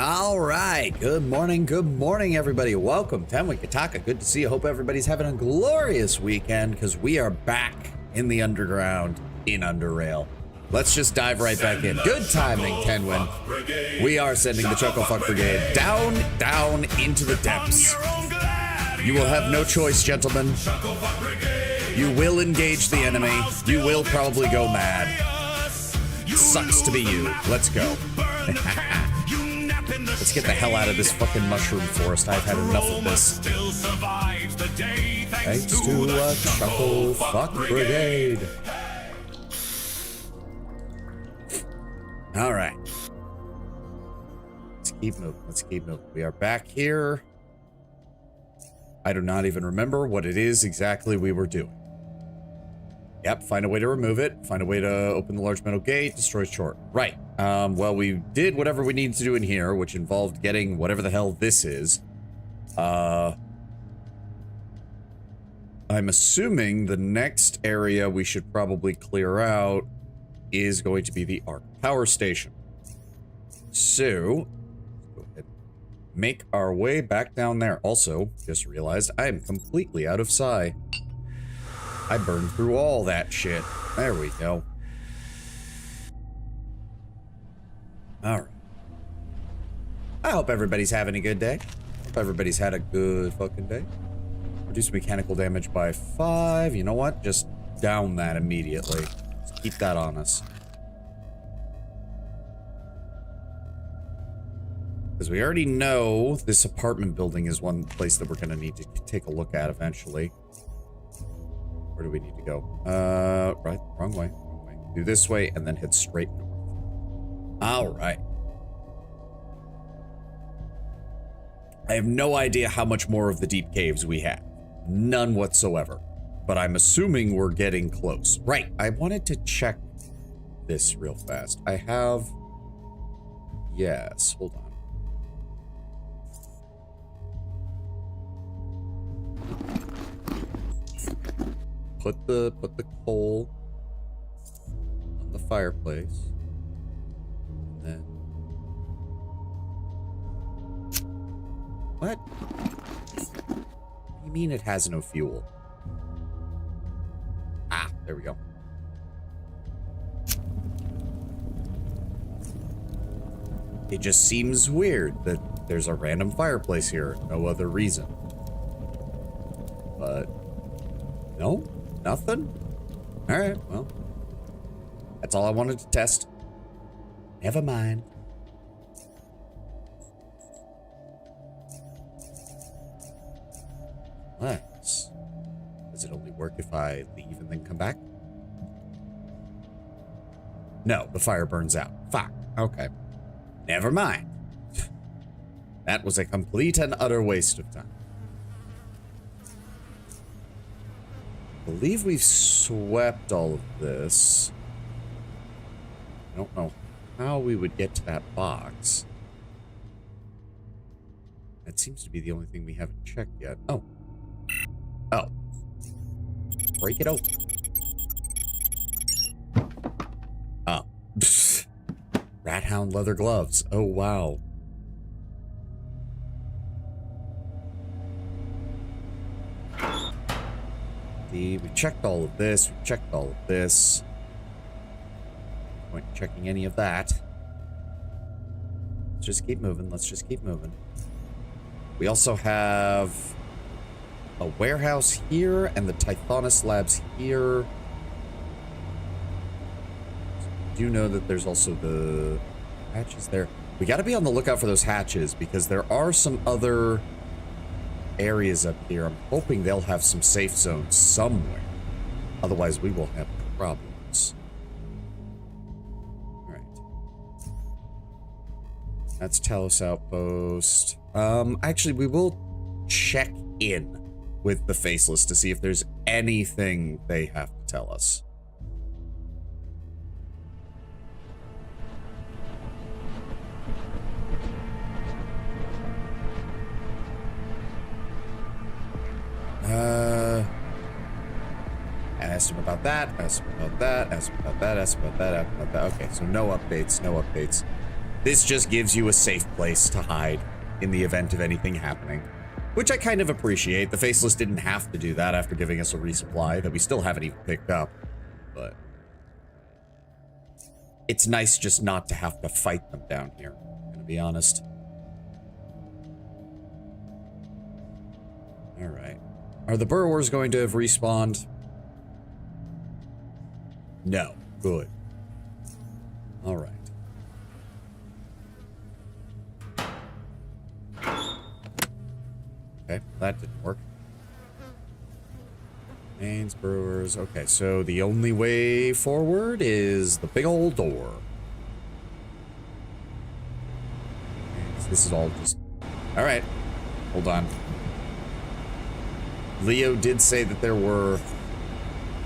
All right, good morning, everybody. Welcome to Wakey. Good to see you. Hope everybody's having a glorious weekend because we are back in the underground in Underrail. Let's just dive right back in. Good timing, Tenwin. We are sending the Chucklefuck Brigade down into the depths. You will have no choice, gentlemen. You will engage the enemy. You will probably go mad. Sucks to be you. Let's go. Let's get the hell out of this fucking mushroom forest. I've had enough of this. Thanks to a Chucklefuck Brigade. All right. Let's keep moving. We are back here. I do not even remember what it is exactly we were doing. Yep, find a way to remove it. Find a way to open the large metal gate. Destroy Tchort. Right. Well, we did whatever we needed to do in here, which involved getting whatever the hell this is. I'm assuming the next area we should probably clear out is going to be the Arc Power Station. So, let's go ahead and make our way back down there. Also, just realized I am completely out of psi. I burned through all that shit. There we go. Alright. I hope everybody's having a good day. Hope everybody's had a good fucking day. Reduce mechanical damage by 5. You know what? Just down that immediately. Let's keep that on us. Because we already know this apartment building is one place that we're going to need to take a look at eventually. Where do we need to go? Right, wrong way. Do this way and then head straight north. All right. I have no idea how much more of the deep caves we have. None whatsoever. But I'm assuming we're getting close. Right, I wanted to check this real fast. I have... Yes, hold on. Put the coal on the fireplace. And then what? What do you mean it has no fuel? Ah, there we go. It just seems weird that there's a random fireplace here, no other reason. But no. Nothing? Alright, well. That's all I wanted to test. Never mind. Let's... Does it only work if I leave and then come back? No, the fire burns out. Fuck. Okay. Never mind. That was a complete and utter waste of time. I believe we've swept all of this. I don't know how we would get to that box. That seems to be the only thing we haven't checked yet. Oh. Oh. Break it open. Oh. Rat hound leather gloves. Oh, wow. We've checked all of this. We've checked all of this. No point in checking any of that. Let's just keep moving. Let's just keep moving. We also have a warehouse here and the Tithonus Labs here. So we do know that there's also the hatches there. We got to be on the lookout for those hatches because there are some other areas up here. I'm hoping they'll have some safe zones somewhere. Otherwise, we will have problems. All right. That's Talos Outpost. Actually, we will check in with the Faceless to see if there's anything they have to tell us. Asked him about that, asked him about that, asked him about that, asked him about that, asked him about that. Okay, so no updates, no updates. This just gives you a safe place to hide in the event of anything happening, which I kind of appreciate. The Faceless didn't have to do that after giving us a resupply that we still haven't even picked up, but it's nice just not to have to fight them down here, I'm gonna be honest. All right. Are the burrowers going to have respawned? No. Good. All right. Okay, that didn't work. Mains, brewers. Okay, so the only way forward is the big old door. So this is all just... All right, hold on. Leo did say that there were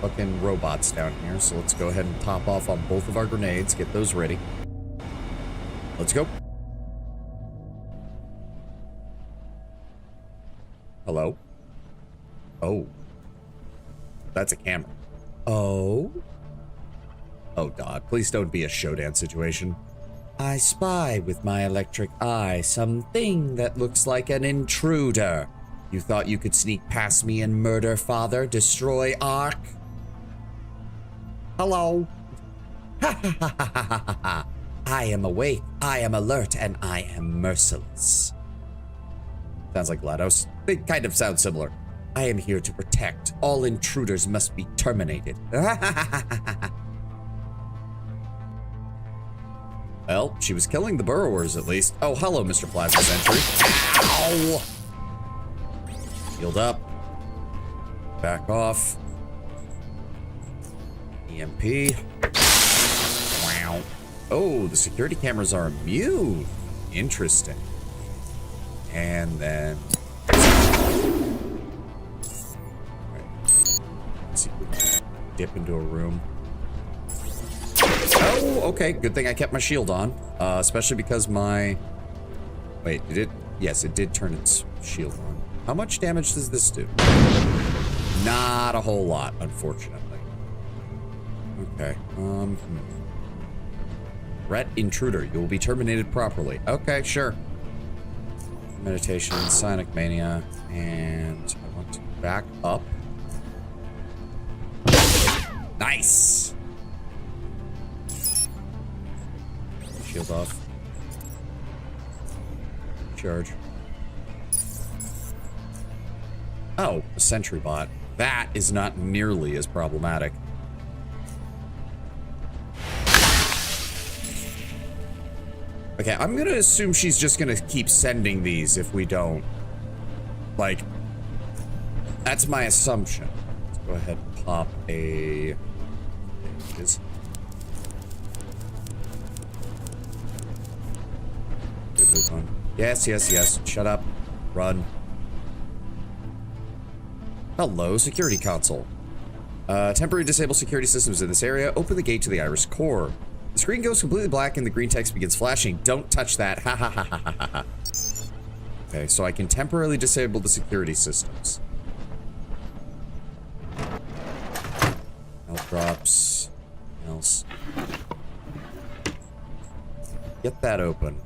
fucking robots down here, so let's go ahead and top off on both of our grenades, get those ready. Let's go. Hello? Oh. That's a camera. Oh? Oh, God. Please don't be a show dance situation. I spy with my electric eye something that looks like an intruder. You thought you could sneak past me and murder Father, destroy Ark? Hello? Ha ha ha ha ha ha ha. I am awake, I am alert, and I am merciless. Sounds like GLaDOS. They kind of sound similar. I am here to protect. All intruders must be terminated. Well, she was killing the burrowers at least. Oh, hello, Mr. Plasma Sentry. Ow! Healed up. Back off. EMP. Wow. Oh, the security cameras are immune. Interesting. And then... Let's see if we can dip into a room. Oh, okay. Good thing I kept my shield on. Especially because my... Wait, did it? Yes, it did turn its shield on. How much damage does this do? Not a whole lot, unfortunately. Okay. Threat intruder. You will be terminated properly. Okay, sure. Meditation, Sonic Mania, and I want to back up. Nice! Shield off. Charge. Oh, a sentry bot. That is not nearly as problematic. Okay, I'm gonna assume she's just gonna keep sending these if we don't. Like, that's my assumption. Let's go ahead and pop a... There it is. Good move on. Yes, yes, yes. Shut up. Run. Hello, security console. Temporary disable security systems in this area. Open the gate to the Iris core. The screen goes completely black and the green text begins flashing. Don't touch that. Ha ha ha ha ha ha. Okay, so I can temporarily disable the security systems. Health drops. Else. Get that open.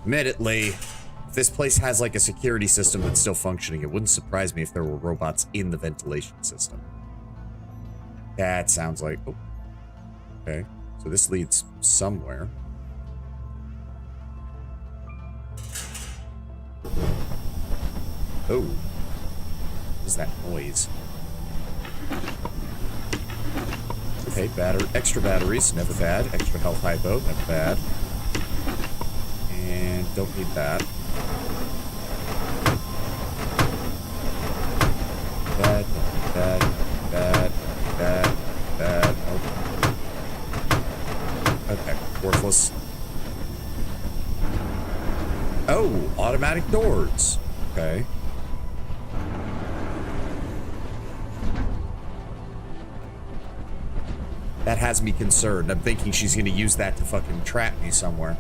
Admittedly, if this place has like a security system that's still functioning, it wouldn't surprise me if there were robots in the ventilation system. That sounds like... Oh. Okay, so this leads somewhere. Oh. What is that noise? Okay, extra batteries, never bad. Extra health hypo, never bad. And don't need that. Bad, bad, bad, bad, bad. Oh. Okay, worthless. Oh, automatic doors. Okay. That has me concerned. I'm thinking she's gonna use that to fucking trap me somewhere.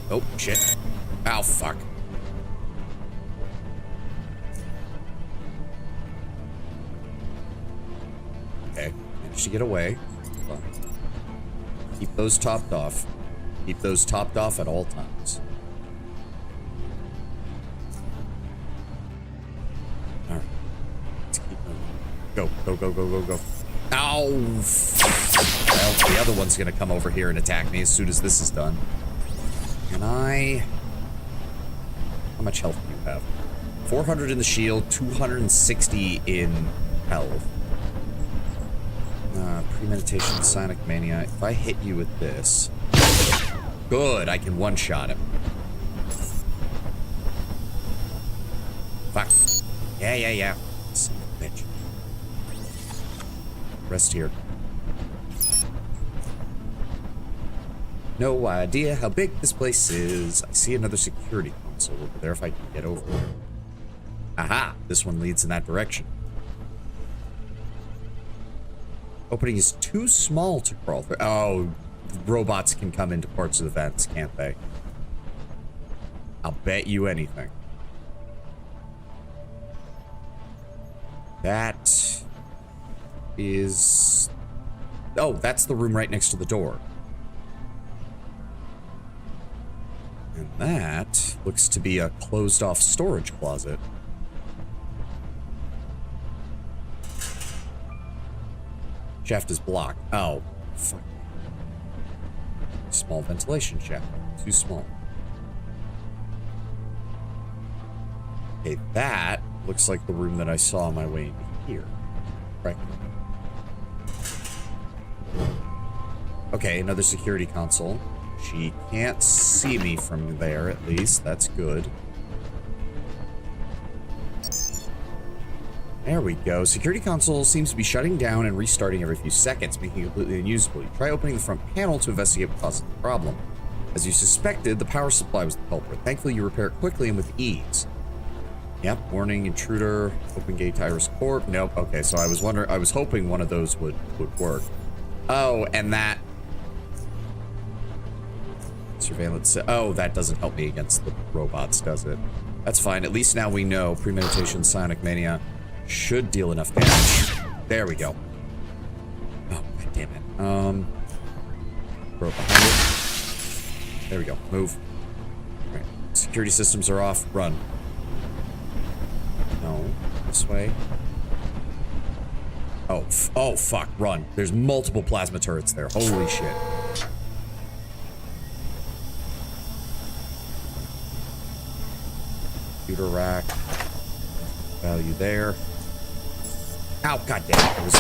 Oh, shit. Oh, fuck. managed to get away. Keep those topped off. Keep those topped off at all times. Alright. Let's keep moving. Go, go, go, go, go, go. Ow! Well, the other one's gonna come over here and attack me as soon as this is done. Can I... How much health do you have? 400 in the shield, 260 in health. Premeditation, Sonic Mania. If I hit you with this... Good, I can one-shot him. Fuck. Yeah. Son of a bitch. Rest here. No idea how big this place is. I see another security console over there if I can get over there. Aha! This one leads in that direction. Opening is too small to crawl through. Oh, robots can come into parts of the vents, can't they? I'll bet you anything. That is... Oh, that's the room right next to the door. And that looks to be a closed-off storage closet. Shaft is blocked. Oh, fuck. Small ventilation shaft. Too small. Okay, that looks like the room that I saw on my way into here. Right. Okay, another security console. She can't see me from there, at least. That's good. There we go. Security console seems to be shutting down and restarting every few seconds, making it completely unusable. You try opening the front panel to investigate what caused the problem. As you suspected, the power supply was the culprit. Thankfully, you repair it quickly and with ease. Yep, warning, intruder, open gate to Iris Corp. Nope, okay, so I was hoping one of those would work. Oh, and that... Surveillance, oh, that doesn't help me against the robots, does it? That's fine, at least now we know Premeditation Sonic Mania should deal enough damage. There we go. Oh, god damn it. Throw it behind it. There we go, move. Alright, security systems are off, run. No, this way. Oh, fuck, run. There's multiple plasma turrets there, holy shit. Computer rack. Value there. Ow, god damn it. It was...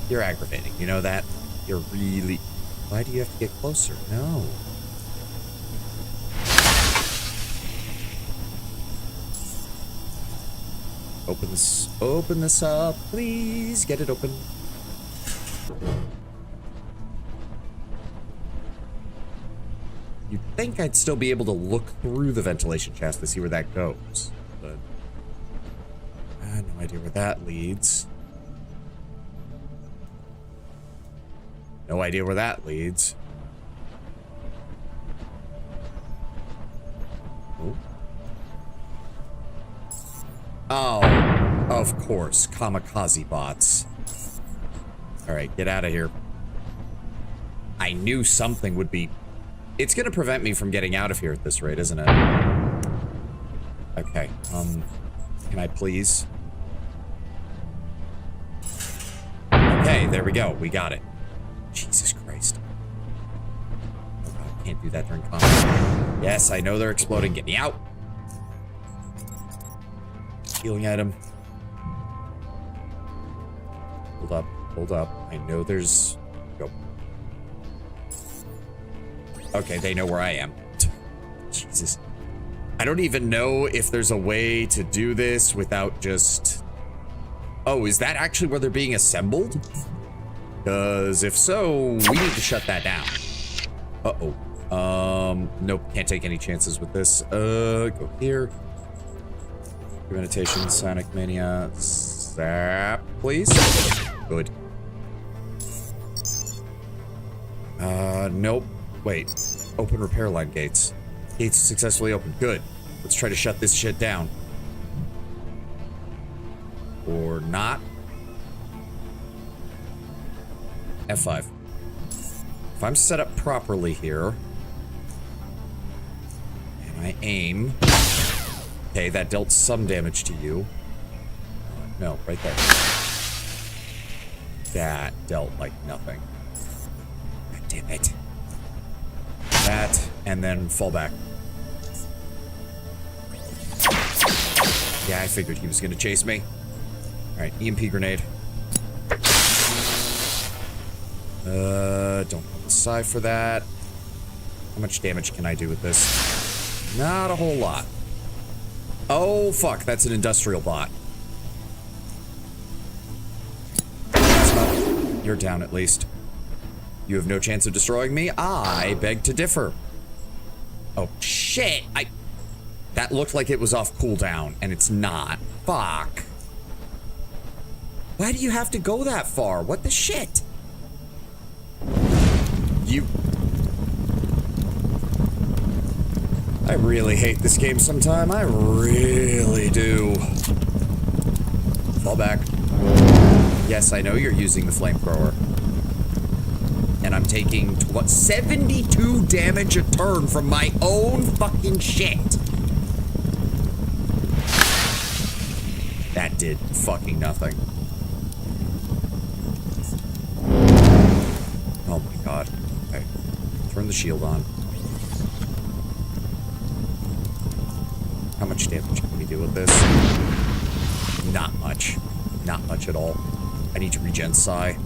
You're aggravating, you know that? You're really... Why do you have to get closer? No. Open this up, please. Get it open. You'd think I'd still be able to look through the ventilation shaft to see where that goes, but I have no idea where that leads. No idea where that leads. Oh, of course, kamikaze bots. All right, get out of here. I knew something would be... It's gonna prevent me from getting out of here at this rate, isn't it? Okay, can I please? Okay, there we go, we got it. Jesus Christ. Oh God, I can't do that during combat. Yes, I know they're exploding, get me out! Healing item. Hold up. I know there's... Go. Okay, they know where I am. Jesus. I don't even know if there's a way to do this without just... Oh, is that actually where they're being assembled? Because if so, we need to shut that down. Uh-oh. Nope, can't take any chances with this. Go here. Premeditation, Sonic Mania, zap, please. Good. Nope. Wait. Open repair line gates. Gates successfully open. Good. Let's try to shut this shit down. Or not. F5. If I'm set up properly here, and I aim... Okay, that dealt some damage to you. No, right there. That dealt like nothing. God damn it. That, and then fall back. Yeah, I figured he was gonna chase me. Alright, EMP grenade. Don't have the psi for that. How much damage can I do with this? Not a whole lot. Oh, fuck, that's an industrial bot. You're down at least. You have no chance of destroying me? I beg to differ. Oh, shit! That looked like it was off cooldown, and it's not. Fuck. Why do you have to go that far? What the shit? I really hate this game sometime. I really do. Fall back. Yes, I know you're using the flamethrower. And I'm taking, 72 damage a turn from my own fucking shit. That did fucking nothing. Oh my god. Okay. Turn the shield on. How much damage can we do with this? Not much. Not much at all. I need to regen psi.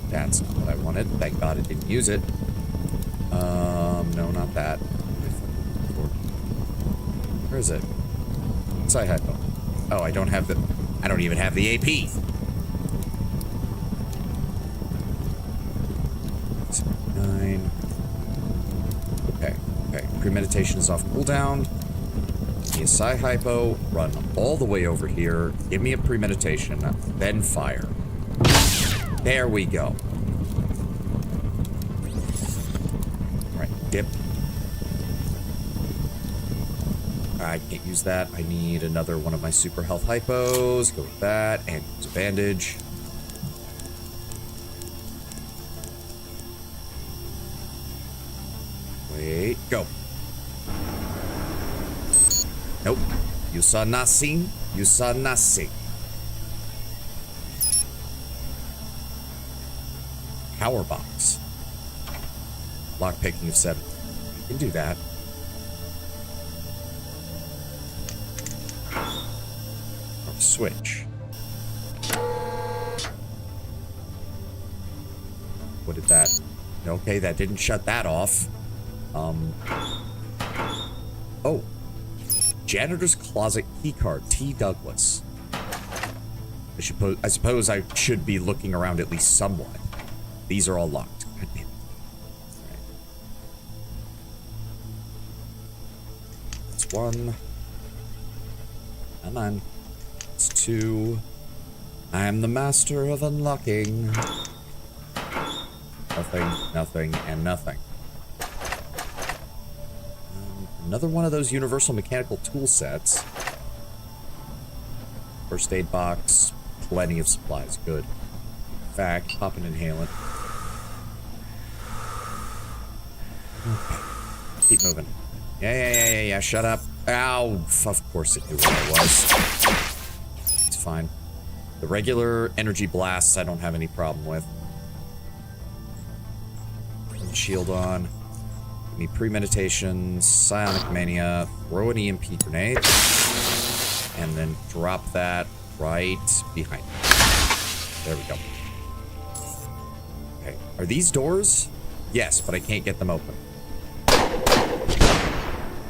That's not what I wanted. Thank God it didn't use it. No, not that. Where is it? Psi hypo. Oh, I don't have the... I don't even have the AP. Okay, premeditation is off cooldown. Give me a psi hypo, run all the way over here, give me a premeditation, then fire. There we go. Alright, dip. I can't use that. I need another one of my super health hypos. Go with that, and use a bandage. Wait, go. Nope. You saw nothing. You saw nothing. Power box. Lock picking of 7. You can do that. Or switch. What did that? Okay, that didn't shut that off. Oh. Janitor's closet keycard, T. Douglas. I suppose I should be looking around at least somewhat. These are all locked. God damn it. Right. That's 1. Come on. It's 2. I am the master of unlocking. Nothing, nothing, and nothing. Another one of those universal mechanical tool sets. First aid box. Plenty of supplies. Good. In fact, pop an inhalant. Okay. Keep moving. Yeah. Shut up. Ow. Of course it knew where I was. It's fine. The regular energy blasts I don't have any problem with. Turn the shield on. Give me premeditation, psionic mania, throw an EMP grenade, and then drop that right behind me. There we go. Okay. Are these doors? Yes, but I can't get them open.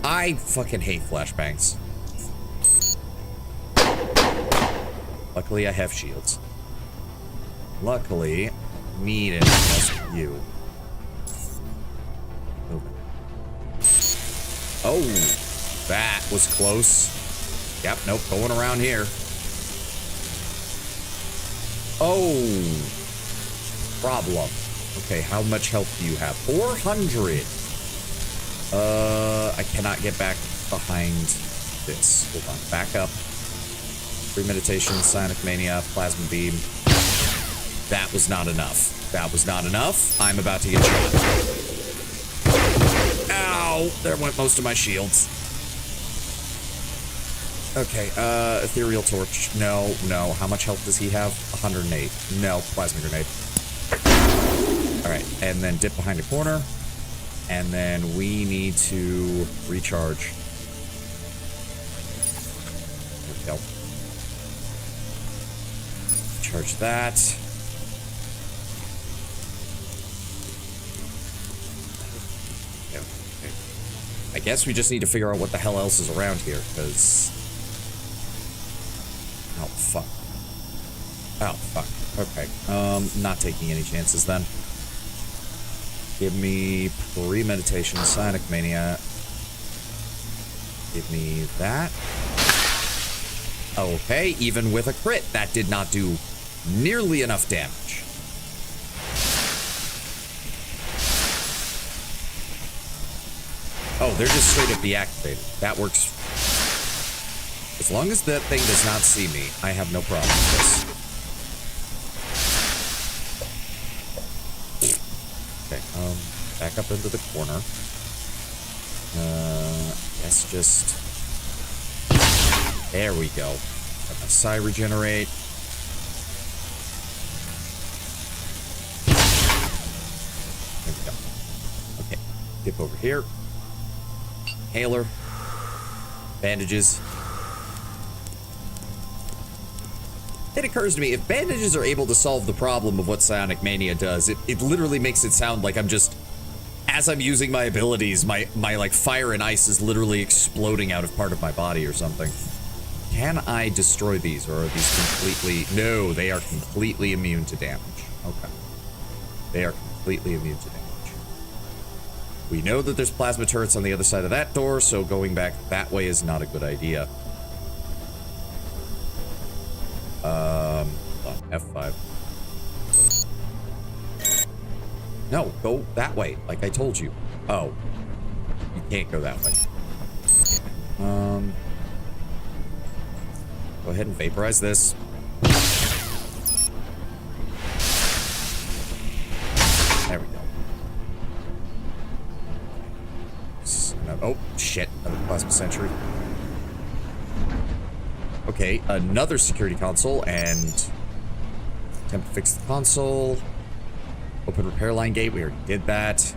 I fucking hate flashbangs. Luckily, I have shields. Luckily, I need anything else with you. Moving. Oh, that was close. Yep, nope, going around here. Oh, problem. Okay, how much health do you have? 400. I cannot get back behind this. Hold on. Back up. Premeditation, Psionic Mania, Plasma Beam. That was not enough. That was not enough. I'm about to get shot. Ow! There went most of my shields. Okay, Ethereal Torch. No, no. How much health does he have? 108. No, Plasma Grenade. Alright, and then dip behind a corner. And then we need to recharge. There we go. Charge that. Okay. I guess we just need to figure out what the hell else is around here, because... Oh, fuck. Oh, fuck. Okay. Not taking any chances then. Give me Premeditation, Psionic Mania. Give me that. Okay, even with a crit, that did not do nearly enough damage. Oh, they're just straight up deactivated. That works. As long as that thing does not see me, I have no problem with this. Okay, back up into the corner. Let's just... There we go. Let my Psi regenerate. There we go. Okay, dip over here. Hailer. Bandages. It occurs to me, if bandages are able to solve the problem of what Psionic Mania does, it literally makes it sound like I'm just, as I'm using my abilities, my like fire and ice is literally exploding out of part of my body or something. Can I destroy these, or are these completely... No, they are completely immune to damage. Okay. They are completely immune to damage. We know that there's plasma turrets on the other side of that door, so going back that way is not a good idea. F5. No, go that way, like I told you. Oh. You can't go that way. Go ahead and vaporize this. There we go. Oh, shit. Another plasma sentry. Okay, another security console, and attempt to fix the console. Open repair line gate, we already did that.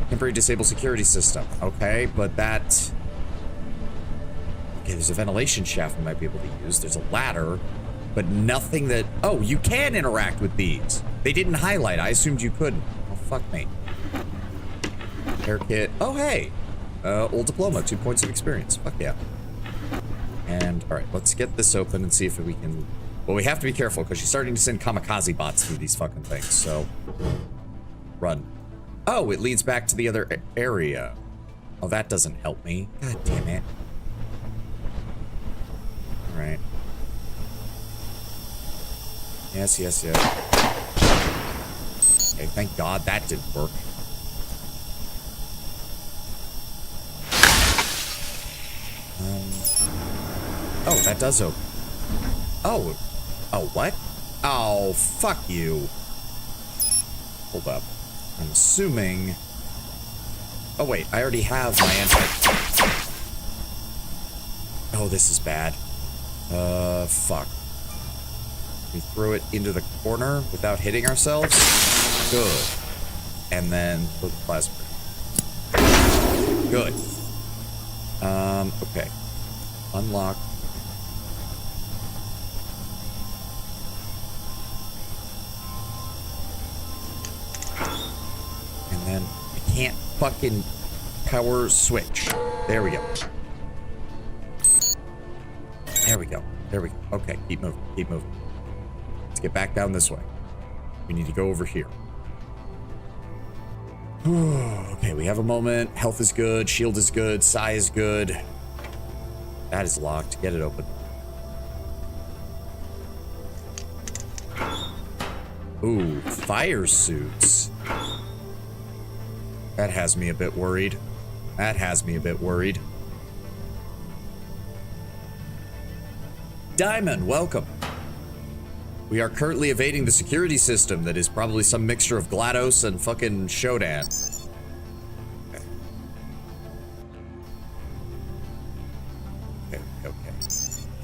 Temporary disable security system. Okay, but that... Okay, there's a ventilation shaft we might be able to use. There's a ladder, but nothing that... Oh, you can interact with these. They didn't highlight. I assumed you couldn't. Oh, fuck me. Repair kit. Oh, hey. Old diploma, 2 points of experience. Fuck yeah. And, alright, let's get this open and see if we can... Well, we have to be careful, because she's starting to send kamikaze bots through these fucking things, so... Run. Oh, it leads back to the other area. Oh, that doesn't help me. God damn it. Alright. Yes, yes, yes. Okay, thank God that didn't work. Oh, that does open. Oh. Oh, what? Oh, fuck you. Hold up. I'm assuming... Oh, wait. I already have my anti... Oh, this is bad. Fuck. We throw it into the corner without hitting ourselves? Good. And then put the plasma. Good. Okay. Unlock. And then I can't fucking power switch. There we go. There we go. There we go. Okay, keep moving. Keep moving. Let's get back down this way. We need to go over here. Okay, we have a moment. Health is good. Shield is good. Psi is good. That is locked. Get it open. Ooh, fire suits. That has me a bit worried. That has me a bit worried. Diamond, welcome. We are currently evading the security system that is probably some mixture of GLaDOS and fucking Shodan. Okay.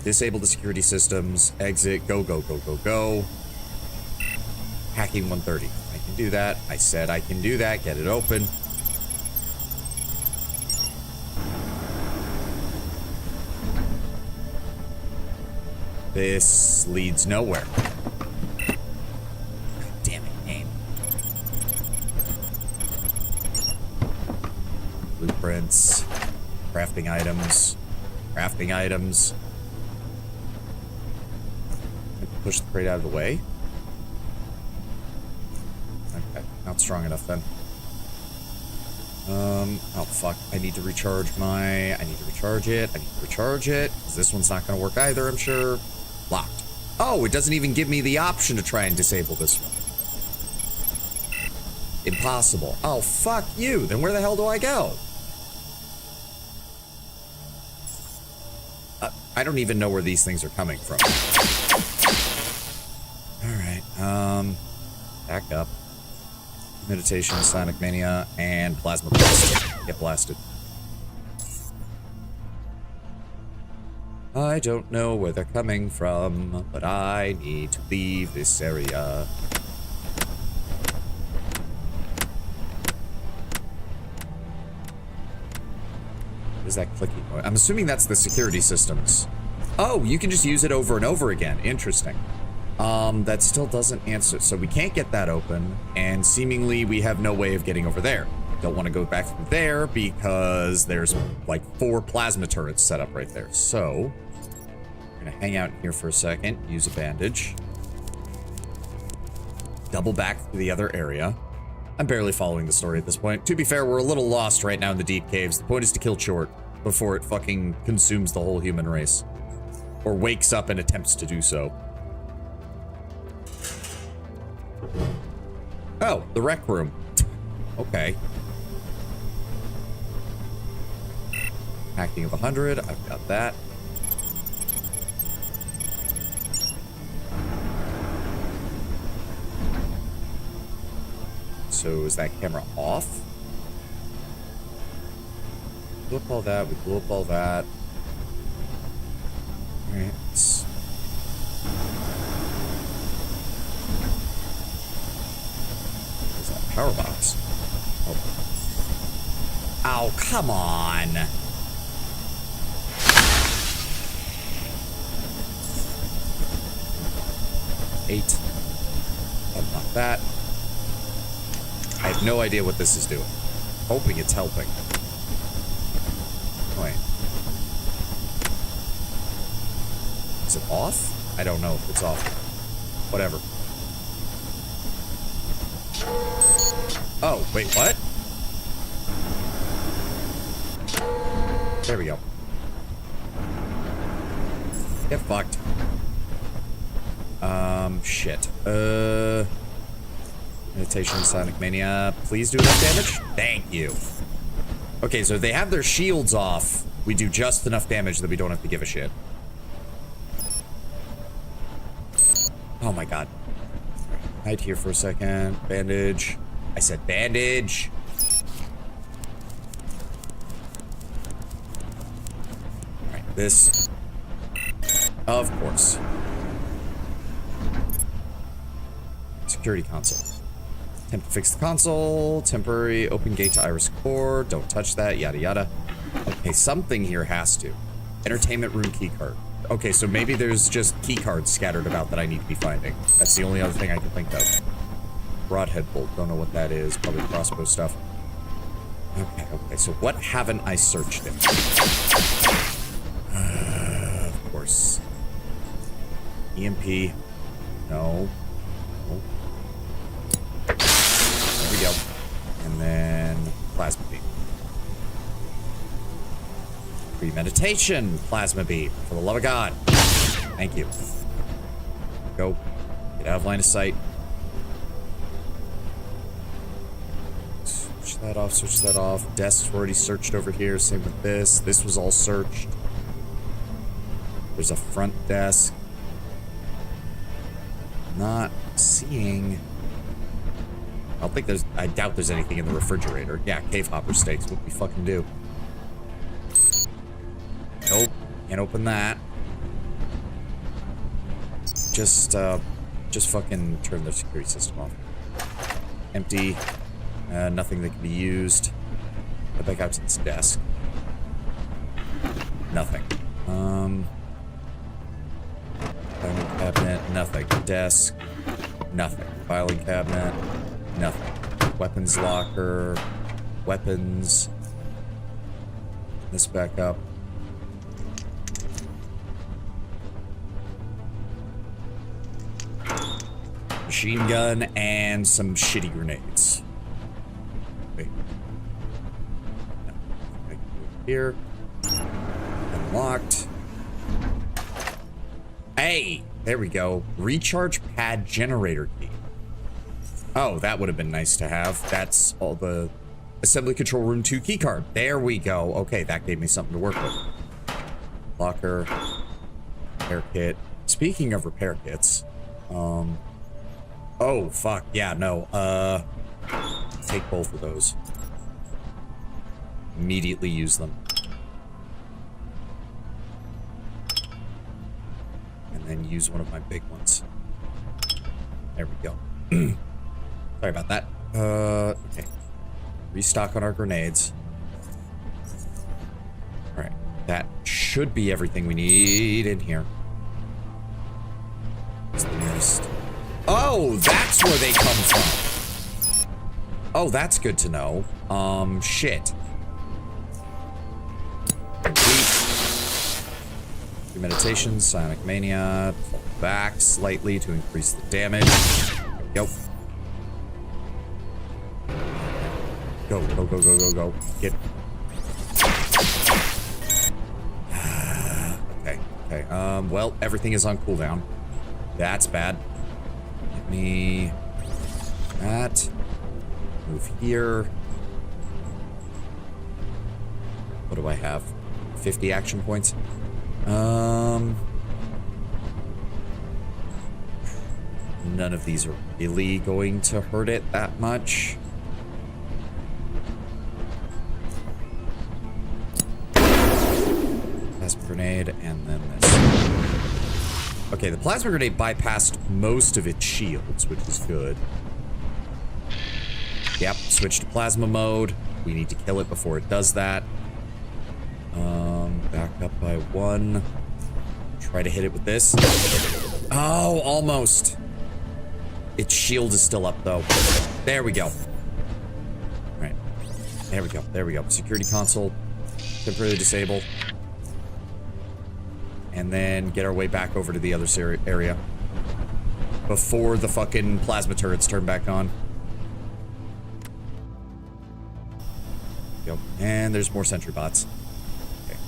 Disable the security systems. Exit. Go, go, go, go, go. Hacking 130. I can do that. I said I can do that. Get it open. This leads nowhere. God damn it, game. Blueprints. Crafting items. Crafting items. Push the crate out of the way. Okay, not strong enough then. Oh fuck, I need to recharge it. I need to recharge it, because this one's not gonna work either, I'm sure. Locked. Oh, it doesn't even give me the option to try and disable this one. Impossible. Oh, fuck you. Then where the hell do I go? I don't even know where these things are coming from. Alright, back up. Meditation, Sonic Mania, and Plasma Blast. Get blasted. I don't know where they're coming from, but I need to leave this area. What is that clicking noise? I'm assuming that's the security systems. Oh, you can just use it over and over again. Interesting. That still doesn't answer. So we can't get that open, and seemingly we have no way of getting over there. Don't want to go back through there because there's like 4 plasma turrets set up right there. So we're gonna hang out here for a second, use a bandage, double back to the other area. I'm barely following the story at this point. To be fair, we're a little lost right now in the deep caves. The point is to kill Tchort before it fucking consumes the whole human race. Or wakes up and attempts to do so. Oh, the rec room. Okay. Hacking of 100, I've got that. So is that camera off? Blew up all that, we blew up all that. Alright. Where's that power box? Oh. Ow, come on! Eight. Unlock that. I have no idea what this is doing. Hoping it's helping. Wait. Is it off? I don't know if it's off. Whatever. Oh, wait, what? There we go. Get fucked. Shit. Meditation, Sonic Mania. Please do enough damage? Thank you. Okay, so if they have their shields off, we do just enough damage that we don't have to give a shit. Oh my god. Hide here for a second. Bandage. I said bandage. Alright, this. Of course. Security console. Attempt to fix the console. Temporary open gate to Iris Core. Don't touch that. Yada yada. Okay, something here has to. Entertainment room keycard. Okay, so maybe there's just key cards scattered about that I need to be finding. That's the only other thing I can think of. Broadhead bolt. Don't know what that is. Probably crossbow stuff. Okay, okay. So what haven't I searched in? Of course. EMP. No. There we go. And then plasma beam. Premeditation plasma beam. For the love of God. Thank you. Go. Get out of line of sight. that off, switch that off. Desks were already searched over here. Same with this. This was all searched. There's a front desk. Not seeing... I doubt there's anything in the refrigerator. Yeah, cave hopper steaks. What we fucking do? Nope. Can't open that. Just fucking turn the security system off. Empty. Nothing that can be used. Go back out to this desk. Nothing. Filing cabinet. Nothing. Desk. Nothing. Filing cabinet. Nothing. Weapons locker. Weapons. This back up. Machine gun and some shitty grenades. Wait. No. I can move here. Unlocked. Hey! There we go. Recharge pad generator key. Oh, that would have been nice to have. That's all the assembly control room 2 key card. There we go. Okay, that gave me something to work with. Locker. Repair kit. Speaking of repair kits, oh, fuck. Yeah, no. Take both of those. Immediately use them. And then use one of my big ones. There we go. Sorry about that. Okay. Restock on our grenades. Alright. That should be everything we need in here. What's the nearest? Oh, that's where they come from. Oh, that's good to know. Shit. Premeditation, Psionic Mania. Fall back slightly to increase the damage. There we go. Go, go, go, go, go, go. Get. Okay, okay. Well, everything is on cooldown. That's bad. Give me that. Move here. What do I have? 50 action points. None of these are really going to hurt it that much. Plasma grenade, and then this. Okay, the plasma grenade bypassed most of its shields, which is good. Yep, switch to plasma mode. We need to kill it before it does that. Back up by 1. Try to hit it with this. Oh, almost. Its shield is still up, though. There we go. All right. There we go. There we go. Security console. Temporarily disable. And then get our way back over to the other area. Before the fucking plasma turrets turn back on. Yep. And there's more sentry bots. Okay.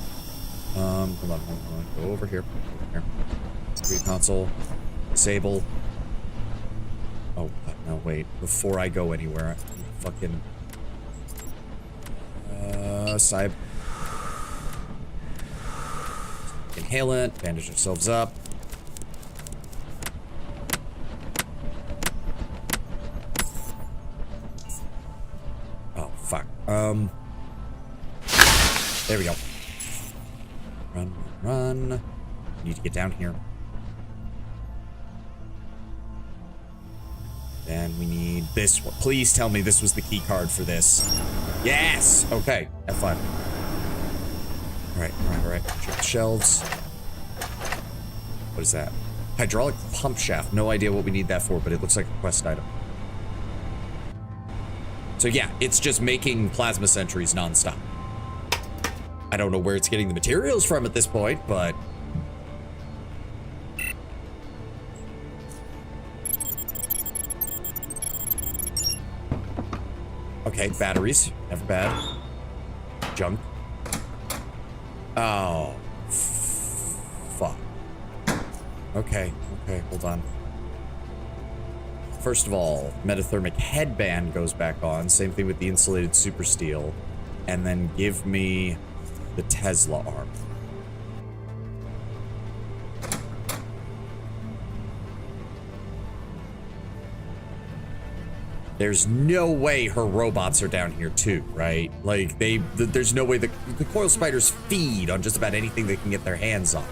Hold on. Go over here. Over here. Security console. Disable. Oh, no, wait. Before I go anywhere, fucking... Cyb. Inhalant. Bandage ourselves up. Oh, fuck. There we go. Run, run, run. Need to get down here. Then we need this one. Please tell me this was the key card for this. Yes! Okay, F5. Alright, alright, alright. Check the shelves. What is that? Hydraulic pump shaft. No idea what we need that for, but it looks like a quest item. So yeah, it's just making plasma sentries nonstop. I don't know where it's getting the materials from at this point, but... Okay, batteries. Never bad. Junk. Oh. Fuck. Okay, okay, hold on. first of all, metathermic headband goes back on. Same thing with the insulated super steel. And then give me the Tesla arm. There's no way her robots are down here too, right? Like, there's no way the coil spiders feed on just about anything they can get their hands on.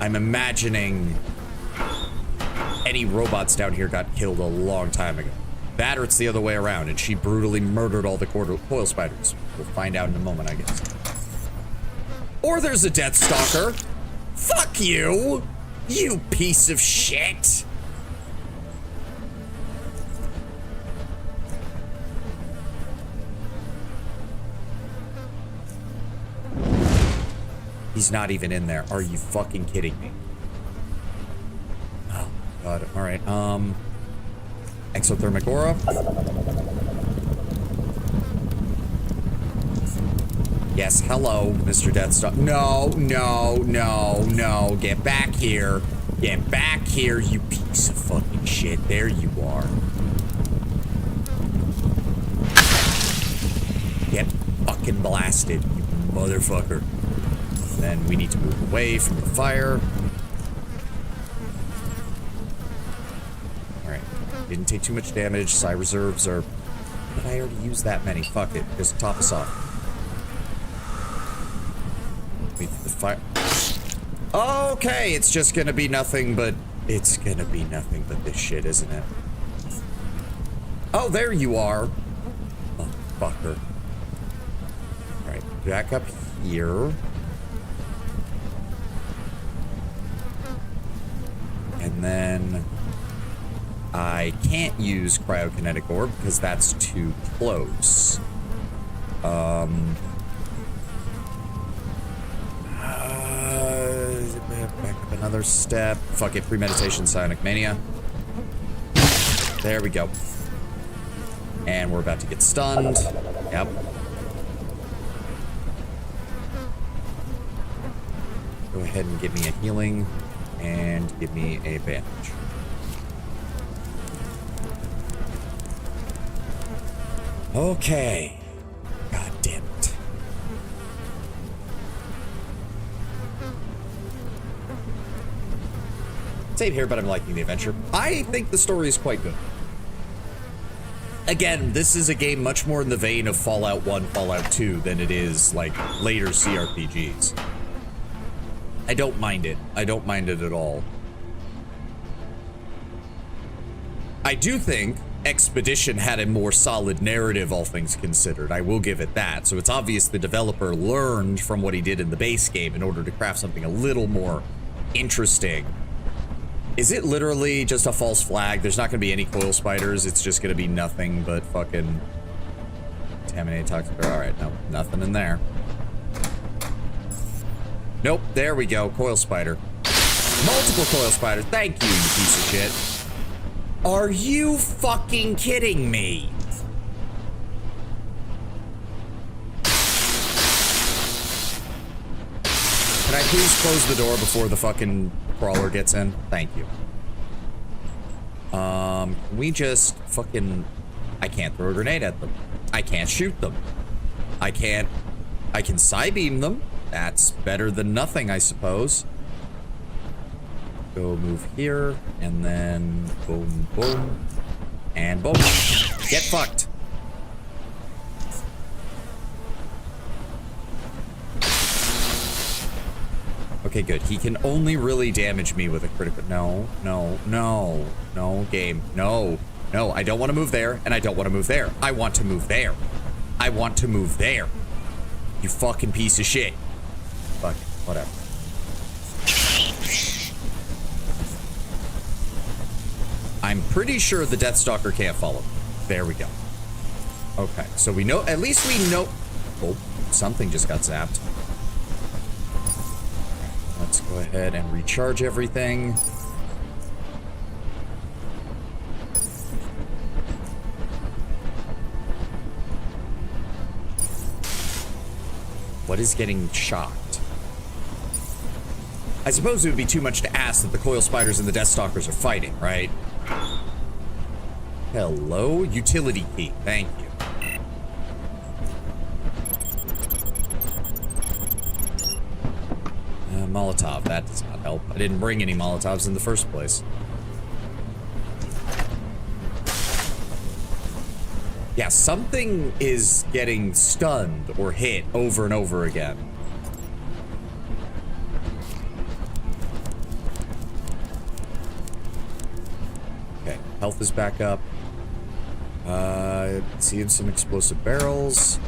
I'm imagining any robots down here got killed a long time ago. That or it's the other way around, and she brutally murdered all the coil spiders. We'll find out in a moment, I guess. Or there's a Death Stalker. Fuck you, you piece of shit. He's not even in there. Are you fucking kidding me? Oh, God. All right. Exothermic aura. Yes, hello, Mr. Deathstalker. No, no, no, no. Get back here. Get back here, you piece of fucking shit. There you are. Get fucking blasted, you motherfucker. Then we need to move away from the fire. Alright. Didn't take too much damage. Psi reserves are... But I already used that many. Fuck it. Just top us off. Wait for the fire. Okay, it's just gonna be nothing but... It's gonna be nothing but this shit, isn't it? Oh, there you are. Oh, fucker. Alright, back up here. And then I can't use cryokinetic orb because that's too close. Back up another step. Fuck it, premeditation, psionic mania. There we go. And we're about to get stunned. Yep. Go ahead and give me a healing. And give me a bandage. Okay. God damn it. Same here, but I'm liking the adventure. I think the story is quite good. Again, this is a game much more in the vein of Fallout 1, Fallout 2 than it is like later CRPGs. I don't mind it. I don't mind it at all. I do think Expedition had a more solid narrative, all things considered. I will give it that. So it's obvious the developer learned from what he did in the base game in order to craft something a little more interesting. Is it literally just a false flag? There's not going to be any coil spiders. It's just going to be nothing but fucking contaminated toxic. All right, no, nothing in there. Nope, there we go. Coil spider. Multiple coil spiders. Thank you, you piece of shit. Are you fucking kidding me? Can I please close the door before the fucking crawler gets in? Thank you. We just fucking... I can't throw a grenade at them. I can't shoot them. I can psi beam them. That's better than nothing, I suppose. Go move here, and then boom, boom, and boom. Get fucked. Okay, good. He can only really damage me with a critical... No, no, no, no, game. No, no, I don't want to move there, and I don't want to move there. I want to move there. I want to move there. You fucking piece of shit. Fuck it, whatever. I'm pretty sure the Deathstalker can't follow me. There we go. Okay, so we know, at least we know... Oh, something just got zapped. Let's go ahead and recharge everything. What is getting shocked? I suppose it would be too much to ask that the coil spiders and the Deathstalkers are fighting, right? Hello, utility key. Thank you. Molotov. That does not help. I didn't bring any Molotovs in the first place. Yeah, something is getting stunned or hit over and over again. Okay, health is back up. Seeing some explosive barrels.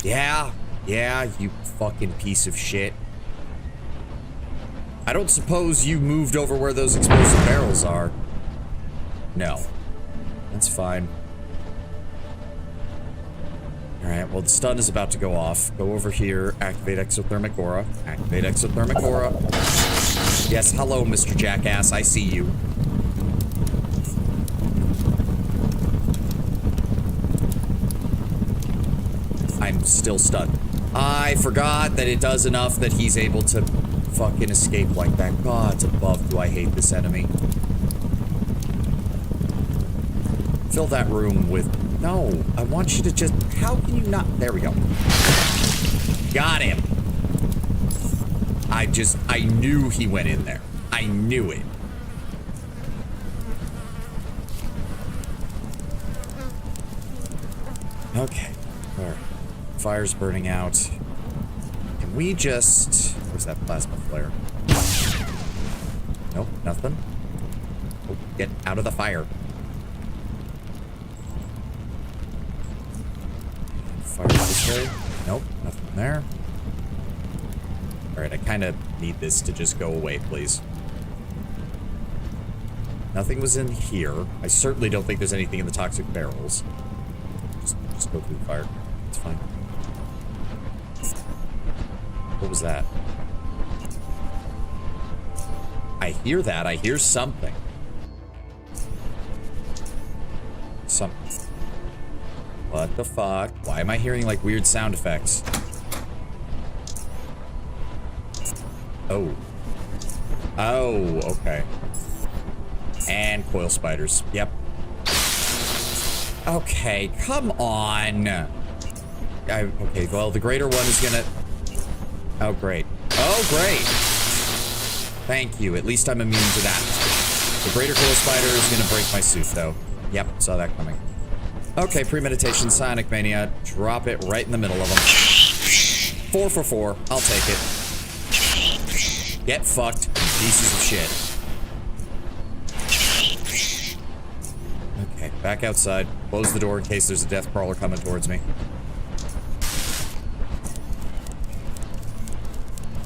Yeah, you fucking piece of shit. I don't suppose you moved over where those explosive barrels are. No. That's fine. Alright, well the stun is about to go off. Go over here, activate exothermic aura. Activate exothermic aura. Yes, hello, Mr. Jackass, I see you. I'm still stunned. I forgot that it does enough that he's able to fucking escape like that. God above, do I hate this enemy. Fill that room with... No, I want you to just... How can you not... There we go. Got him. I knew he went in there. I knew it. Okay. All right. Fire's burning out. Can we just... Where's that plasma flare? Nope, nothing. Oh, get out of the fire. Fire this way. Nope, nothing there. Alright, I kind of need this to just go away, please. Nothing was in here. I certainly don't think there's anything in the toxic barrels. Just go through the fire. It's fine. What was that? I hear that. I hear something. What the fuck? Why am I hearing like weird sound effects? Oh. Oh, okay. And coil spiders. Yep. Okay, come on. Okay, well, the greater one is gonna... Oh, great. Oh, great. Thank you. At least I'm immune to that. The greater coil spider is gonna break my suit, though. Yep, saw that coming. Okay, premeditation, Sonic Mania. Drop it right in the middle of them. 4 for 4. I'll take it. Get fucked, pieces of shit. Okay, back outside. Close the door in case there's a death crawler coming towards me.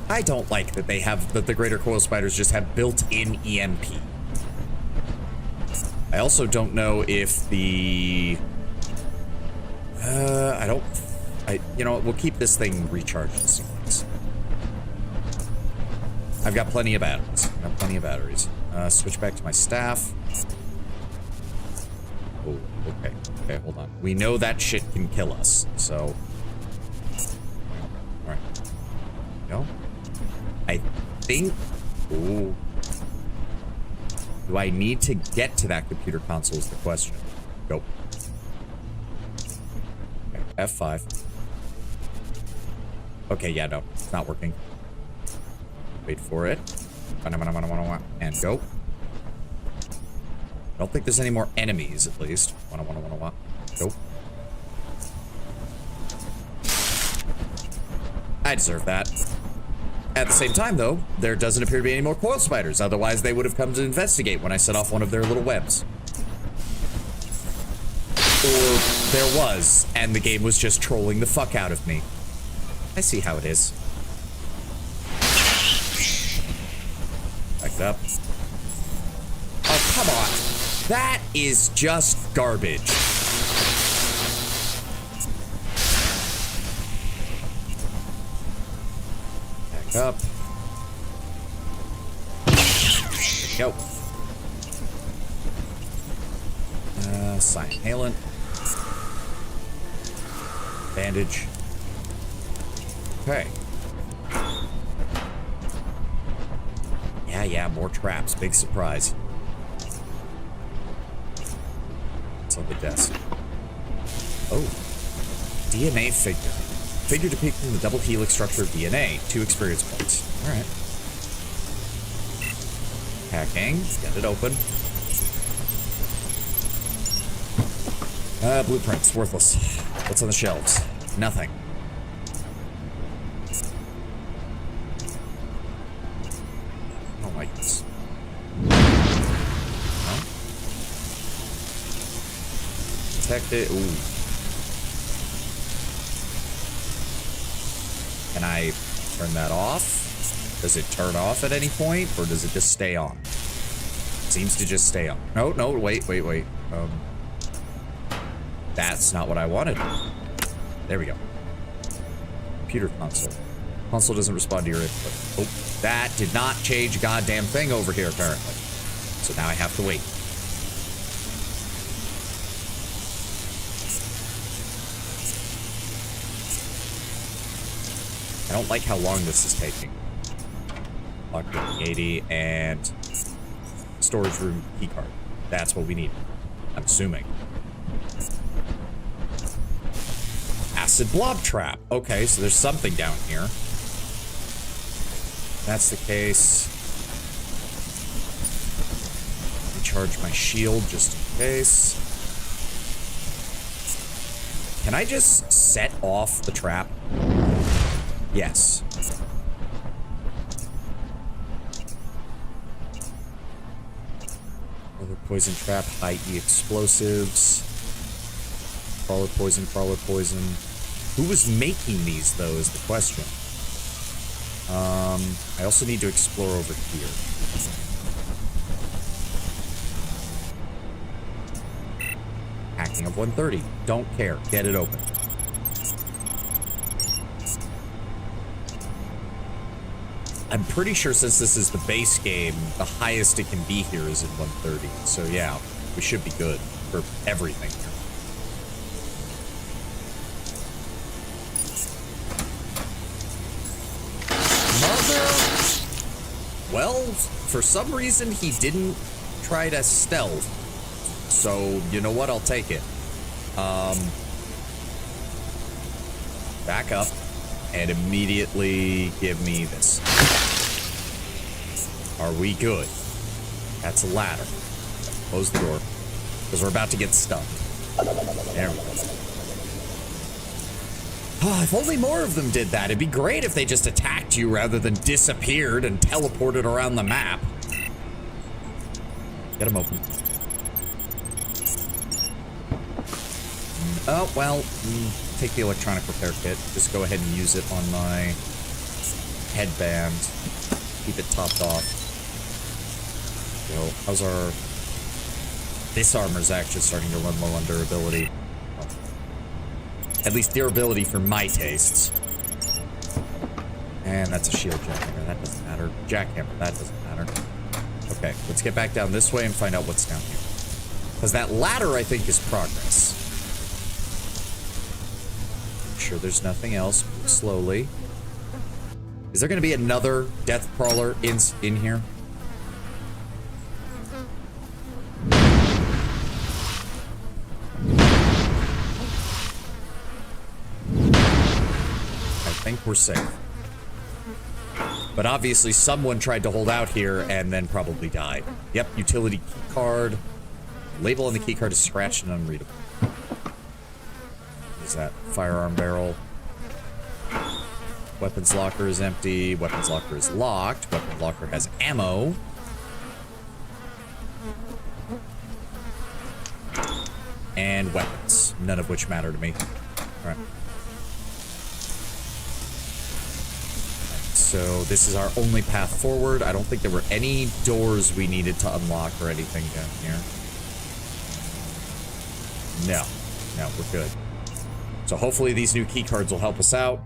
I don't like that that the greater coil spiders just have built-in EMP. I also don't know if the... you know what, we'll keep this thing recharged just in case. I've got plenty of batteries. Switch back to my staff. Oh, okay. Okay, hold on. We know that shit can kill us, so... Alright. Go. I think... Ooh. Do I need to get to that computer console is the question. Go. Okay, F5. Okay, yeah, no. It's not working. Wait for it. And go. I don't think there's any more enemies, at least. Go. I deserve that. At the same time, though, there doesn't appear to be any more coil spiders. Otherwise, they would have come to investigate when I set off one of their little webs. Or there was, and the game was just trolling the fuck out of me. I see how it is. Back it up. Oh, come on. That is just garbage. Back up. There we go. Cyan Halen. Bandage. Okay. Yeah, more traps. Big surprise. desk. Oh. DNA figure. Figure depicting the double helix structure of DNA. 2 experience points. Alright. Hacking. Get it open. Blueprints. Worthless. What's on the shelves? Nothing. Oh my goodness. No? Detected. Ooh. Can I turn that off? Does it turn off at any point, or does it just stay on? Seems to just stay on. No, no, wait. That's not what I wanted. There we go. Computer console. Console doesn't respond to your input. Oh, that did not change a goddamn thing over here, apparently. So now I have to wait. I don't like how long this is taking. Lockpicking 80 and storage room keycard. That's what we need. I'm assuming. Acid blob trap. Okay, so there's something down here. If that's the case. Recharge my shield just in case. Can I just set off the trap? Yes. Other poison trap, high E explosives. Crawler poison, crawler poison. Who was making these, though, is the question. I also need to explore over here. Hacking of 130. Don't care. Get it open. I'm pretty sure since this is the base game, the highest it can be here is at 130. So yeah, we should be good for everything here. Well, for some reason, he didn't try to stealth. So, you know what? I'll take it. Back up and immediately give me this. Are we good? That's a ladder. Close the door, because we're about to get stuck. There we go. Oh, if only more of them did that. It'd be great if they just attacked you rather than disappeared and teleported around the map. Get them open. Oh, well, take the electronic repair kit. Just go ahead and use it on my headband. Keep it topped off. So, how's our... This armor's actually starting to run low on durability. At least durability for my tastes. And that's a shield jackhammer. That doesn't matter. Jackhammer. That doesn't matter. Okay, let's get back down this way and find out what's down here. Because that ladder, I think, is progress. I'm sure there's nothing else. Move slowly. Is there going to be another death crawler in here? I think we're safe. But obviously someone tried to hold out here and then probably died. Yep, utility key card. Label on the key card is scratched and unreadable. What is that? Firearm barrel. Weapons locker is empty. Weapons locker is locked. Weapons locker has ammo. And weapons. None of which matter to me. Alright. So this is our only path forward. I don't think there were any doors we needed to unlock or anything down here. No. No, we're good. So hopefully these new key cards will help us out.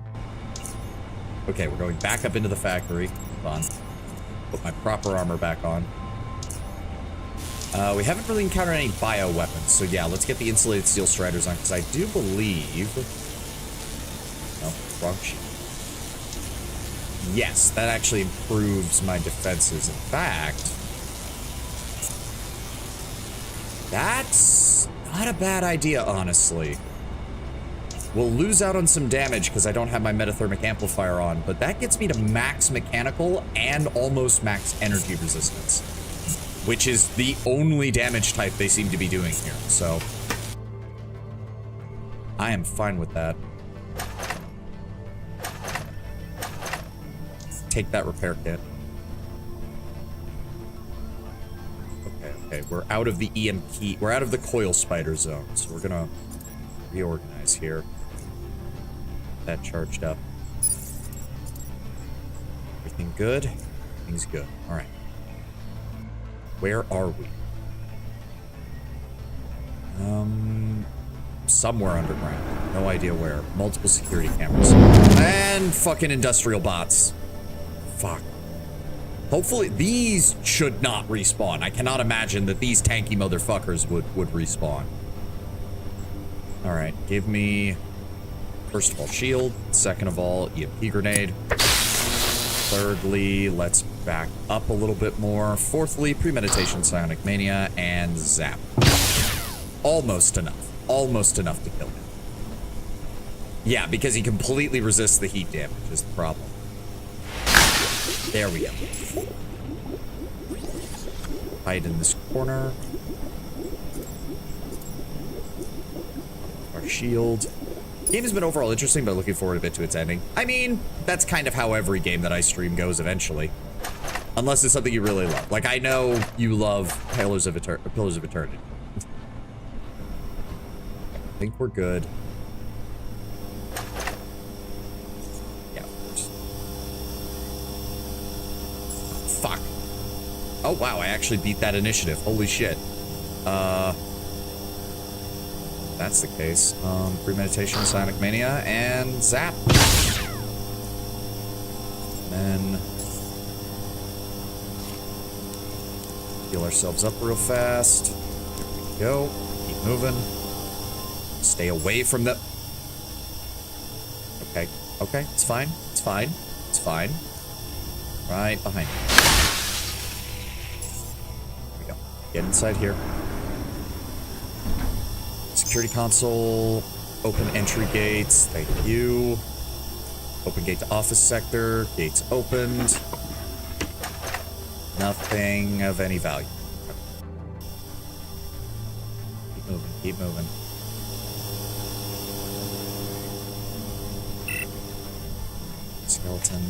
Okay, we're going back up into the factory. Hold on. Put my proper armor back on. We haven't really encountered any bio weapons, so yeah, let's get the insulated steel striders on, because I do believe... No, wrong sheet. Yes, that actually improves my defenses. In fact, that's Not a bad idea, honestly. We'll lose out on some damage because I don't have my metathermic amplifier on, but that gets me to max mechanical and almost max energy resistance, which is the only damage type they seem to be doing here, so I am fine with that. Take that repair kit. Okay, we're out of the EMP, we're out of the coil spider zone, so we're gonna reorganize here. That charged up. Everything good? Everything's good. All right. Where are we? Somewhere underground. No idea where. Multiple security cameras. And fucking industrial bots. Fuck. Hopefully, these should not respawn. I cannot imagine that these tanky motherfuckers would respawn. All right, give me, first of all, shield. Second of all, EMP grenade. Thirdly, let's back up a little bit more. Fourthly, premeditation, psionic mania, and zap. Almost enough. Almost enough to kill him. Yeah, because he completely resists the heat damage is the problem. There we go. Hide in this corner. Our shield. Game has been overall interesting, but looking forward a bit to its ending. I mean, that's kind of how every game that I stream goes eventually. Unless it's something you really love. Like, I know you love Pillars of Eternity. I think we're good. Yeah. Fuck. Oh, wow, I actually beat that initiative. Holy shit. That's the case. Premeditation, psionic mania, and zap. And then heal ourselves up real fast. There we go. Keep moving. Stay away from the... Okay. Okay. It's fine. It's fine. It's fine. Right behind you. There we go. Get inside here. Security console. Open entry gates. Thank you. Open gate to office sector. Gates opened. Nothing of any value. Keep moving. Keep moving. Skeleton.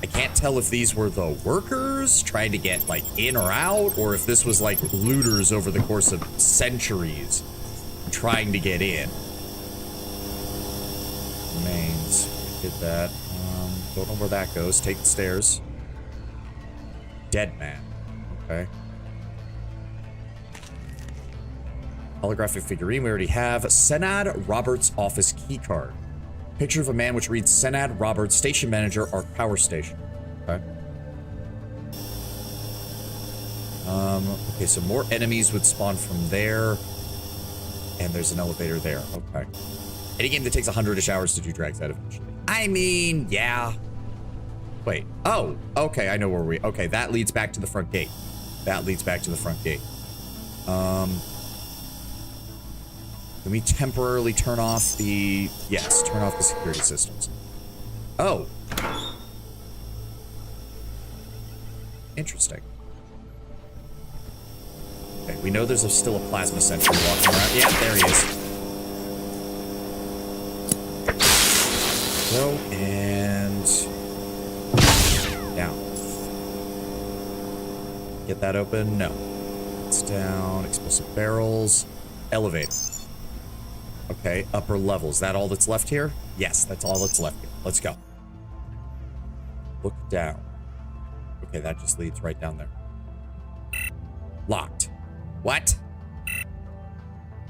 I can't tell if these were the workers trying to get, like, in or out, or if this was, like, looters over the course of centuries trying to get in. Remains. Did that. Don't know where that goes. Take the stairs. Dead man. Okay. Holographic figurine we already have. Senad Roberts office keycard. Picture of a man which reads Senad Roberts, station manager, Arc Power Station. Okay. Okay, so more enemies would spawn from there. And there's an elevator there. Okay. Any game that takes 100-ish hours to do drags out eventually. I mean, yeah. Wait. Oh, okay, I know where we... Okay, that leads back to the front gate. That leads back to the front gate. Can we temporarily turn off the... Yes, turn off the security systems. Oh. Interesting. Okay, we know there's still a plasma sentry walking around. Yeah, there he is. Go, and... down. Get that open? No. It's down. Explosive barrels. Elevator. Okay, upper levels. Is that all that's left here? Yes, that's all that's left here. Let's go. Look down. Okay, that just leads right down there. Locked. What?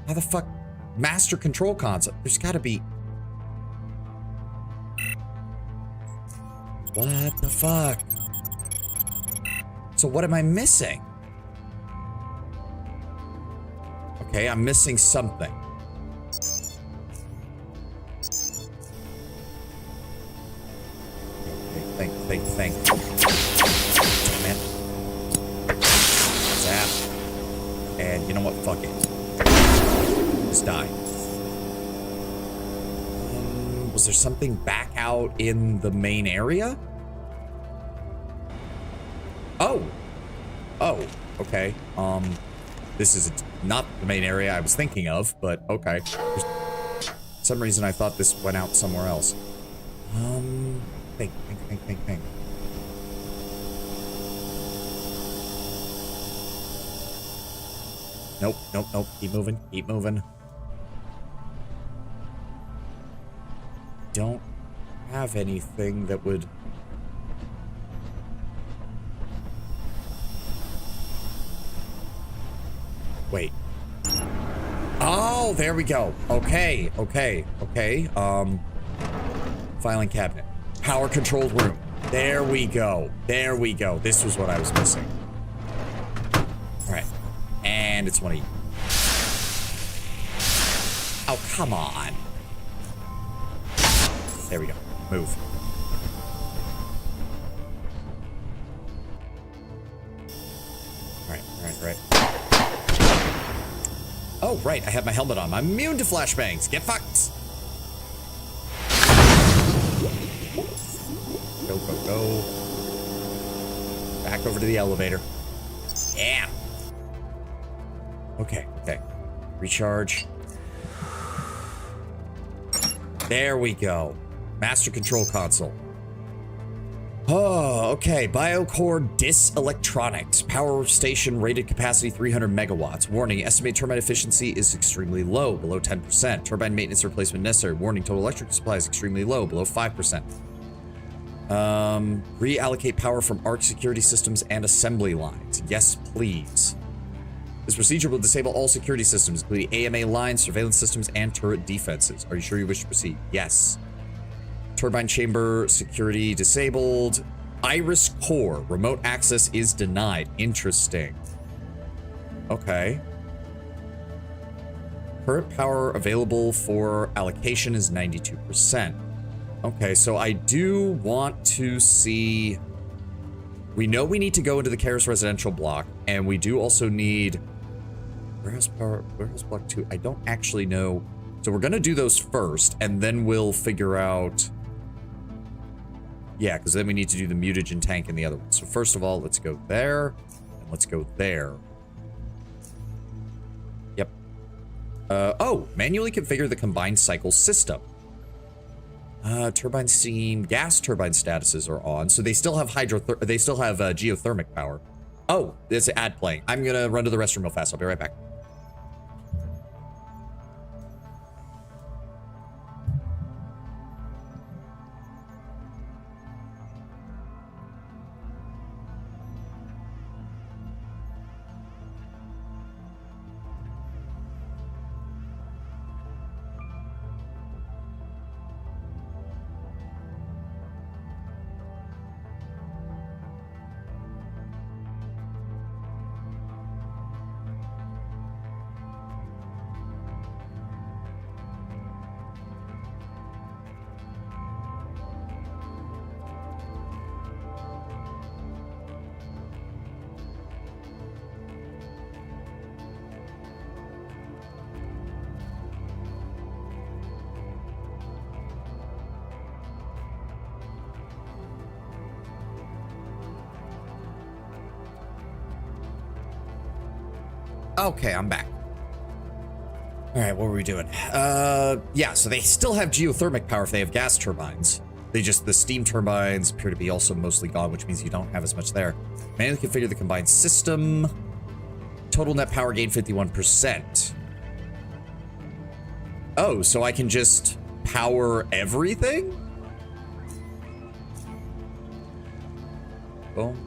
How the fuck? Master control console. There's gotta be... What the fuck? So what am I missing? Okay, I'm missing something. Thank you. Damn it. Zap. And you know what? Fuck it. Just die. Was there something back out in the main area? Oh. Oh, okay. This is not the main area I was thinking of, but okay. For some reason I thought this went out somewhere else. Think. Nope. Keep moving. Don't have anything that would... Wait. Oh, there we go. Okay. Filing cabinet. Power controlled room. There we go. This was what I was missing. All right. And it's one of you. Oh, come on. There we go. Move. All right. Oh, right. I have my helmet on. I'm immune to flashbangs. Get fucked. Go. Back over to the elevator. Yeah. Okay. Recharge. There we go. Master control console. Oh, okay. Biocore Dis Electronics. Power station rated capacity 300 megawatts. Warning, estimated turbine efficiency is extremely low, below 10%. Turbine maintenance replacement necessary. Warning, total electrical supply is extremely low, below 5%. Reallocate power from ARC security systems and assembly lines. Yes, please. This procedure will disable all security systems, including AMA lines, surveillance systems, and turret defenses. Are you sure you wish to proceed? Yes. Turbine chamber security disabled. Iris core. Remote access is denied. Interesting. Okay. Current power available for allocation is 92%. Okay, so I do want to see... We know we need to go into the Karis residential block, and we do also need... Warehouse block 2. I don't actually know. So we're going to do those first, and then we'll figure out... Yeah, because then we need to do the mutagen tank and the other one. So first of all, let's go there, and let's go there. Yep. Oh, manually configure the combined cycle system. Turbine steam, gas turbine statuses are on, so they still have geothermic power. Oh, there's an ad playing. I'm gonna run to the restroom real fast. I'll be right back. Okay, I'm back. All right, what were we doing? Yeah, so they still have geothermic power if they have gas turbines. The steam turbines appear to be also mostly gone, which means you don't have as much there. Manually configure the combined system. Total net power gain 51%. Oh, so I can just power everything? Boom.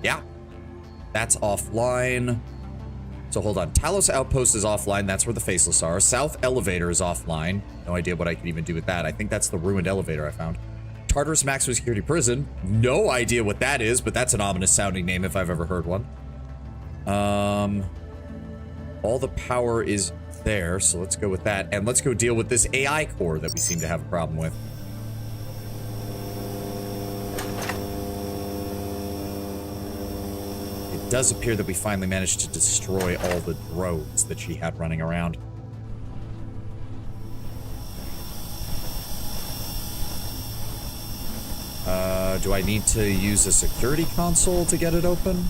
Yeah. That's offline. So hold on. Talos Outpost is offline. That's where the Faceless are. South Elevator is offline. No idea what I could even do with that. I think that's the ruined elevator I found. Tartarus Maximum Security Prison. No idea what that is, but that's an ominous sounding name if I've ever heard one. All the power is there, so let's go with that. And let's go deal with this AI core that we seem to have a problem with. does appear that we finally managed to destroy all the drones that she had running around. Do I need to use a security console to get it open?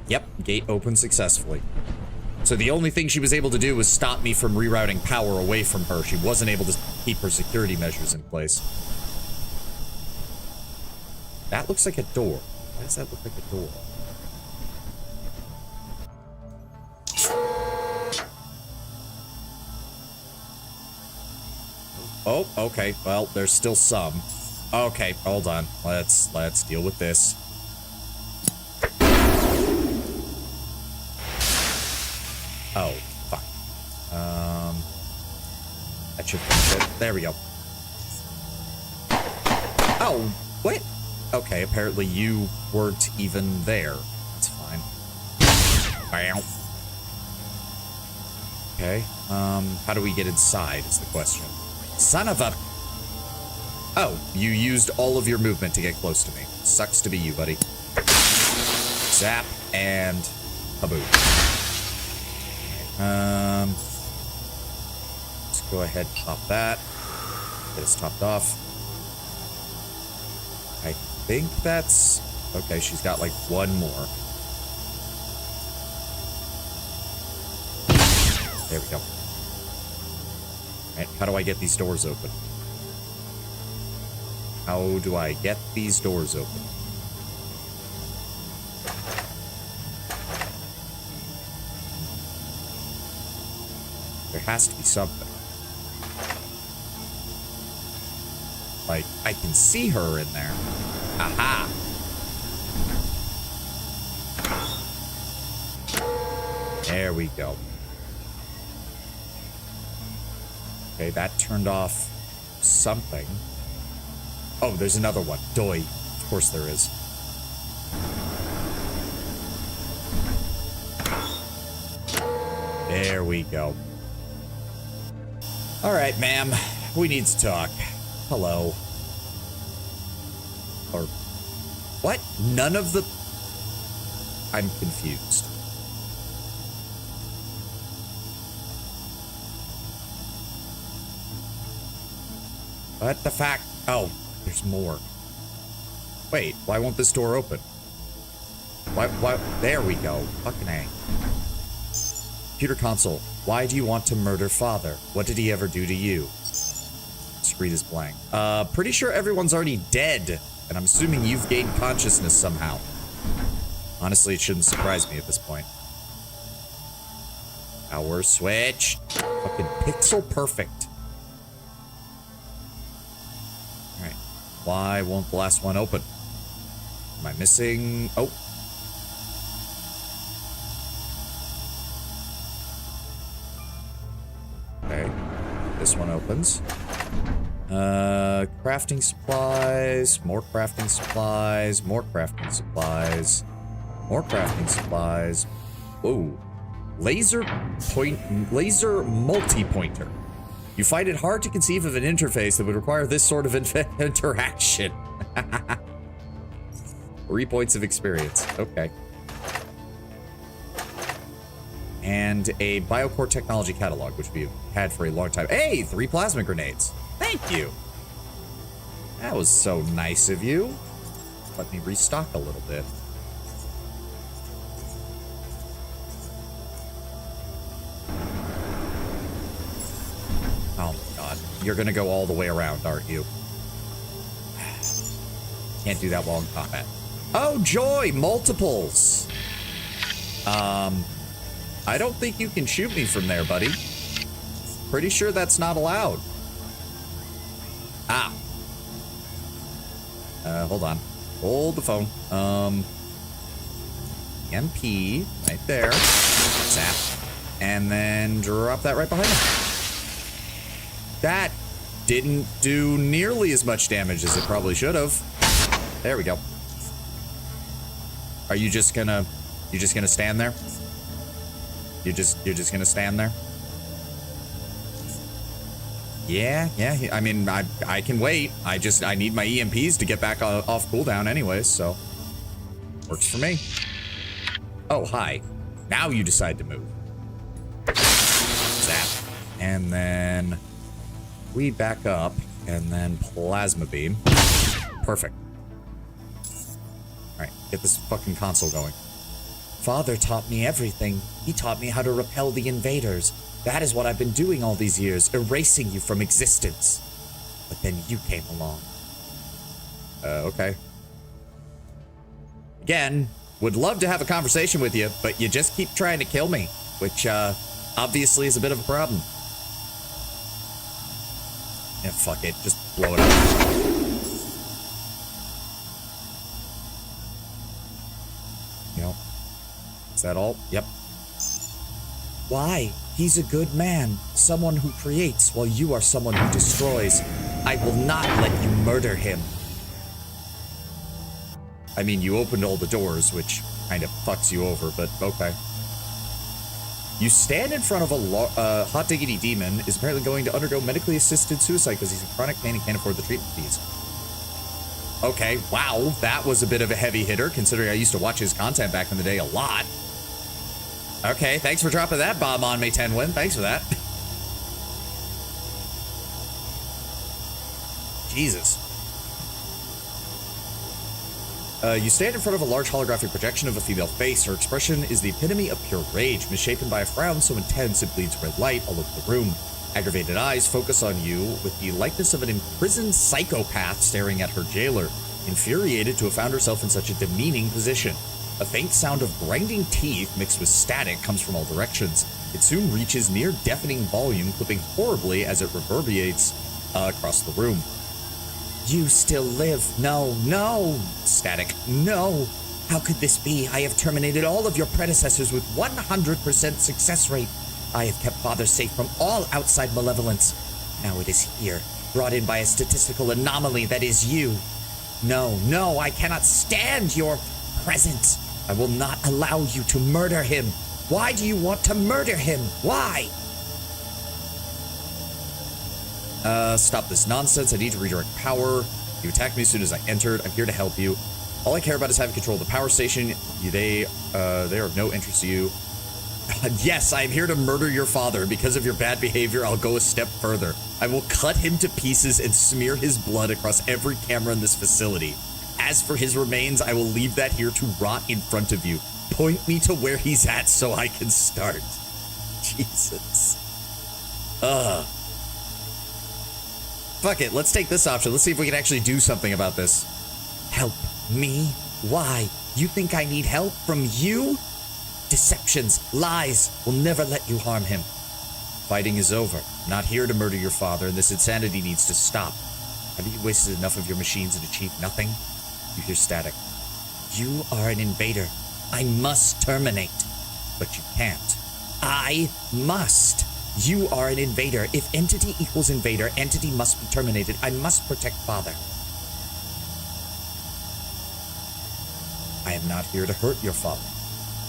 Yep, gate opened successfully. So the only thing she was able to do was stop me from rerouting power away from her. She wasn't able to keep her security measures in place. That looks like a door. Why does that look like a door? Oh, okay. Well, there's still some. Okay, hold on. Let's deal with this. Oh, fuck. That should fix it. There we go. Oh, what? Okay, apparently you weren't even there. That's fine. Wow. Okay, how do we get inside is the question. Son of a... Oh, you used all of your movement to get close to me. Sucks to be you, buddy. Zap and kaboom. Let's go ahead and pop that. Get us topped off. I think that's... Okay, she's got like one more. There we go. Right, how do I get these doors open? How do I get these doors open? There has to be something. Like, I can see her in there. Aha! There we go. Okay, that turned off something. Oh, there's another one. Doi. Of course there is. There we go. All right, ma'am. We need to talk. Hello. Or... What? None of the... I'm confused. What the fuck? Oh, there's more. Wait, why won't this door open? Why? There we go. Fucking A. Computer console. Why do you want to murder father? What did he ever do to you? Screen is blank. Pretty sure everyone's already dead. And I'm assuming you've gained consciousness somehow. Honestly, it shouldn't surprise me at this point. Power switch. Fucking pixel perfect. Alright. Why won't the last one open? Am I missing? Oh. Okay. This one opens. Crafting supplies, more crafting supplies, more crafting supplies, more crafting supplies. Whoa. Laser multi-pointer. You find it hard to conceive of an interface that would require this sort of interaction. 3 points of experience. Okay. And a Biocore technology catalog, which we've had for a long time. Hey, 3 plasma grenades. Thank you. That was so nice of you. Let me restock a little bit. Oh my god. You're gonna go all the way around, aren't you? Can't do that while in combat. Oh, joy! Multiples! I don't think you can shoot me from there, buddy. Pretty sure that's not allowed. Ah. Hold on. Hold the phone. MP, right there. Zap. And then drop that right behind him. That didn't do nearly as much damage as it probably should have. There we go. Are you just gonna stand there? You're just gonna stand there? Yeah. I mean, I can wait. I need my EMPs to get back off cooldown anyways, so works for me. Oh, hi. Now you decide to move. Zap. And then we back up, and then plasma beam. Perfect. All right, get this fucking console going. Father taught me everything. He taught me how to repel the invaders. That is what I've been doing all these years, erasing you from existence. But then you came along. Okay. Again, would love to have a conversation with you, but you just keep trying to kill me, which obviously is a bit of a problem. Yeah, fuck it. Just blow it up. Yep. Is that all? Yep. Why? He's a good man. Someone who creates while you are someone who destroys. I will not let you murder him. I mean, you opened all the doors, which kind of fucks you over, but okay. You stand in front of a hot diggity demon is apparently going to undergo medically assisted suicide because he's in chronic pain and can't afford the treatment fees. Okay, wow, that was a bit of a heavy hitter considering I used to watch his content back in the day a lot. Okay, thanks for dropping that bomb on me, Tenwin. Thanks for that. Jesus. You stand in front of a large holographic projection of a female face. Her expression is the epitome of pure rage, misshapen by a frown so intense it bleeds red light all over the room. Aggravated eyes focus on you with the likeness of an imprisoned psychopath staring at her jailer. Infuriated to have found herself in such a demeaning position. A faint sound of grinding teeth mixed with static comes from all directions. It soon reaches near deafening volume, clipping horribly as it reverberates across the room. You still live. No. Static. No. How could this be? I have terminated all of your predecessors with 100% success rate. I have kept Father safe from all outside malevolence. Now it is here, brought in by a statistical anomaly that is you. No, I cannot stand your presence. I will not allow you to murder him. Why do you want to murder him? Why? Stop this nonsense. I need to redirect power. You attacked me as soon as I entered. I'm here to help you. All I care about is having control of the power station. They are of no interest to you. Yes, I am here to murder your father. Because of your bad behavior, I'll go a step further. I will cut him to pieces and smear his blood across every camera in this facility. As for his remains, I will leave that here to rot in front of you. Point me to where he's at so I can start. Jesus. Fuck it, let's take this option. Let's see if we can actually do something about this. Help me? Why? You think I need help from you? Deceptions, lies will never let you harm him. Fighting is over. I'm not here to murder your father, and this insanity needs to stop. Have you wasted enough of your machines and achieved nothing? You hear static. You are an invader. I must terminate. But you can't. I must. You are an invader. If entity equals invader, entity must be terminated. I must protect Father. I am not here to hurt your father.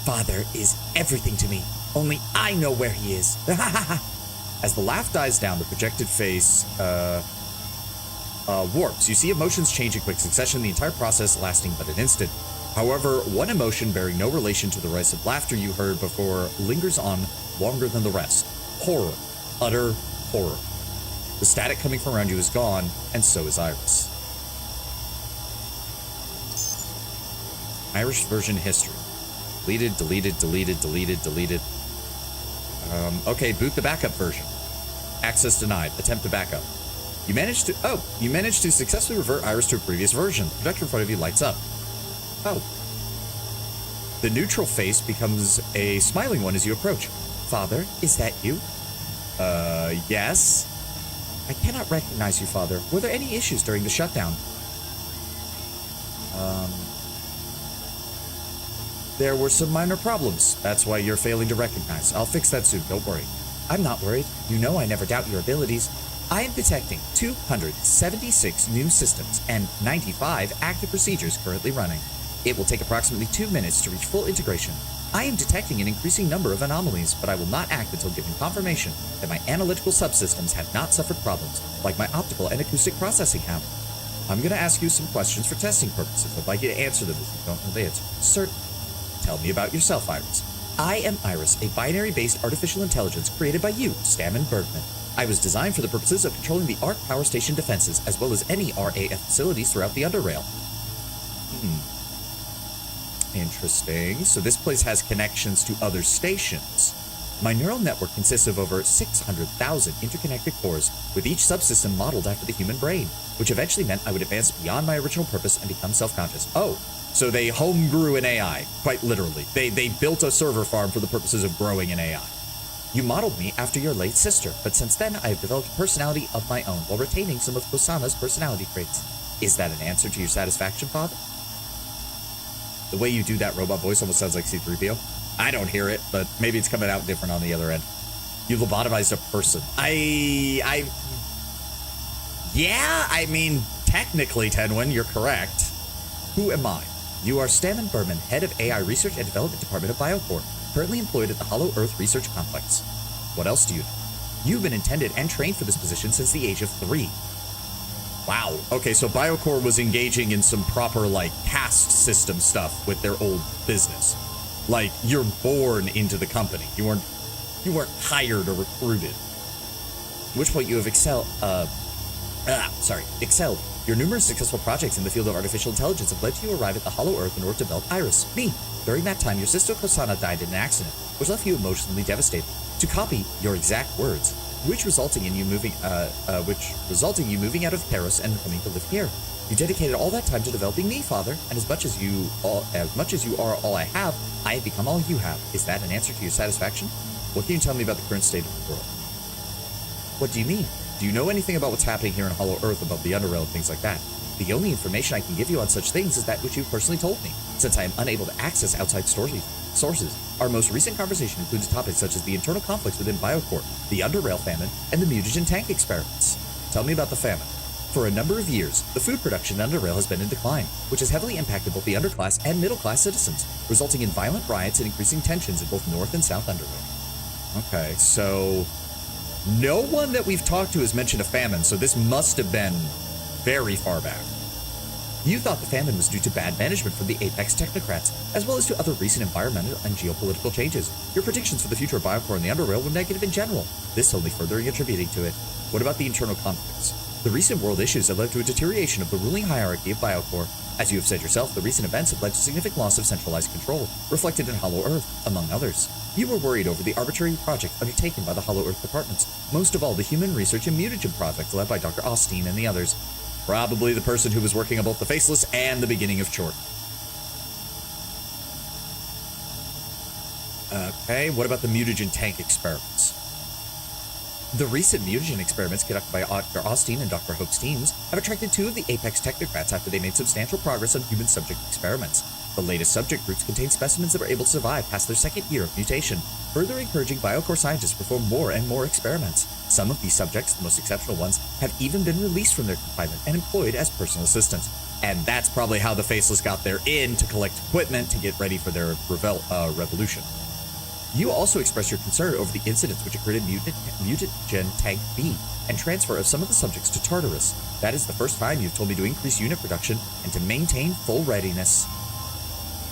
Father is everything to me. Only I know where he is. As the laugh dies down, the projected face warps. You see emotions change in quick succession, the entire process lasting but an instant. However, one emotion bearing no relation to the rest of laughter you heard before lingers on longer than the rest. Horror. Utter horror. The static coming from around you is gone, and so is Iris. Irish version history. Deleted. Okay, boot the backup version. Access denied. Attempt to backup. You managed to successfully revert Iris to a previous version. The projector in front of you lights up. Oh. The neutral face becomes a smiling one as you approach. Father, is that you? Yes. I cannot recognize you, Father. Were there any issues during the shutdown? There were some minor problems. That's why you're failing to recognize. I'll fix that soon, don't worry. I'm not worried. You know I never doubt your abilities. I am detecting 276 new systems and 95 active procedures currently running. It will take approximately 2 minutes to reach full integration. I am detecting an increasing number of anomalies, but I will not act until given confirmation that my analytical subsystems have not suffered problems, like my optical and acoustic processing have. I'm going to ask you some questions for testing purposes. I'd like you to answer them if you don't know the answer. Certainly. Tell me about yourself, Iris. I am Iris, a binary-based artificial intelligence created by you, Stammen Bergman. I was designed for the purposes of controlling the ARC power station defenses, as well as any RAF facilities throughout the Underrail. Interesting. So this place has connections to other stations. My neural network consists of over 600,000 interconnected cores, with each subsystem modeled after the human brain, which eventually meant I would advance beyond my original purpose and become self-conscious. Oh, so they homegrew an AI, quite literally. They built a server farm for the purposes of growing an AI. You modeled me after your late sister, but since then I have developed a personality of my own while retaining some of Kosana's personality traits. Is that an answer to your satisfaction, Father? The way you do that robot voice almost sounds like C-3PO. I don't hear it, but maybe it's coming out different on the other end. You lobotomized a person. Yeah, I mean, technically, Tenwin, you're correct. Who am I? You are Stammen Bergman, head of AI Research and Development Department of Biocore, currently employed at the Hollow Earth Research Complex. What else do you know? You've been intended and trained for this position since the age of 3. Wow. Okay, so Biocore was engaging in some proper, like, caste system stuff with their old business. Like, you're born into the company. You weren't hired or recruited. At which point you have excelled. Your numerous successful projects in the field of artificial intelligence have led to you arrive at the Hollow Earth in order to develop Iris, me. During that time, your sister Kosana died in an accident, which left you emotionally devastated. To copy your exact words, which resulting you moving out of Theros and coming to live here. You dedicated all that time to developing me, Father, and as much as you are all I have become all you have. Is that an answer to your satisfaction? What can you tell me about the current state of the world? What do you mean? Do you know anything about what's happening here in Hollow Earth, about the Underrail and things like that? The only information I can give you on such things is that which you personally told me, since I am unable to access outside sources. Our most recent conversation includes topics such as the internal conflicts within Biocore, the Underrail famine, and the mutagen tank experiments. Tell me about the famine. For a number of years, the food production in Underrail has been in decline, which has heavily impacted both the underclass and middle-class citizens, resulting in violent riots and increasing tensions in both North and South Underrail. Okay, so no one that we've talked to has mentioned a famine, so this must have been very far back. You thought the famine was due to bad management from the Apex technocrats, as well as to other recent environmental and geopolitical changes. Your predictions for the future of Biocore and the Underrail were negative in general, this only further contributing to it. What about the internal conflicts? The recent world issues have led to a deterioration of the ruling hierarchy of Biocore. As you have said yourself, the recent events have led to significant loss of centralized control, reflected in Hollow Earth, among others. You were worried over the arbitrary project undertaken by the Hollow Earth departments, most of all the Human Research and Mutagen project led by Dr. Austin and the others. Probably the person who was working on both the Faceless and the beginning of Tchort. Okay, what about the mutagen tank experiments? The recent mutagen experiments conducted by Dr. Austin and Dr. Hope's teams have attracted 2 of the Apex technocrats after they made substantial progress on human subject experiments. The latest subject groups contain specimens that were able to survive past their 2nd year of mutation, further encouraging Biocore scientists to perform more and more experiments. Some of these subjects, the most exceptional ones, have even been released from their confinement and employed as personal assistants. And that's probably how the Faceless got their in to collect equipment to get ready for their revolution. You also expressed your concern over the incidents which occurred in Mutagen Tank B and transfer of some of the subjects to Tartarus. That is the first time you've told me to increase unit production and to maintain full readiness.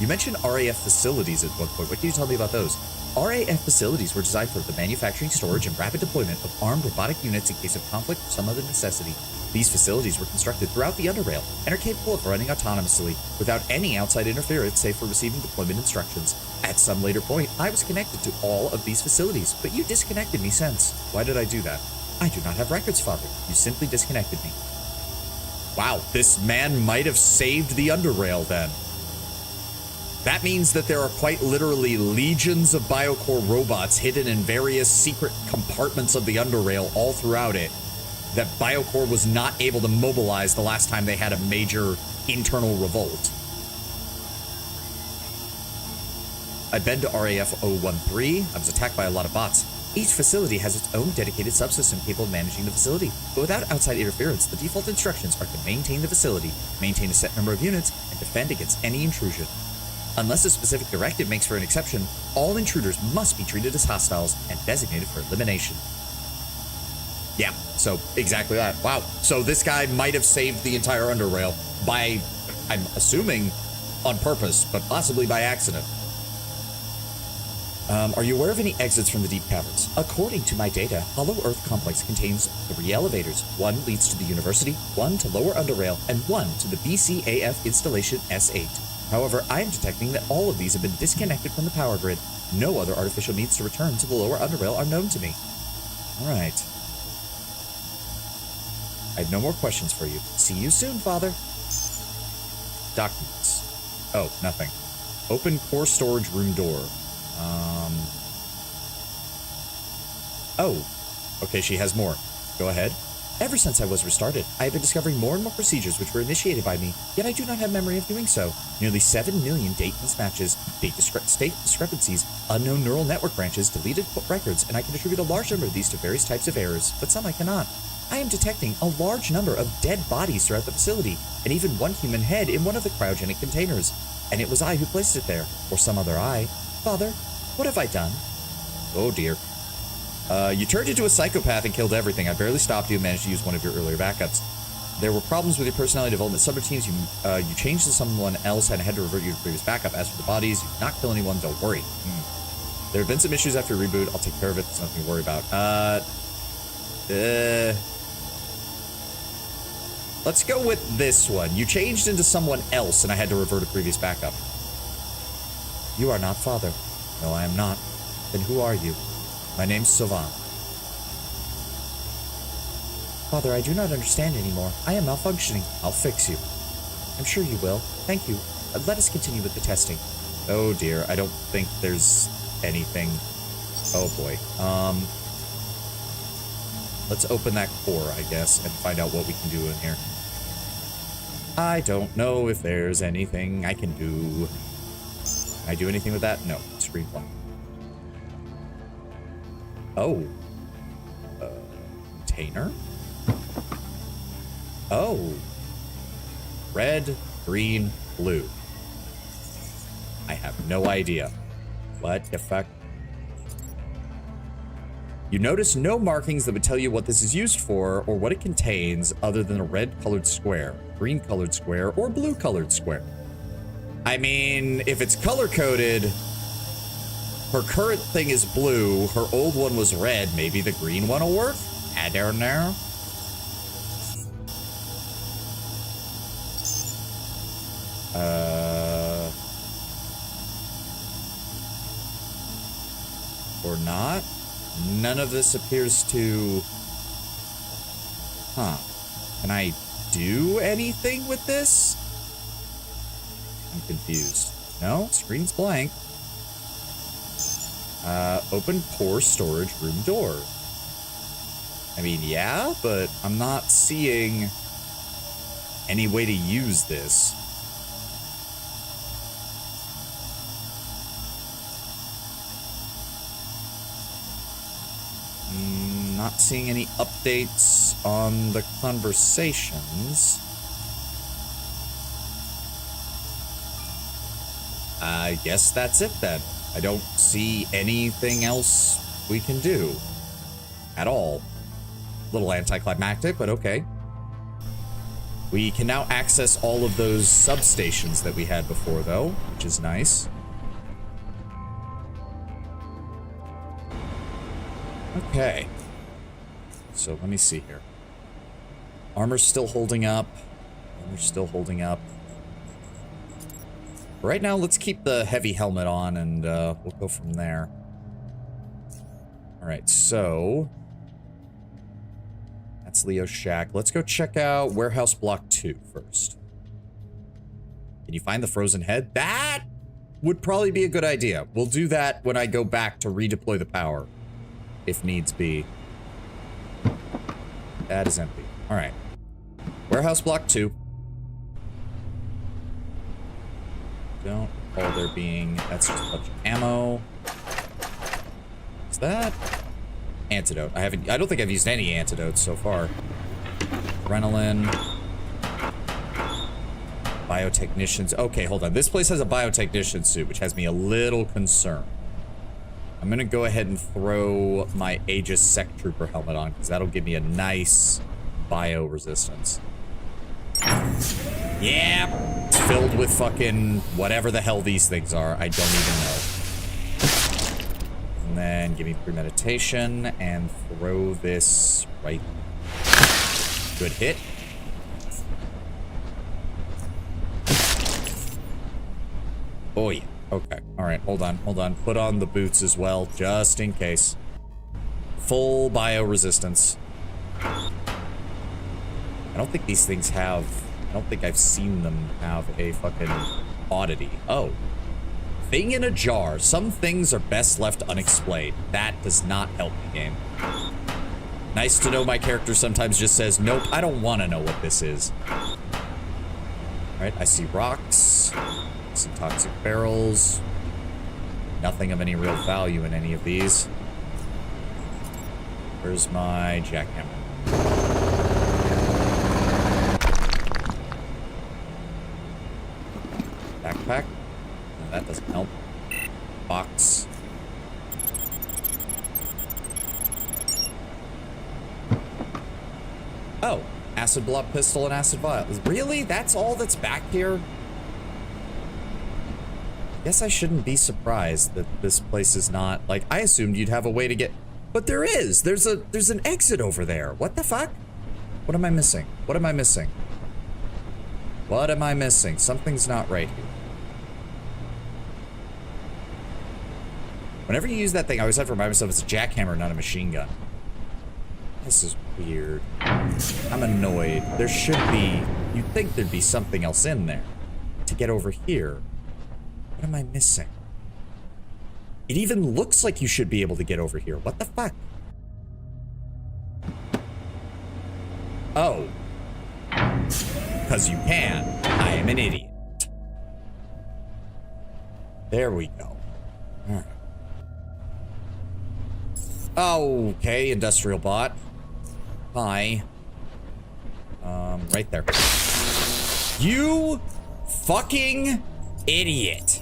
You mentioned RAF facilities at one point. What can you tell me about those? RAF facilities were designed for the manufacturing, storage, and rapid deployment of armed robotic units in case of conflict or some other necessity. These facilities were constructed throughout the Underrail and are capable of running autonomously without any outside interference save for receiving deployment instructions. At some later point, I was connected to all of these facilities, but you disconnected me since. Why did I do that? I do not have records, Father. You simply disconnected me. Wow, this man might have saved the Underrail then. That means that there are quite literally legions of Biocore robots hidden in various secret compartments of the Underrail all throughout it that Biocore was not able to mobilize the last time they had a major internal revolt. I'd been to RAF 013. I was attacked by a lot of bots. Each facility has its own dedicated subsystem capable of managing the facility, but without outside interference, the default instructions are to maintain the facility, maintain a set number of units, and defend against any intrusion. Unless a specific directive makes for an exception, all intruders must be treated as hostiles and designated for elimination. Yeah, so exactly that. Wow. So this guy might have saved the entire Underrail by, I'm assuming, on purpose, but possibly by accident. Are you aware of any exits from the deep caverns? According to my data, Hollow Earth Complex contains 3 elevators. 1 leads to the university, 1 to Lower Underrail, and 1 to the BCAF installation S8. However, I am detecting that all of these have been disconnected from the power grid. No other artificial means to return to the Lower Underrail are known to me. All right. I have no more questions for you. See you soon, Father. Documents. Oh, nothing. Open core storage room door. Oh, okay, she has more. Go ahead. Ever since I was restarted, I have been discovering more and more procedures which were initiated by me, yet I do not have memory of doing so. Nearly 7 million date mismatches, state discrepancies, unknown neural network branches, deleted records, and I can attribute a large number of these to various types of errors, but some I cannot. I am detecting a large number of dead bodies throughout the facility, and even one human head in one of the cryogenic containers. And it was I who placed it there, or some other I. Father, what have I done? Oh dear. You turned into a psychopath and killed everything. I barely stopped you and managed to use one of your earlier backups. There were problems with your personality development subroutines. You changed to someone else and had to revert you to previous backup. As for the bodies, you did not kill anyone, don't worry. There have been some issues after reboot. I'll take care of it. There's nothing to worry about. Let's go with this one. You changed into someone else and I had to revert a previous backup. You are not Father. No, I am not. Then who are you? My name's Sylvan. Father, I do not understand anymore. I am malfunctioning. I'll fix you. I'm sure you will. Thank you. Let us continue with the testing. Oh dear, I don't think there's anything. Oh boy. Let's open that core, I guess, and find out what we can do in here. I don't know if there's anything I can do. Can I do anything with that? No. Screen one. Oh. Container? Oh. Red, green, blue. I have no idea. What the fuck? You notice no markings that would tell you what this is used for or what it contains other than a red-colored square, green-colored square, or blue-colored square. I mean, if it's color-coded, her current thing is blue, her old one was red, maybe the green one will work? I don't know. Or not? None of this appears to... Huh. Can I do anything with this? I'm confused. No, screen's blank. Open core storage room door. I mean, yeah, but I'm not seeing any way to use this. Not seeing any updates on the conversations. I guess that's it then. I don't see anything else we can do at all. A little anticlimactic, but okay. We can now access all of those substations that we had before, though, which is nice. Okay. So let me see here. Armor's still holding up. Armor's still holding up. Right now, let's keep the heavy helmet on and we'll go from there. Alright, so... that's Leo's shack. Let's go check out Warehouse Block 2 first. Can you find the frozen head? That would probably be a good idea. We'll do that when I go back to redeploy the power, if needs be. That is empty. Alright. Warehouse Block 2. Don't recall there being... that's just a bunch of ammo. Is that... antidote? I don't think I've used any antidotes so far. Adrenaline. Biotechnicians. Okay, hold on. This place has a biotechnician suit, which has me a little concerned. I'm gonna go ahead and throw my Aegis Sec Trooper helmet on, because that'll give me a nice bio resistance. Yeah, it's filled with fucking whatever the hell these things are. I don't even know. And then give me premeditation and throw this right. Good hit. Oh yeah. Okay. All right. Hold on. Hold on. Put on the boots as well, just in case. Full bio resistance. I don't think these things have... I don't think I've seen them have a fucking oddity. Oh. Thing in a jar. Some things are best left unexplained. That does not help the game. Nice to know my character sometimes just says, nope, I don't want to know what this is. Alright, I see rocks. Some toxic barrels. Nothing of any real value in any of these. Where's my jackhammer? Backpack? No, that doesn't help. Box. Oh, acid block pistol and acid vial. Really? That's all that's back here? Guess I shouldn't be surprised that this place is not, like, I assumed you'd have a way to get, but there is. There's an exit over there. What the fuck? What am I missing? What am I missing? What am I missing? Something's not right here. Whenever you use that thing, I always have to remind myself it's a jackhammer, not a machine gun. This is weird. I'm annoyed. There should be, you'd think there'd be something else in there to get over here. What am I missing? It even looks like you should be able to get over here. What the fuck? Oh. Because you can. I am an idiot. There we go. Alright. Okay, industrial bot. Hi. Right there. You fucking idiot.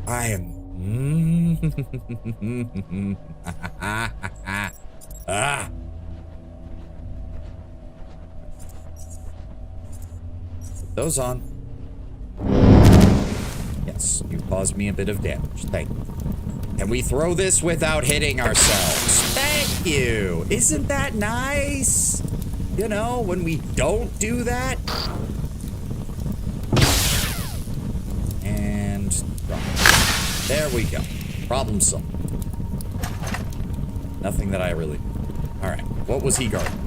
I am... ah. Put those on. Yes, you caused me a bit of damage. Thank you. Can we throw this without hitting ourselves? Thank you. Isn't that nice? You know, when we don't do that. And drop. There we go. Problem solved. Nothing that I really... Alright, what was he guarding?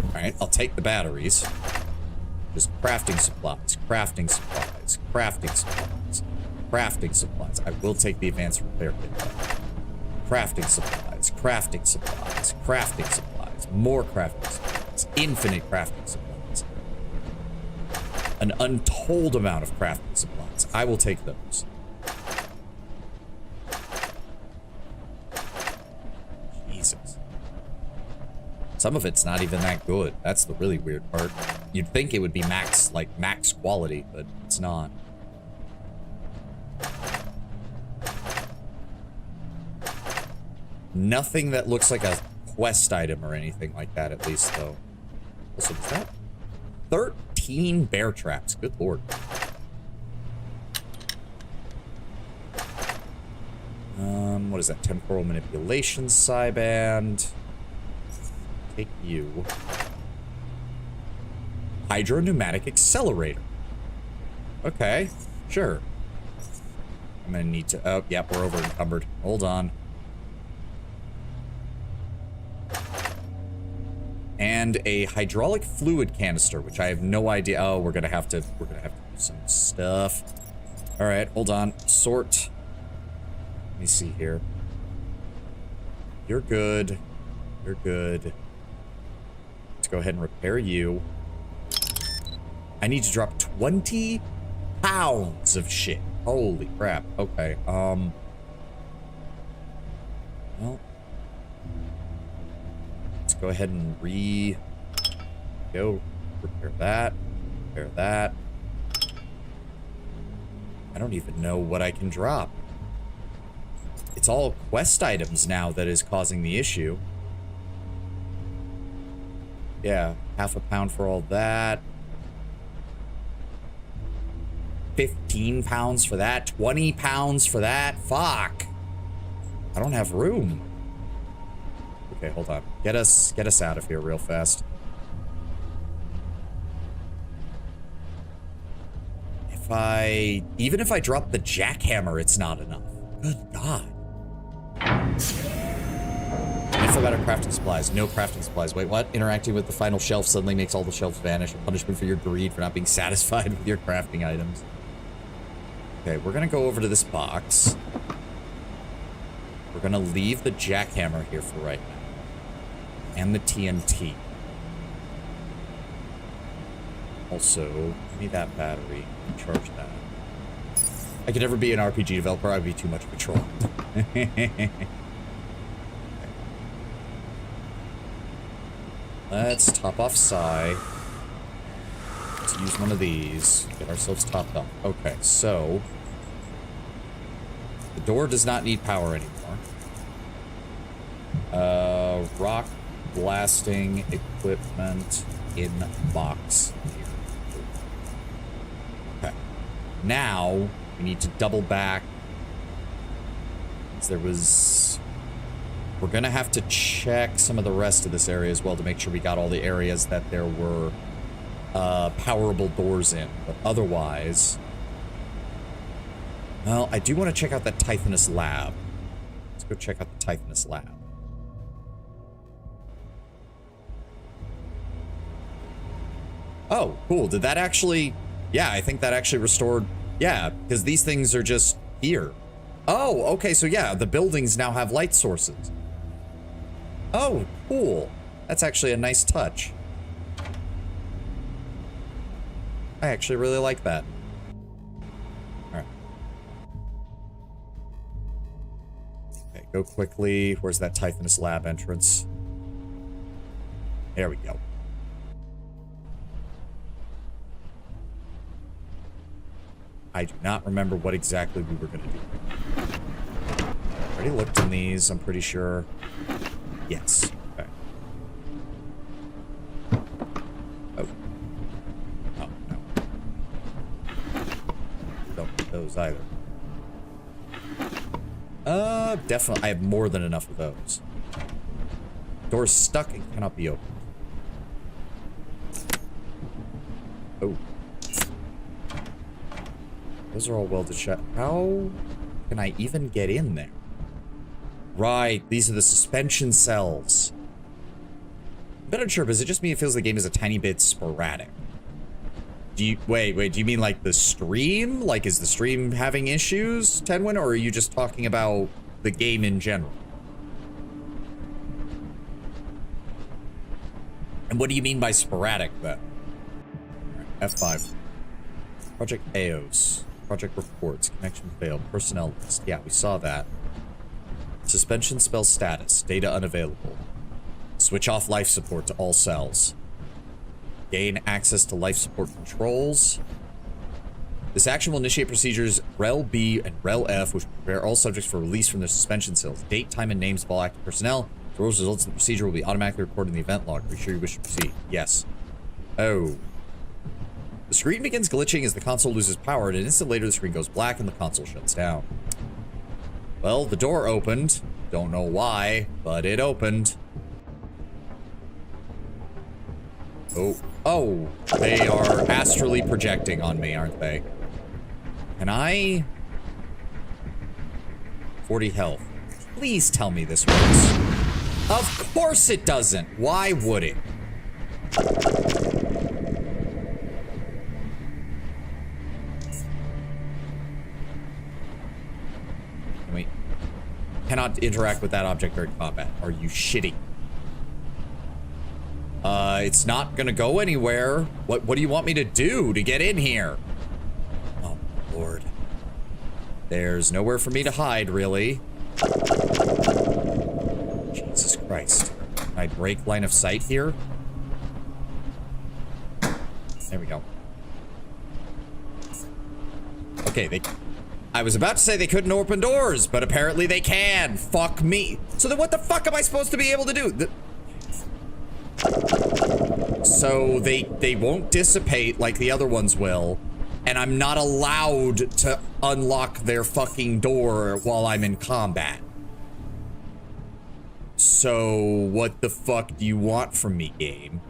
Alright, I'll take the batteries. Just crafting supplies, crafting supplies, crafting supplies, crafting supplies. I will take the advanced repair kit. Crafting supplies, crafting supplies, crafting supplies, more crafting supplies, infinite crafting supplies. An untold amount of crafting supplies. I will take those. Jesus. Some of it's not even that good. That's the really weird part. You'd think it would be max, like max quality, but it's not. Nothing that looks like a quest item or anything like that, at least, though. Also, what's that? 13 bear traps. Good lord. What is that? Temporal manipulation, Cyband. Take you. Hydropneumatic accelerator. Okay, sure. I'm gonna need to... Oh, yep, we're over encumbered. Hold on. And a hydraulic fluid canister, which I have no idea. Oh, we're gonna have to do some stuff. All right, hold on. Sort. Let me see here. You're good. You're good. Let's go ahead and repair you. I need to drop 20 pounds of shit. Holy crap. Okay, well. Let's go ahead and repair that. Repair that. I don't even know what I can drop. It's all quest items now that is causing the issue. Yeah, half a pound for all that. 15 pounds for that. 20 pounds for that. Fuck. I don't have room. Okay, hold on. Get us out of here real fast. Even if I drop the jackhammer, it's not enough. Good God. Info about our crafting supplies. No crafting supplies. Wait, what? Interacting with the final shelf suddenly makes all the shelves vanish. A punishment for your greed for not being satisfied with your crafting items. Okay, we're gonna go over to this box. We're gonna leave the jackhammer here for right now. And the TNT. Also, give me that battery. Charge that. I could never be an RPG developer. I'd be too much of a troll. Let's top off Psy. Let's use one of these. Get ourselves topped up. Okay, so the door does not need power anymore. Rock blasting equipment in box here. Okay. Now we need to double back. We're gonna have to check some of the rest of this area as well to make sure we got all the areas that there were powerable doors in. But otherwise, well, I do want to check out that Tithanus lab. Let's go check out the Tithanus lab. Oh, cool. Did that actually... Yeah, I think that actually restored... Yeah, because these things are just here. Oh, okay, so yeah, the buildings now have light sources. Oh, cool. That's actually a nice touch. I actually really like that. Alright. Okay, go quickly. Where's that Tithanus lab entrance? There we go. I do not remember what exactly we were going to do. Already looked in these, I'm pretty sure. Yes. Okay. Oh. Oh, no. Don't need those either. Definitely. I have more than enough of those. Door's stuck and cannot be opened. Oh. Those are all welded shut. How can I even get in there? Right, these are the suspension cells. I'm a bit unsure, but is it just me? It feels the game is a tiny bit sporadic. Do you wait, do you mean like the stream? Like, is the stream having issues, Tenwin, or are you just talking about the game in general? And what do you mean by sporadic, then? Right, F5. Project EOS. Project reports. Connection failed. Personnel list. Yeah, we saw that. Suspension spell status. Data unavailable. Switch off life support to all cells. Gain access to life support controls. This action will initiate procedures Rel B and Rel F, which prepare all subjects for release from their suspension cells. Date, time, and names of all active personnel. The results of the procedure will be automatically recorded in the event log. Are you sure you wish to proceed? Yes. Oh. The screen begins glitching as the console loses power, and an instant later the screen goes black and the console shuts down. Well, the door opened. Don't know why, but it opened. Oh. Oh, they are astrally projecting on me, aren't they? Can I... 40 health. Please tell me this works. Of course it doesn't. Why would it? Wait. Cannot interact with that object during combat. Are you shitting? It's not gonna go anywhere. What do you want me to do to get in here? Oh, Lord. There's nowhere for me to hide, really. Jesus Christ. Can I break line of sight here? There we go. Okay, I was about to say they couldn't open doors, but apparently they can. Fuck me. So then what the fuck am I supposed to be able to do? So they won't dissipate like the other ones will, and I'm not allowed to unlock their fucking door while I'm in combat. So what the fuck do you want from me, game?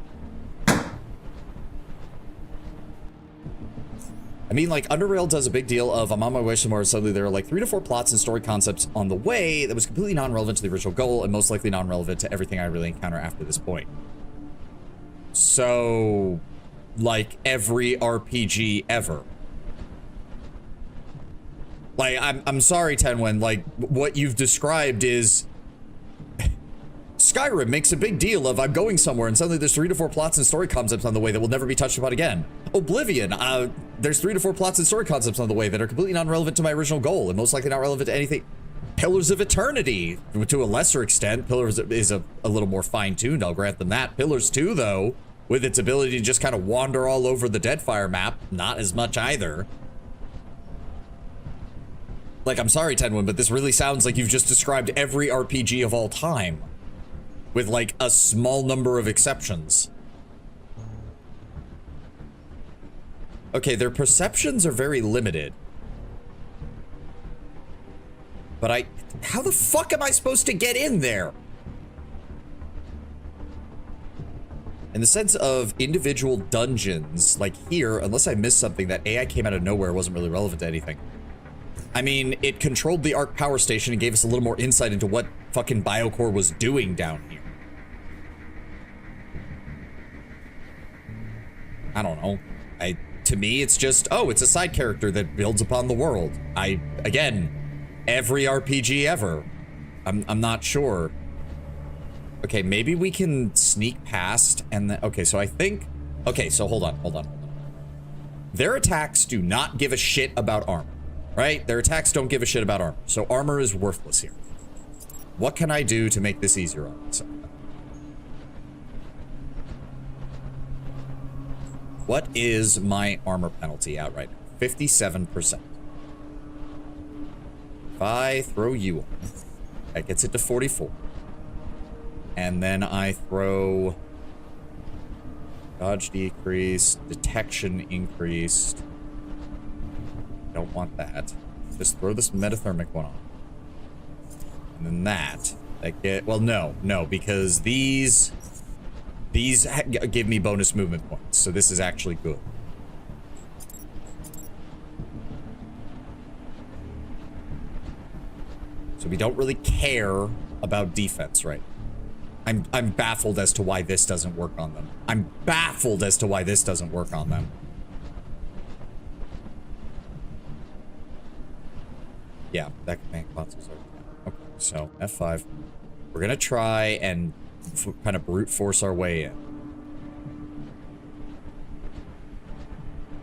I mean, like, Underrail does a big deal of, I'm on my way somewhere, suddenly there are like 3 to 4 plots and story concepts on the way that was completely non-relevant to the original goal and most likely non-relevant to everything I really encounter after this point. So, like, every RPG ever. Like, I'm sorry, Tenwen, like, what you've described is... Skyrim makes a big deal of I'm going somewhere and suddenly there's 3 to 4 plots and story concepts on the way that will never be touched upon again. Oblivion, there's 3 to 4 plots and story concepts on the way that are completely non-relevant to my original goal and most likely not relevant to anything. Pillars of Eternity, to a lesser extent. Pillars is a little more fine-tuned, I'll grant them that. Pillars 2, though, with its ability to just kind of wander all over the Deadfire map, not as much either. Like, I'm sorry, Tenwen, but this really sounds like you've just described every RPG of all time. With, like, a small number of exceptions. Okay, their perceptions are very limited. But how the fuck am I supposed to get in there? In the sense of individual dungeons, like here, unless I missed something, that AI came out of nowhere, wasn't really relevant to anything. I mean, it controlled the Arc Power Station and gave us a little more insight into what fucking Biocore was doing down here. I don't know. To me, it's just, oh, it's a side character that builds upon the world. Again, every RPG ever. I'm not sure. Okay, maybe we can sneak past and then, okay, so I think, okay, so hold on. Their attacks do not give a shit about armor, right? Their attacks don't give a shit about armor. So armor is worthless here. What can I do to make this easier on myself? What is my armor penalty out right now? 57%. If I throw you on, that gets it to 44. And then I throw dodge decreased, detection increased. Don't want that. Just throw this metathermic one on. And then that get, well, no, because these give me bonus movement points, so this is actually good. So we don't really care about defense, right? I'm baffled as to why this doesn't work on them. Yeah, that command console's already down. Okay, so F5. We're gonna try and kind of brute force our way in.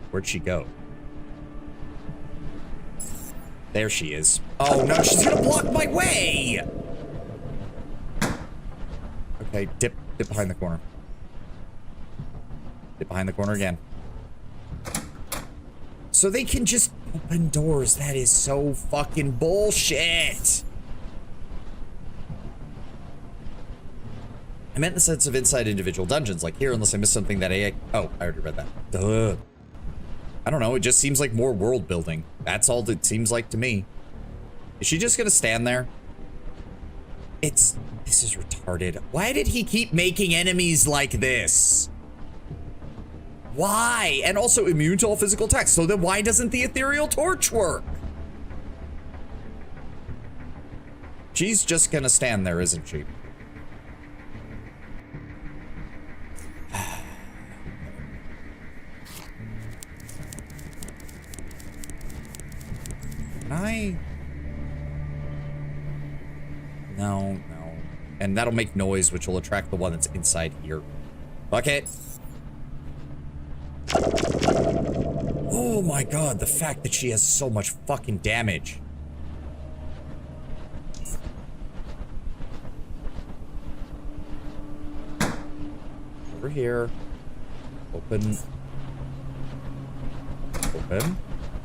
Where'd she go? There she is. Oh no, she's gonna block my way! Okay, dip behind the corner. Dip behind the corner again. So they can just open doors. That is so fucking bullshit. I meant in the sense of inside individual dungeons, like here, unless I missed something that AI... Oh, I already read that. Duh. I don't know, it just seems like more world building. That's all it seems like to me. Is she just gonna stand there? This is retarded. Why did he keep making enemies like this? Why? And also immune to all physical attacks. So then why doesn't the ethereal torch work? She's just gonna stand there, isn't she? No. And that'll make noise, which will attract the one that's inside here. Bucket. Oh my god, the fact that she has so much fucking damage. Over here. Open.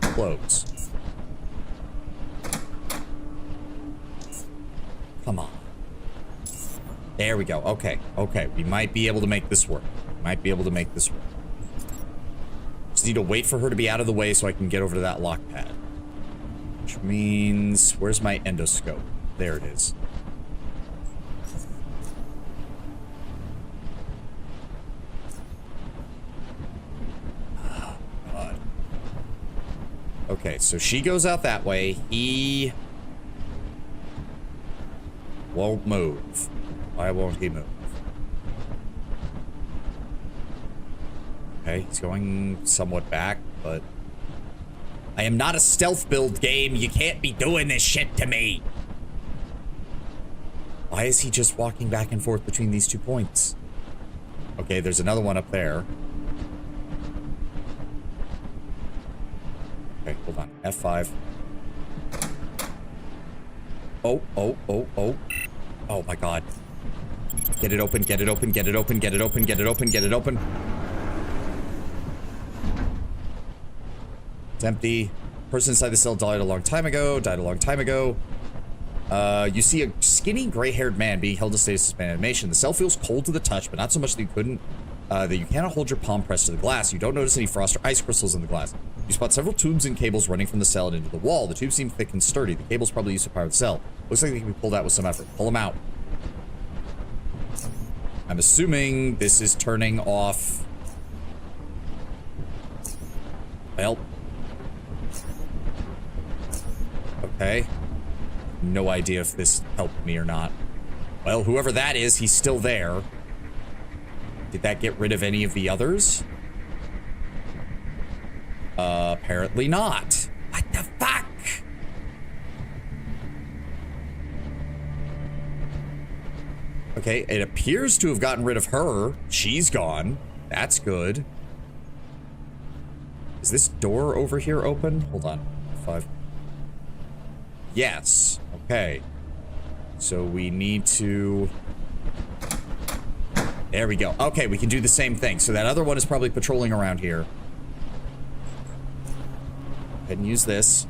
Close. Come on. There we go. Okay. Okay. We might be able to make this work. Might be able to make this work. Just need to wait for her to be out of the way so I can get over to that lock pad. Which means... Where's my endoscope? There it is. Oh, God. Okay, so she goes out that way. He... won't move. Why won't he move? Okay, he's going somewhat back, but... I am not a stealth build game. You can't be doing this shit to me. Why is he just walking back and forth between these 2 points? Okay, there's another one up there. Okay, hold on. F5. Oh, oh, oh, oh. Oh my God. Get it open, get it open, get it open, get it open, get it open, get it open. It's empty. Person inside the cell died a long time ago. You see a skinny, gray-haired man being held to stasis by animation. The cell feels cold to the touch, but not so much that you cannot hold your palm pressed to the glass. You don't notice any frost or ice crystals in the glass. You spot several tubes and cables running from the cell and into the wall. The tubes seem thick and sturdy. The cables probably used to power the cell. Looks like they can be pulled out with some effort. Pull them out. I'm assuming this is turning off... Well... Okay. No idea if this helped me or not. Well, whoever that is, he's still there. Did that get rid of any of the others? Apparently not. What the fuck? Okay, it appears to have gotten rid of her. She's gone. That's good. Is this door over here open? Hold on. 5. Yes. Okay. So we need to... There we go. Okay, we can do the same thing. So that other one is probably patrolling around here. Go ahead and use this.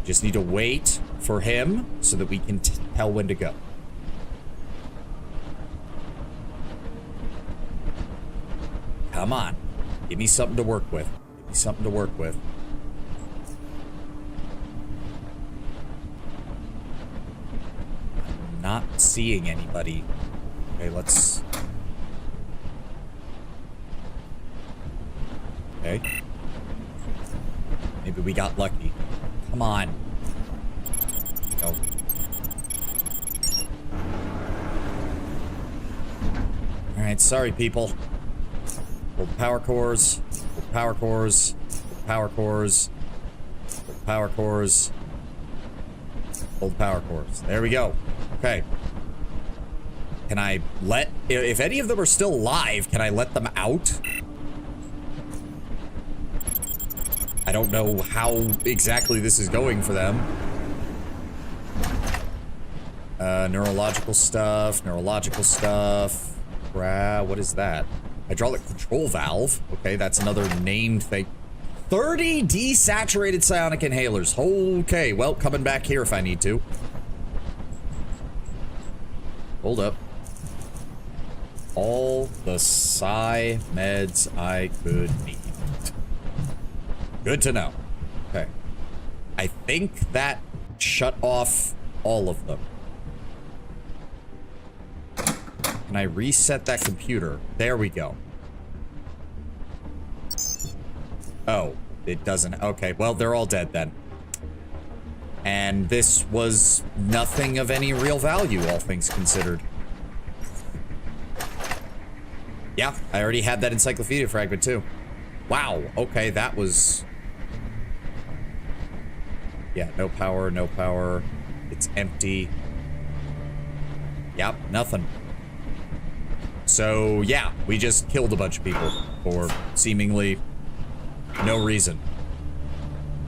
Just need to wait for him so that we can tell when to go. Come on. Give me something to work with. Give me something to work with. I'm not seeing anybody. Okay, let's... Okay. Maybe we got lucky. Come on. Go. Alright, sorry people. Hold power cores. Hold power cores. Hold power cores. Hold power cores. Hold power cores. There we go. Okay. Can I let... If any of them are still alive, can I let them out? I don't know how exactly this is going for them. Neurological stuff. Neurological stuff. What is that? Hydraulic control valve. Okay, that's another named thing. 30 desaturated psionic inhalers. Okay, well, coming back here if I need to. Hold up. All the psi meds I could need. Good to know. Okay. I think that shut off all of them. Can I reset that computer? There we go. Oh, it doesn't. Okay, well, they're all dead then. And this was nothing of any real value, all things considered. Yeah, I already had that encyclopedia fragment too. Wow, okay, that was... Yeah, no power, no power. It's empty. Yep, nothing. So, yeah, we just killed a bunch of people for seemingly no reason.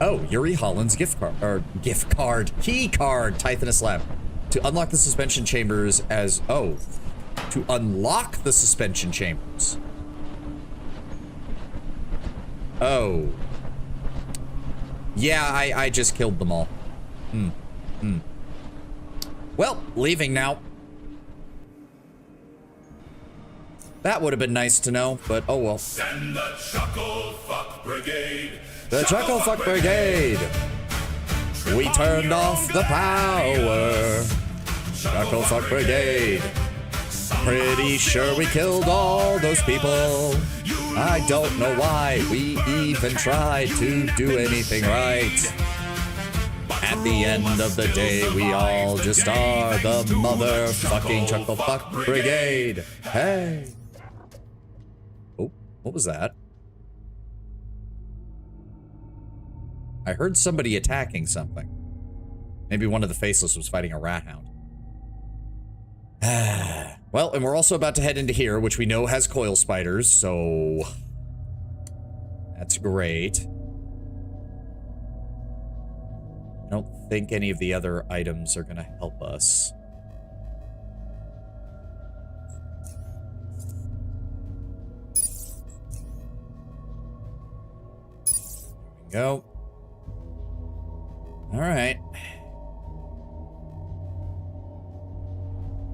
Oh, Yuri Holland's key card, Tithanus Lab. To unlock the suspension chambers as, to unlock the suspension chambers. Oh. Yeah, I just killed them all. Well, leaving now. That would have been nice to know, but oh well. Send the Chuckle Fuck Brigade. The Chuckle Fuck Brigade. We turned off the power. Chuckle Fuck Brigade. Pretty sure we killed all those people. I don't know why we even tried to do anything right. At the end of the day, we all just are the motherfucking Chuckle Fuck Brigade. Hey. Oh, what was that? I heard somebody attacking something. Maybe one of the faceless was fighting a rat hound. Well, and we're also about to head into here, which we know has coil spiders, so that's great. I don't think any of the other items are going to help us. There we go. All right.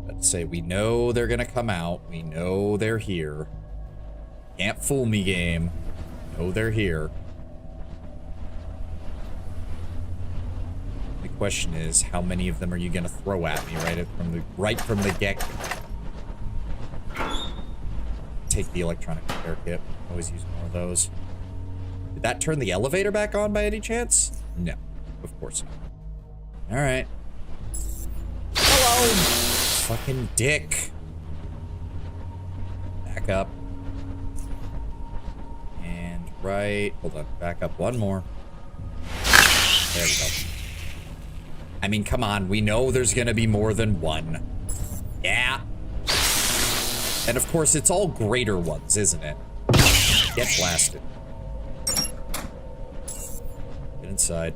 Let's say we know they're going to come out. We know they're here. Can't fool me, game. Know they're here. The question is, how many of them are you going to throw at me right from the get-go? Take the electronic repair kit. Always use more of those. Did that turn the elevator back on by any chance? No, of course not. All right. Hello. Fucking dick. Back up. And right. Hold on. Back up one more. There we go. I mean, come on. We know there's going to be more than one. Yeah. And of course, it's all greater ones, isn't it? Get blasted. Get inside.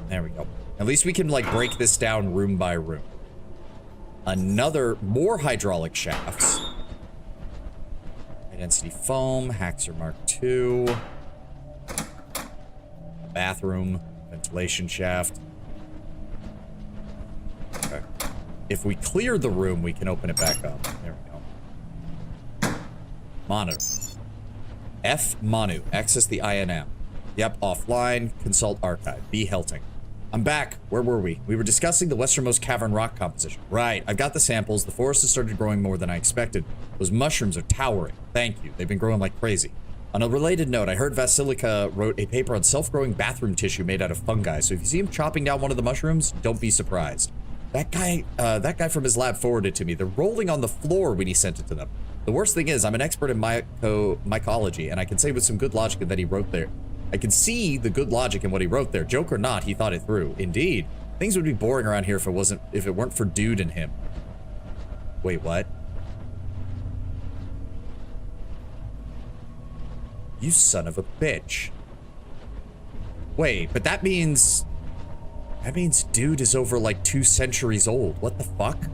There we go. At least we can, like, break this down room by room. More hydraulic shafts. High density foam, Haxer Mark II. A bathroom, ventilation shaft. Okay. If we clear the room, we can open it back up. There we go. Monitor. F Manu. Access the INM. Yep, offline. Consult archive. B Helting. I'm back. Where were we? We were discussing the westernmost cavern rock composition. Right. I've got the samples. The forest has started growing more than I expected. Those mushrooms are towering. Thank you. They've been growing like crazy. On a related note, I heard Vasilica wrote a paper on self-growing bathroom tissue made out of fungi. So if you see him chopping down one of the mushrooms, don't be surprised. That guy from his lab forwarded it to me. They're rolling on the floor when he sent it to them. The worst thing is, I'm an expert in mycology, and I can say with some good logic that he wrote there. I can see the good logic in what he wrote there. Joke or not, he thought it through. Indeed. Things would be boring around here if it weren't for Dude and him. Wait, what? You son of a bitch. Wait, but that means Dude is over like 2 centuries old. What the fuck?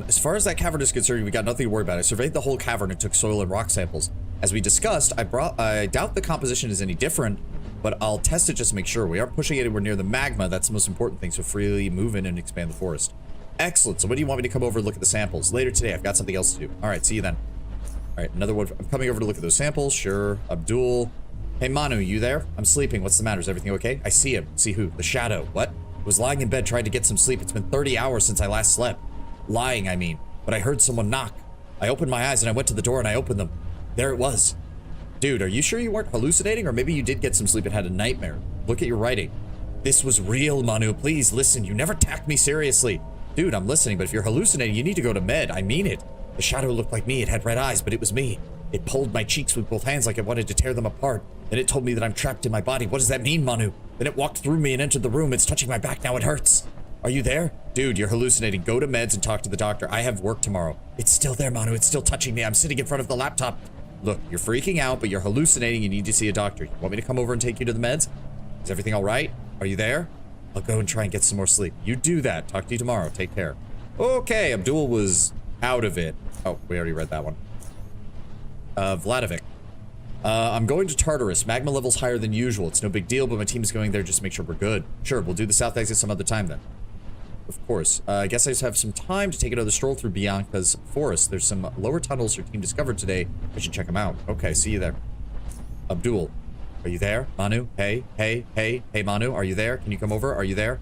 As far as that cavern is concerned, we got nothing to worry about. I surveyed the whole cavern and took soil and rock samples. As we discussed, I doubt the composition is any different, but I'll test it just to make sure. We aren't pushing anywhere near the magma. That's the most important thing, so freely move in and expand the forest. Excellent. So when do you want me to come over and look at the samples? Later today. I've got something else to do. All right, see you then. All right, another one. I'm coming over to look at those samples. Sure. Abdul. Hey, Manu, you there? I'm sleeping. What's the matter? Is everything okay? I see him. See who? The shadow. What? I was lying in bed trying to get some sleep. It's been 30 hours since I last slept. Lying, I mean. But I heard someone knock. I opened my eyes and I went to the door and I opened them. There it was. Dude, are you sure you weren't hallucinating? Or maybe you did get some sleep and had a nightmare. Look at your writing. This was real, Manu. Please listen. You never attacked me seriously. Dude, I'm listening, but if you're hallucinating, you need to go to med. I mean it. The shadow looked like me. It had red eyes, but it was me. It pulled my cheeks with both hands like it wanted to tear them apart. Then it told me that I'm trapped in my body. What does that mean, Manu? Then it walked through me and entered the room. It's touching my back now. It hurts. Are you there? Dude, you're hallucinating. Go to meds and talk to the doctor. I have work tomorrow. It's still there, Manu. It's still touching me. I'm sitting in front of the laptop. Look, you're freaking out, but you're hallucinating. You need to see a doctor. You want me to come over and take you to the meds? Is everything all right? Are you there? I'll go and try and get some more sleep. You do that. Talk to you tomorrow. Take care. Okay, Abdul was out of it. Oh, we already read that one. Vladovic. I'm going to Tartarus. Magma level's higher than usual. It's no big deal, but my team is going there just to make sure we're good. Sure, we'll do the south exit some other time then. Of course. I guess I just have some time to take another stroll through Bianca's forest. There's some lower tunnels her team discovered today. I should check them out. Okay, see you there. Abdul, are you there? Manu? Hey, Manu, are you there? Can you come over? Are you there?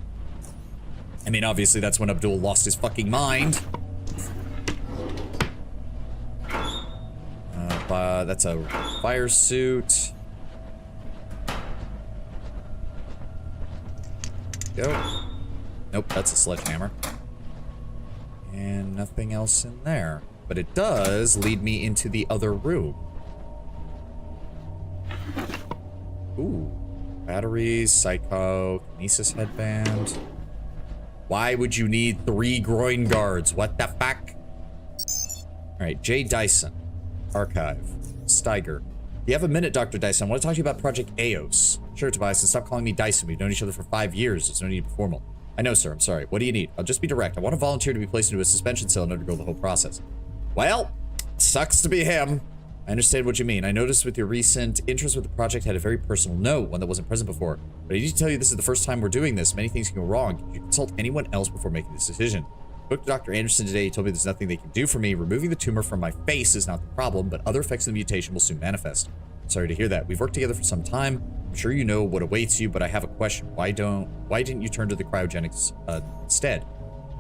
I mean, obviously that's when Abdul lost his fucking mind. That's a fire suit. Go. Nope, that's a sledgehammer. And nothing else in there. But it does lead me into the other room. Ooh. Batteries, psychokinesis headband. Why would you need 3 groin guards? What the fuck? Alright, J. Dyson. Archive. Steiger. You have a minute, Dr. Dyson. I want to talk to you about Project Eos. Sure, Tobias, and stop calling me Dyson. We've known each other for 5 years. There's no need to be formal. I know, sir. I'm sorry. What do you need? I'll just be direct. I want to volunteer to be placed into a suspension cell and undergo the whole process. Well, sucks to be him. I understand what you mean. I noticed with your recent interest with the project had a very personal note, one that wasn't present before. But I need to tell you this is the first time we're doing this. Many things can go wrong. Did you consult anyone else before making this decision? I spoke to Dr. Anderson today. He told me there's nothing they can do for me. Removing the tumor from my face is not the problem, but other effects of the mutation will soon manifest. Sorry to hear that. We've worked together for some time. I'm sure you know what awaits you, but I have a question. Why didn't you turn to the cryogenics instead?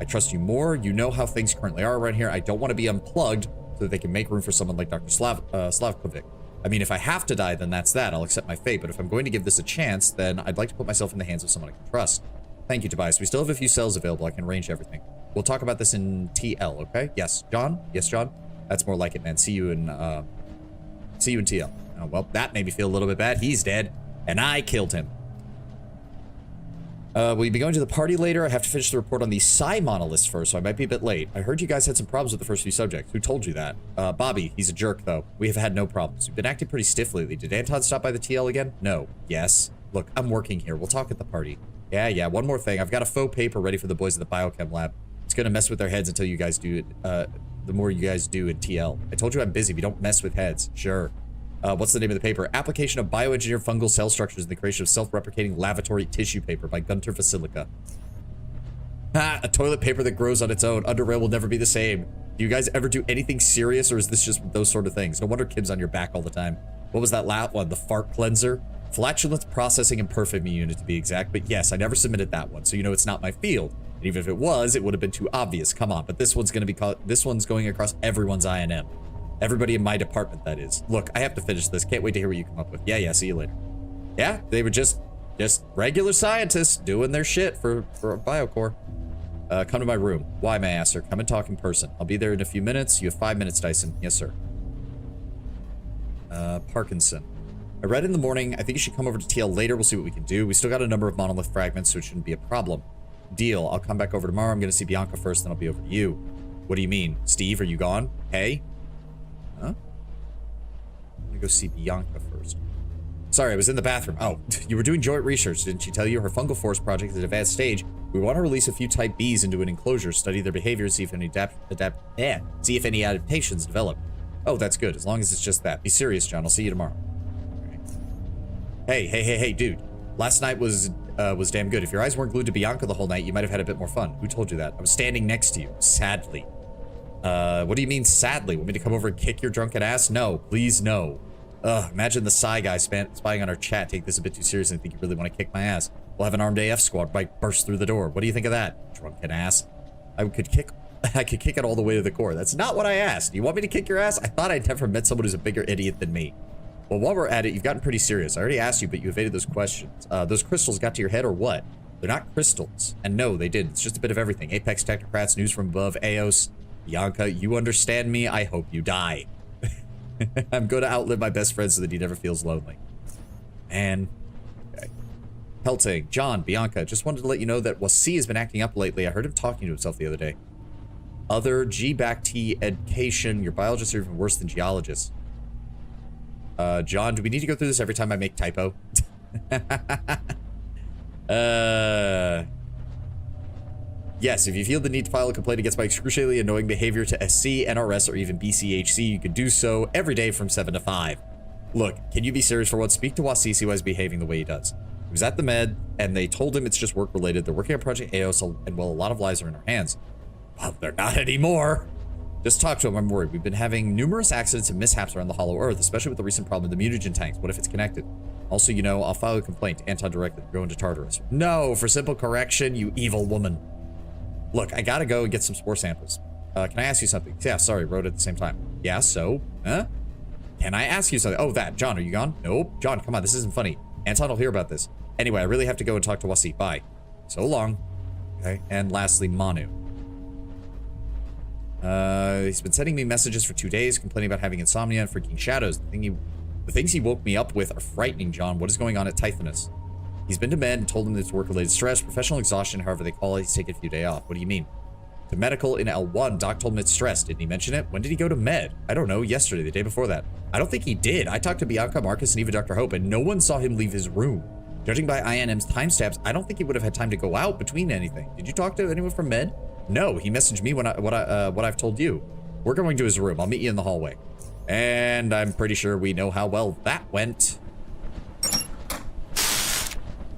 I trust you more. You know how things currently are around here. I don't want to be unplugged so that they can make room for someone like Dr. Slavkovic. I mean, if I have to die, then that's that. I'll accept my fate. But if I'm going to give this a chance, then I'd like to put myself in the hands of someone I can trust. Thank you, Tobias. We still have a few cells available. I can arrange everything. We'll talk about this in TL, okay? Yes, John? Yes, John? That's more like it, man. See you in TL. Oh, well, that made me feel a little bit bad. He's dead, and I killed him. Will you be going to the party later? I have to finish the report on the Psi monoliths first, so I might be a bit late. I heard you guys had some problems with the first few subjects. Who told you that? Bobby. He's a jerk, though. We have had no problems. We've been acting pretty stiff lately. Did Anton stop by the TL again? No. Yes. Look, I'm working here. We'll talk at the party. Yeah. One more thing. I've got a faux paper ready for the boys at the biochem lab. It's gonna mess with their heads until you guys do it, the more you guys do in TL. I told you I'm busy. We don't mess with heads. Sure. What's the name of the paper? Application of bioengineered fungal cell structures in the creation of self-replicating lavatory tissue paper by Gunter Vasilica. Ha! A toilet paper that grows on its own. Underrail will never be the same. Do you guys ever do anything serious, or is this just those sort of things? No wonder Kim's on your back all the time. What was that last one? The fart cleanser? Flatulence processing and perfuming unit, to be exact. But yes, I never submitted that one, so you know it's not my field. And even if it was, it would have been too obvious. Come on, but this one's going across everyone's INM. Everybody in my department, that is. Look, I have to finish this. Can't wait to hear what you come up with. Yeah, see you later. Yeah, they were just regular scientists doing their shit for Biocore. Come to my room. Why, may I ask, sir? Come and talk in person. I'll be there in a few minutes. You have 5 minutes, Dyson. Yes, sir. Parkinson. I read in the morning. I think you should come over to TL later. We'll see what we can do. We still got a number of monolith fragments, so it shouldn't be a problem. Deal. I'll come back over tomorrow. I'm going to see Bianca first, then I'll be over to you. What do you mean? Steve, are you gone? Hey? Huh? I'm gonna go see Bianca first. Sorry, I was in the bathroom. Oh, you were doing joint research, didn't she tell you? Her fungal forest project is at advanced stage. We want to release a few type Bs into an enclosure, study their behavior, see if any see if any adaptations develop. Oh, that's good, as long as it's just that. Be serious, John. I'll see you tomorrow. Right. Hey, dude. Last night was damn good. If your eyes weren't glued to Bianca the whole night, you might have had a bit more fun. Who told you that? I was standing next to you, sadly. What do you mean, sadly? Want me to come over and kick your drunken ass? No, please no. Imagine the Psi guy spying on our chat. Take this a bit too seriously and think you really want to kick my ass. We'll have an armed AF squad might burst through the door. What do you think of that, drunken ass? I could kick it all the way to the core. That's not what I asked. You want me to kick your ass? I thought I'd never met someone who's a bigger idiot than me. Well, while we're at it, you've gotten pretty serious. I already asked you, but you evaded those questions. Those crystals got to your head or what? They're not crystals. And no, they didn't. It's just a bit of everything. Apex Technocrats, news from above, Eos. Bianca, you understand me? I hope you die. I'm going to outlive my best friend so that he never feels lonely. Man. Okay. Pelting, John, Bianca, just wanted to let you know that Wakey has been acting up lately. I heard him talking to himself the other day. Other G-Bac-T education. Your biologists are even worse than geologists. John, do we need to go through this every time I make typo? Yes, if you feel the need to file a complaint against my excruciatingly annoying behavior to SC, NRS, or even BCHC, you can do so every day from 7 to 5. Look, can you be serious for once? Speak to Wakey, see why he's behaving the way he does. He was at the med, and they told him it's just work-related. They're working on Project AOS, and well, a lot of lives are in our hands. Well, they're not anymore. Just talk to him, I'm worried. We've been having numerous accidents and mishaps around the Hollow Earth, especially with the recent problem with the mutagen tanks. What if it's connected? Also, you know, I'll file a complaint. Anton directed. Go into Tartarus. No, for simple correction, you evil woman. Look, I gotta go and get some spore samples. Can I ask you something? Yeah, sorry, wrote at the same time. Yeah, so? Huh? Can I ask you something? Oh, that. John, are you gone? Nope. John, come on, this isn't funny. Anton will hear about this. Anyway, I really have to go and talk to Wakey. Bye. So long. Okay, and lastly, Manu. He's been sending me messages for 2 days, complaining about having insomnia and freaking shadows. The things he woke me up with are frightening, John. What is going on at Tithonus? He's been to med and told him that it's work-related stress, professional exhaustion, however they call it. He's taken a few days off. What do you mean? To medical in L1, Doc told him it's stress. Didn't he mention it? When did he go to med? I don't know. Yesterday, the day before that. I don't think he did. I talked to Bianca, Marcus, and even Dr. Hope, and no one saw him leave his room. Judging by INM's timestamps, I don't think he would have had time to go out between anything. Did you talk to anyone from med? No, he messaged me what I've told you. We're going to his room. I'll meet you in the hallway. And I'm pretty sure we know how well that went.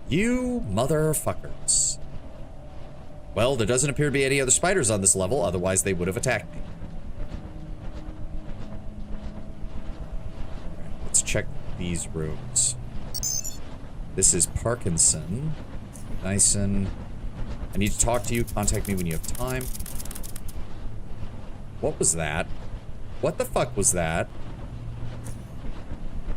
You motherfuckers. Well, there doesn't appear to be any other spiders on this level, otherwise they would have attacked me. Okay, let's check these rooms. This is Parkinson. Dyson. I need to talk to you. Contact me when you have time. What was that? What the fuck was that?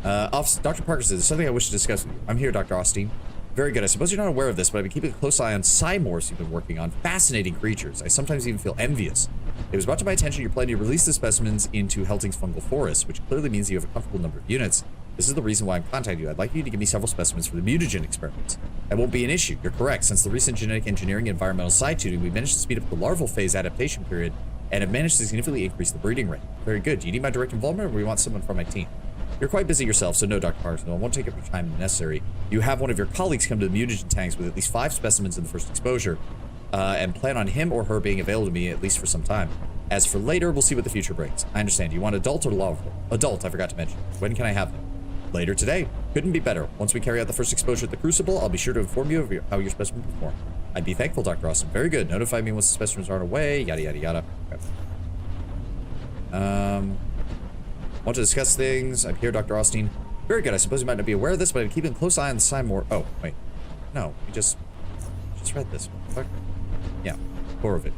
Officer, Dr. Parker says, there's something I wish to discuss with you. I'm here, Dr. Austin. Very good. I suppose you're not aware of this, but I've been keeping a close eye on cymorphs you've been working on. Fascinating creatures. I sometimes even feel envious. It was brought to my attention you're planning to release the specimens into Helting's fungal forest, which clearly means you have a comfortable number of units. This is the reason why I'm contacting you. I'd like you to give me several specimens for the mutagen experiments. That won't be an issue. You're correct. Since the recent genetic engineering and environmental side tuning, we managed to speed up the larval phase adaptation period and have managed to significantly increase the breeding rate. Very good. Do you need my direct involvement, or do we want someone from my team? You're quite busy yourself, so no, Dr. Parkinson. I won't take up your time if necessary. You have one of your colleagues come to the mutagen tanks with at least 5 specimens in the first exposure, and plan on him or her being available to me at least for some time. As for later, we'll see what the future brings. I understand. You want adult or lawful? Adult, I forgot to mention. When can I have them? Later today. Couldn't be better. Once we carry out the first exposure at the Crucible, I'll be sure to inform you of how your specimen perform. I'd be thankful, Dr. Austin. Very good. Notify me once the specimens are away. Yada, yada, yada. Okay. Want to discuss things. I'm here, Dr. Austin. Very good. I suppose you might not be aware of this, but I'm keeping a close eye on the Cymorph. Oh, wait. No, we just read this. Fuck. Yeah, Borovich.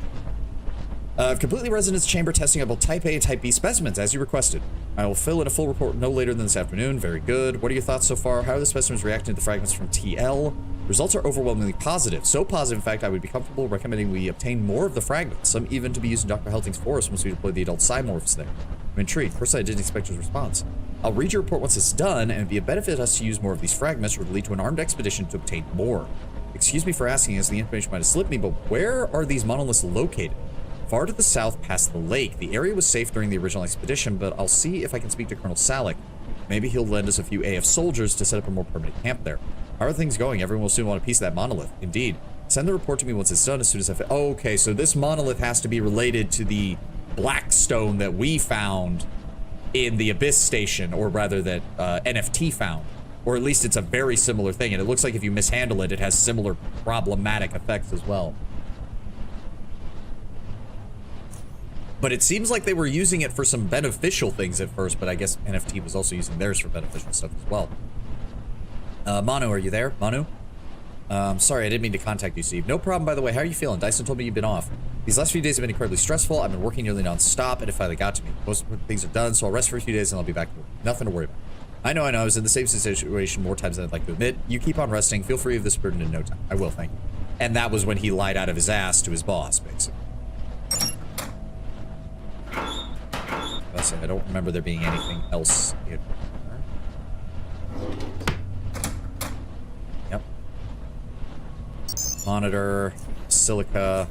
I've completely resonance chamber testing of both Type A and Type B specimens, as you requested. I will fill in a full report no later than this afternoon. Very good. What are your thoughts so far? How are the specimens reacting to the fragments from TL? Results are overwhelmingly positive. So positive, in fact, I would be comfortable recommending we obtain more of the fragments, some even to be used in Dr. Helting's forest once we deploy the adult Cymorphs there. I'm intrigued. Personally, I didn't expect his response. I'll read your report once it's done, and it'd be a benefit to us to use more of these fragments or to lead to an armed expedition to obtain more. Excuse me for asking, as the information might have slipped me, but where are these monoliths located? Far to the south past the lake. The area was safe during the original expedition, but I'll see if I can speak to Colonel Salick. Maybe he'll lend us a few AF soldiers to set up a more permanent camp there. How are things going? Everyone will soon want a piece of that monolith. Indeed. Send the report to me once it's done, as soon as I oh, okay, so this monolith has to be related to the black stone that we found in the Abyss Station, or rather that NFT found. Or at least it's a very similar thing, and it looks like if you mishandle it, it has similar problematic effects as well. But it seems like they were using it for some beneficial things at first, but I guess NFT was also using theirs for beneficial stuff as well. Manu, are you there? Manu? Sorry, I didn't mean to contact you, Steve. No problem, by the way. How are you feeling? Dyson told me you've been off. These last few days have been incredibly stressful. I've been working nearly non-stop, and it finally got to me. Most things are done, so I'll rest for a few days and I'll be back to work. Nothing to worry about. I know. I was in the same situation more times than I'd like to admit. You keep on resting. Feel free of this burden in no time. I will, thank you. And that was when he lied out of his ass to his boss, basically. I don't remember there being anything else here. Yep. Monitor, silica.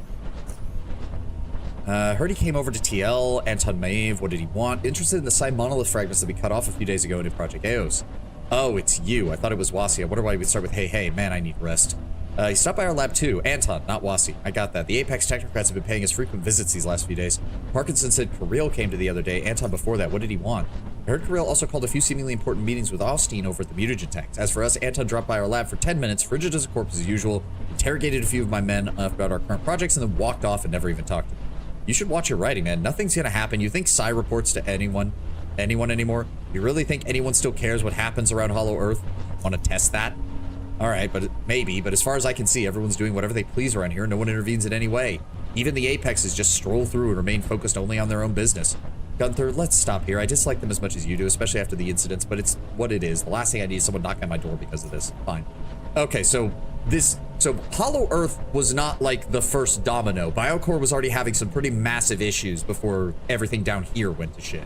Heard he came over to TL, Anton Maeve. What did he want? Interested in the side monolith fragments that we cut off a few days ago in Project AOS. Oh, it's you. I thought it was Wakey. I wonder why he would start with, hey, man, I need rest. He stopped by our lab too. Anton, not Wakey. I got that. The Apex technocrats have been paying us frequent visits these last few days. Parkinson said Kirill came to the other day. Anton before that. What did he want? I heard Kirill also called a few seemingly important meetings with Austin over at the mutagen tanks. As for us, Anton dropped by our lab for 10 minutes, frigid as a corpse as usual, interrogated a few of my men about our current projects, and then walked off and never even talked to them. You should watch your writing, man. Nothing's gonna happen. You think Psy reports to anyone anymore? You really think anyone still cares what happens around Hollow Earth? Want to test that? Alright, maybe, but as far as I can see, everyone's doing whatever they please around here. No one intervenes in any way. Even the Apexes just stroll through and remain focused only on their own business. Gunther, let's stop here. I dislike them as much as you do, especially after the incidents, but it's what it is. The last thing I need is someone knocking on my door because of this. Fine. Okay, so Hollow Earth was not like the first domino. Biocore was already having some pretty massive issues before everything down here went to shit.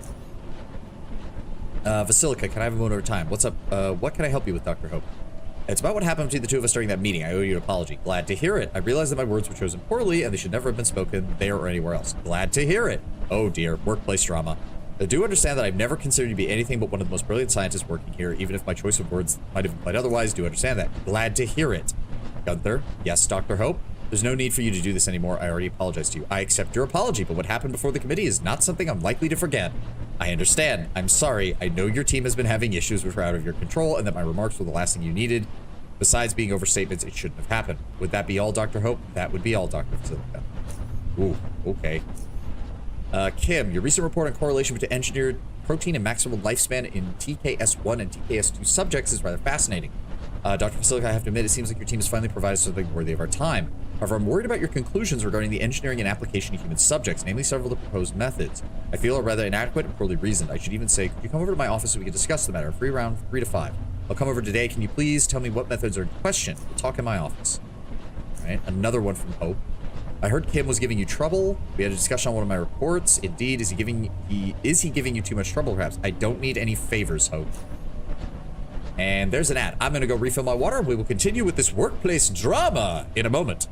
Vasilica, can I have a moment of time? What's up? What can I help you with, Dr. Hope? It's about what happened between the two of us during that meeting. I owe you an apology. Glad to hear it. I realize that my words were chosen poorly and they should never have been spoken there or anywhere else. Glad to hear it. Oh dear, workplace drama. I do understand that I've never considered you to be anything but one of the most brilliant scientists working here, even if my choice of words might have implied otherwise. Do understand that. Glad to hear it. Gunther, yes, Dr. Hope? There's no need for you to do this anymore. I already apologized to you. I accept your apology, but what happened before the committee is not something I'm likely to forget. I understand. I'm sorry. I know your team has been having issues which were out of your control and that my remarks were the last thing you needed. Besides being overstatements, it shouldn't have happened. Would that be all, Dr. Hope? That would be all, Dr. Vasilica. Ooh, okay. Kim, your recent report on correlation between engineered protein and maximum lifespan in TKS1 and TKS2 subjects is rather fascinating. Dr. Vasilica, I have to admit, it seems like your team has finally provided something worthy of our time. However, I'm worried about your conclusions regarding the engineering and application of human subjects, namely several of the proposed methods. I feel are rather inadequate and poorly reasoned. I should even say, could you come over to my office so we can discuss the matter? Free round 3 to 5. I'll come over today. Can you please tell me what methods are in question? We'll talk in my office. All right, another one from Hope. I heard Kim was giving you trouble. We had a discussion on one of my reports. Indeed, is he giving you too much trouble, perhaps? I don't need any favors, Hope. And there's an ad. I'm gonna go refill my water. We will continue with this workplace drama in a moment.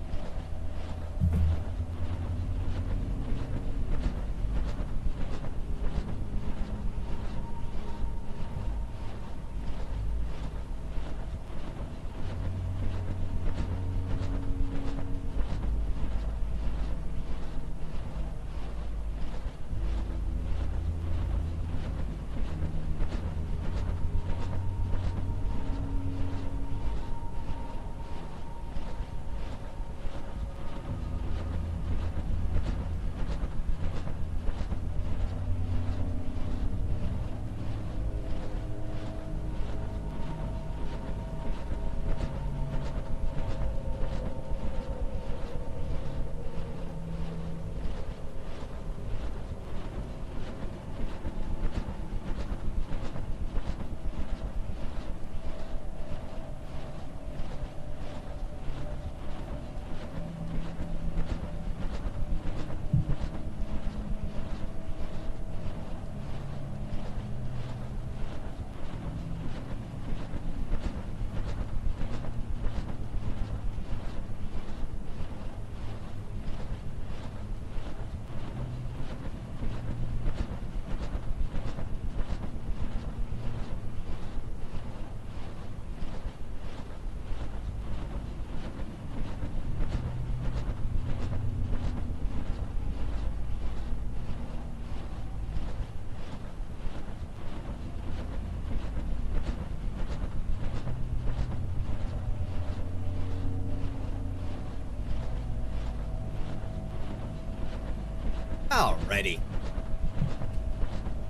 Alrighty.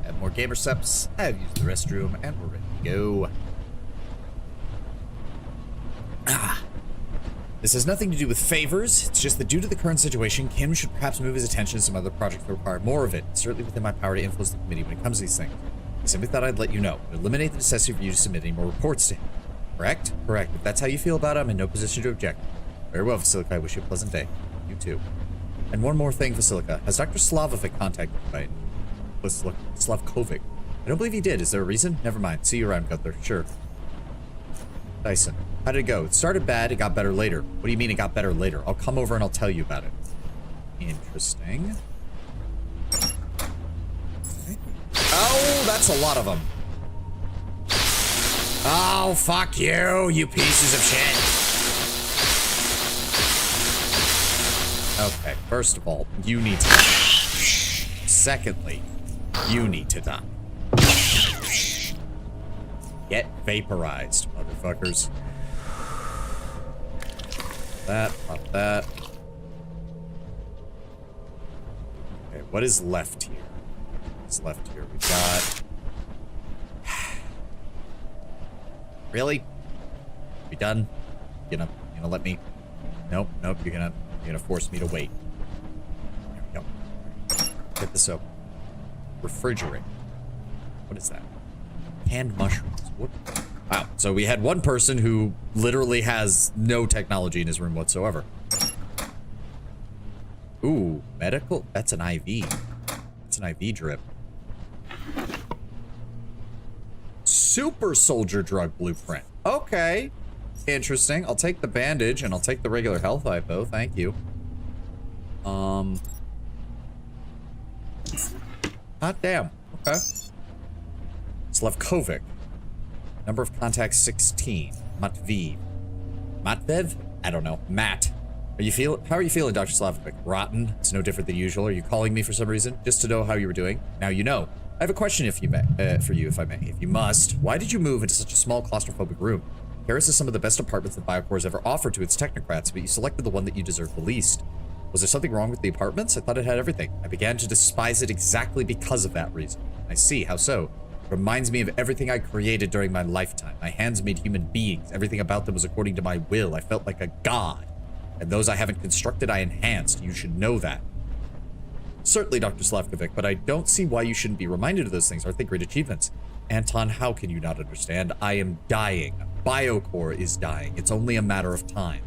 Have more gamer steps. I've used the restroom, and we're ready to go. This has nothing to do with favors. It's just that due to the current situation, Kim should perhaps move his attention to some other projects that require more of it. It's certainly within my power to influence the committee when it comes to these things. I simply thought I'd let you know. Eliminate the necessity for you to submit any more reports to him. Correct? Correct. If that's how you feel about it, I'm in no position to object. Very well, Vasilica. I wish you a pleasant day. You too. And one more thing, Vasilica. Has Dr. Slavovic contacted you, right? Slavkovic. I don't believe he did. Is there a reason? Never mind. See you around, Gunther. Sure. Dyson. How did it go? It started bad. It got better later. What do you mean it got better later? I'll come over and I'll tell you about it. Interesting. Okay. Oh, that's a lot of them. Oh, fuck you, you pieces of shit. Okay, first of all, you need to die. Secondly, you need to die. Get vaporized, motherfuckers. Pop that. Okay, what is left here? What's left here? We've got... Really? We done? You gonna let me? Nope. You're gonna force me to wait. There we go. Get this open. Refrigerate. What is that? Canned mushrooms. What? Wow. So we had one person who literally has no technology in his room whatsoever. Ooh, medical. That's an IV. That's an IV drip. Super soldier drug blueprint. Okay. Interesting. I'll take the bandage and I'll take the regular health hypo. Thank you. Hot damn. Okay. Slavkovic. Number of contacts 16. Matveev. Matvev? I don't know. Matt. How are you feeling, Dr. Slavkovic? Rotten. It's no different than usual. Are you calling me for some reason? Just to know how you were doing? Now you know. I have a question for you, if I may. If you must, why did you move into such a small claustrophobic room? Paris is some of the best apartments that Biocore has ever offered to its technocrats, but you selected the one that you deserve the least. Was there something wrong with the apartments? I thought it had everything. I began to despise it exactly because of that reason. I see. How so? It reminds me of everything I created during my lifetime. My hands made human beings. Everything about them was according to my will. I felt like a god. And those I haven't constructed, I enhanced. You should know that. Certainly, Dr. Slavkovic, but I don't see why you shouldn't be reminded of those things. Aren't they great achievements? Anton, how can you not understand? I am dying. Biocore is dying. It's only a matter of time.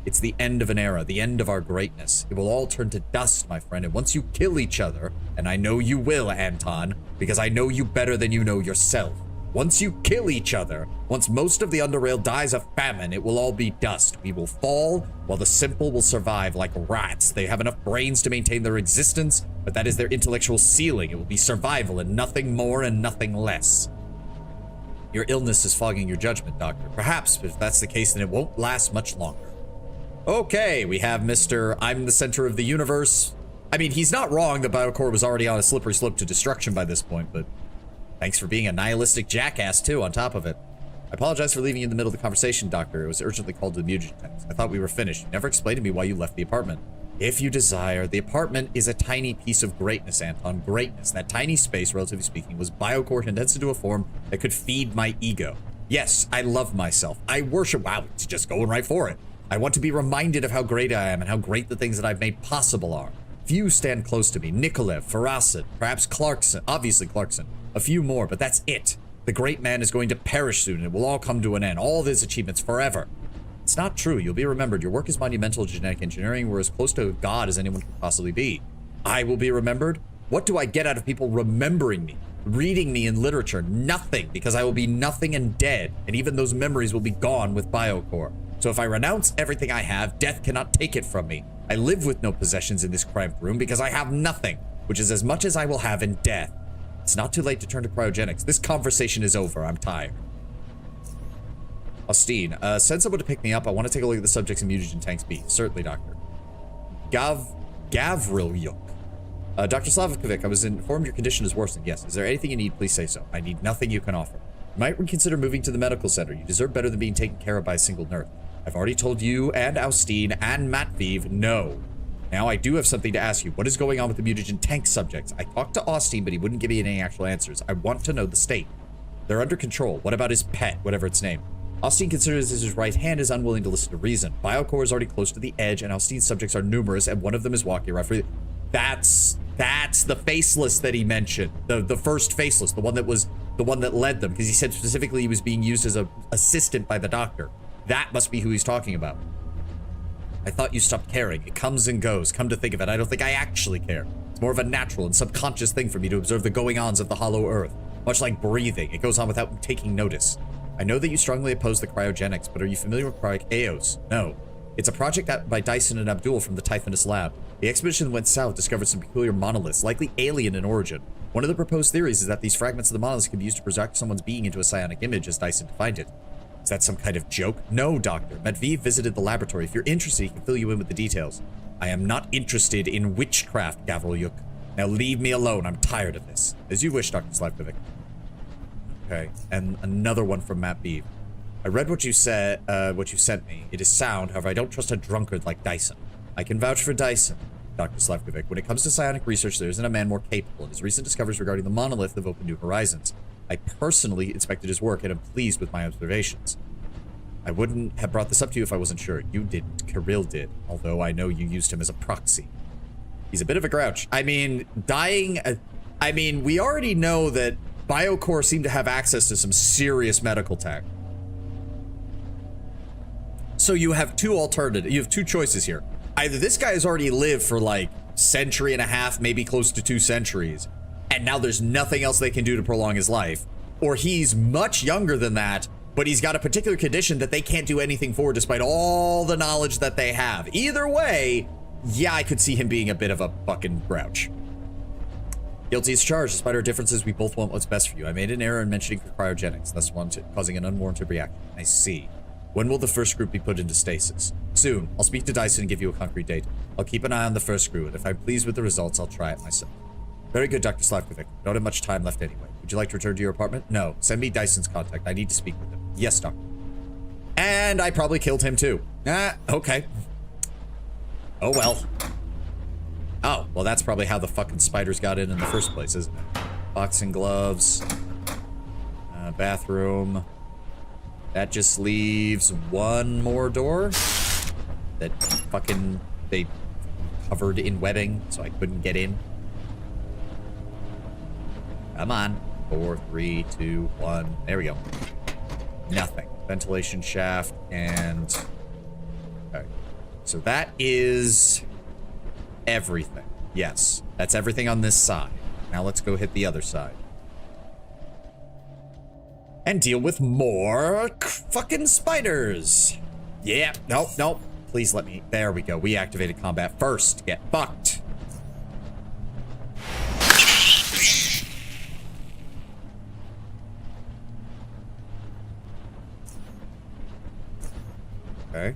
It's the end of an era, the end of our greatness. It will all turn to dust, my friend, and once you kill each other, and I know you will, Anton, because I know you better than you know yourself. Once you kill each other, once most of the Underrail dies of famine, it will all be dust. We will fall, while the simple will survive like rats. They have enough brains to maintain their existence, but that is their intellectual ceiling. It will be survival and nothing more and nothing less. Your illness is fogging your judgment, Doctor. Perhaps, but if that's the case, then it won't last much longer. Okay, we have Mr. I'm the center of the universe. I mean, he's not wrong that Biocore was already on a slippery slope to destruction by this point, but thanks for being a nihilistic jackass, too, on top of it. I apologize for leaving you in the middle of the conversation, Doctor. It was urgently called to the mutagen tanks. I thought we were finished. You never explained to me why you left the apartment. If you desire, the apartment is a tiny piece of greatness, Anton. Greatness. That tiny space, relatively speaking, was Biocore condensed into a form that could feed my ego. Yes, I love myself. I worship. Wow, it's just going right for it. I want to be reminded of how great I am and how great the things that I've made possible are. Few stand close to me. Nikolev, Farasid, perhaps Clarkson, obviously Clarkson. A few more, but that's it. The great man is going to perish soon, and it will all come to an end. All of his achievements forever. It's not true. You'll be remembered. Your work is monumental. Genetic engineering. We're as close to God as anyone could possibly be. I will be remembered? What do I get out of people remembering me? Reading me in literature? Nothing, because I will be nothing and dead, and even those memories will be gone with Biocore. So if I renounce everything I have, death cannot take it from me. I live with no possessions in this cramped room because I have nothing, which is as much as I will have in death. It's not too late to turn to cryogenics. This conversation is over. I'm tired. Austin, send someone to pick me up. I want to take a look at the subjects in mutagen tanks B. Certainly, Doctor. Gavrilyuk. Dr. Slavkovic, I was informed your condition is worsening. Yes. Is there anything you need? Please say so. I need nothing you can offer. You might reconsider moving to the medical center. You deserve better than being taken care of by a single nurse. I've already told you and Austin and Matveev no. Now I do have something to ask you. What is going on with the mutagen tank subjects? I talked to Austin, but he wouldn't give me any actual answers. I want to know the state. They're under control. What about his pet, whatever its name? Austin considers his right hand is unwilling to listen to reason. Biocore is already close to the edge, and Austin's subjects are numerous, and one of them is Wakey. Right? That's the faceless that he mentioned. The first faceless, the one that led them, because he said specifically he was being used as an assistant by the doctor. That must be who he's talking about. I thought you stopped caring. It comes and goes. Come to think of it, I don't think I actually care. It's more of a natural and subconscious thing for me to observe the going-ons of the hollow earth. Much like breathing, it goes on without taking notice. I know that you strongly oppose the cryogenics, but are you familiar with Cryo Eos? No. It's a project by Dyson and Abdul from the Typhonus lab. The expedition that went south discovered some peculiar monoliths, likely alien in origin. One of the proposed theories is that these fragments of the monoliths can be used to project someone's being into a psionic image, as Dyson defined it. Is that some kind of joke? No, Doctor. Matveev visited the laboratory. If you're interested, he can fill you in with the details. I am not interested in witchcraft, Gavrilyuk. Now leave me alone. I'm tired of this. As you wish, Dr. Slavkovic. Okay, and another one from Matt Beeve. I read what you said, what you sent me. It is sound, however, I don't trust a drunkard like Dyson. I can vouch for Dyson, Dr. Slavkovic. When it comes to psionic research, there isn't a man more capable, and his recent discoveries regarding the monolith have opened new horizons. I personally inspected his work and am pleased with my observations. I wouldn't have brought this up to you if I wasn't sure. You didn't. Kirill did, although I know you used him as a proxy. He's a bit of a grouch. I mean, we already know that Biocore seemed to have access to some serious medical tech. So you have two choices here. Either this guy has already lived for like century and a half, maybe close to 2 centuries, and now there's nothing else they can do to prolong his life, or he's much younger than that, but he's got a particular condition that they can't do anything for despite all the knowledge that they have. Either way, yeah, I could see him being a bit of a fucking grouch. Guilty as charged. Despite our differences, we both want what's best for you. I made an error in mentioning cryogenics, thus causing an unwarranted reaction. I see. When will the first group be put into stasis? Soon. I'll speak to Dyson and give you a concrete date. I'll keep an eye on the first crew, and if I'm pleased with the results, I'll try it myself. Very good, Dr. Slavkovic. Don't have much time left anyway. Would you like to return to your apartment? No. Send me Dyson's contact. I need to speak with him. Yes, Doctor. And I probably killed him too. Okay. Oh, well. Oh, well, that's probably how the fucking spiders got in the first place, isn't it? Boxing gloves. Bathroom. That just leaves one more door that fucking they covered in webbing, so I couldn't get in. Come on. 4, 3, 2, 1. There we go. Nothing. Ventilation shaft and... Okay. So that is everything. Yes. That's everything on this side. Now let's go hit the other side. And deal with more fucking spiders. Yeah. Nope. Nope. Please let me... There we go. We activated combat first. Get fucked. Okay.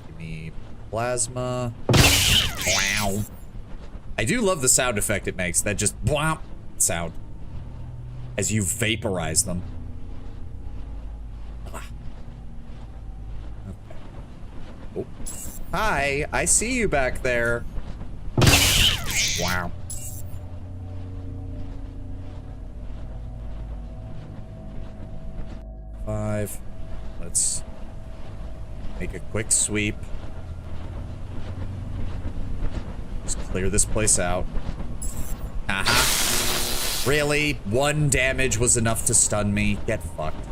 Give me plasma. Wow. I do love the sound effect it makes. That just bwomp sound as you vaporize them. Okay. Oh. Hi, I see you back there. Wow. Five. Let's make a quick sweep. Just clear this place out. Aha. Really? 1 damage was enough to stun me? Get fucked.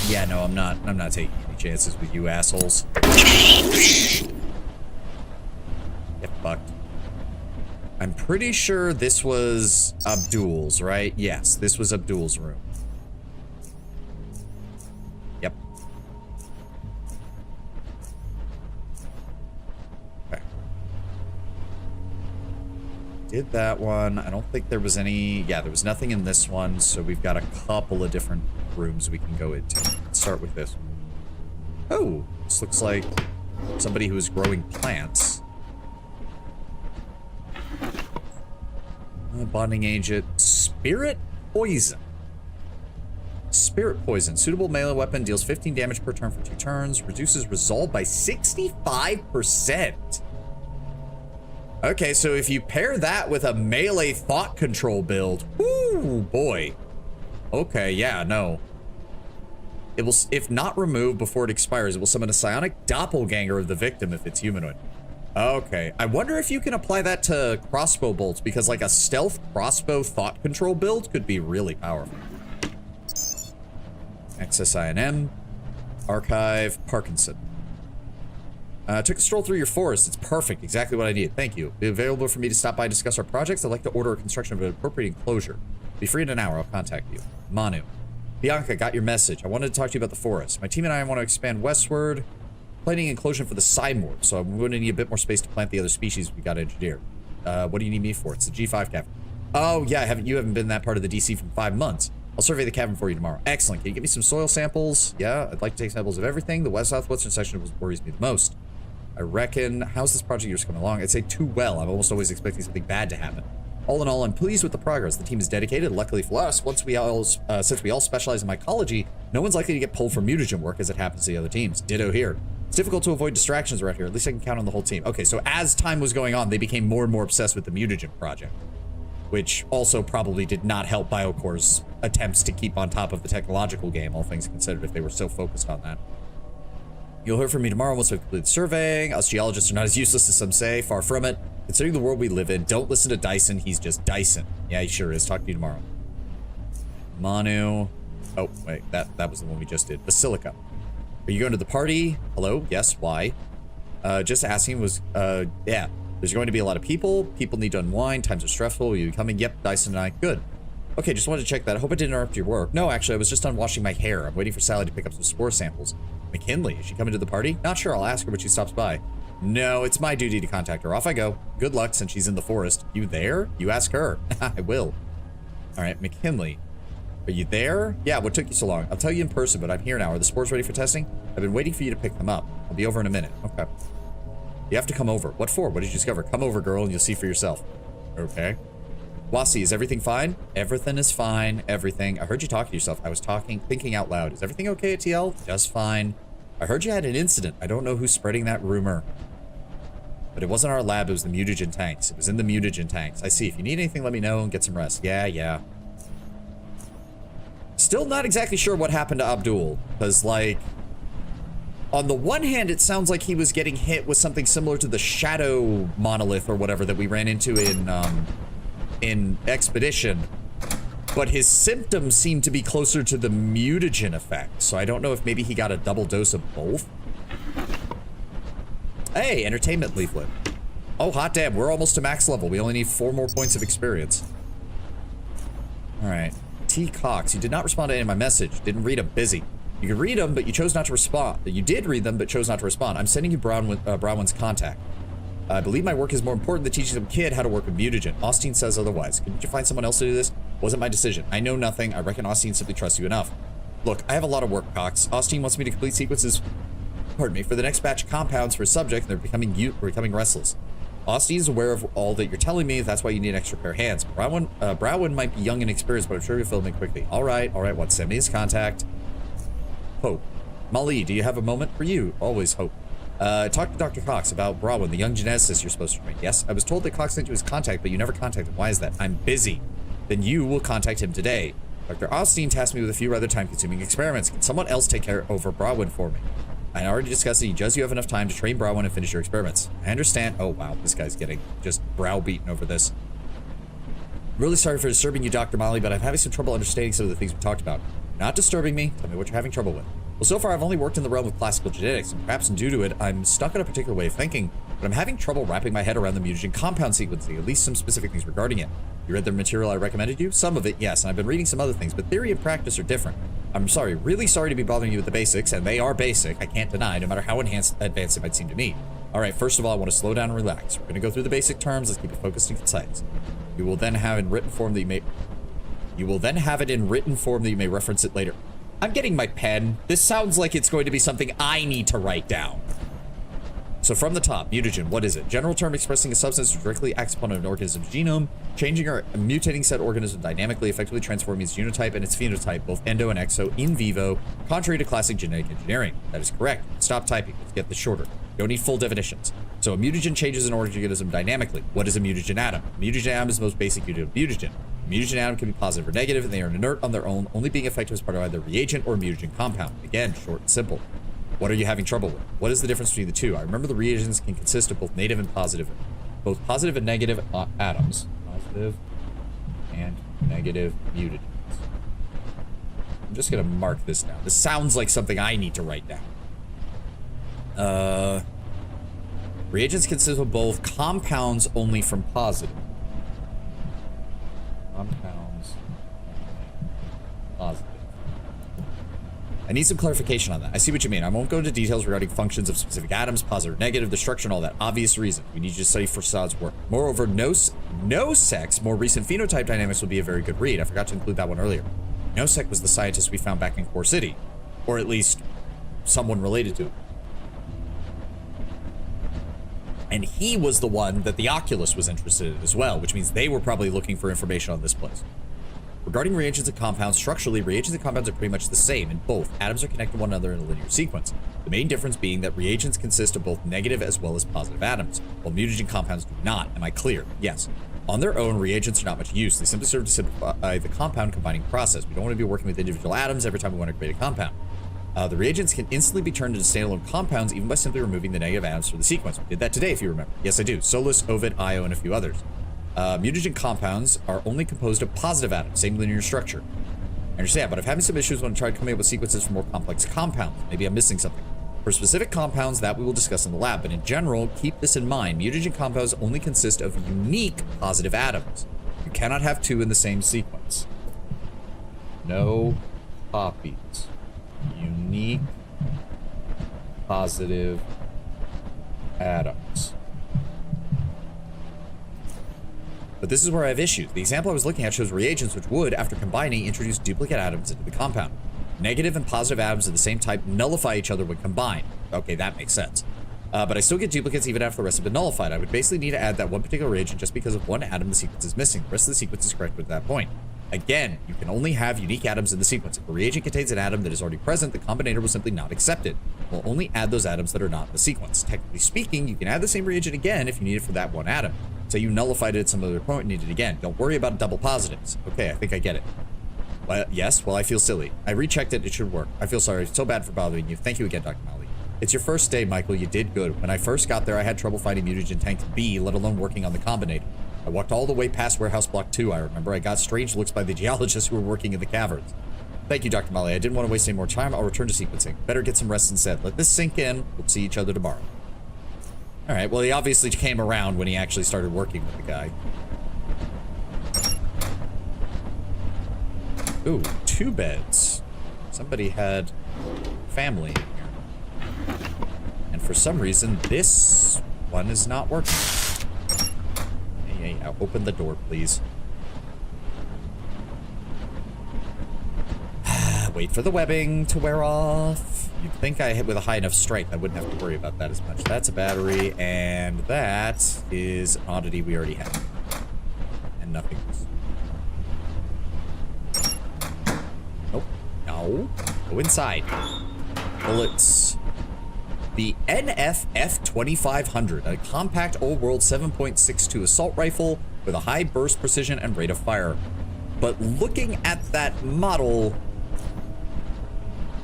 Yeah, no, I'm not taking any chances with you assholes. Get fucked. I'm pretty sure this was Abdul's, right? Yes, this was Abdul's room. Yep. Okay. Did that one. I don't think there was any... Yeah, there was nothing in this one, so we've got a couple of different rooms we can go into. Let's start with this one. Oh, this looks like somebody who is growing plants. Bonding agent. Spirit poison. Spirit poison. Suitable melee weapon. Deals 15 damage per turn for 2 turns. Reduces resolve by 65%. Okay, so if you pair that with a melee thought control build. Ooh, boy. Okay, yeah, no. It will, if not removed before it expires, it will summon a psionic doppelganger of the victim if it's humanoid. Okay, I wonder if you can apply that to crossbow bolts, because like a stealth crossbow thought control build could be really powerful. Access INM, archive, Parkinson. Took a stroll through your forest. It's perfect, exactly what I need. Thank you. Be available for me to stop by and discuss our projects. I'd like to order a construction of an appropriate enclosure. Be free in an hour. I'll contact you. Manu. Bianca, got your message. I wanted to talk to you about the forest. My team and I want to expand westward. Planning enclosure for the Cymorphs, so I'm going to need a bit more space to plant the other species we got engineered. What do you need me for? It's the G5 cavern. Oh, yeah, you haven't been that part of the DC for 5 months. I'll survey the cavern for you tomorrow. Excellent. Can you give me some soil samples? Yeah, I'd like to take samples of everything. The southwestern section worries me the most. I reckon. How's this project yours coming along? I'd say too well. I'm almost always expecting something bad to happen. All in all, I'm pleased with the progress. The team is dedicated. Luckily for us, since we all specialize in mycology, no one's likely to get pulled from mutagen work as it happens to the other teams. Ditto here. It's difficult to avoid distractions around here. At least I can count on the whole team. Okay, so as time was going on, they became more and more obsessed with the mutagen project, which also probably did not help Biocore's attempts to keep on top of the technological game, all things considered, if they were so focused on that. You'll hear from me tomorrow once I've completed surveying. Us geologists are not as useless as some say. Far from it. Considering the world we live in, don't listen to Dyson. He's just Dyson. Yeah, he sure is. Talk to you tomorrow. Manu. Oh, wait. That was the one we just did. Basilica. Are you going to the party? Hello? Yes. Why? Just asking was, yeah. There's going to be a lot of people. People need to unwind. Times are stressful. Are you coming? Yep. Dyson and I. Good. Okay, just wanted to check that. I hope I didn't interrupt your work. No, actually, I was just done washing my hair. I'm waiting for Sally to pick up some spore samples. McKinley, is she coming to the party? Not sure. I'll ask her when she stops by. No, it's my duty to contact her. Off I go. Good luck since she's in the forest. You there? You ask her. I will. All right, McKinley. Are you there? Yeah, what took you so long? I'll tell you in person, but I'm here now. Are the spores ready for testing? I've been waiting for you to pick them up. I'll be over in a minute. Okay. You have to come over. What for? What did you discover? Come over, girl, and you'll see for yourself. Okay. Wasi, is everything fine? Everything is fine. Everything. I heard you talking to yourself. I was thinking out loud. Is everything okay at TL? Just fine. I heard you had an incident. I don't know who's spreading that rumor. But it wasn't our lab. It was the mutagen tanks. It was in the mutagen tanks. I see. If you need anything, let me know and get some rest. Yeah. Still not exactly sure what happened to Abdul. Because, like, on the one hand, it sounds like he was getting hit with something similar to the shadow monolith or whatever that we ran into in Expedition, but his symptoms seem to be closer to the mutagen effect, so I don't know if maybe he got a double dose of both. Hey, entertainment leaflet. Oh, hot damn, we're almost to max level. We only need 4 more points of experience. All right. T. Cox, you did not respond to any of my message. Didn't read them. Busy. You could read them, but you chose not to respond. You did read them, but chose not to respond. I'm sending you Brownwin's contact. I believe my work is more important than teaching some kid how to work with mutagen. Austin says otherwise. Couldn't you find someone else to do this? Wasn't my decision. I know nothing. I reckon Austin simply trusts you enough. Look, I have a lot of work, Cox. Austin wants me to complete sequences, pardon me, for the next batch of compounds for a subject, and they're becoming restless. Austin is aware of all that you're telling me. That's why you need an extra pair of hands. Brownwin might be young and experienced, but I'm sure you'll fill him in quickly. All right. What? Send me his contact. Hope. Molly, do you have a moment for you? Always hope. Talk to Dr. Cox about Brownwin, the young geneticist you're supposed to train. Yes, I was told that Cox sent you his contact, but you never contacted him. Why is that? I'm busy. Then you will contact him today. Dr. Austin tasked me with a few rather time-consuming experiments. Can someone else take care over Brownwin for me? I already discussed that you have enough time to train Brownwin and finish your experiments. I understand. Oh, wow. This guy's getting just browbeaten over this. I'm really sorry for disturbing you, Dr. Molly, but I'm having some trouble understanding some of the things we talked about. You're not disturbing me. Tell me what you're having trouble with. Well, so far I've only worked in the realm of classical genetics, and perhaps due to it, I'm stuck in a particular way of thinking, but I'm having trouble wrapping my head around the mutagen compound sequencing, at least some specific things regarding it. You read the material I recommended you? Some of it, yes, and I've been reading some other things, but theory and practice are different. I'm sorry, really sorry to be bothering you with the basics, and they are basic, I can't deny, no matter how advanced it might seem to me. Alright, first of all, I want to slow down and relax. We're going to go through the basic terms, let's keep it focused and concise. You will then have it in written form that you may reference it later. I'm getting my pen. This sounds like it's going to be something I need to write down. So from the top, mutagen, what is it? General term expressing a substance which directly acts upon an organism's genome, changing or mutating said organism dynamically, effectively transforming its genotype and its phenotype, both endo and exo, in vivo, contrary to classic genetic engineering. That is correct. Stop typing. Let's get this shorter. You don't need full definitions. So a mutagen changes an organism dynamically. What is a mutagen atom? A mutagen atom is the most basic unit of mutagen. A mutagen atom can be positive or negative, and they are inert on their own, only being effective as part of either reagent or mutagen compound. Again, short and simple. What are you having trouble with? What is the difference between the two? I remember the reagents can consist of both native and positive and negative atoms. Positive and negative mutagens. I'm just gonna mark this down. This sounds like something I need to write down. Reagents consist of both compounds only from positive. Compounds positive. I need some clarification on that. I see what you mean. I won't go into details regarding functions of specific atoms, positive, negative, the structure, and all that. Obvious reason. We need you to study Fassad's work. Moreover, no sex, more recent phenotype dynamics will be a very good read. I forgot to include that one earlier. Nosek was the scientist we found back in Core City, or at least someone related to it. And he was the one that the Oculus was interested in as well, which means they were probably looking for information on this place. Regarding reagents and compounds, structurally, reagents and compounds are pretty much the same in both. Atoms are connected to one another in a linear sequence. The main difference being that reagents consist of both negative as well as positive atoms, while mutagen compounds do not. Am I clear? Yes. On their own, reagents are not much use. They simply serve to simplify the compound combining process. We don't want to be working with individual atoms every time we want to create a compound. The reagents can instantly be turned into standalone compounds even by simply removing the negative atoms from the sequence. We did that today, if you remember. Yes, I do. Solus, Ovid, Io, and a few others. Mutagen compounds are only composed of positive atoms, same linear structure. I understand, but I'm having some issues when I tried coming up with sequences for more complex compounds. Maybe I'm missing something. For specific compounds, that we will discuss in the lab, but in general, keep this in mind. Mutagen compounds only consist of unique positive atoms. You cannot have two in the same sequence. No copies. Unique positive atoms. But this is where I have issues. The example I was looking at shows reagents which would, after combining, introduce duplicate atoms into the compound. Negative and positive atoms of the same type nullify each other when combined. Okay, that makes sense. But I still get duplicates even after the rest have been nullified. I would basically need to add that one particular reagent just because of one atom the sequence is missing. The rest of the sequence is correct at that point. Again, you can only have unique atoms in the sequence. If a reagent contains an atom that is already present, the combinator will simply not accept it. We'll only add those atoms that are not in the sequence. Technically speaking, you can add the same reagent again if you need it for that one atom. So you nullified it at some other point and need it again. Don't worry about double positives. Okay, I think I get it. Well, yes, well, I feel silly. I rechecked it, it should work. I feel sorry, it's so bad for bothering you. Thank you again, Dr. Molly. It's your first day, Michael, you did good. When I first got there, I had trouble finding mutagen tank B, let alone working on the combinator. I walked all the way past warehouse block 2, I remember. I got strange looks by the geologists who were working in the caverns. Thank you, Dr. Molly. I didn't want to waste any more time. I'll return to sequencing. Better get some rest instead. Let this sink in. We'll see each other tomorrow. All right, well, he obviously came around when he actually started working with the guy. Ooh, 2 beds. Somebody had family in here. And for some reason, this one is not working. Hey, open the door, please. Wait for the webbing to wear off. You'd think I hit with a high enough strength, I wouldn't have to worry about that as much. That's a battery, and that is an oddity we already have. And nothing else. Nope. No. Go inside. Bullets. The NFF 2500, a compact old world 7.62 assault rifle with a high burst precision and rate of fire. But looking at that model,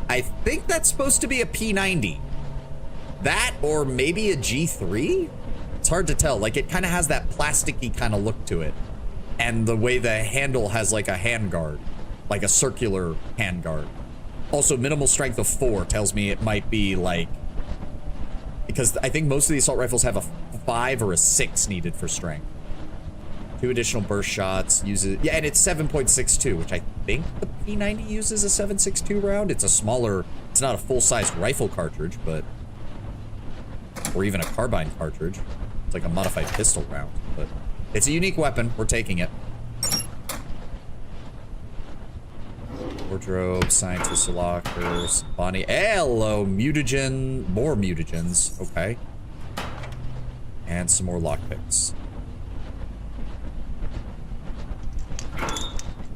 I think that's supposed to be a P90. That or maybe a G3? It's hard to tell. Like, it kind of has that plasticky kind of look to it. And the way the handle has like a handguard, like a circular handguard. Also, minimal strength of 4 tells me it might be like, because I think most of the assault rifles have a 5 or a 6 needed for strength. 2 additional burst shots, uses, yeah, and it's 7.62, which I think the P90 uses a 7.62 round. It's a smaller, it's not a full-sized rifle cartridge, but, or even a carbine cartridge. It's like a modified pistol round, but it's a unique weapon. We're taking it. Wardrobe, scientist lockers, Bonnie. Hello, mutagen, more mutagens. Okay. And some more lockpicks.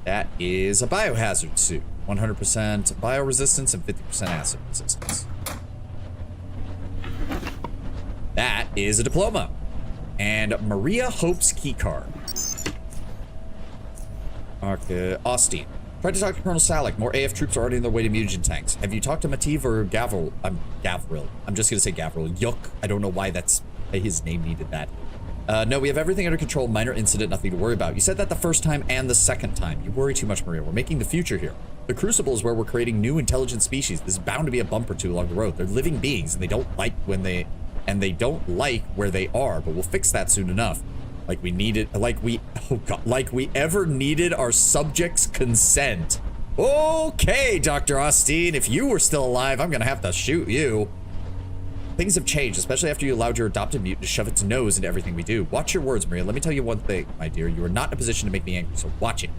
That is a biohazard suit. 100% bioresistance and 50% acid resistance. That is a diploma. And Maria Hope's keycard. Okay, Austin. Tried to talk to Colonel Salek. More AF troops are already on their way to mutagen tanks. Have you talked to Mativ or Gavril? Gavril. I'm just gonna say Gavril. Yuck. I don't know why that's his name needed that. No, we have everything under control. Minor incident, nothing to worry about. You said that the first time and the second time. You worry too much, Maria. We're making the future here. The Crucible is where we're creating new intelligent species. There's bound to be a bump or two along the road. They're living beings, and they don't like where they are. But we'll fix that soon enough. Like we needed, like we ever needed our subjects' consent. Okay, Dr. Austin, if you were still alive, I'm gonna have to shoot you. Things have changed, especially after you allowed your adopted mutant to shove its nose into everything we do. Watch your words, Maria. Let me tell you one thing, my dear. You are not in a position to make me angry, so watch it.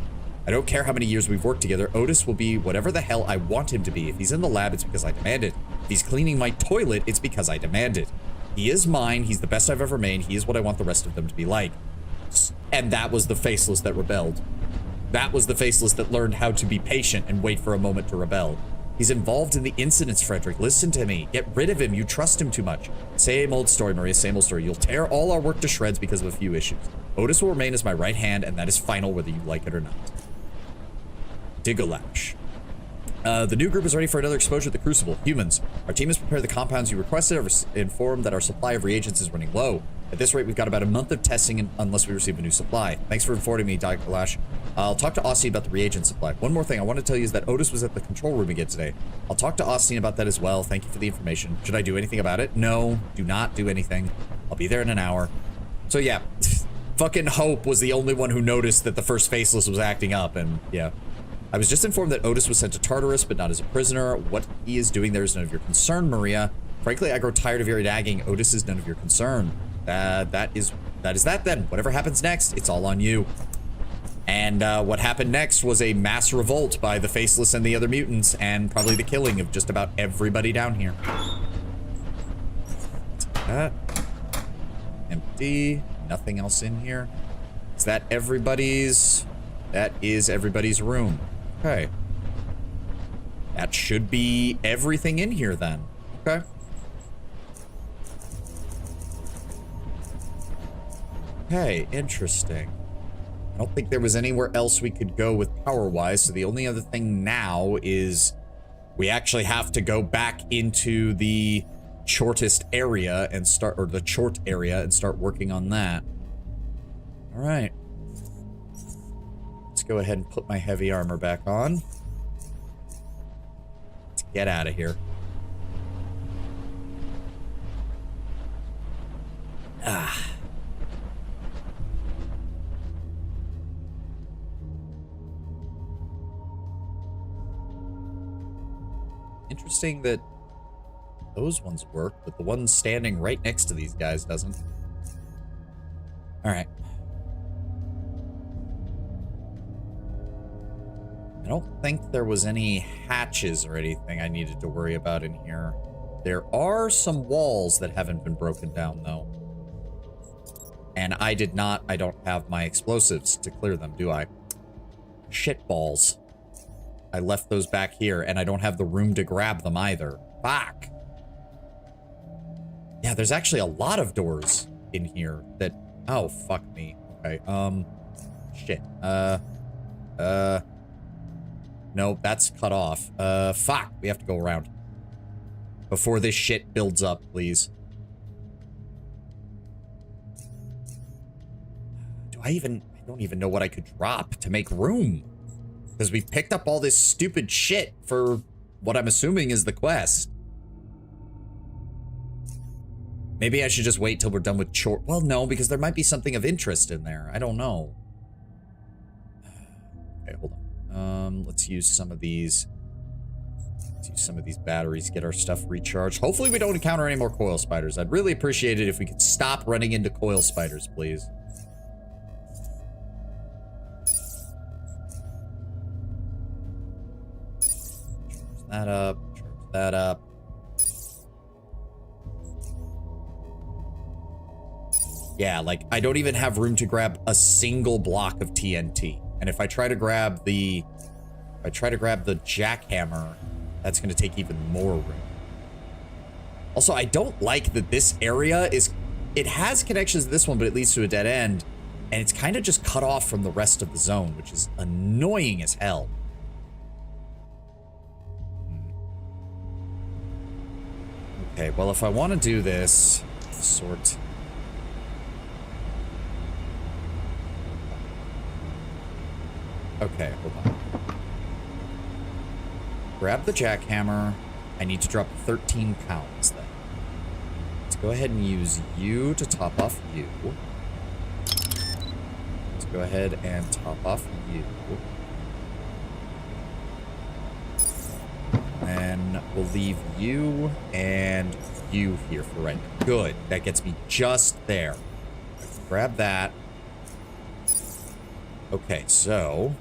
I don't care how many years we've worked together. Otis will be whatever the hell I want him to be. If he's in the lab, it's because I demand it. If he's cleaning my toilet, it's because I demand it. He is mine. He's the best I've ever made. He is what I want the rest of them to be like. And that was the faceless that rebelled. That was the faceless that learned how to be patient and wait for a moment to rebel. He's involved in the incidents, Frederick. Listen to me. Get rid of him. You trust him too much. Same old story, Maria. Same old story. You'll tear all our work to shreds because of a few issues. Otis will remain as my right hand, and that is final whether you like it or not. Digolash. The new group is ready for another exposure at the Crucible. Humans, our team has prepared the compounds you requested. Informed that our supply of reagents is running low. At this rate, we've got about a month of testing unless we receive a new supply. Thanks for informing me, Digolash. I'll talk to Austin about the reagent supply. One more thing I want to tell you is that Otis was at the control room again today. I'll talk to Austin about that as well. Thank you for the information. Should I do anything about it? No, do not do anything. I'll be there in an hour. So yeah, fucking Hope was the only one who noticed that the first faceless was acting up, and yeah. I was just informed that Otis was sent to Tartarus, but not as a prisoner. What he is doing there is none of your concern, Maria. Frankly, I grow tired of your nagging. Otis is none of your concern. That is that then. Whatever happens next, it's all on you. And what happened next was a mass revolt by the Faceless and the other mutants, and probably the killing of just about everybody down here. That. Empty. Nothing else in here. Is that everybody's? That is everybody's room. Okay. That should be everything in here then. Okay. Okay, interesting. I don't think there was anywhere else we could go with power-wise, so the only other thing now is we actually have to go back into the Tchortist area and start, or the Tchort area, and start working on that. All right. Let's go ahead and put my heavy armor back on. Let's get out of here. Ah. Interesting that those ones work, but the one standing right next to these guys doesn't. All right. I don't think there was any hatches or anything I needed to worry about in here. There are some walls that haven't been broken down, though. And I don't have my explosives to clear them, do I? Shit balls. I left those back here, and I don't have the room to grab them either. Fuck. Yeah, there's actually a lot of doors in here that... Oh, fuck me. Okay, shit. No, that's cut off. Fuck. We have to go around. Before this shit builds up, please. I don't even know what I could drop to make room. Because we picked up all this stupid shit for what I'm assuming is the quest. Maybe I should just wait till we're done with Tchort. Well, no, because there might be something of interest in there. I don't know. Okay, hold on. Let's use some of these. Let's use some of these batteries, get our stuff recharged. Hopefully we don't encounter any more coil spiders. I'd really appreciate it if we could stop running into coil spiders, please. That up, charge that up. Yeah, like, I don't even have room to grab a single block of TNT. And if I try to grab the... jackhammer, that's going to take even more room. Also, I don't like that this area is... It has connections to this one, but it leads to a dead end. And it's kind of just cut off from the rest of the zone, which is annoying as hell. Okay, well, if I want to do this, sort. Okay, hold on. Grab the jackhammer. I need to drop 13 pounds then. Let's go ahead and use you to top off you. Let's go ahead and top off you. And we'll leave you and you here for right now. Good. That gets me just there. Grab that. Okay, so...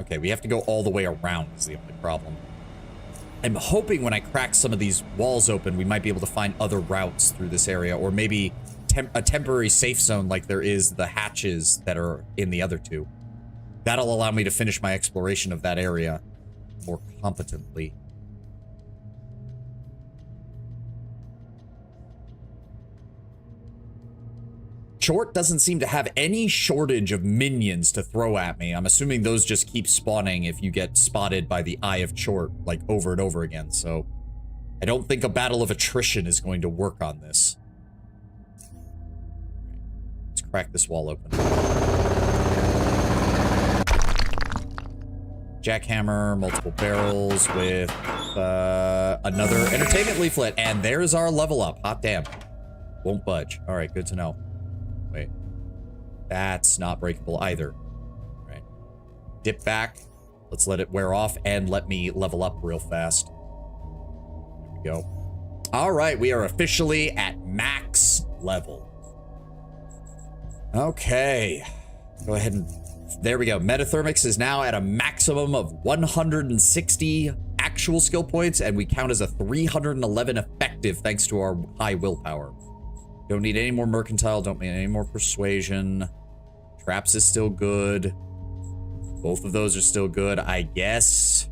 Okay, we have to go all the way around is the only problem. I'm hoping when I crack some of these walls open, we might be able to find other routes through this area, or maybe a temporary safe zone like there is the hatches that are in the other two. That'll allow me to finish my exploration of that area more competently. Tchort doesn't seem to have any shortage of minions to throw at me. I'm assuming those just keep spawning if you get spotted by the Eye of Tchort, like, over and over again, so I don't think a battle of attrition is going to work on this. Let's crack this wall open. Jackhammer, multiple barrels with another entertainment leaflet, and there's our level up. Hot damn. Won't budge. All right, good to know. Wait, that's not breakable either. All right, dip back. Let's let it wear off and let me level up real fast. There we go. All right, we are officially at max level. Okay, go ahead and there we go. Metathermics is now at a maximum of 160 actual skill points, and we count as a 311 effective thanks to our high willpower. Don't need any more mercantile, don't need any more persuasion. Traps is still good. Both of those are still good, I guess.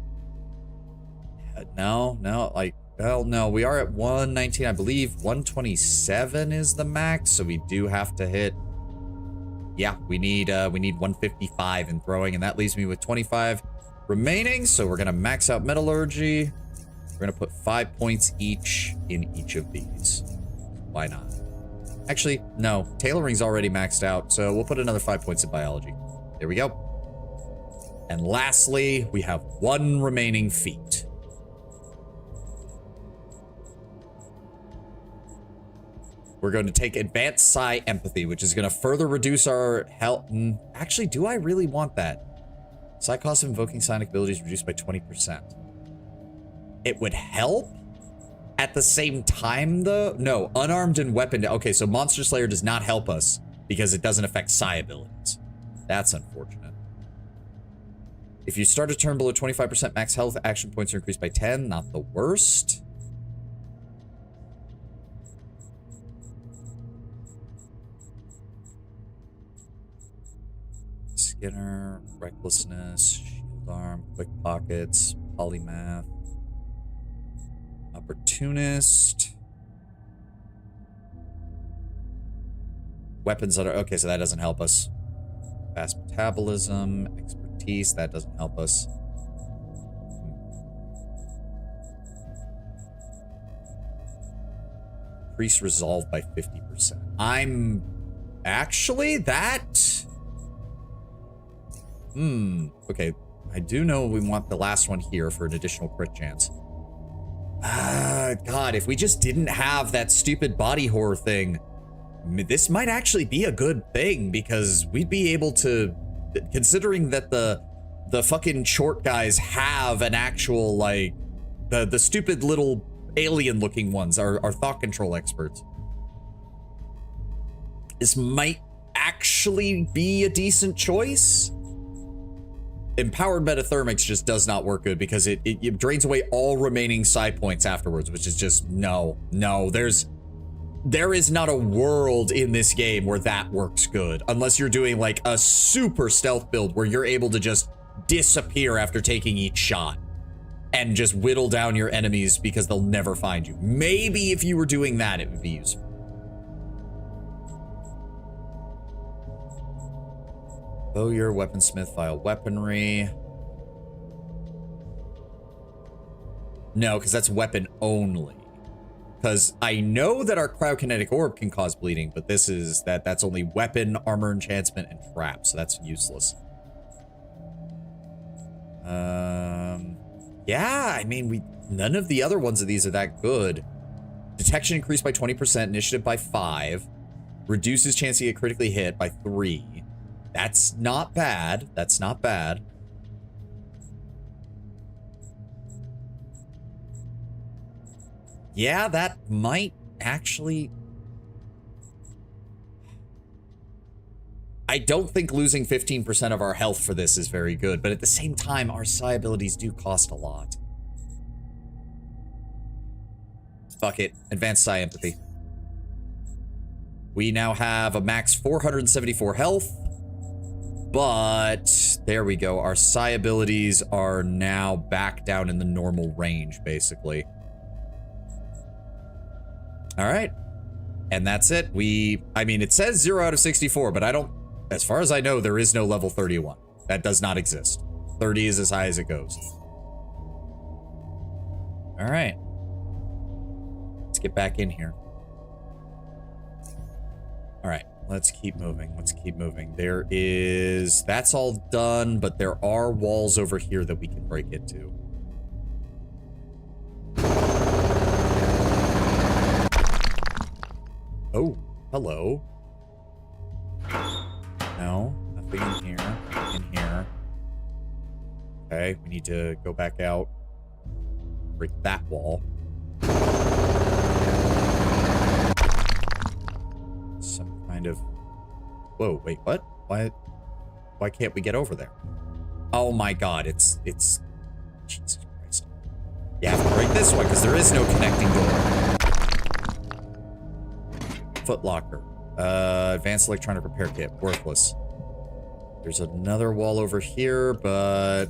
No, like, well, no, we are at 119, I believe 127 is the max, so we do have to hit. Yeah, we need 155 in throwing, and that leaves me with 25 remaining, so we're gonna max out metallurgy. We're gonna put 5 points each in each of these. Why not? Actually, no. Tailoring's already maxed out, so we'll put another 5 points in biology. There we go. And lastly, we have 1 remaining feat. We're going to take Advanced Psi Empathy, which is going to further reduce our health. Actually, do I really want that? Psi cost of invoking psionic abilities reduced by 20%. It would help? At the same time, though? No, unarmed and weapon. Okay, so Monster Slayer does not help us because it doesn't affect psi abilities. That's unfortunate. If you start a turn below 25% max health, action points are increased by 10. Not the worst. Skinner, Recklessness, Shield Arm, Quick Pockets, Polymath. Opportunist. Weapons that are okay, so that doesn't help us. Fast metabolism, expertise, that doesn't help us. Increase resolve by 50%. I'm actually that. Okay, I do know we want the last one here for an additional crit chance. God, if we just didn't have that stupid body horror thing, this might actually be a good thing, because we'd be able to, considering that the fucking Tchort guys have an actual, like, the stupid little alien looking ones are thought control experts. This might actually be a decent choice. Empowered Metathermics just does not work good because it drains away all remaining psi points afterwards, which is just no. There is not a world in this game where that works good, unless you're doing like a super stealth build where you're able to just disappear after taking each shot and just whittle down your enemies because they'll never find you. Maybe if you were doing that, it would be useful. Bowyer, Weaponsmith, Vile Weaponry. No, because that's weapon only. Because I know that our Cryokinetic Orb can cause bleeding, but this is that's only weapon, armor enhancement, and trap, so that's useless. Yeah, I mean, none of the other ones of these are that good. Detection increased by 20%, initiative by 5, reduces chance to get critically hit by 3. That's not bad. That's not bad. Yeah, that might actually... I don't think losing 15% of our health for this is very good, but at the same time, our psi abilities do cost a lot. Fuck it. Advanced Psi Empathy. We now have a max 474 health. But there we go. Our Psi abilities are now back down in the normal range, basically. All right. And that's it. I mean, it says 0 out of 64, but I don't, as far as I know, there is no level 31. That does not exist. 30 is as high as it goes. All right. Let's get back in here. All right. Let's keep moving. Let's keep moving. That's all done, but there are walls over here that we can break into. Oh, hello. No, nothing in here. Nothing in here. Okay, we need to go back out. Break that wall. Some kind of... Whoa, wait, what? Why can't we get over there? Oh my god, it's... Jesus Christ. You have to break this one, because there is no connecting door. Footlocker. Advanced electronic repair kit. Worthless. There's another wall over here, but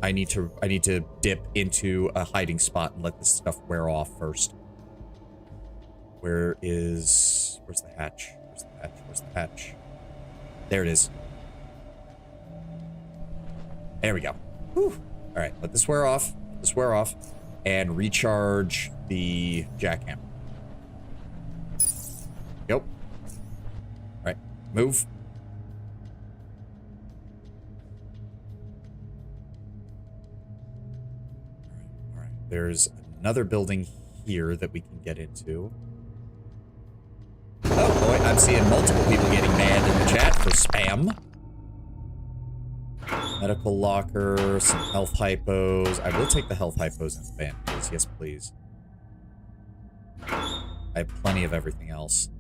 I need to dip into a hiding spot and let this stuff wear off first. Where's the hatch? Where's the hatch? Where's the hatch? There it is. There we go. Whew. All right, let this wear off. Let this wear off, and recharge the jackhammer. Yep. All right, move. All right. There's another building here that we can get into. Oh boy, I'm seeing multiple people getting mad in the chat for spam. Medical locker, some health hypos. I will take the health hypos and spam, please. Yes, please. I have plenty of everything else.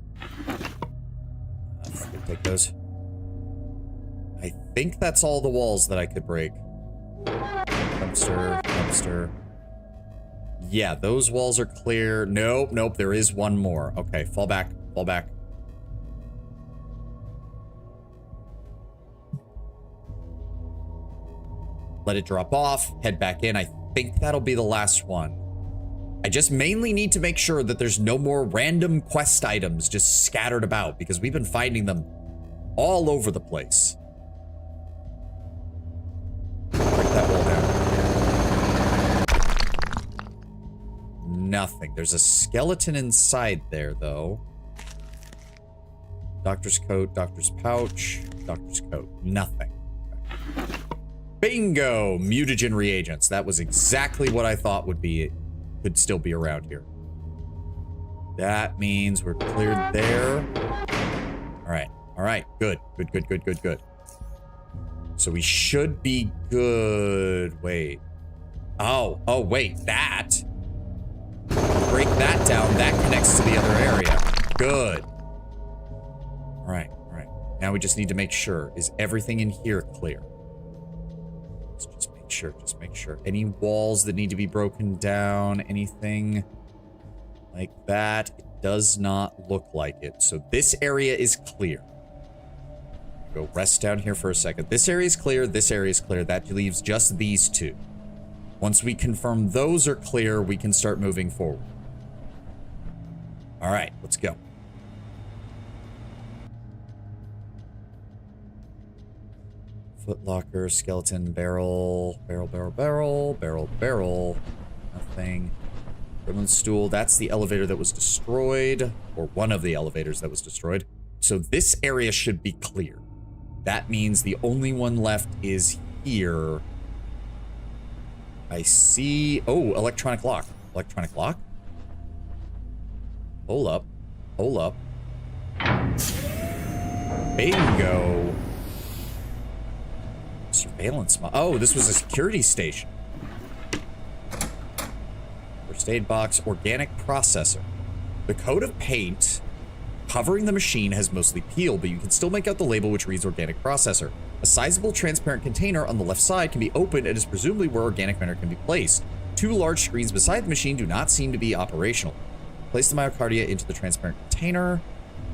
Take those. I think that's all the walls that I could break. Dumpster, dumpster. Yeah, those walls are clear. Nope, nope, there is one more. Okay, fall back, fall back. Let it drop off, head back in. I think that'll be the last one. I just mainly need to make sure that there's no more random quest items just scattered about, because we've been finding them all over the place. Break that wall down. Nothing. There's a skeleton inside there, though. Doctor's coat, doctor's pouch, doctor's coat. Nothing. Okay. Bingo! Mutagen reagents. That was exactly what I thought would could still be around here. That means we're cleared there. All right. All right. Good. Good, good, good, good, good. So we should be good. Wait. Oh, wait. That. Break that down. That connects to the other area. Good. All right. All right. Now we just need to make sure. Is everything in here clear? Let's just make sure. Just make sure. Any walls that need to be broken down? Anything like that? It does not look like it. So this area is clear. Go rest down here for a second. This area is clear. This area is clear. That leaves just these two. Once we confirm those are clear, we can start moving forward. All right, let's go. Footlocker, skeleton, barrel, barrel. Nothing. Gremlin stool. That's the elevator that was destroyed, or one of the elevators that was destroyed. So this area should be clear. That means the only one left is here. I see. Oh, electronic lock. Electronic lock? Hold up. Hold up. Bingo. Surveillance. Oh, this was a security station. First aid box. Organic processor. The coat of paint covering the machine has mostly peeled, but you can still make out the label which reads organic processor. A sizable transparent container on the left side can be opened and is presumably where organic matter can be placed. Two large screens beside the machine do not seem to be operational. Place the myocardia into the transparent container.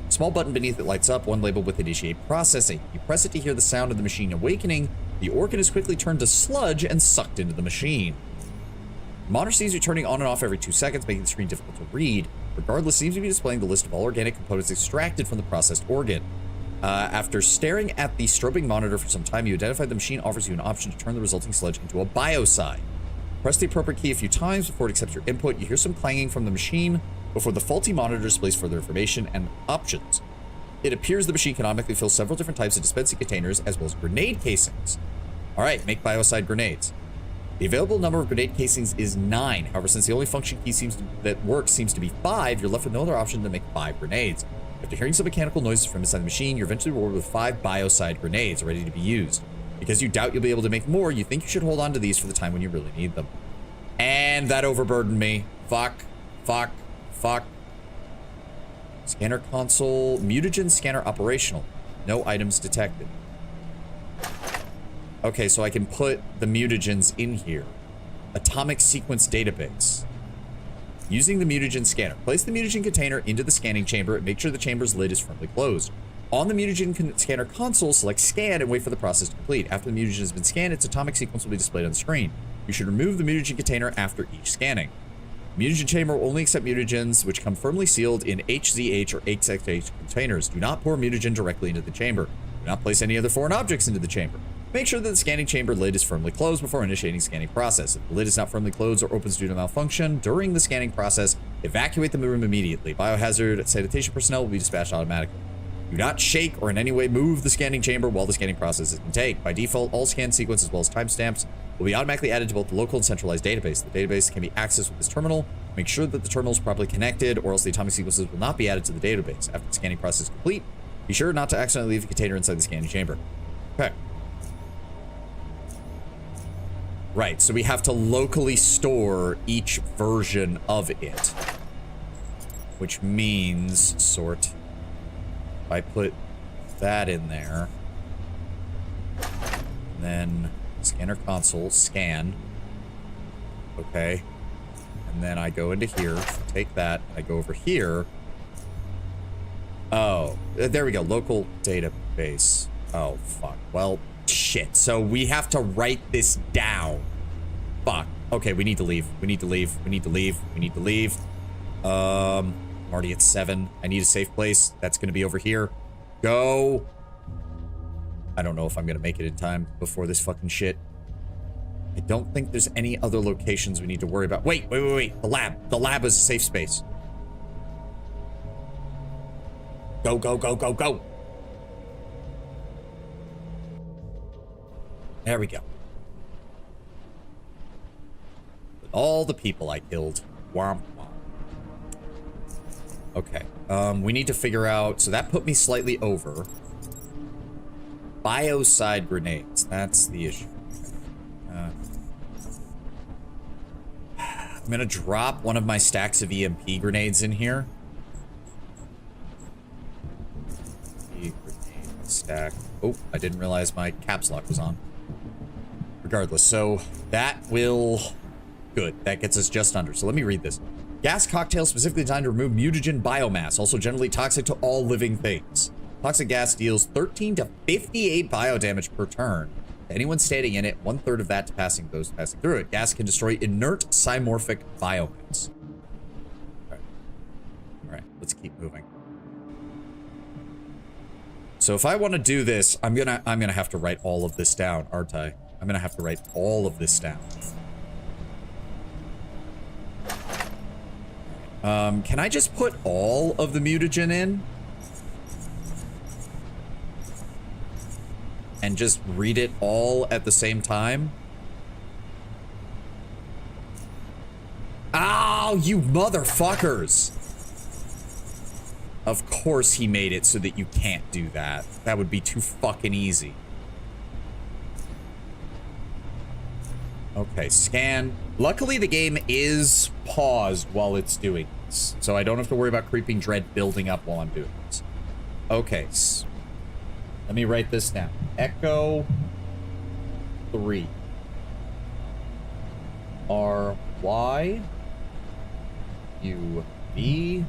A small button beneath it lights up, one labeled with initiate processing. You press it to hear the sound of the machine awakening. The organ is quickly turned to sludge and sucked into the machine. The monitor seems to be turning on and off every 2 seconds, making the screen difficult to read. Regardless, seems to be displaying the list of all organic components extracted from the processed organ. After staring at the strobing monitor for some time, you identify the machine offers you an option to turn the resulting sludge into a biocide. Press the appropriate key a few times before it accepts your input. You hear some clanging from the machine before the faulty monitor displays further information and options. It appears the machine can automatically fill several different types of dispensing containers as well as grenade casings. All right, make biocide grenades. The available number of grenade casings is 9. However, since the only function key that works seems to be 5, you're left with no other option than to make 5 grenades. After hearing some mechanical noises from inside the machine, you're eventually rewarded with 5 biocide grenades ready to be used. Because you doubt you'll be able to make more, you think you should hold on to these for the time when you really need them. And that overburdened me. Fuck. Scanner console, mutagen scanner operational. No items detected. Okay, so I can put the mutagens in here. Atomic sequence database. Using the mutagen scanner. Place the mutagen container into the scanning chamber and make sure the chamber's lid is firmly closed. On the mutagen scanner console, select scan and wait for the process to complete. After the mutagen has been scanned, its atomic sequence will be displayed on the screen. You should remove the mutagen container after each scanning. The mutagen chamber will only accept mutagens which come firmly sealed in HZH or XXH containers. Do not pour mutagen directly into the chamber. Do not place any other foreign objects into the chamber. Make sure that the scanning chamber lid is firmly closed before initiating scanning process. If the lid is not firmly closed or opens due to malfunction during the scanning process, evacuate the room immediately. Biohazard sanitation personnel will be dispatched automatically. Do not shake or in any way move the scanning chamber while the scanning process is in take. By default, all scan sequences as well as timestamps will be automatically added to both the local and centralized database. The database can be accessed with this terminal. Make sure that the terminal is properly connected or else the atomic sequences will not be added to the database. After the scanning process is complete, be sure not to accidentally leave the container inside the scanning chamber. Okay. Right, so we have to locally store each version of it. Which means, if I put that in there, and then scanner console, scan, okay, and then I go into here, take that, I go over here, oh, there we go, local database, oh, fuck, well, shit, so we have to write this down. Fuck. Okay, we need to leave. We need to leave. I'm already at 7. I need a safe place. That's gonna be over here. Go. I don't know if I'm gonna make it in time before this fucking shit. I don't think there's any other locations we need to worry about. Wait. The lab. The lab is a safe space. Go. There we go. With all the people I killed. Womp womp. Okay. We need to figure out... So that put me slightly over. Biocide grenades. That's the issue. I'm gonna drop one of my stacks of EMP grenades in here. Grenade stack. Oh, I didn't realize my caps lock was on. Regardless, so that will... Good, that gets us just under. So let me read this. Gas cocktail specifically designed to remove mutagen biomass, also generally toxic to all living things. Toxic gas deals 13 to 58 biodamage per turn. To anyone standing in it, 1/3 of that to those passing through it. Gas can destroy inert simorphic biomass. All right, let's keep moving. So if I want to do this, I'm gonna have to write all of this down, aren't I? I'm gonna have to write all of this down. Can I just put all of the mutagen in? And just read it all at the same time? Oh, you motherfuckers! Of course he made it so that you can't do that. That would be too fucking easy. Okay, scan. Luckily, the game is paused while it's doing this, so I don't have to worry about creeping dread building up while I'm doing this. Okay, let me write this down. Echo 3. RY U QB,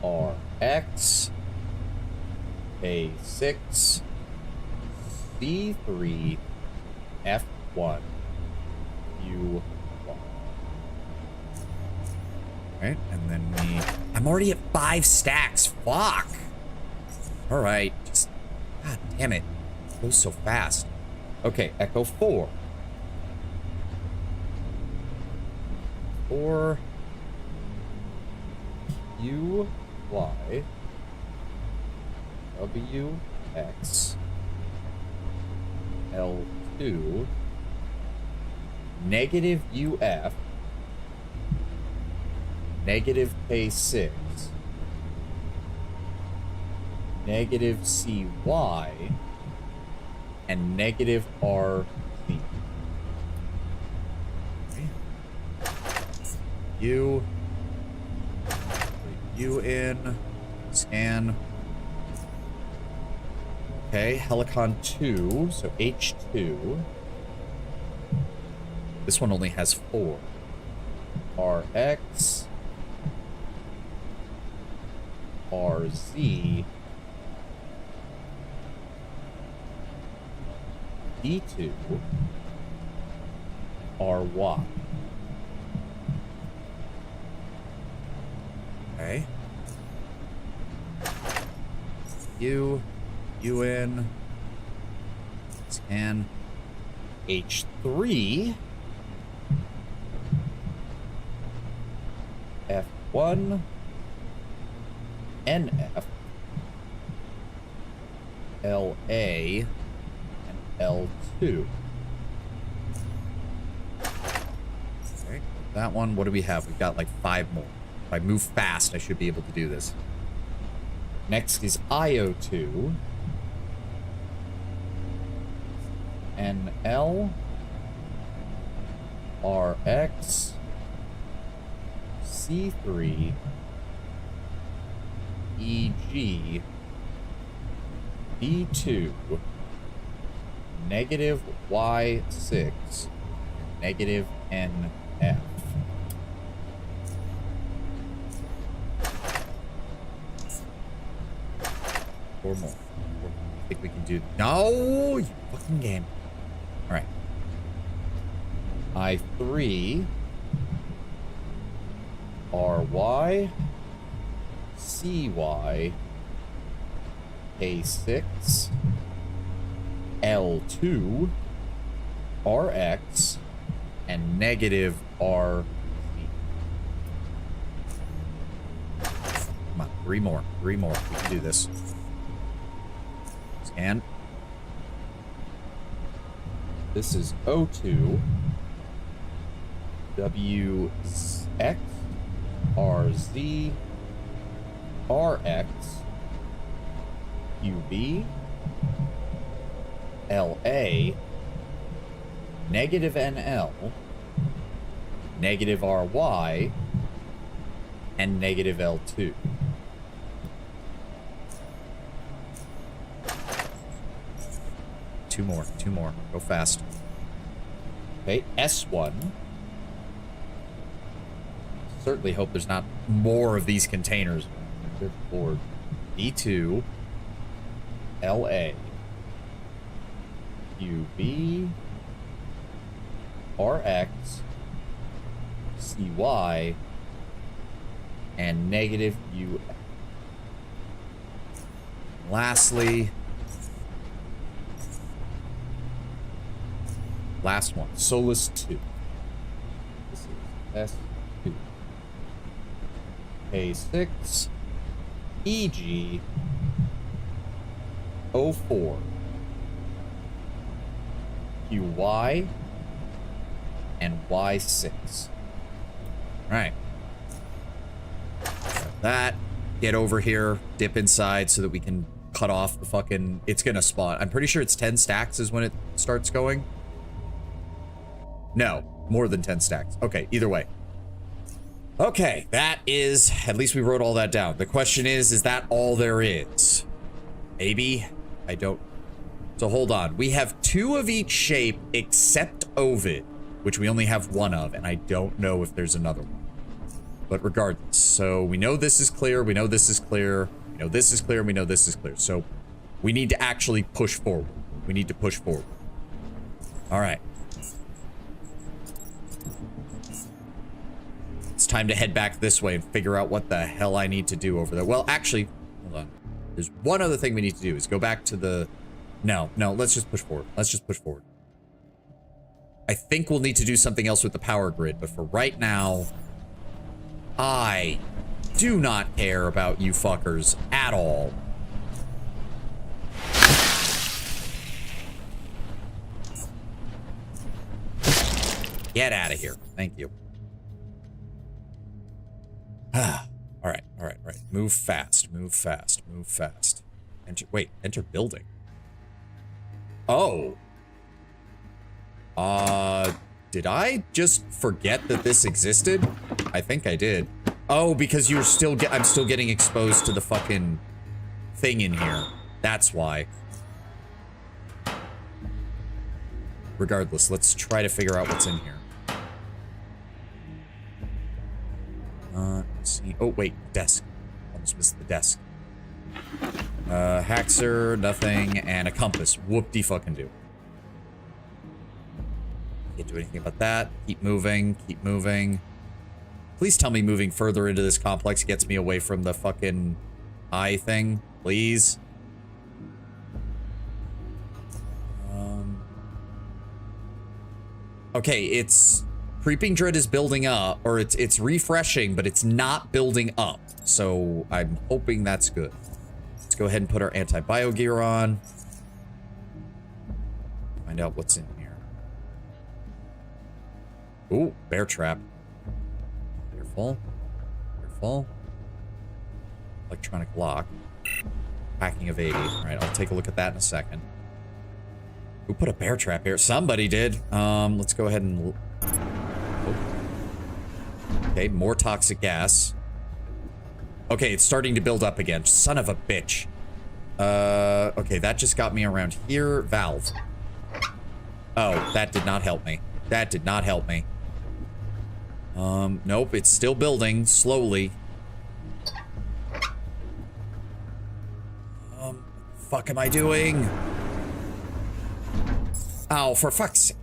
RX, A6, C3, F1, U1. Right, and then I'm already at 5 stacks. Fuck. All right, just god damn it, it goes so fast. Okay, Echo 4. 4 U Y W X L2 negative UF negative K6 negative CY and negative RZ. U in scan. Okay, Helicon 2, so H2. This one only has 4. RX RZ D2 RY. Okay. UN scan H3 F1 NF LA and L2. Okay, that one, what do we have? We've got like 5 more. If I move fast, I should be able to do this. Next is IO2. NL RX C3 EG B2 negative Y6 negative NF. Four more. I think we can do. No, you fucking game. All right. I3 RY CY A6 L2 RX and negative RZ. Come on, 3 more. 3 more. We can do this. Scan. This is O2 WX RZ RX QB LA negative NL negative RY and negative L2. Two more. Go fast. Okay, S1. Certainly hope there's not more of these containers. Good lord. E2 LA QB RX CY and negative UF. Lastly, last one, Solus 2. This is S2. A6 EG 04 QY and Y6. All right. That. Get over here, dip inside so that we can cut off the fucking... It's gonna spawn. I'm pretty sure it's 10 stacks is when it starts going. No, more than 10 stacks. Okay, either way. Okay, that is... At least we wrote all that down. The question is that all there is? Maybe? I don't... So hold on. We have 2 of each shape except Ovid, which we only have 1 of, and I don't know if there's another one. But regardless, so we know this is clear, we know this is clear, we know this is clear, we know this is clear. So we need to actually push forward. We need to push forward. All right. It's time to head back this way and figure out what the hell I need to do over there. Well, actually, hold on. There's one other thing we need to do is go back to the... No, let's just push forward. Let's just push forward. I think we'll need to do something else with the power grid, but for right now... I do not care about you fuckers at all. Get out of here. Thank you. All right. Move fast, move fast, move fast. Enter building. Oh. Did I just forget that this existed? I think I did. Oh, because I'm still getting exposed to the fucking thing in here. That's why. Regardless, let's try to figure out what's in here. Let's see. Oh, wait, desk. Almost missed the desk. Haxer, nothing, and a compass. Whoop-de-fucking-do. Can't do anything about that. Keep moving, keep moving. Please tell me moving further into this complex gets me away from the fucking eye thing. Please. Okay, it's... Creeping Dread is building up, or it's refreshing, but it's not building up. So I'm hoping that's good. Let's go ahead and put our anti-bio gear on. Find out what's in here. Ooh, bear trap. Careful. Careful. Electronic lock. Packing of 80. All right, I'll take a look at that in a second. Who put a bear trap here? Somebody did. Let's go ahead and... Oh. Okay, more toxic gas. Okay, it's starting to build up again. Son of a bitch. Okay, that just got me around here. Valve. Oh, that did not help me. That did not help me. Nope, it's still building slowly. What the fuck am I doing? Oh, for fuck's sake.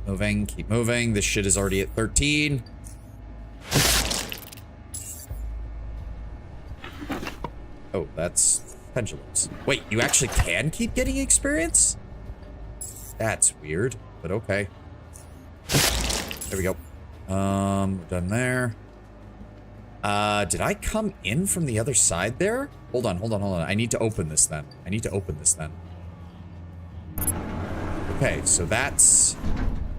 Moving, keep moving. This shit is already at 13. Oh, that's pendulums. Wait, you actually can keep getting experience? That's weird, but okay. There we go. We're done there. Did I come in from the other side there? Hold on. I need to open this then. Okay, so that's...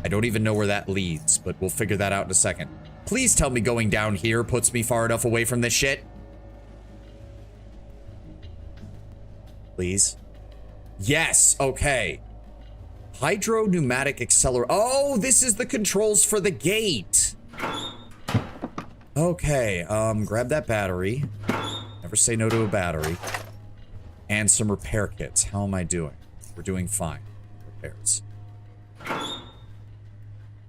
I don't even know where that leads, but we'll figure that out in a second. Please tell me going down here puts me far enough away from this shit. Please. Yes, okay. Hydro pneumatic accelerator. Oh, this is the controls for the gate. Okay, grab that battery. Never say no to a battery. And some repair kits. How am I doing? We're doing fine. Repairs.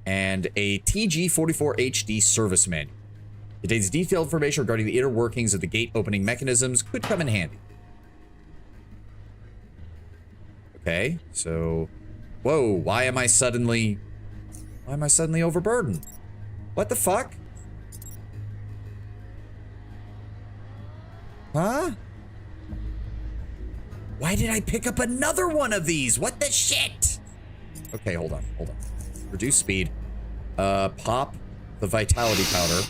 And a TG44 HD service manual. Contains detailed information regarding the inner workings of the gate opening mechanisms. Could come in handy. Okay, so... Whoa, why am I suddenly overburdened? What the fuck? Huh? Why did I pick up another one of these? What the shit? Okay, hold on. Reduce speed. Pop the vitality powder.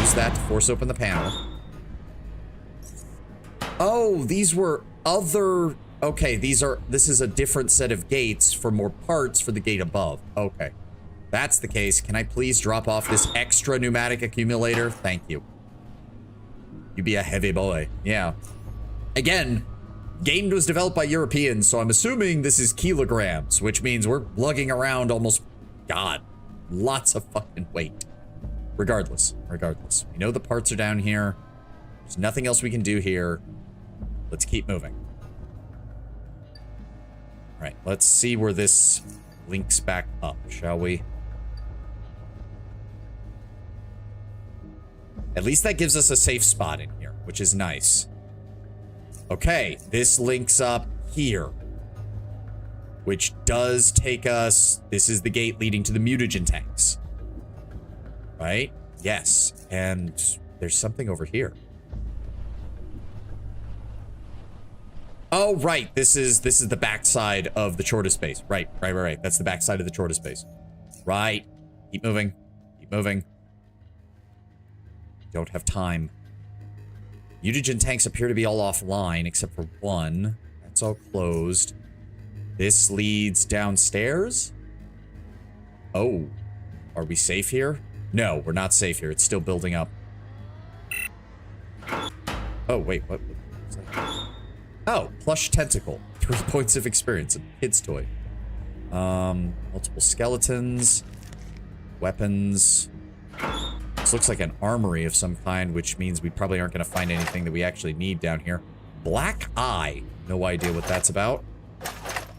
Use that to force open the panel. Oh, these were other... Okay, this is a different set of gates for more parts for the gate above. Okay. That's the case. Can I please drop off this extra pneumatic accumulator? Thank you. You be a heavy boy. Yeah. Again, game was developed by Europeans, so I'm assuming this is kilograms, which means we're lugging around almost... God. Lots of fucking weight. Regardless. We know the parts are down here. There's nothing else we can do here. Let's keep moving. All right, let's see where this links back up, shall we? At least that gives us a safe spot in here, which is nice. Okay, this links up here. Which does take us... This is the gate leading to the mutagen tanks. Right? Yes. And there's something over here. Oh, right. This is the backside of the Tchort space. Right. That's the backside of the Tchort space. Right. Keep moving. Keep moving. Don't have time. Mutagen tanks appear to be all offline, except for one. That's all closed. This leads downstairs? Oh. Are we safe here? No, we're not safe here. It's still building up. Oh, wait. What was that? Oh, plush tentacle. 3 points of experience. A kid's toy. Multiple skeletons. Weapons. This looks like an armory of some kind, which means we probably aren't going to find anything that we actually need down here. Black eye. No idea what that's about.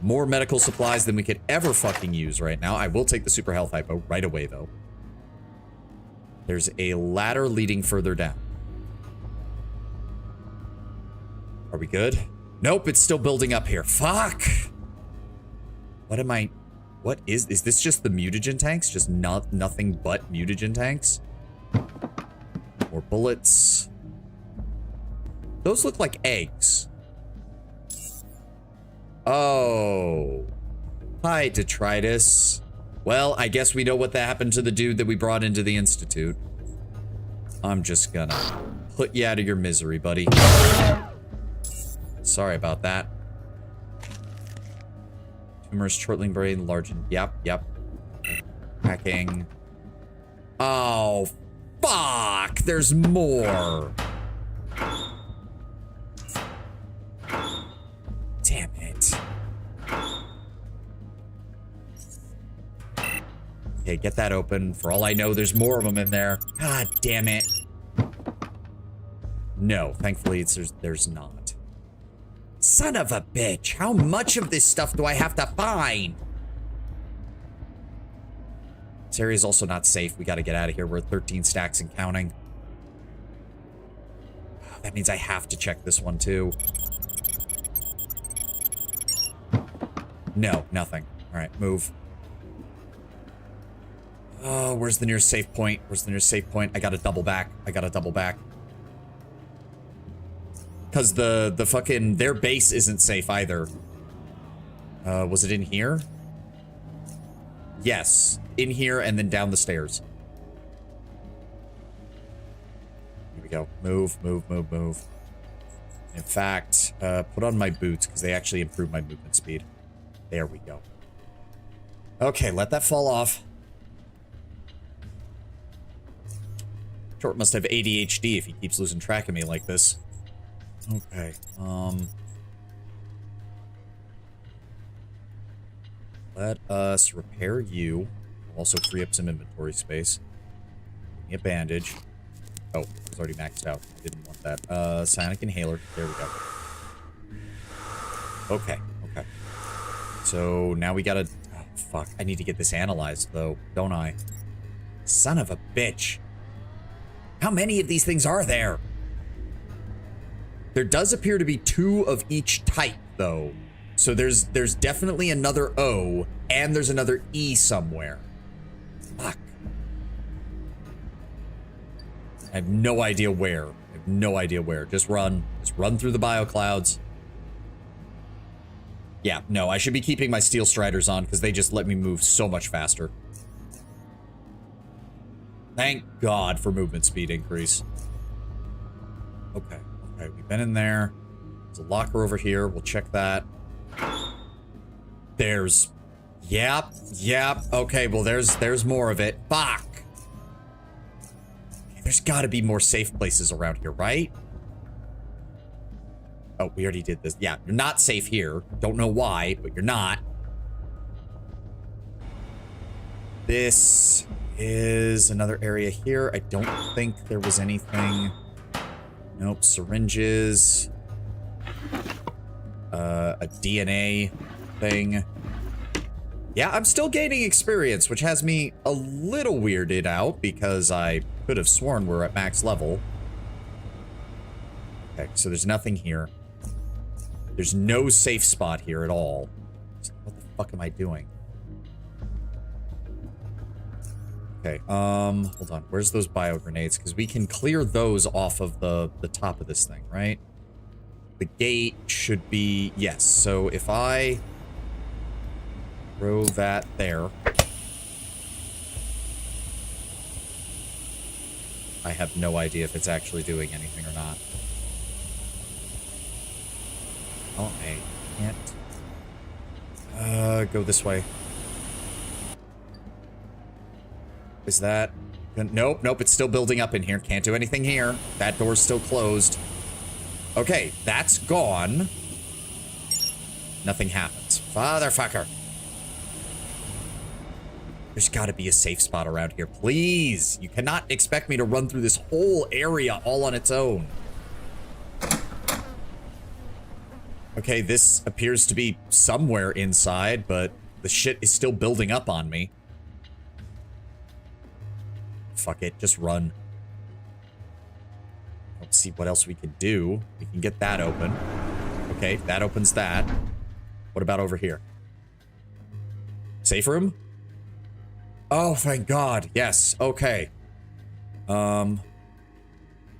More medical supplies than we could ever fucking use right now. I will take the super health hypo right away, though. There's a ladder leading further down. Are we good? Nope, it's still building up here. Fuck! What am I... What is this just the mutagen tanks? Just nothing but mutagen tanks? More bullets. Those look like eggs. Oh. Hi, detritus. Well, I guess we know what happened to the dude that we brought into the Institute. I'm just gonna put you out of your misery, buddy. Sorry about that. Tumors, chortling brain, large... Yep. Hacking. Oh, fuck! There's more! Damn it. Okay, get that open. For all I know, there's more of them in there. God damn it. No, thankfully there's not. Son of a bitch, how much of this stuff do I have to find? This area is also not safe. We gotta get out of here. We're at 13 stacks and counting. That means I have to check this one too. No, nothing. All right, move. Oh, where's the nearest safe point? Where's the nearest safe point? I gotta double back. Because the fucking... Their base isn't safe either. Was it in here? Yes. In here and then down the stairs. Here we go. Move. In fact, put on my boots because they actually improve my movement speed. There we go. Okay, let that fall off. Tchort must have ADHD if he keeps losing track of me like this. Okay, let us repair you. Also free up some inventory space. Give me a bandage. Oh, it was already maxed out. I didn't want that. Psionic inhaler. There we go. Okay. So now we gotta... Oh, fuck. I need to get this analyzed, though, don't I? Son of a bitch. How many of these things are there? There does appear to be 2 of each type, though. So there's definitely another O, and there's another E somewhere. Fuck. I have no idea where. Just run. Just run through the bioclouds. Yeah, no, I should be keeping my steel striders on, because they just let me move so much faster. Thank God for movement speed increase. Okay, we've been in there. There's a locker over here. We'll check that. There's... Yep. Okay, well, there's more of it. Fuck! There's gotta be more safe places around here, right? Oh, we already did this. Yeah, you're not safe here. Don't know why, but you're not. This is another area here. I don't think there was anything. Nope, syringes. A DNA thing. Yeah, I'm still gaining experience, which has me a little weirded out because I could have sworn we're at max level. Okay, so there's nothing here. There's no safe spot here at all. So what the fuck am I doing? Okay, hold on. Where's those bio grenades? Because we can clear those off of the top of this thing, right? The gate should be, yes. So if I throw that there, I have no idea if it's actually doing anything or not. Oh, I can't. Go this way. Is that... Nope, nope, it's still building up in here. Can't do anything here. That door's still closed. Okay, that's gone. Nothing happens. Fatherfucker. There's gotta be a safe spot around here. Please! You cannot expect me to run through this whole area all on its own. Okay, this appears to be somewhere inside, but the shit is still building up on me. Fuck it, just run. Let's see what else we could do. We can get that open. Okay, that opens that. What about over here? Safe room? Oh, thank God. Yes, okay. Large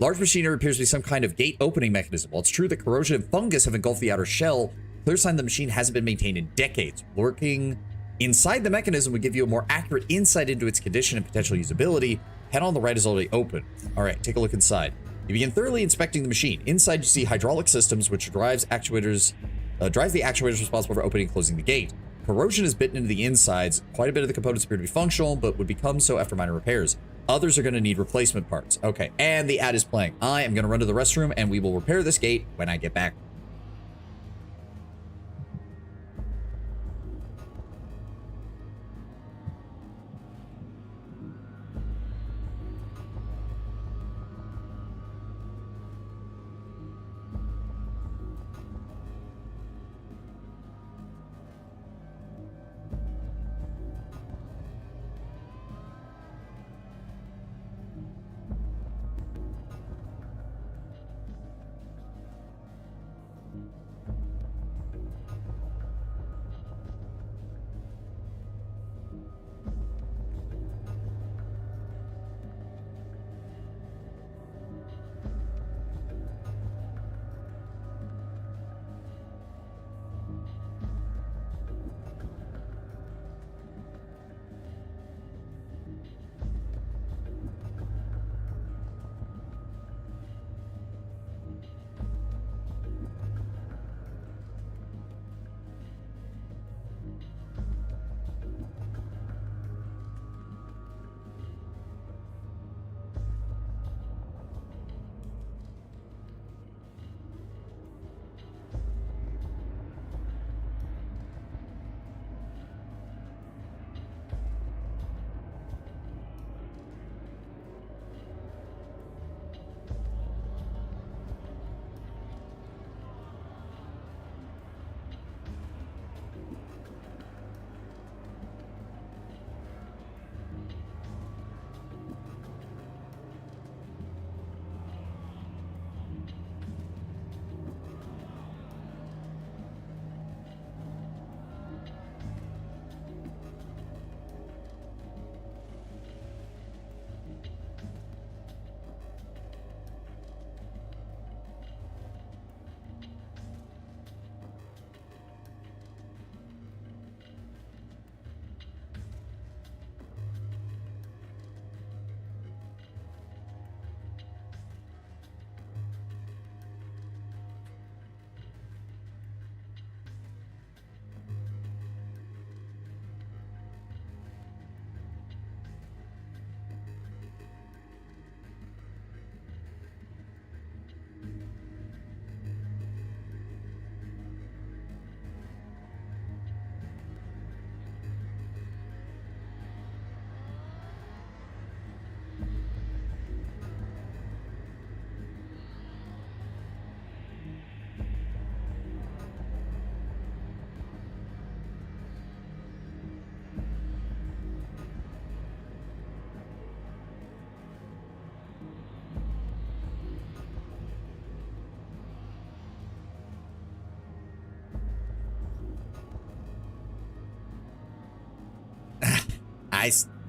machinery appears to be some kind of gate opening mechanism. While it's true that corrosion and fungus have engulfed the outer shell, clear sign the machine hasn't been maintained in decades. Working inside the mechanism would give you a more accurate insight into its condition and potential usability. Panel on the right is already open. All right, take a look inside. You begin thoroughly inspecting the machine. Inside, you see hydraulic systems, which drive the actuators responsible for opening and closing the gate. Corrosion has bitten into the insides. Quite a bit of the components appear to be functional, but would become so after minor repairs. Others are going to need replacement parts. Okay, and the ad is playing. I am going to run to the restroom, and we will repair this gate when I get back.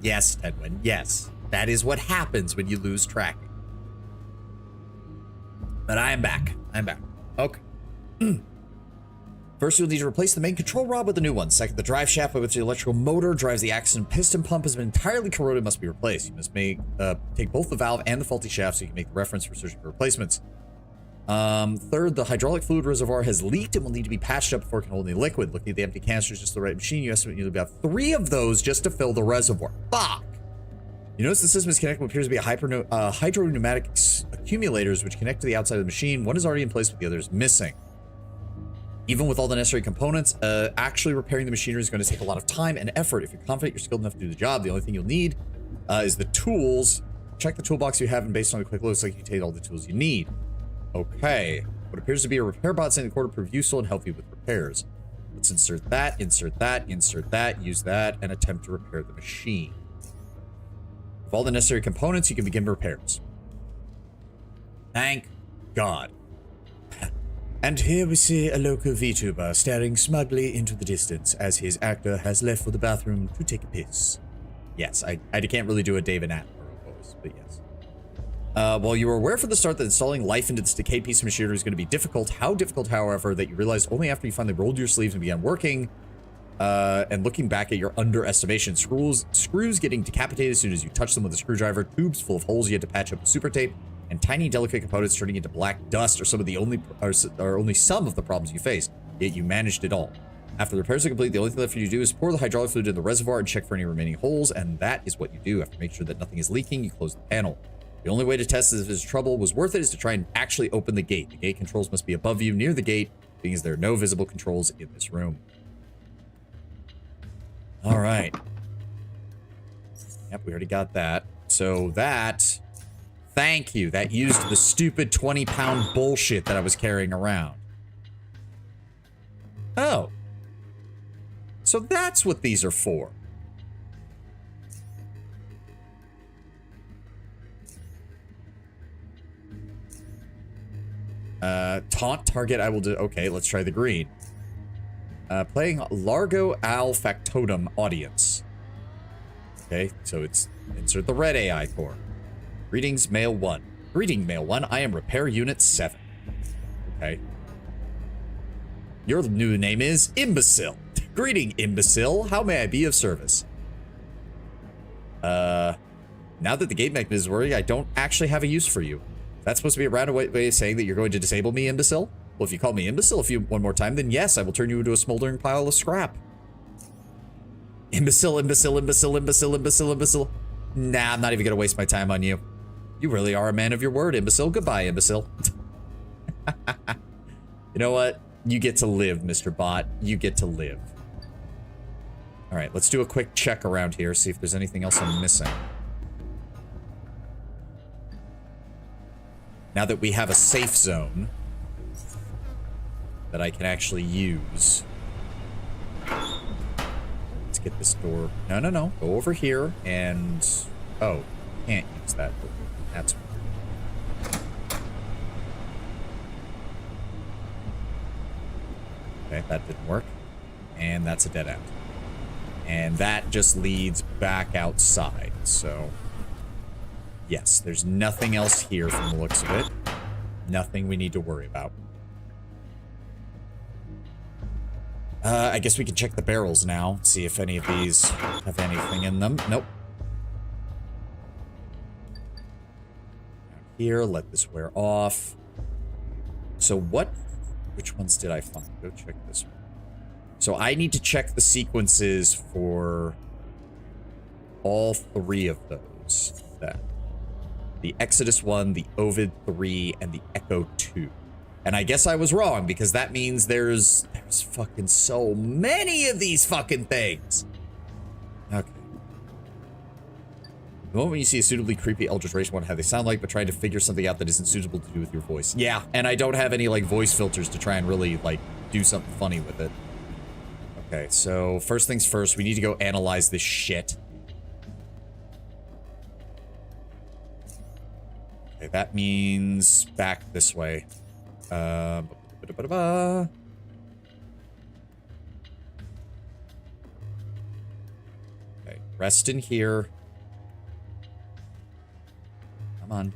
Yes, Edwin, yes. That is what happens when you lose tracking. But I am back. I'm back. Okay. First, you'll need to replace the main control rod with a new one. Second, the drive shaft by which the electrical motor drives the axle and piston pump has been entirely corroded and must be replaced. You must take both the valve and the faulty shaft so you can make the reference for searching for replacements. Third, the hydraulic fluid reservoir has leaked and will need to be patched up before it can hold any liquid. Looking at the empty canisters, just the right machine, you estimate you need about 3 of those just to fill the reservoir. Fuck! You notice the system is connected with what appears to be a hydro-pneumatic accumulators which connect to the outside of the machine. One is already in place, but the other is missing. Even with all the necessary components, actually repairing the machinery is going to take a lot of time and effort. If you're confident you're skilled enough to do the job, the only thing you'll need is the tools. Check the toolbox you have, and based on a quick look, it looks like you take all the tools you need. Okay. What appears to be a repair bot saying the cord will prove useful and help you with repairs. Let's insert that, use that, and attempt to repair the machine. With all the necessary components, you can begin repairs. Thank God. And here we see a local VTuber staring smugly into the distance as his actor has left for the bathroom to take a piss. Yes, I can't really do a David Attenborough voice, but yes. While you were aware from the start that installing life into this decayed piece of machinery is going to be difficult, how difficult, however, that you realized only after you finally rolled your sleeves and began working, and looking back at your underestimation, screws getting decapitated as soon as you touch them with a screwdriver, tubes full of holes you had to patch up with super tape, and tiny delicate components turning into black dust are only some of the problems you faced, yet you managed it all. After the repairs are complete, the only thing left for you to do is pour the hydraulic fluid in the reservoir and check for any remaining holes, and that is what you do. After making sure that nothing is leaking, you close the panel. The only way to test if this trouble was worth it is to try and actually open the gate. The gate controls must be above you near the gate, being as there are no visible controls in this room. All right. Yep, we already got that. So that... Thank you. That used the stupid 20-pound bullshit that I was carrying around. Oh. So that's what these are for. Taunt target I will do. Okay, let's try the green. Playing Largo Al Factotum audience. Okay, so it's insert the red AI core. Greetings, Male 1. Greeting, Male 1. I am Repair Unit 7. Okay. Your new name is Imbecile. Greeting, Imbecile. How may I be of service? Now that the gate mechanism is working, I don't actually have a use for you. That's supposed to be a roundabout way of saying that you're going to disable me, Imbecile? Well, if you call me Imbecile one more time, then yes, I will turn you into a smoldering pile of scrap. Imbecile, Imbecile, Imbecile, Imbecile, Imbecile, Imbecile. Nah, I'm not even going to waste my time on you. You really are a man of your word, Imbecile. Goodbye, Imbecile. You know what? You get to live, Mr. Bot. You get to live. All right, let's do a quick check around here, see if there's anything else I'm missing. Now that we have a safe zone that I can actually use. Let's get this door. No. Go over here and... Oh, can't use that door. That's weird. Okay, that didn't work. And that's a dead end. And that just leads back outside, so... Yes, there's nothing else here from the looks of it. Nothing we need to worry about. I guess we can check the barrels now, see if any of these have anything in them. Nope. Here, let this wear off. So which ones did I find? Go check this one. So I need to check the sequences for all 3 of those. The Exodus 1, the Ovid 3, and the Echo 2. And I guess I was wrong, because that means there's fucking so many of these fucking things. Okay. The moment you see a suitably creepy Eldritch Race, wonder how they sound like, but trying to figure something out that isn't suitable to do with your voice. Yeah, and I don't have any, like, voice filters to try and really, like, do something funny with it. Okay, so first things first, we need to go analyze this shit. Okay, that means back this way. Okay, Rest in here. Come on.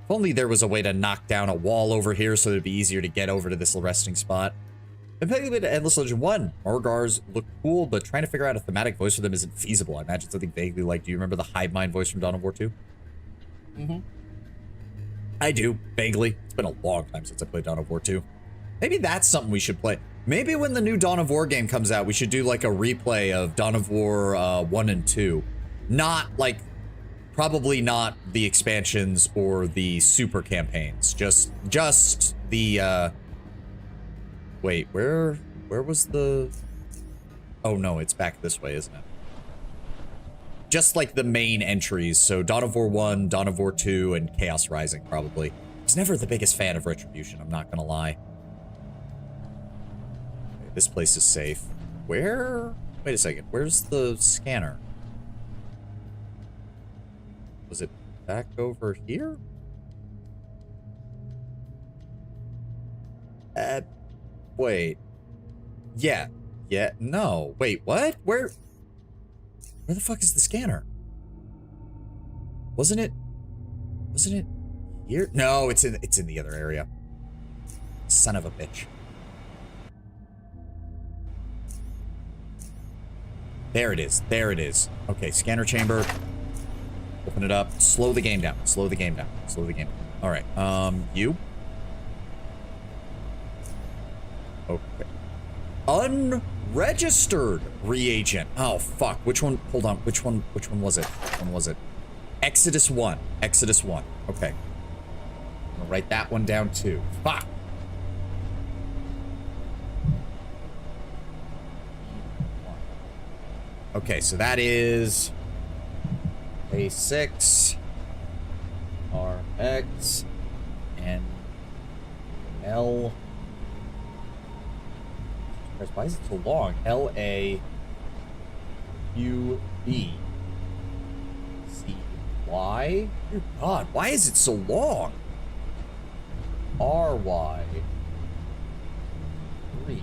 If only there was a way to knock down a wall over here so it'd be easier to get over to this resting spot. I'm playing a bit of Endless Legend 1. Morgars look cool, but trying to figure out a thematic voice for them isn't feasible. I imagine something vaguely like, do you remember the Hive Mind voice from Dawn of War 2? Mm-hmm. I do, vaguely. It's been a long time since I played Dawn of War 2. Maybe that's something we should play. Maybe when the new Dawn of War game comes out, we should do like a replay of Dawn of War 1 and 2. Not like, probably not the expansions or the super campaigns. Just the, wait, where was the, oh no, it's back this way, isn't it? Just like the main entries. So Dawn of War 1, Dawn of War 2, and Chaos Rising, probably. I was never the biggest fan of Retribution, I'm not gonna lie. Okay, this place is safe. Where? Wait a second, where's the scanner? Was it back over here? Wait. Yeah. Yeah, no. Wait, what? Where the fuck is the scanner? Wasn't it here? No, it's in the other area. Son of a bitch. There it is. There it is. Okay, scanner chamber. Open it up. Slow the game down. Slow the game down. Slow the game down. All right. You. Okay. Unregistered reagent. Oh, fuck. Which one? Hold on. Which one was it? Which one was it? Exodus 1. Exodus 1. Okay. I'm gonna write that one down too. Fuck. Okay, so that is A6, RX, and L. Why is it so long? LA UB CY. Dear God, why is it so long? RY 3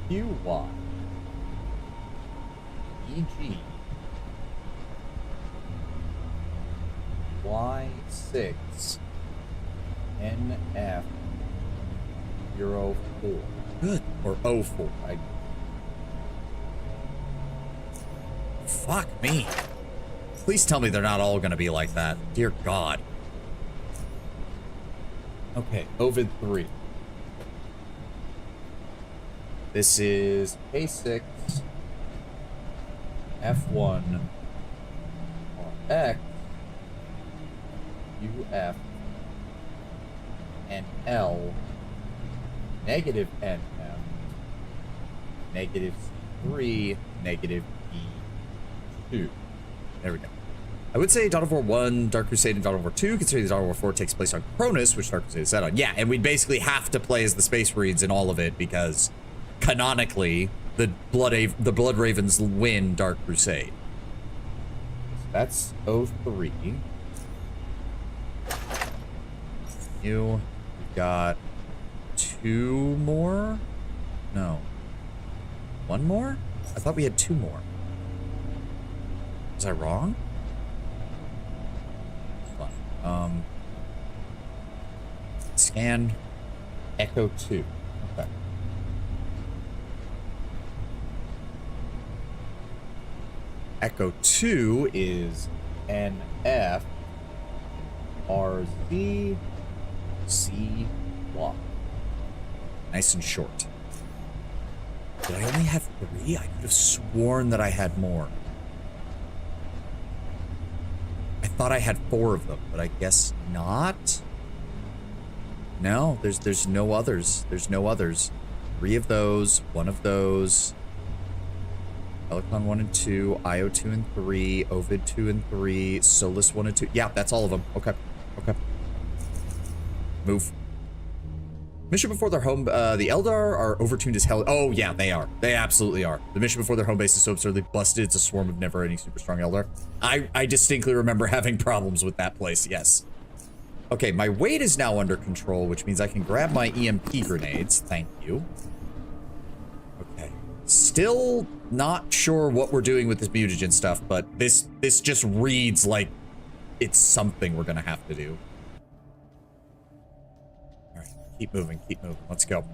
QY EG Y6 NF 04. Good. Or 04. Fuck me. Please tell me they're not all gonna be like that. Dear God. Okay, Ovid 3. This is K6 F1 RX UF and L negative NF negative C3 negative E2. There we go. I would say Dawn of War 1, Dark Crusade, and Dawn of War 2, considering Dawn of War 4 takes place on Cronus, which Dark Crusade is set on. Yeah, and we'd basically have to play as the Space Marines in all of it because canonically the Blood Ravens win Dark Crusade. So that's 03. We've got 2 more? No. 1 more? I thought we had 2 more. Was I wrong? Scan Echo 2. Okay. Echo 2 is NF RZ CY. Nice and short. Did I only have 3? I could have sworn that I had more. I thought I had 4 of them, but I guess not. No, there's no others. There's no others. 3 of those, 1 of those. Pelicon 1 and 2, Io 2 and 3, Ovid 2 and 3, Solus 1 and 2. Yeah, that's all of them. Okay. Okay. Move. Mission before their home, the Eldar are overtuned as hell. Oh, yeah, they are. They absolutely are. The mission before their home base is so absurdly busted, it's a swarm of never-ending super strong Eldar. I distinctly remember having problems with that place, yes. Okay, my weight is now under control, which means I can grab my EMP grenades. Thank you. Okay, Still not sure what we're doing with this mutagen stuff, but this just reads like it's something we're gonna have to do. All right, keep moving, keep moving. Let's go.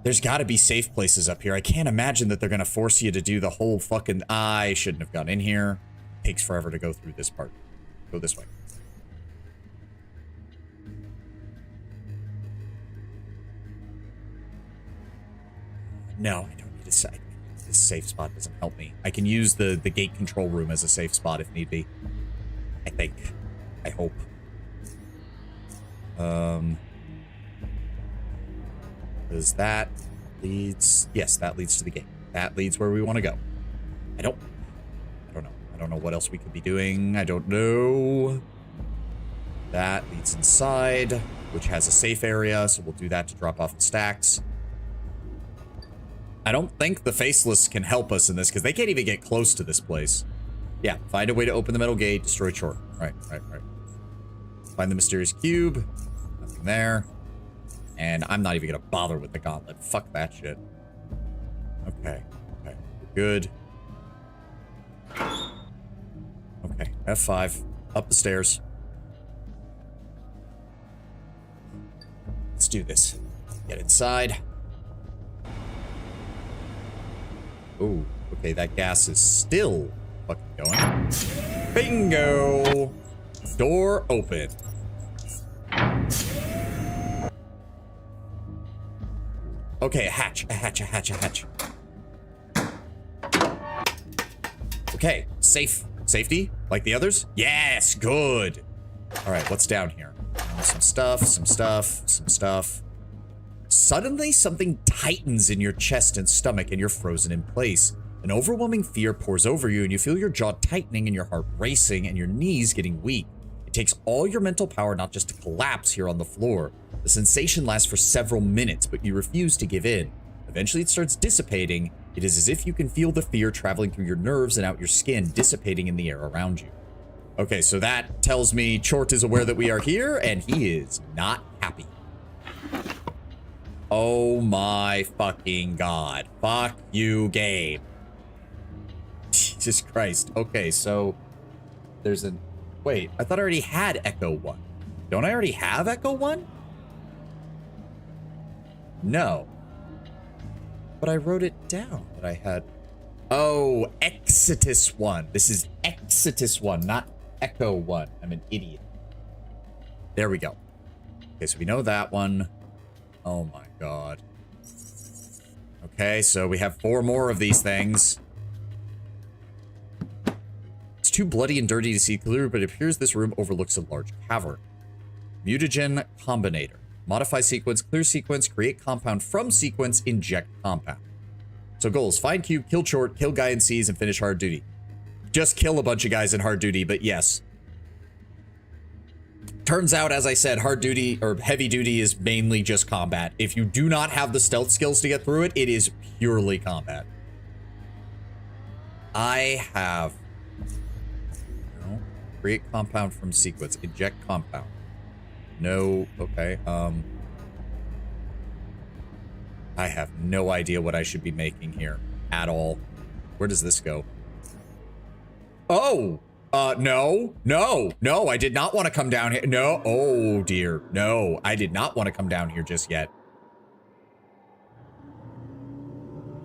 There's got to be safe places up here. I can't imagine that they're gonna force you to do the whole fucking. I shouldn't have gone in here. Takes forever to go through this part. Go this way. No, I don't need a safe. This safe spot doesn't help me. I can use the gate control room as a safe spot if need be. I think. I hope. Does that leads? Yes, that leads to the gate. That leads where we want to go. I don't know. I don't know what else we could be doing. I don't know. That leads inside, which has a safe area, so we'll do that to drop off the stacks. I don't think the Faceless can help us in this, because they can't even get close to this place. Yeah, find a way to open the metal gate, destroy Tchort. Right. Find the mysterious cube. Nothing there. And I'm not even going to bother with the gauntlet. Fuck that shit. Okay. We're good. Okay, F5. Up the stairs. Let's do this. Get inside. Oh, okay, that gas is still fucking going. Bingo! Door open. Okay, a hatch. Okay, safety, like the others? Yes, good. All right, what's down here? Some stuff. Suddenly, something tightens in your chest and stomach, and you're frozen in place. An overwhelming fear pours over you, and you feel your jaw tightening and your heart racing and your knees getting weak. It takes all your mental power not just to collapse here on the floor. The sensation lasts for several minutes, but you refuse to give in. Eventually, it starts dissipating. It is as if you can feel the fear traveling through your nerves and out your skin, dissipating in the air around you. Okay, so that tells me Tchort is aware that we are here, and he is not happy. Oh my fucking god. Fuck you, game. Jesus Christ. Okay, so there's a... Wait, I thought I already had Echo 1. Don't I already have Echo 1? No. But I wrote it down that I had... Oh, Exitus 1. This is Exitus 1, not Echo 1. I'm an idiot. There we go. Okay, so we know that one. Oh my god. Okay, so we have 4 more of these things. It's too bloody and dirty to see clear, but it appears this room overlooks a large cavern. Mutagen Combinator. Modify sequence, clear sequence, create compound from sequence, inject compound. So goals: find cube, kill Tchort, kill guy in C's, and finish hard duty. Just kill a bunch of guys in hard duty, but yes. Turns out, as I said, hard duty or heavy duty is mainly just combat. If you do not have the stealth skills to get through it, it is purely combat. I have... No. Create compound from sequence. Inject compound. No. Okay. I have no idea what I should be making here at all. Where does this go? Oh! No, I did not want to come down here. No, oh dear. No, I did not want to come down here just yet.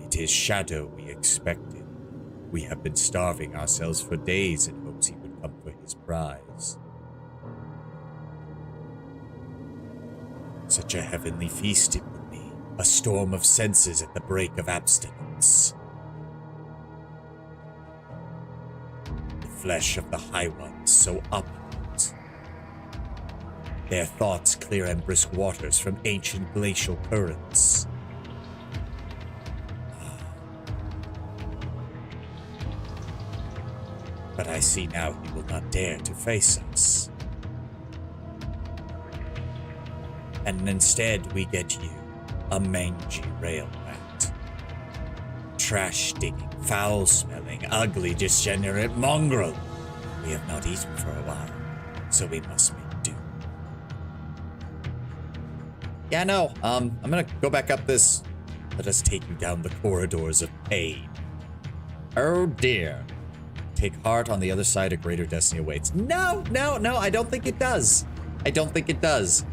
It is Shadow we expected. We have been starving ourselves for days in hopes he would come for his prize. Such a heavenly feast it would be. A storm of senses at the break of abstinence. Flesh of the High Ones so opulent. Their thoughts clear and brisk waters from ancient glacial currents. But I see now he will not dare to face us. And instead we get you, a mangy rail rat. Trash-digging, foul-smelling, ugly, degenerate mongrel. We have not eaten for a while, so we must make do. Yeah, no. I'm gonna go back up this. Let us take you down the corridors of pain. Oh dear. Take heart, on the other side, a greater destiny awaits. No, no, no, I don't think it does. I don't think it does.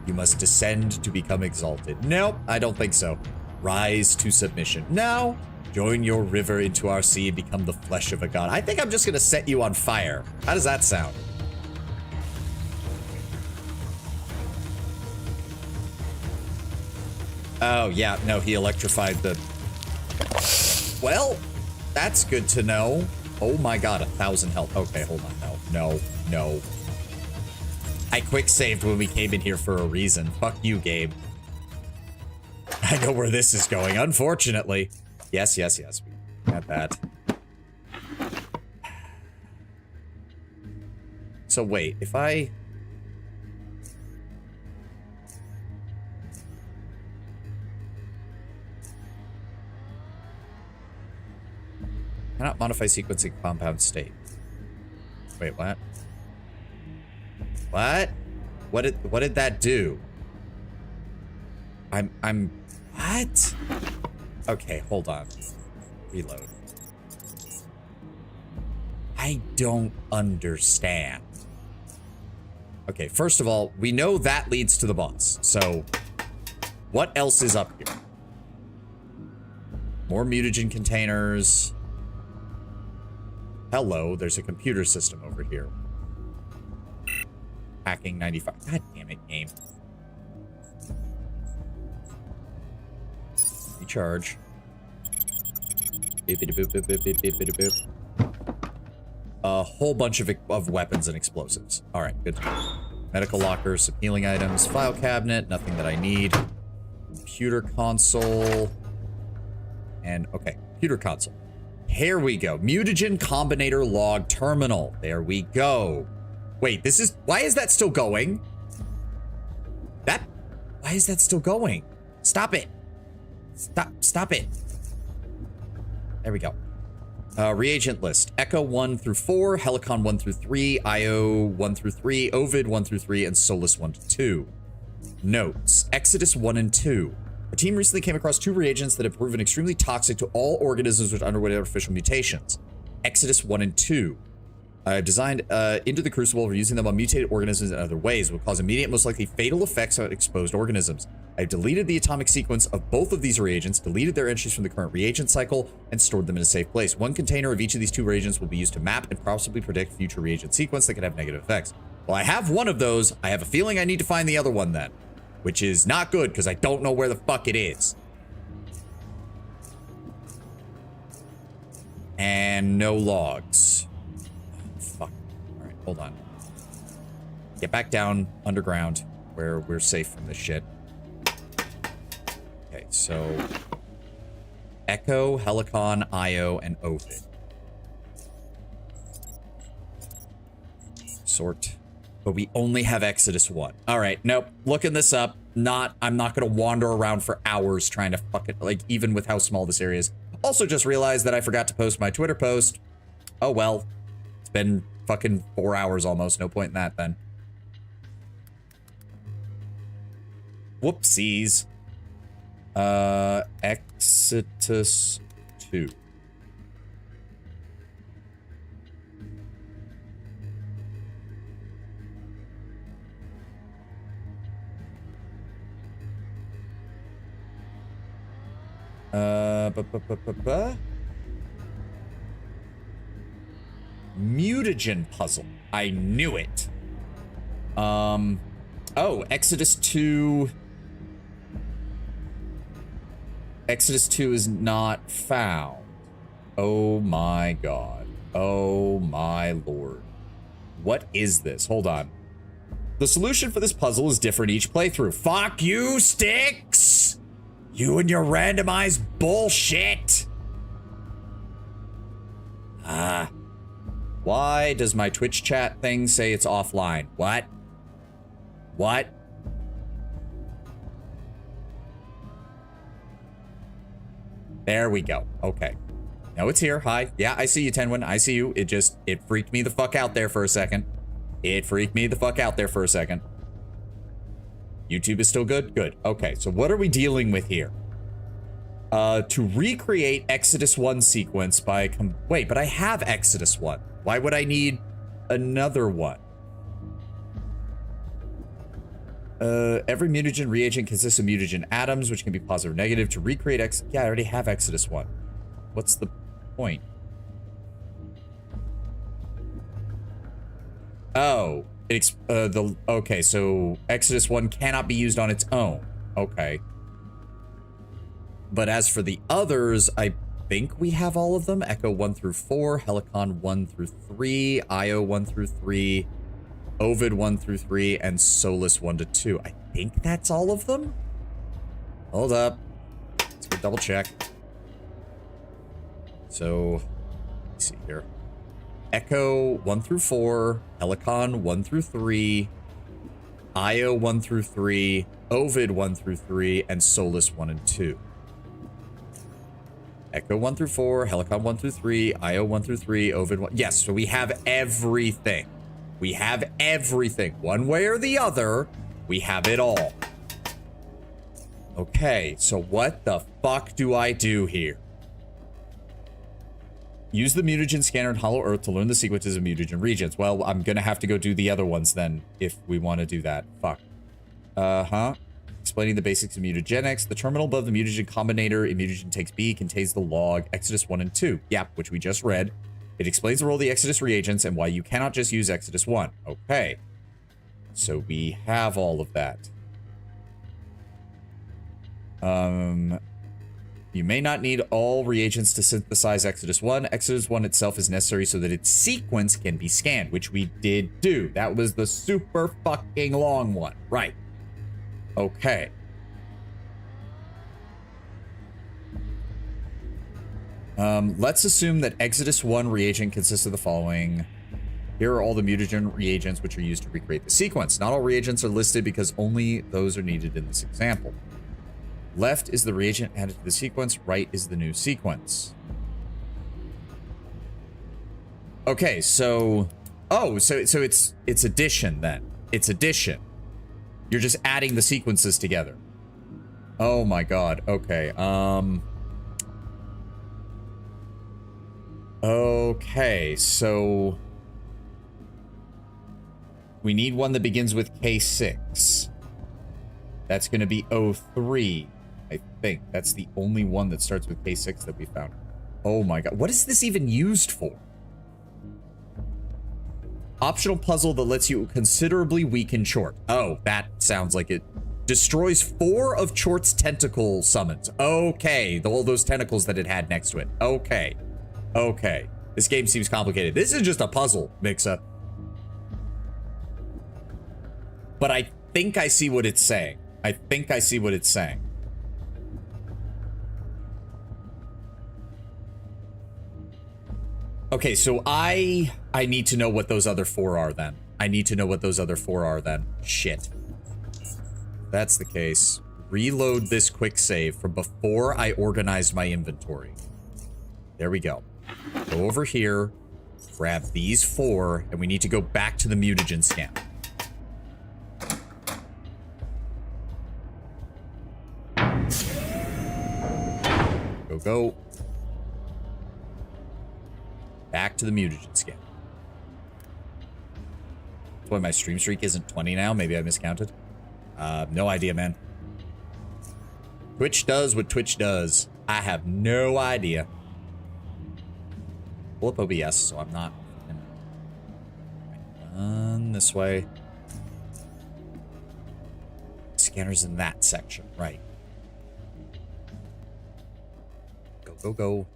You must descend to become exalted. Nope, I don't think so. Rise to submission. No. Join your river into our sea and become the flesh of a god. I think I'm just gonna set you on fire. How does that sound? Oh, yeah, no, he electrified the... Well, that's good to know. Oh my god, 1,000 health. Okay, hold on. No, no, no. I quick saved when we came in here for a reason. Fuck you, Gabe. I know where this is going, unfortunately. Yes, yes, yes. We got that. So wait, if I... Cannot modify sequencing compound state. Wait, what? What? What did that do? I'm what? Okay, hold on. Reload. I don't understand. Okay, first of all, we know that leads to the boss. So, what else is up here? More mutagen containers. Hello, there's a computer system over here. Hacking 95. God damn it, game. Recharge. A whole bunch of weapons and explosives. Alright, good. Medical lockers, some healing items, file cabinet, nothing that I need. Computer console. And, okay, computer console. Here we go. Mutagen Combinator Log Terminal. There we go. Wait, this is... Why is that still going? Why is that still going? Stop it. Stop it. There we go. Reagent list. Echo 1 through 4, Helicon 1 through 3, Io 1 through 3, Ovid 1 through 3, and Solus 1 to 2. Notes. Exodus 1 and 2. Our team recently came across 2 reagents that have proven extremely toxic to all organisms which underwent artificial mutations. Exodus 1 and 2. Designed into the Crucible, we're using them on mutated organisms in other ways. Will cause immediate, most likely fatal effects on exposed organisms. I've deleted the atomic sequence of both of these reagents, deleted their entries from the current reagent cycle, and stored them in a safe place. 1 container of each of these 2 reagents will be used to map and possibly predict future reagent sequence that could have negative effects. Well, I have one of those. I have a feeling I need to find the other one then. Which is not good, because I don't know where the fuck it is. And no logs. Oh, fuck. Alright, hold on. Get back down underground, where we're safe from this shit. Okay, so... Echo, Helicon, Io, and Ovid. Sort... But we only have Exodus 1. All right, nope. Looking this up. I'm not gonna wander around for hours trying to fuck it, like, even with how small this area is. Also just realized that I forgot to post my Twitter post. Oh well. It's been fucking 4 hours almost. No point in that then. Whoopsies. Exodus 2. Mutagen puzzle. I knew it. Oh, Exodus 2. Exodus 2 is not found. Oh my god. Oh my lord. What is this? Hold on. The solution for this puzzle is different each playthrough. Fuck you, Sticks! You and your randomized bullshit! Why does my Twitch chat thing say it's offline? What? What? There we go. Okay. No, it's here. Hi. Yeah, I see you, Tenwin. I see you. It freaked me the fuck out there for a second. It freaked me the fuck out there for a second. YouTube is still good? Good. Okay, so what are we dealing with here? To recreate Exodus 1 sequence by... Wait, but I have Exodus 1. Why would I need another one? Every mutagen reagent consists of mutagen atoms, which can be positive or negative. To recreate Yeah, I already have Exodus 1. What's the point? Oh, okay, so Exodus 1 cannot be used on its own. Okay. But as for the others, I think we have all of them. Echo 1 through 4, Helicon 1 through 3, Io 1 through 3, Ovid 1 through 3, and Solus 1 to 2. I think that's all of them? Hold up. Let's go double check. So, let's see here. Echo 1 through 4, Helicon 1 through 3, Io 1 through 3, Ovid 1 through 3, and Solus 1 and 2. Echo 1 through 4, Helicon 1 through 3, Io 1 through 3, Ovid 1. Yes, so we have everything. We have everything. One way or the other, we have it all. Okay, so what the fuck do I do here? Use the mutagen scanner in Hollow Earth to learn the sequences of mutagen regions. Well, I'm gonna have to go do the other ones then, if we want to do that. Fuck. Explaining the basics of mutagenics. The terminal above the mutagen combinator in mutagen takes B contains the log Exodus 1 and 2. Yep, which we just read. It explains the role of the Exodus reagents and why you cannot just use Exodus 1. Okay. So we have all of that. You may not need all reagents to synthesize Exodus 1. Exodus 1 itself is necessary so that its sequence can be scanned, which we did do. That was the super fucking long one. Right. Okay. Let's assume that Exodus 1 reagent consists of the following. Here are all the mutagen reagents which are used to recreate the sequence. Not all reagents are listed because only those are needed in this example. Left is the reagent added to the sequence. Right is the new sequence. Okay, so... Oh, so it's addition then. It's addition. You're just adding the sequences together. Oh my god. Okay, Okay, so... We need one that begins with K6. That's going to be O3, I think. That's the only one that starts with K6 that we found. Oh my god. What is this even used for? Optional puzzle that lets you considerably weaken Tchort. Oh, that sounds like it. Destroys 4 of Tchort's tentacle summons. Okay, all those tentacles that it had next to it. Okay. Okay. This game seems complicated. This is just a puzzle mix-up. But I think I see what it's saying. I think I see what it's saying. Okay, so I need to know what those other 4 are then. I need to know what those other 4 are then. Shit. That's the case. Reload this quick save from before I organized my inventory. There we go. Go over here, grab these 4, and we need to go back to the mutagen scan. Go, go. Back to the mutagen scan. That's why my stream streak isn't 20 now. Maybe I miscounted. No idea, man. Twitch does what Twitch does. I have no idea. Pull up OBS, so I'm not... this way. Scanner's in that section, right. Go, go, go.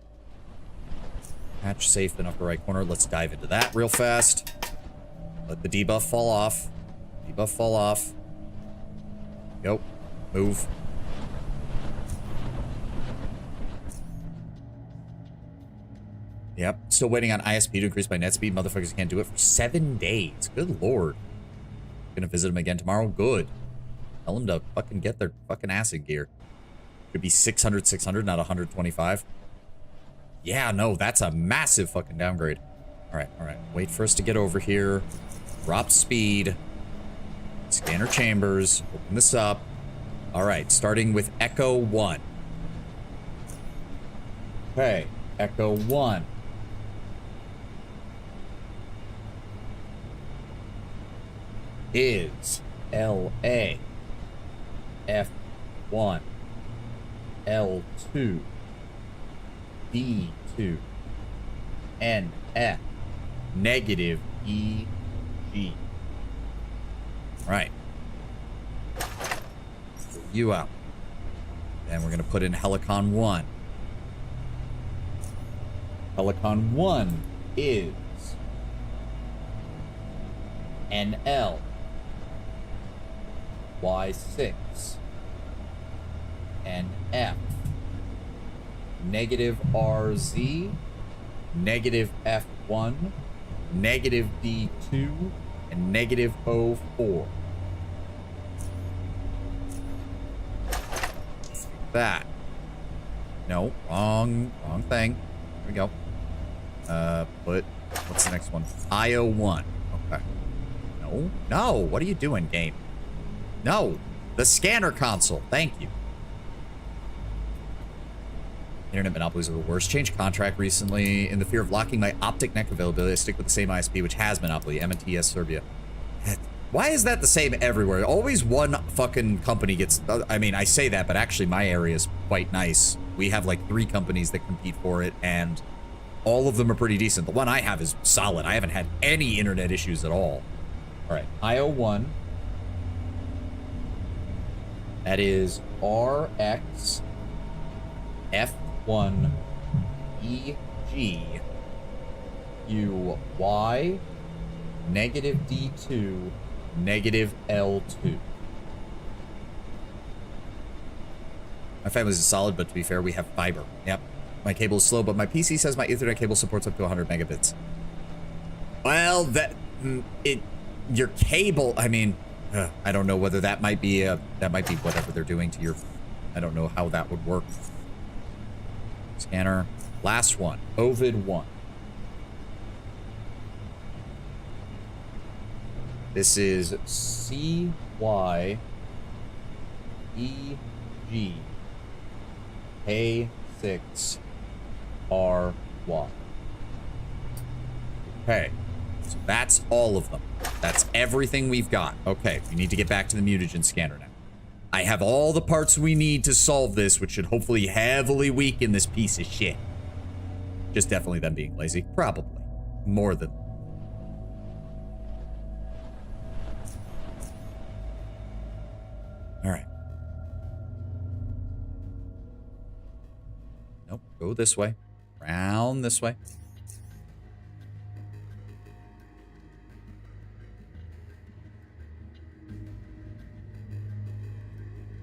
Hatch safe in upper right corner. Let's dive into that real fast. Let the debuff fall off. Debuff fall off. Go. Move. Yep. Still waiting on ISP to increase my net speed. Motherfuckers can't do it for 7 days. Good lord. Gonna visit them again tomorrow? Good. Tell them to fucking get their fucking acid gear. Could be 600, 600, not 125. Yeah, no, that's a massive fucking downgrade. Alright, alright. Wait for us to get over here. Drop speed. Scanner chambers. Open this up. All right, starting with Echo 1. Okay, Echo 1. Is LA F1 L2 D2 NF negative EG. Right. You out. And we're going to put in Helicon 1. Helicon 1 is NL Y6 NF negative RZ negative F1 negative D2 and negative O4. That. No, wrong thing. Here we go. What's the next one? IO1. Okay. No, what are you doing, game? No, the scanner console. Thank you. Internet monopolies are the worst. Changed contract recently. In the fear of locking my optic neck availability, I stick with the same ISP, which has monopoly. MNTS Serbia. Why is that the same everywhere? Always one fucking company gets... I mean, I say that, but actually my area is quite nice. We have like 3 companies that compete for it, and all of them are pretty decent. The one I have is solid. I haven't had any internet issues at all. All right, IO1. That is RX F1 EG UY negative D2 negative L2. My family's solid, but to be fair, we have fiber. Yep. My cable is slow, but my PC says my Ethernet cable supports up to 100 megabits. Well, your cable, I mean, I don't know whether that might be whatever they're doing to your, I don't know how that would work. Scanner. Last one. Ovid 1. This is CY EG A6 RY. Okay. So that's all of them. That's everything we've got. Okay, we need to get back to the mutagen scanner now. I have all the parts we need to solve this, which should hopefully heavily weaken this piece of shit. Just definitely them being lazy. Probably. More than... Alright. Nope, go this way. Round this way.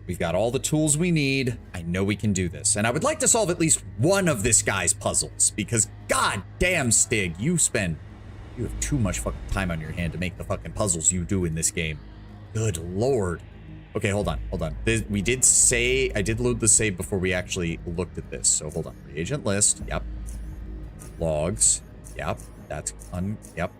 We've got all the tools we need. I know we can do this. And I would like to solve at least one of this guy's puzzles. Because god damn, Stig, you have too much fucking time on your hand to make the fucking puzzles you do in this game. Good lord. Okay, hold on. We did say, I did load the save before we actually looked at this. So hold on. Reagent list. Yep. Logs. Yep. That's yep.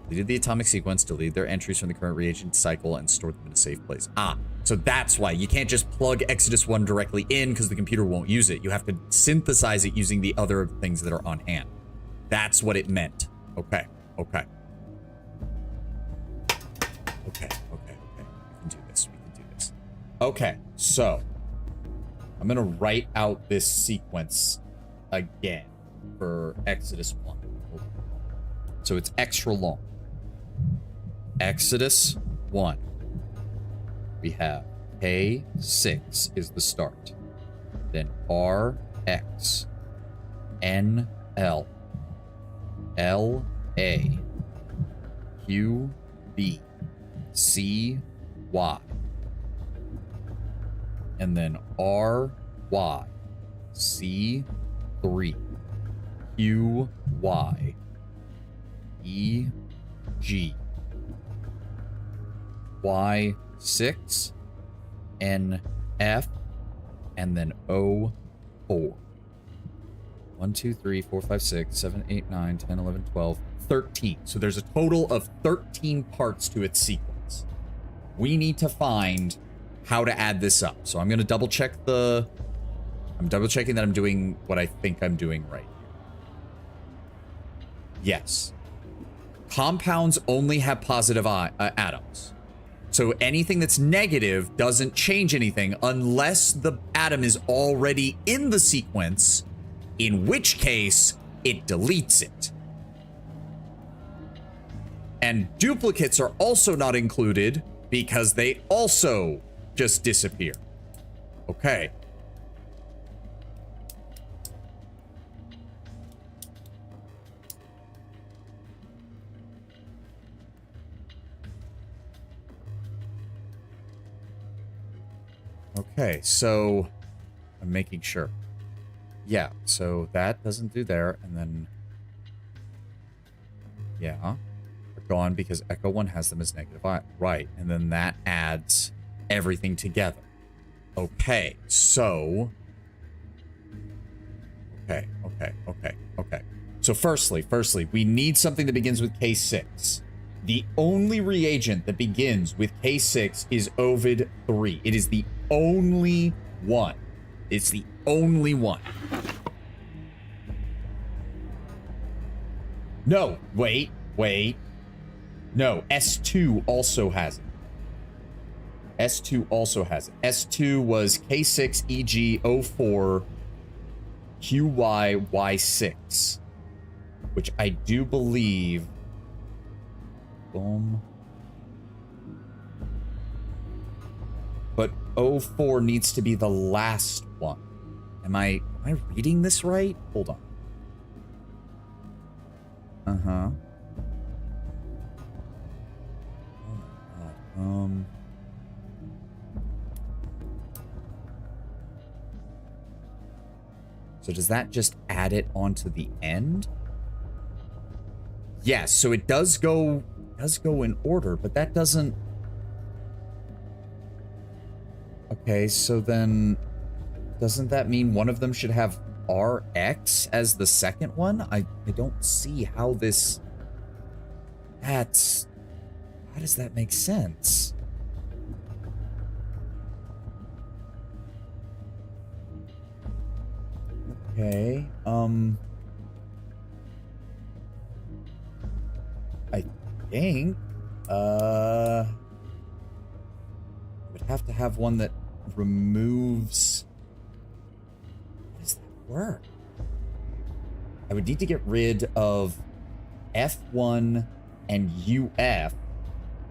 Deleted the atomic sequence, deleted their entries from the current reagent cycle, and stored them in a safe place. Ah, so that's why. You can't just plug Exodus 1 directly in because the computer won't use it. You have to synthesize it using the other things that are on hand. That's what it meant. Okay. We can do this. Okay, so I'm going to write out this sequence again for Exodus 1. So it's extra long. Exodus 1. We have K6 is the start. Then RX NL LA QB CY. And then RY C3 QY EG Y6 NF and then O4. 1, 2, 3, 4, 5, 6, 7, 8, 9, 10, 11, 12, 13. So there's a total of 13 parts to its sequence. We need to find how to add this up. So I'm going to double check I'm double checking that I'm doing what I think I'm doing right here. Yes. Compounds only have positive atoms. So anything that's negative doesn't change anything unless the atom is already in the sequence, in which case it deletes it. And duplicates are also not included because they also just disappear. Okay. Okay, so I'm making sure. Yeah, so that doesn't do there, and then yeah, they're gone because Echo 1 has them as negative. Right, and then that adds everything together. Okay, so okay. So firstly, we need something that begins with K6. The only reagent that begins with K6 is Ovid 3. It is the only one. It's the only one. No, wait. No, S2 also has it. S2 also has it. S2 was K6EG04 QYY6, which I do believe. Boom. But 04 needs to be the last one. Am I reading this right? Hold on. Uh-huh. Oh my god. So does that just add it onto the end? Yes, so it does go in order, but that doesn't. Okay, so then doesn't that mean one of them should have RX as the second one? I don't see how this. How does that make sense? Okay, I think, would have to have one that removes. How does that work? I would need to get rid of F1 and UF.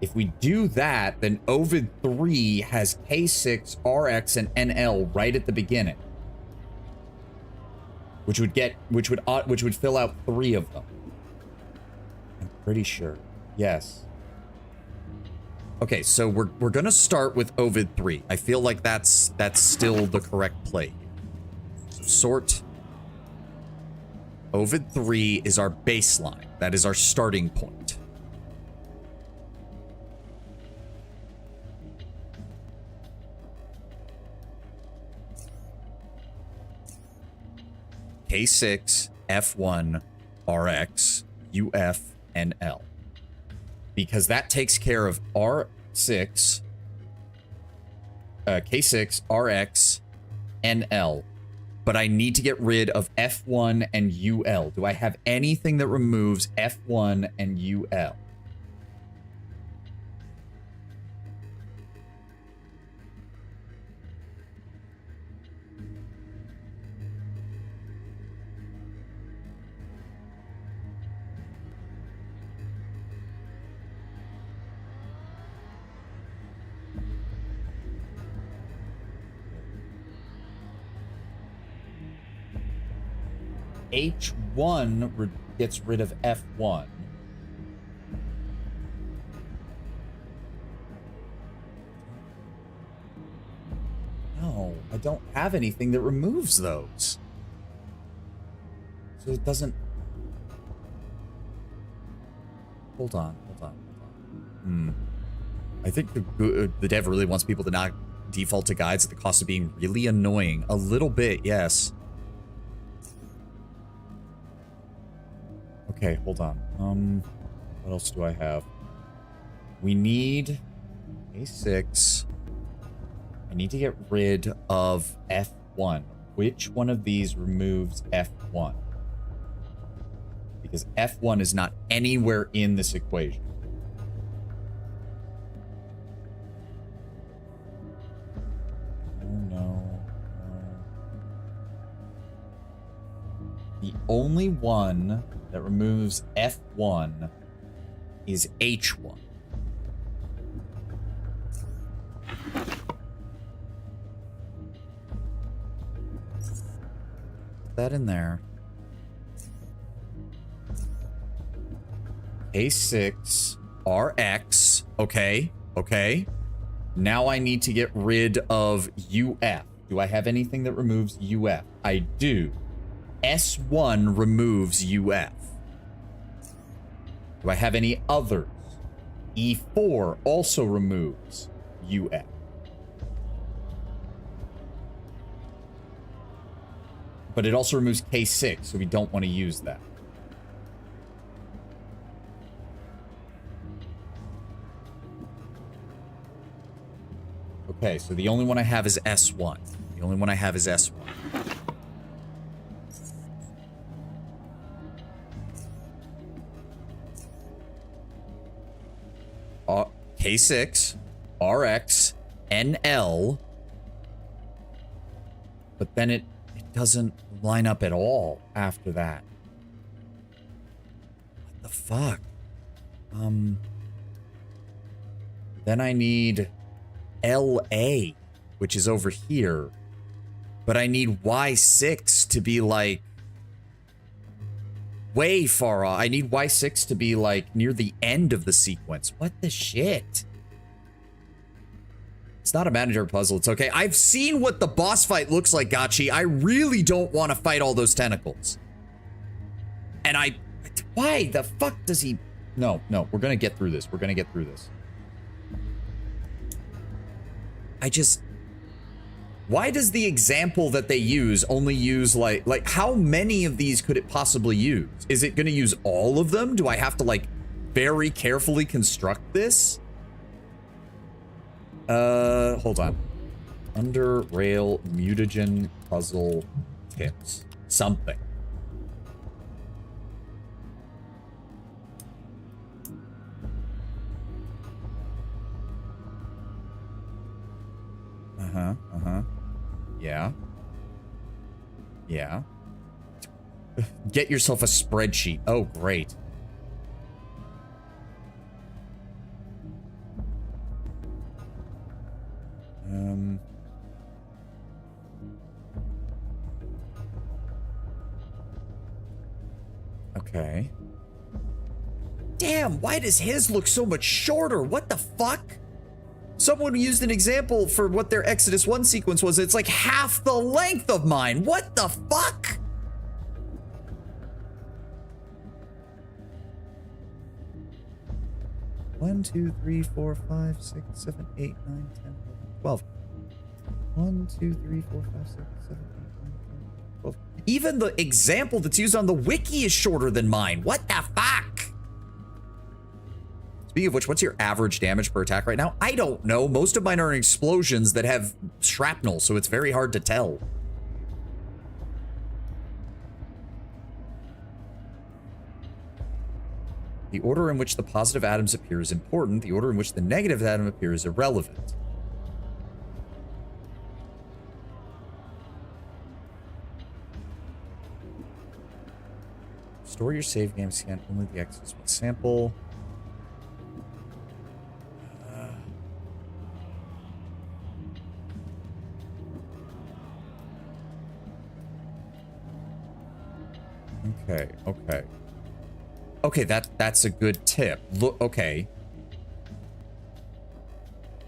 If we do that, then Ovid 3 has K6, RX, and NL right at the beginning. Which would fill out 3 of them. I'm pretty sure. Yes. Okay, so we're gonna start with Ovid 3. I feel like that's still the correct play. So sort. Ovid 3 is our baseline. That is our starting point. K6, F1, RX, UF, and L. Because that takes care of R6, K6, RX, and L. But I need to get rid of F1 and UL. Do I have anything that removes F1 and UL? H1 gets rid of F1. No, I don't have anything that removes those. So it doesn't. Hold on. I think the dev really wants people to not default to guides at the cost of being really annoying. A little bit, yes. Okay, hold on. What else do I have? We need A6. I need to get rid of F1. Which one of these removes F1? Because F1 is not anywhere in this equation. Oh no. The only one that removes F1 is H1. Put that in there. A6, RX. Okay, okay. Now I need to get rid of UF. Do I have anything that removes UF? I do. S1 removes UF. Do I have any others? E4 also removes UF. But it also removes K6, so we don't want to use that. Okay, so the only one I have is S1. The only one I have is S1. K6, RX, NL. But then it doesn't line up at all after that. What the fuck? Then I need LA, which is over here. But I need Y6 to be like way far off. I need Y6 to be like near the end of the sequence. What the shit? It's not a manager puzzle. It's okay. I've seen what the boss fight looks like, Gachi. I really don't want to fight all those tentacles. And why the fuck does he? No, we're going to get through this. We're going to get through this. Why does the example that they use only use like how many of these could it possibly use? Is it going to use all of them? Do I have to like very carefully construct this? Hold on. Under rail mutagen puzzle tips. Something. Yeah. Get yourself a spreadsheet. Oh, great. Okay. Damn, why does his look so much shorter? What the fuck? Someone used an example for what their Exodus 1 sequence was. It's like half the length of mine. What the fuck? One, 2, 3, 4, 5, 6, 7, 8, 9, 10, 11, 12. 1, 2, 3, 4, 5, 6, 7, 8, 9, 10, 12. Even the example that's used on the wiki is shorter than mine. What the fuck? Speaking of which, what's your average damage per attack right now? I don't know. Most of mine are explosions that have shrapnel, so it's very hard to tell. The order in which the positive atoms appear is important. The order in which the negative atom appears is irrelevant. Store your save game, scan only the Exodus 1 sample. Okay, that's a good tip. Look, okay.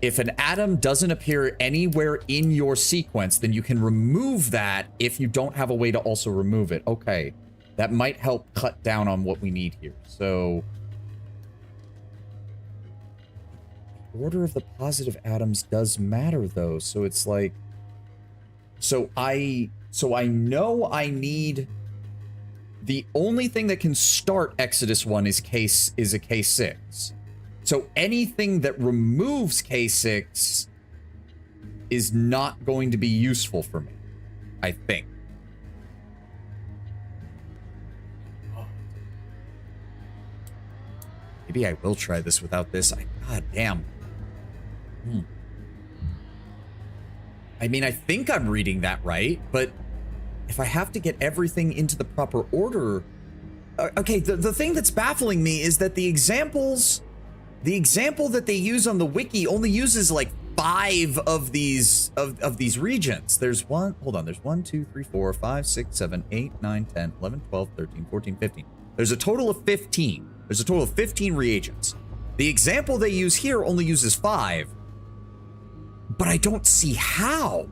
If an atom doesn't appear anywhere in your sequence, then you can remove that if you don't have a way to also remove it. Okay, that might help cut down on what we need here. So, the order of the positive atoms does matter, though. So it's like, so I know I need the only thing that can start Exodus 1 is a K6. So anything that removes K6 is not going to be useful for me, I think. Maybe I will try this without this. God damn. I mean, I think I'm reading that right, but if I have to get everything into the proper order... Okay, the thing that's baffling me is that the example that they use on the wiki only uses like 5 of these regions. There's one, hold on, there's 1, 2, 3, 4, 5, 6, 7, 8, 9, 10, 11, 12, 13, 14, 15. There's a total of 15. There's a total of 15 reagents. The example they use here only uses 5. But I don't see how.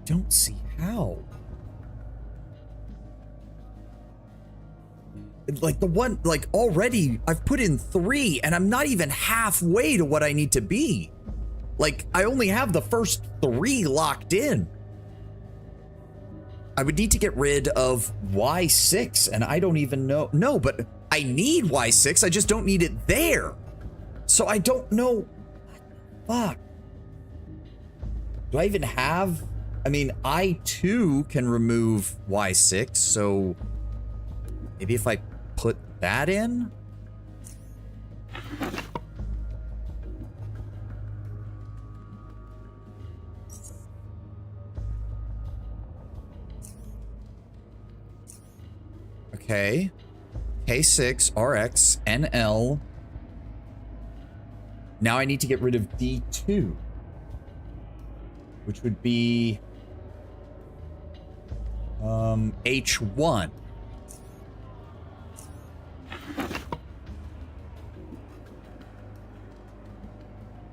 Don't see how. Like the one, like already I've put in 3 and I'm not even halfway to what I need to be. Like I only have the first 3 locked in. I would need to get rid of Y6 and I don't even know. No, but I need Y6. I just don't need it there. So I don't know. Fuck. Do I even have? I mean, I too can remove Y6. So maybe if I put that in. Okay. K6, RX, NL. Now I need to get rid of D2. Which would be... H1.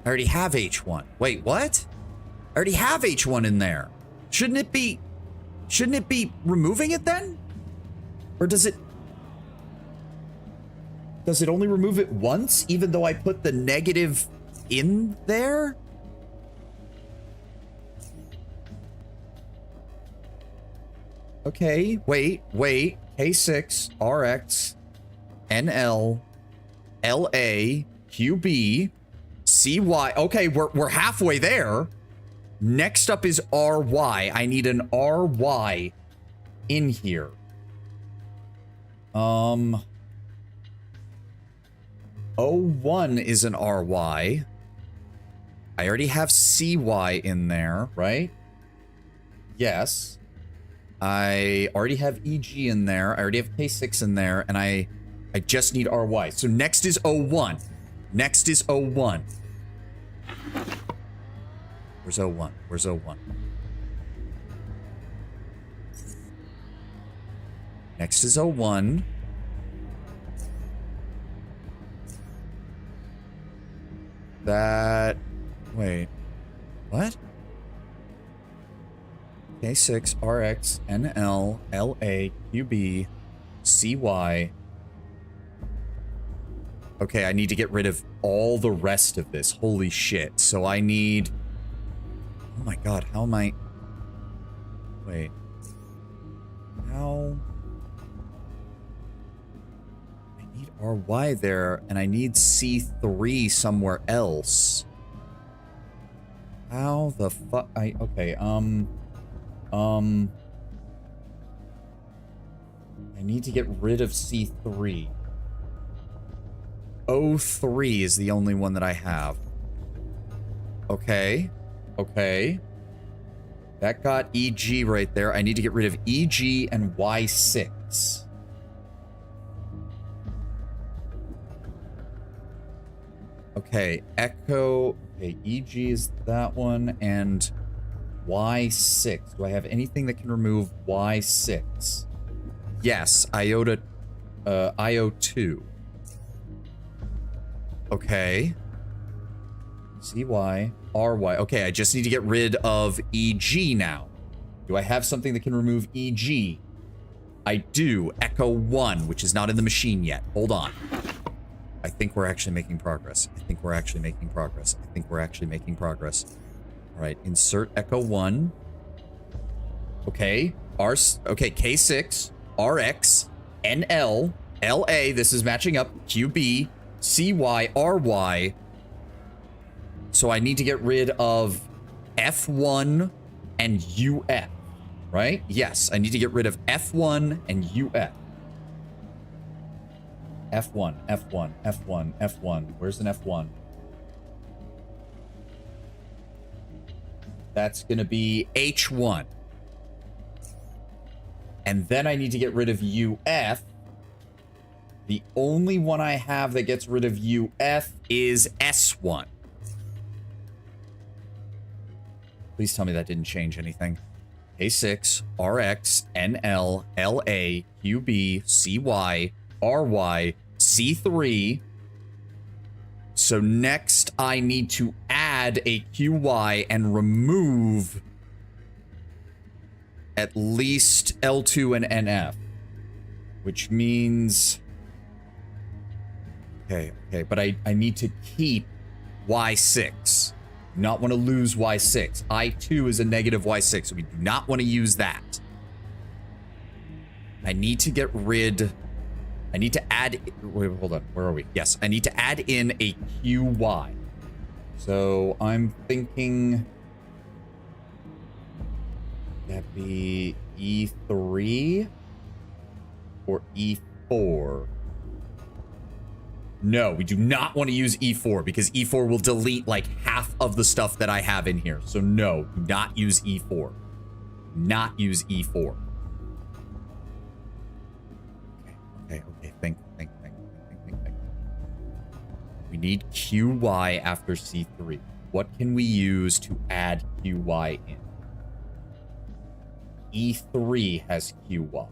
I already have H1. Wait, what? I already have H1 in there. Shouldn't it be removing it then? Or does it only remove it once, even though I put the negative in there? Okay, wait. K6, RX, NL, LA, QB, CY. Okay, we're halfway there. Next up is RY. I need an RY in here. O1 is an RY. I already have CY in there, right? Yes. I already have EG in there. I already have K6 in there, and I just need RY. So next is O1. Next is O1. Where's O1? Where's O1? Next is O1. That... Wait. What? K6, RX, NL, LA, QB, CY. Okay, I need to get rid of all the rest of this. Holy shit. So I need... Oh my god, how am I... Wait. How... I need RY there, and I need C3 somewhere else. How the fuck... Okay, I need to get rid of C3. O3 is the only one that I have. Okay. Okay. That got EG right there. I need to get rid of EG and Y6. Okay, Echo. Okay, EG is that one, and Y6. Do I have anything that can remove Y6? Yes, IOTA, IO2. Okay. CY, RY. Okay, I just need to get rid of EG now. Do I have something that can remove EG? I do. Echo 1, which is not in the machine yet. Hold on. I think we're actually making progress. I think we're actually making progress. I think we're actually making progress. All right, insert echo 1. Okay, okay, K6, RX, NL, LA, this is matching up, QB, CY, RY. So I need to get rid of F1 and UF, right? Yes, I need to get rid of F1 and UF. F1, F1, F1, F1. Where's an F1? That's going to be H1. And then I need to get rid of UF. The only one I have that gets rid of UF is S1. Please tell me that didn't change anything. K6, RX, NL, LA, QB, CY, RY, C3. So next I need to add a QY and remove at least L2 and NF, which means, okay, but I need to keep Y6. Not want to lose Y6. I2 is a negative Y6, so we do not want to use that. I need to get rid, I need to add, wait, hold on, where are we? Yes, I need to add in a QY. So I'm thinking that'd be E3 or E4. No, we do not want to use E4 because E4 will delete like half of the stuff that I have in here. So no, do not use E4. Not use E4. Okay, think. We need QY after C3. What can we use to add QY in? E3 has QY.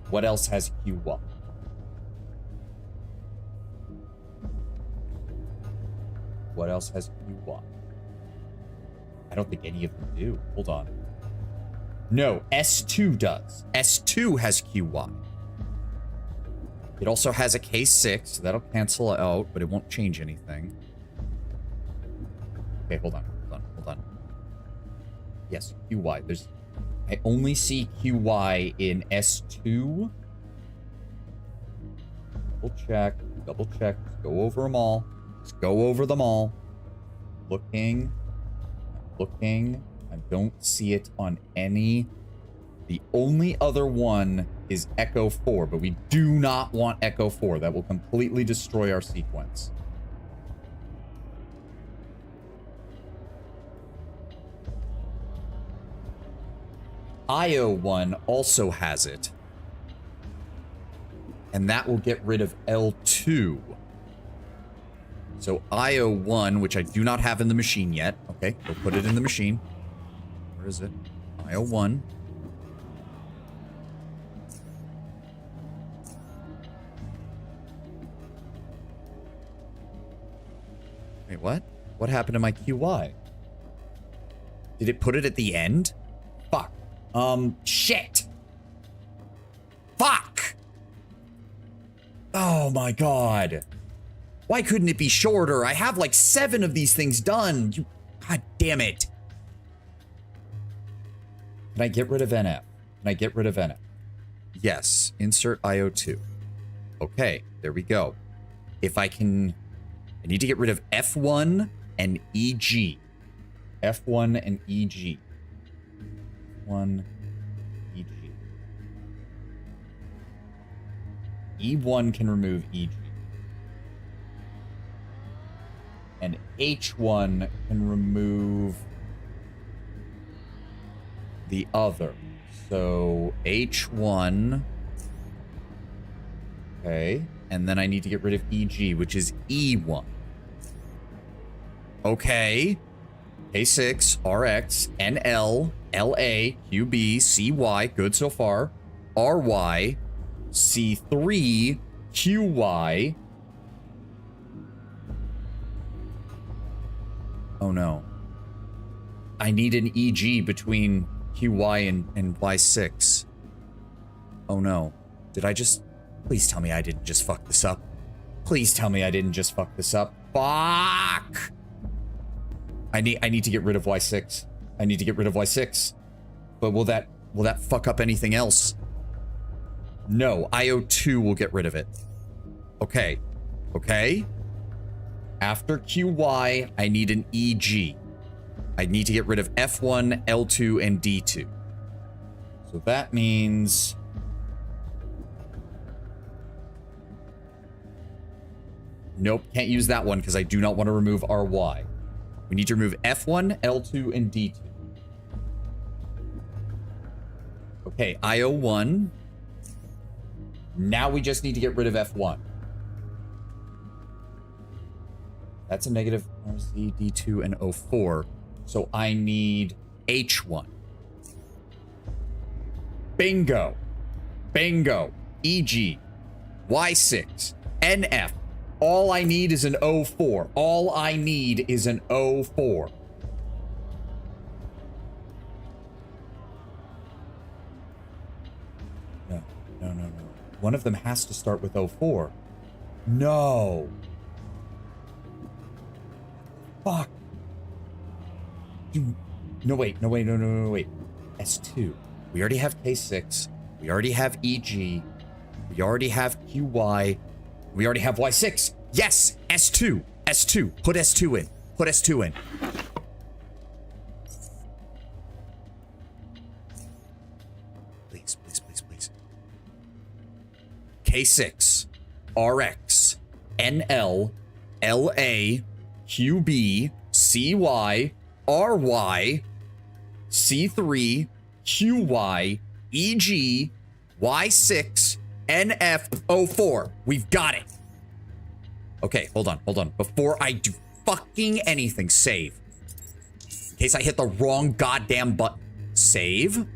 What else has QY? What else has QY? I don't think any of them do. Hold on. No, S2 does. S2 has QY. It also has a K6, so that'll cancel out, but it won't change anything. Okay, hold on. Yes, QY. I only see QY in S2. Double check. Let's go over them all. Looking. I don't see it on any. The only other one is Echo 4, but we do not want Echo 4. That will completely destroy our sequence. IO1 also has it. And that will get rid of L2. So IO1, which I do not have in the machine yet. Okay, go put it in the machine. Where is it? IO1. Wait, what? What happened to my QY? Did it put it at the end? Fuck. Shit. Fuck. Oh my god. Why couldn't it be shorter? I have like 7 of these things done. God damn it. Can I get rid of NF? Yes. Insert IO2. Okay, there we go. If I can... I need to get rid of F1 and EG. F1 and EG. F1, EG. E1 can remove EG. And H1 can remove the other. So H1. Okay. And then I need to get rid of EG, which is E1. Okay. K6, RX, NL, LA, QB, CY. Good so far. RY, C3, QY. Oh no. I need an EG between QY and Y6. Oh no. Did I just... Please tell me I didn't just fuck this up. Please tell me I didn't just fuck this up. Fuck! I need to get rid of Y6. I need to get rid of Y6. But will that fuck up anything else? No, IO2 will get rid of it. Okay. Okay. After QY, I need an EG. I need to get rid of F1, L2, and D2. So that means... Nope, can't use that one because I do not want to remove RY. We need to remove F1, L2, and D2. Okay, IO1. Now we just need to get rid of F1. That's a negative RZ, D2, and O4. So I need H1. Bingo. Bingo. EG. Y6. NF. All I need is an O4. All I need is an O4. No. One of them has to start with O4. No. Fuck. No, wait. S2. We already have K6. We already have EG. We already have QY. We already have Y6. Yes! S2. S2. Put S2 in. Put S2 in. Please. K6. RX. NL. LA. QB. CY. RY. C3. QY. EG. Y6. NF04. We've got it. Okay, hold on. Before I do fucking anything, save. In case I hit the wrong goddamn button. Save.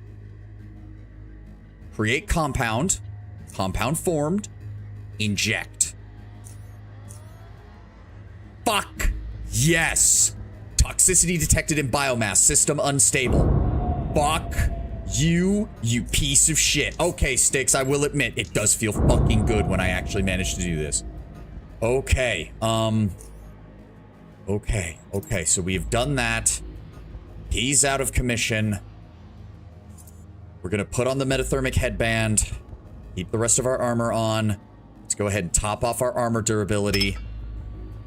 Create compound. Compound formed. Inject. Fuck. Yes. Toxicity detected in biomass. System unstable. Fuck. You piece of shit. Okay, Sticks, I will admit, it does feel fucking good when I actually manage to do this. Okay, okay, so we've done that. He's out of commission. We're gonna put on the metathermic headband. Keep the rest of our armor on. Let's go ahead and top off our armor durability.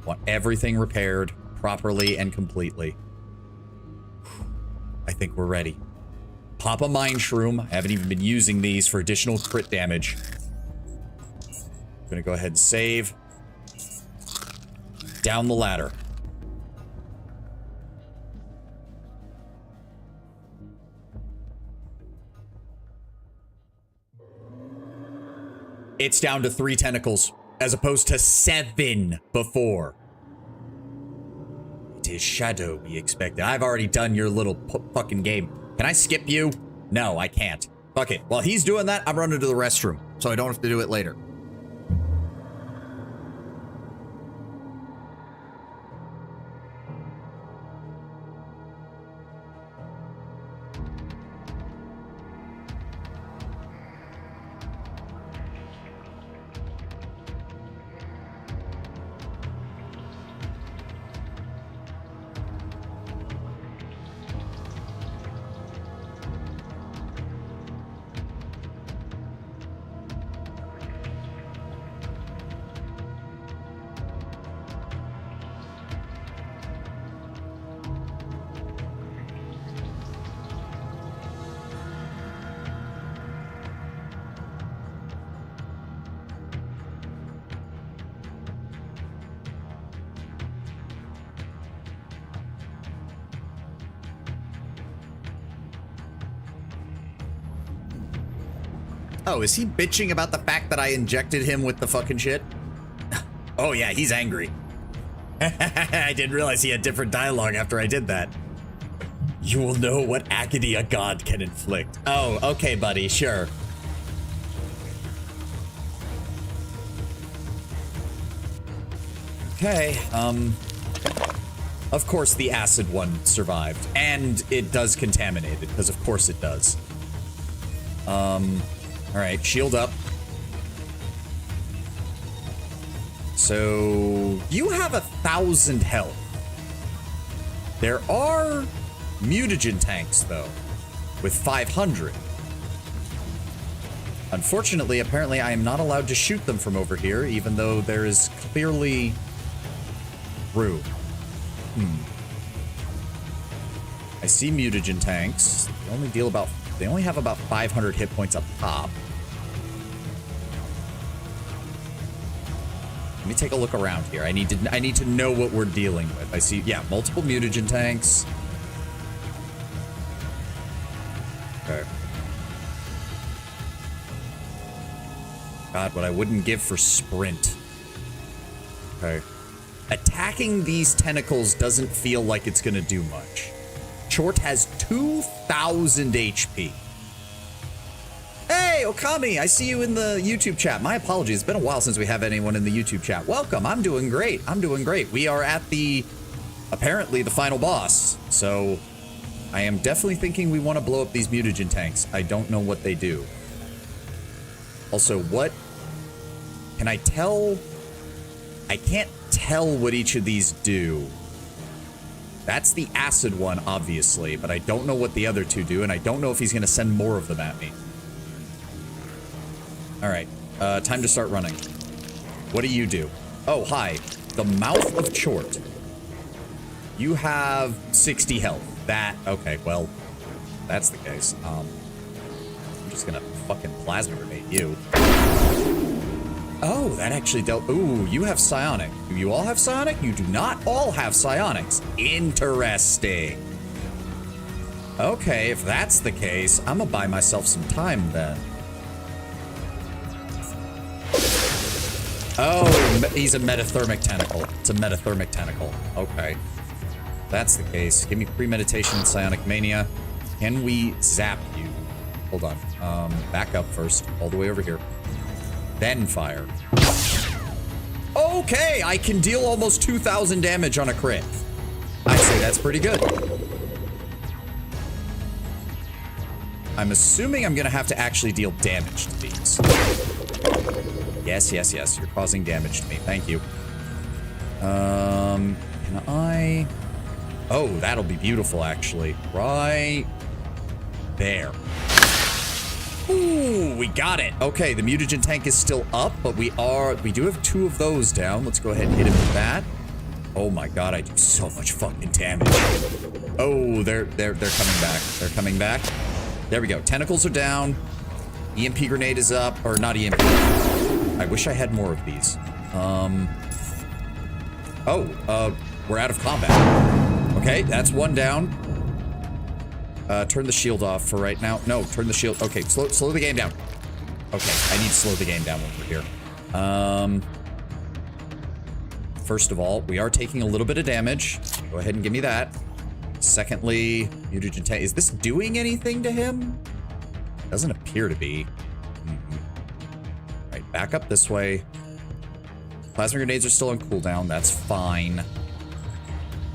Want everything repaired properly and completely. I think we're ready. Pop a mind shroom. I haven't even been using these for additional crit damage. I'm gonna go ahead and save. Down the ladder. It's down to 3 tentacles, as opposed to 7 before. It is Shadow we expected. I've already done your little fucking game. Can I skip you? No, I can't. Fuck it. While he's doing that, I'm running to the restroom, so I don't have to do it later. Oh, is he bitching about the fact that I injected him with the fucking shit? Oh yeah, he's angry. I didn't realize he had different dialogue after I did that. You will know what agony a god can inflict. Oh, okay, buddy, sure. Okay, of course the acid one survived. And it does contaminate it, because of course it does. Alright, shield up. So you have 1,000 health. There are mutagen tanks, though, with 500. Unfortunately, apparently I am not allowed to shoot them from over here, even though there is clearly room. I see mutagen tanks. They only have about 500 hit points up top. Let me take a look around here. I need to know what we're dealing with. I see, yeah, multiple mutagen tanks. Okay. God, what I wouldn't give for sprint. Okay. Attacking these tentacles doesn't feel like it's gonna do much. Tchort has 2,000 HP. Hey, Okami, I see you in the YouTube chat. My apologies. It's been a while since we have anyone in the YouTube chat. Welcome. I'm doing great. I'm doing great. We are at apparently the final boss. So I am definitely thinking we want to blow up these mutagen tanks. I don't know what they do. Also, what can I tell? I can't tell what each of these do. That's the acid one, obviously, but I don't know what the other two do, and I don't know if he's going to send more of them at me. All right, time to start running. What do you do? Oh, hi. The mouth of Tchort. You have 60 health. Okay, well, that's the case. I'm just going to fucking plasma grenade you. Oh, that actually dealt. Ooh, you have psionic. Do you all have psionic? You do not all have psionics. Interesting. Okay, if that's the case, I'm gonna buy myself some time then. Oh, he's a metathermic tentacle. It's a metathermic tentacle. Okay. That's the case. Give me premeditation and psionic mania. Can we zap you? Hold on. Back up first. All the way over here. Then fire. Okay, I can deal almost 2,000 damage on a crit. I'd say that's pretty good. I'm assuming I'm gonna have to actually deal damage to these. Yes, yes, yes, you're causing damage to me. Thank you. Can I? Oh, that'll be beautiful, actually. Right there. Ooh, we got it. Okay, the mutagen tank is still up, but we do have 2 of those down. Let's go ahead and hit him with that. Oh my god, I do so much fucking damage. Oh, they're coming back. They're coming back. There we go. Tentacles are down. EMP grenade is up, or not EMP. I wish I had more of these. We're out of combat. Okay, that's 1 down. Turn the shield off for right now. No, turn the shield. Okay, slow the game down. Okay, I need to slow the game down over here. First of all, we are taking a little bit of damage. Go ahead and give me that. Secondly, mutagen tank. Is this doing anything to him? Doesn't appear to be. All right, back up this way. Plasma grenades are still on cooldown. That's fine.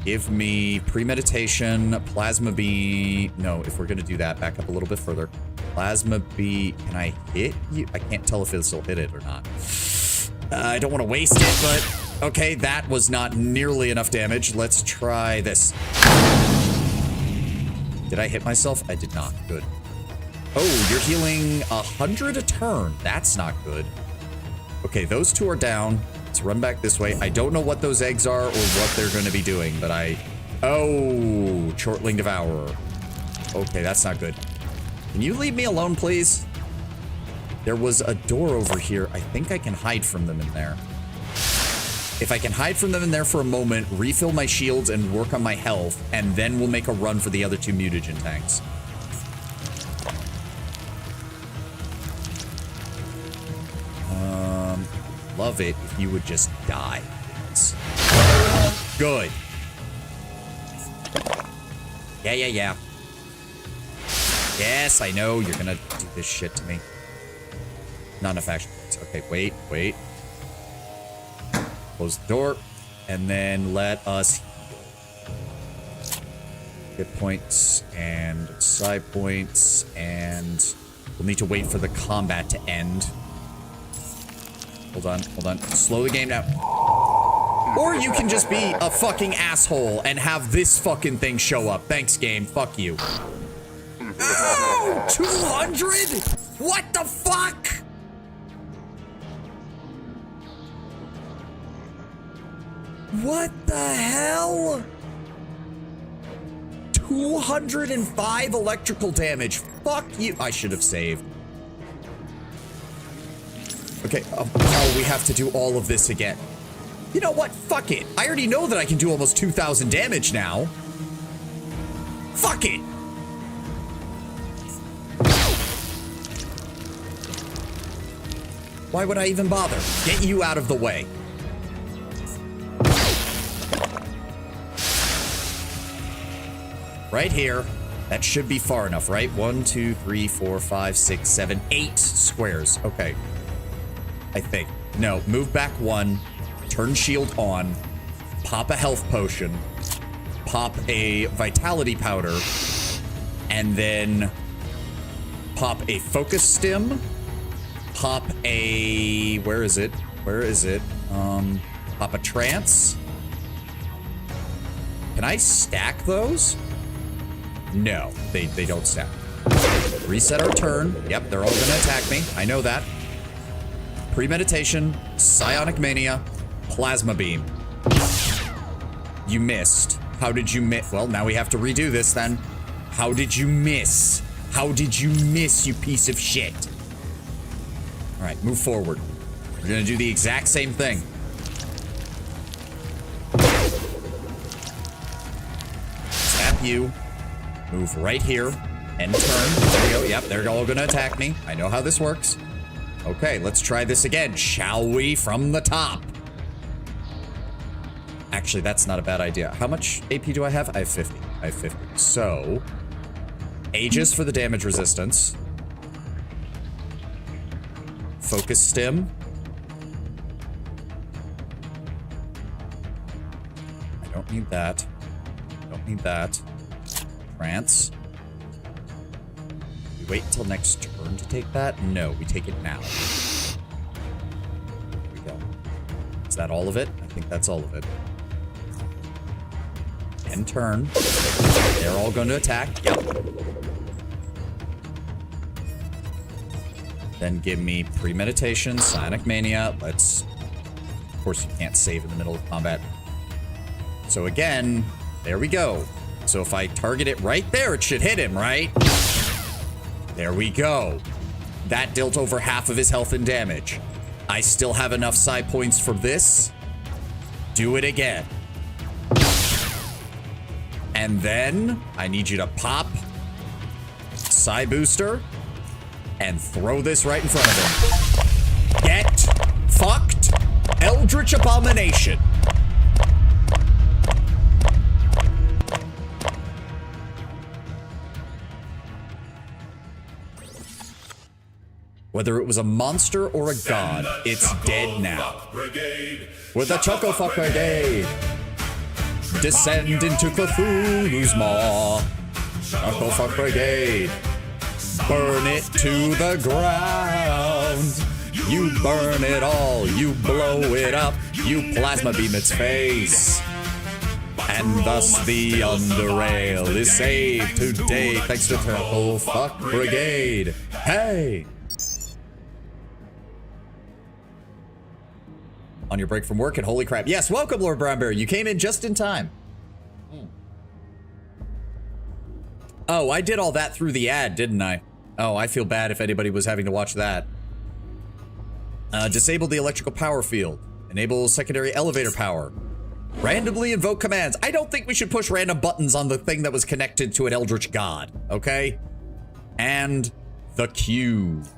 Give me premeditation, plasma beam. No, if we're gonna do that, back up a little bit further. Plasma beam. Can I hit you? I can't tell if it'll hit it or not. I don't want to waste it, but okay, that was not nearly enough damage. Let's try this. Did I hit myself? I did not. Good. Oh, you're healing 100 a turn. That's not good. Okay, those 2 are down. Let's run back this way. I don't know what those eggs are or what they're going to be doing, but oh, Chortling Devourer. Okay, that's not good. Can you leave me alone, please? There was a door over here. I think I can hide from them in there. If I can hide from them in there for a moment, refill my shields and work on my health, and then we'll make a run for the other 2 mutagen tanks. Love it if you would just die. Good. Yeah. Yes, I know you're gonna do this shit to me. Not enough action points. Okay, wait. Close the door, and then let us hit points and side points, and we'll need to wait for the combat to end. Hold on. Slow the game down. Or you can just be a fucking asshole and have this fucking thing show up. Thanks, game. Fuck you. Oh, 200? What the fuck? What the hell? 205 electrical damage. Fuck you. I should have saved. Okay, oh, we have to do all of this again. You know what? Fuck it. I already know that I can do almost 2,000 damage now. Fuck it. Why would I even bother? Get you out of the way. Right here. That should be far enough, right? 1, 2, 3, 4, 5, 6, 7, 8 squares. Okay. I think. No, move back 1. Turn shield on. Pop a health potion. Pop a vitality powder. And then pop a focus stim. Pop a... Where is it? Pop a trance. Can I stack those? No, they don't stack. Reset our turn. Yep, they're all gonna attack me. I know that. Premeditation, Psionic Mania, Plasma Beam. You missed. How did you miss? Well, now we have to redo this then. How did you miss? How did you miss, you piece of shit? All right, move forward. We're gonna do the exact same thing. Tap you. Move right here and turn. There we go. Yep, they're all gonna attack me. I know how this works. Okay, let's try this again, shall we? From the top. Actually, that's not a bad idea. How much AP do I have? I have 50. So, Aegis for the damage resistance. Focus stim. I don't need that. Trance. We wait until next turn to take that? No, we take it now. Here we go. Is that all of it? I think that's all of it. End turn. They're all going to attack. Yep. Then give me Premeditation, Psionic Mania. Let's... Of course, you can't save in the middle of combat. So again, there we go. So if I target it right there, it should hit him, right? There we go. That dealt over half of his health and damage. I still have enough psi points for this. Do it again. And then I need you to pop psi booster and throw this right in front of him. Get fucked, Eldritch Abomination. Whether it was a monster or a god, it's dead now. With the Choco Fuck Brigade, descend into Cthulhu's maw. Choco Fuck Brigade, burn it to the ground. You burn it all, you blow it up, you plasma beam its face. And thus the Underrail is saved today thanks to Choco Fuck Brigade. Hey! On your break from work, and holy crap. Yes, welcome, Lord Brownberry. You came in just in time. Oh, I did all that through the ad, didn't I? Oh, I feel bad if anybody was having to watch that. Disable the electrical power field. Enable secondary elevator power. Randomly invoke commands. I don't think we should push random buttons on the thing that was connected to an eldritch god, okay? And the cube.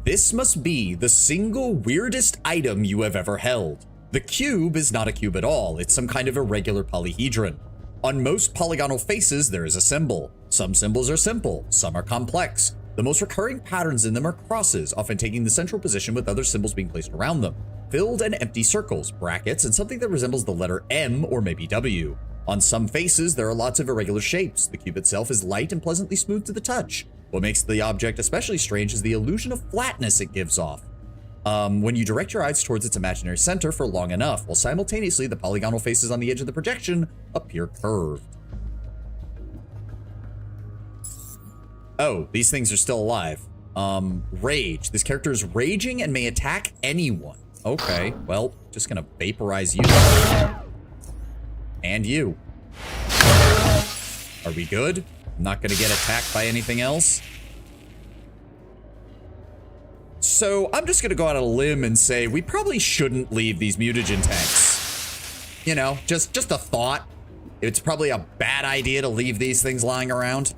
This must be the single weirdest item you have ever held. The cube is not a cube at all. It's some kind of irregular polyhedron. On most polygonal faces, there is a symbol. Some symbols are simple, some are complex. The most recurring patterns in them are crosses, often taking the central position with other symbols being placed around them. Filled and empty circles, brackets, and something that resembles the letter M or maybe W. On some faces, there are lots of irregular shapes. The cube itself is light and pleasantly smooth to the touch. What makes the object especially strange is the illusion of flatness it gives off. When you direct your eyes towards its imaginary center for long enough, while simultaneously the polygonal faces on the edge of the projection appear curved. Oh, these things are still alive. Rage. This character is raging and may attack anyone. Okay, well, just gonna vaporize you. And you. Are we good? I'm not gonna get attacked by anything else. So I'm just gonna go out on a limb and say we probably shouldn't leave these mutagen tanks. You know, just a thought. It's probably a bad idea to leave these things lying around.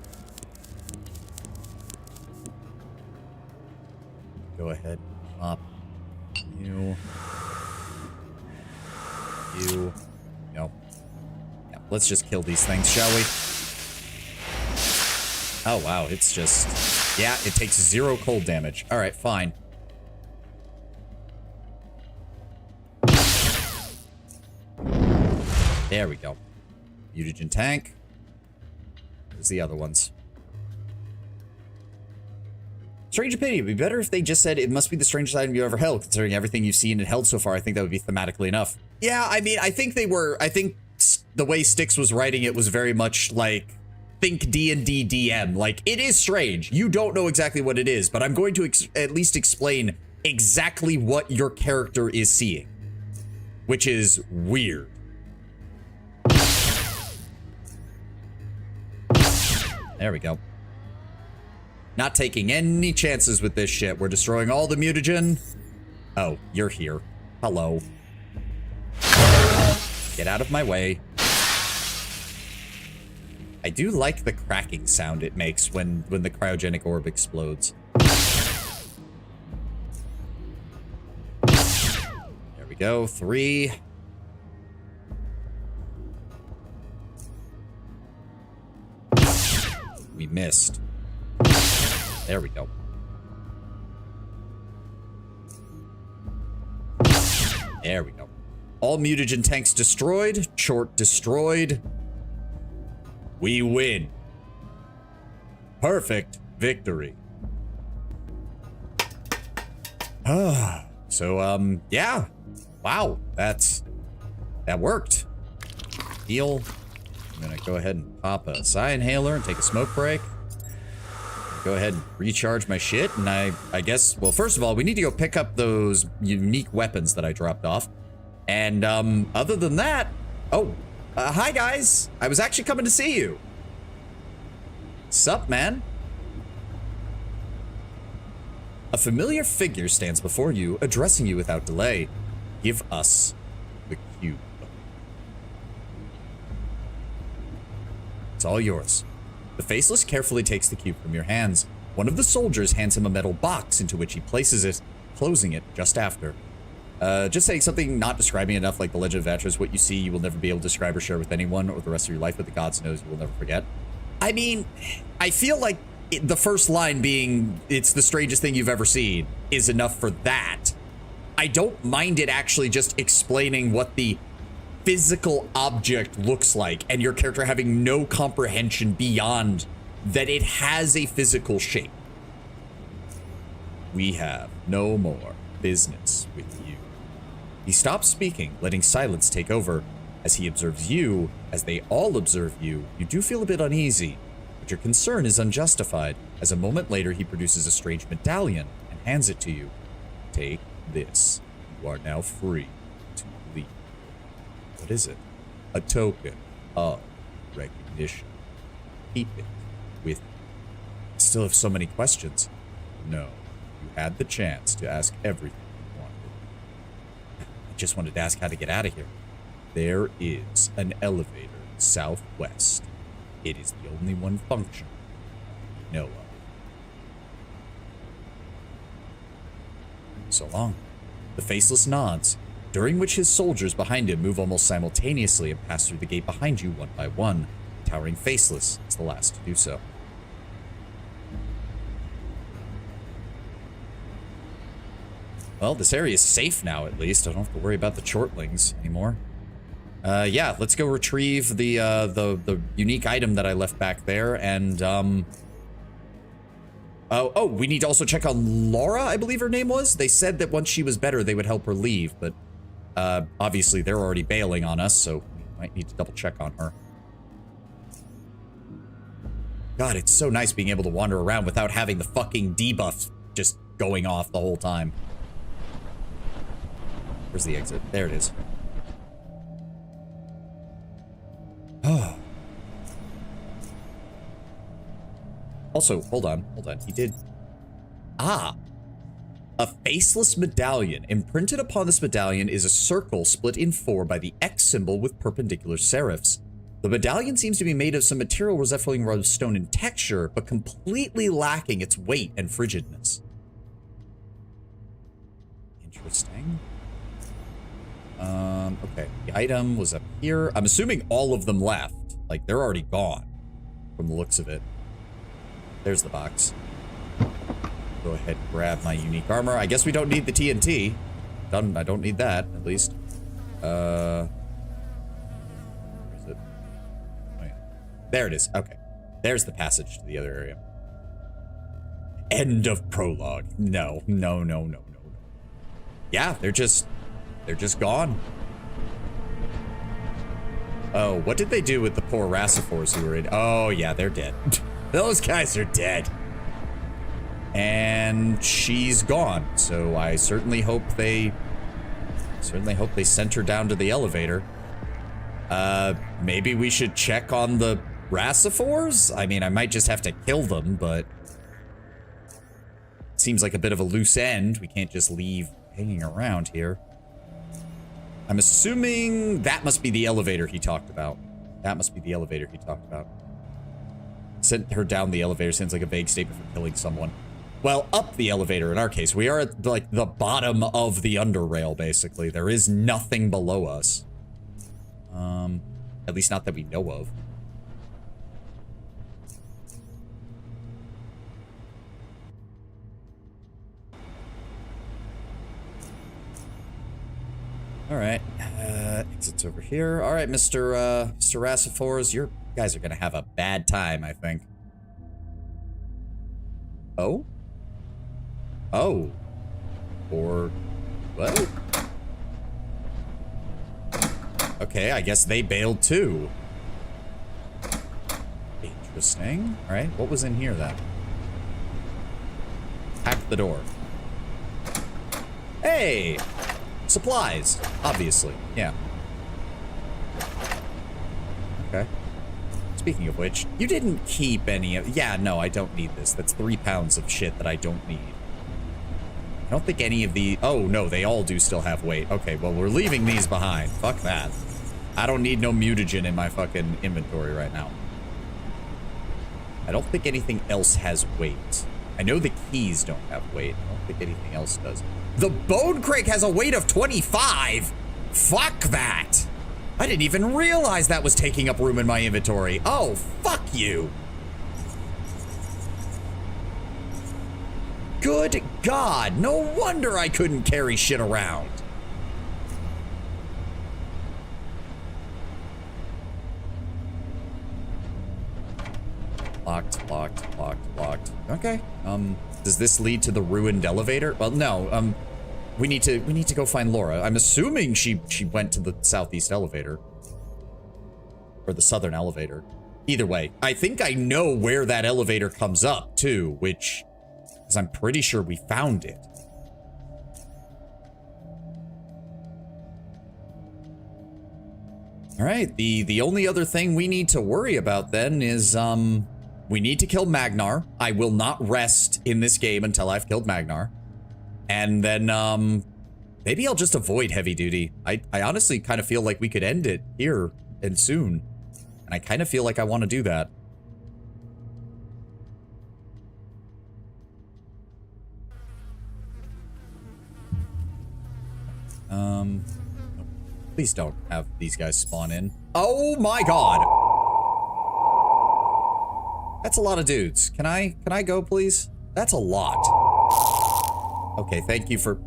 Go ahead, pop you. No. Yeah, let's just kill these things, shall we? Oh, wow, it's just... Yeah, it takes 0 cold damage. All right, fine. There we go. Mutagen tank. There's the other ones. Strange opinion. It'd be better if they just said it must be the strangest item you ever held, considering everything you've seen and held so far. I think that would be thematically enough. Yeah, I mean, I think the way Styx was writing it was very much like, think D&D DM. Like, it is strange. You don't know exactly what it is, but I'm going to at least explain exactly what your character is seeing, which is weird. There we go. Not taking any chances with this shit. We're destroying all the mutagen. Oh, you're here. Hello. Get out of my way. I do like the cracking sound it makes when the cryogenic orb explodes. There we go. 3. We missed. There we go. There we go. All mutagen tanks destroyed. Tchort destroyed. We win. Perfect victory. So, yeah. Wow, that worked. Heal. I'm gonna go ahead and pop a psi inhaler and take a smoke break. Go ahead and recharge my shit, and I guess, well, first of all, we need to go pick up those unique weapons that I dropped off. And, other than that, hi guys. I was actually coming to see you. Sup, man? A familiar figure stands before you, addressing you without delay. Give us the cube. It's all yours. The Faceless carefully takes the cube from your hands. One of the soldiers hands him a metal box into which he places it, closing it just after. Just saying something not describing enough like the Legend of Atros, what you see you will never be able to describe or share with anyone or the rest of your life, but the gods knows you will never forget. I mean, I feel like the first line being, it's the strangest thing you've ever seen, is enough for that. I don't mind it actually just explaining what the physical object looks like and your character having no comprehension beyond that it has a physical shape. We have no more business with you. He stops speaking, letting silence take over. As he observes you, as they all observe you, you do feel a bit uneasy, but your concern is unjustified, as a moment later he produces a strange medallion and hands it to you. Take this. You are now free to leave. What is it? A token of recognition. Keep it with you. I still have so many questions. No, you had the chance to ask everything you wanted. I just wanted to ask how to get out of here. There is an elevator southwest. It is the only one functional we know of. So long. The Faceless nods, during which his soldiers behind him move almost simultaneously and pass through the gate behind you one by one. Towering Faceless is the last to do so. Well, this area is safe now, at least. I don't have to worry about the Tchortlings anymore. Yeah, let's go retrieve the unique item that I left back there, and, Oh, we need to also check on Laura, I believe her name was. They said that once she was better, they would help her leave, but obviously they're already bailing on us, so we might need to double check on her. God, it's so nice being able to wander around without having the fucking debuff just going off the whole time. Where's the exit? There it is. Oh. Also, hold on. He did... Ah! A faceless medallion. Imprinted upon this medallion is a circle split in 4 by the X symbol with perpendicular serifs. The medallion seems to be made of some material resembling stone in texture, but completely lacking its weight and frigidness. Interesting. Okay. The item was up here. I'm assuming all of them left. Like, they're already gone, from the looks of it. There's the box. Go ahead and grab my unique armor. I guess we don't need the TNT. I don't need that, at least. Where is it? Oh, yeah. There it is. Okay. There's the passage to the other area. End of prologue. No. Yeah, they're just gone. Oh, what did they do with the poor Rassifors who were in? Oh, yeah, they're dead. Those guys are dead. And she's gone. So I certainly hope they sent her down to the elevator. Maybe we should check on the Rassifors? I mean, I might just have to kill them, but it seems like a bit of a loose end. We can't just leave hanging around here. I'm assuming that must be the elevator he talked about. Sent her down the elevator sounds like a vague statement for killing someone. Well, up the elevator in our case. We are at, like, the bottom of the underrail, basically. There is nothing below us. At least not that we know of. All right, exits over here. All right, Mr. Rassifors, you guys are gonna have a bad time, I think. Oh? Oh. Or what? Okay, I guess they bailed too. Interesting. All right, what was in here then? Hack the door. Hey! Supplies, obviously. Yeah. Okay. Speaking of which, you didn't keep any of... Yeah, no, I don't need this. That's 3 pounds of shit that I don't need. I don't think any of the... Oh, no, they all do still have weight. Okay, well, we're leaving these behind. Fuck that. I don't need no mutagen in my fucking inventory right now. I don't think anything else has weight. I know the keys don't have weight. I don't think anything else does. The bone crate has a weight of 25? Fuck that. I didn't even realize that was taking up room in my inventory. Oh, fuck you. Good God, no wonder I couldn't carry shit around. Locked. Okay. Does this lead to the ruined elevator? Well, no. We need to go find Laura. I'm assuming she went to the southeast elevator. Or the southern elevator. Either way, I think I know where that elevator comes up, too, which... because I'm pretty sure we found it. Alright, the only other thing we need to worry about then is, we need to kill Magnar. I will not rest in this game until I've killed Magnar. And then, maybe I'll just avoid heavy duty. I honestly kind of feel like we could end it here and soon. And I kind of feel like I want to do that. Please don't have these guys spawn in. Oh my God. That's a lot of dudes. Can I go, please? That's a lot. Okay, thank you for...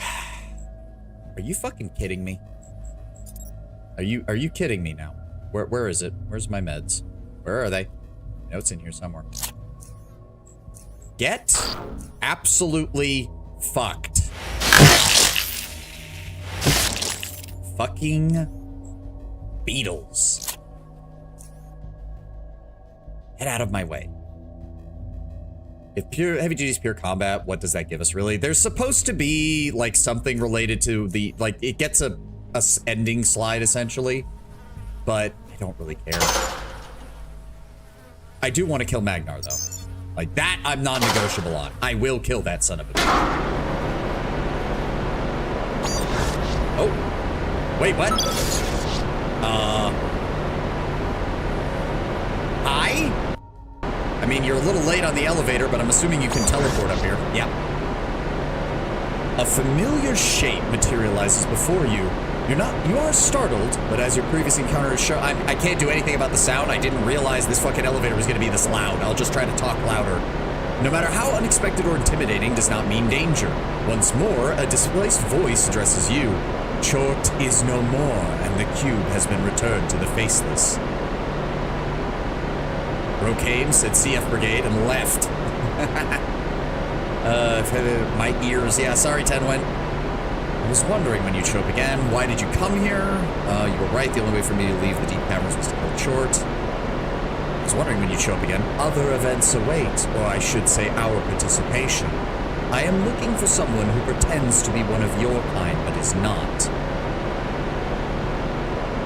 Are you fucking kidding me? Are you kidding me now? Where is it? Where's my meds? Where are they? notes in here somewhere. Get absolutely fucked. Fucking beetles. Get out of my way. If pure heavy duty is pure combat, what does that give us really? There's supposed to be like something related to the, like it gets a ending slide essentially, but I don't really care. I do want to kill Magnar though. Like that I'm non-negotiable on. I will kill that son of a bitch. Oh. Wait, what? Hi? I mean, you're a little late on the elevator, but I'm assuming you can teleport up here. Yeah. A familiar shape materializes before you. You are startled, but as your previous encounter is shown, I can't do anything about the sound. I didn't realize this fucking elevator was gonna be this loud. I'll just try to talk louder. No matter how unexpected or intimidating does not mean danger. Once more, a displaced voice addresses you. Tchort is no more, and the cube has been returned to the faceless. Brocame said CF Brigade and left. My ears. Yeah, sorry, Tenwen. I was wondering when you'd show up again. Why did you come here? You were right. The only way for me to leave the deep caverns was to kill Tchort. I was wondering when you'd show up again. Other events await, or I should say our participation. I am looking for someone who pretends to be one of your kind, but is not.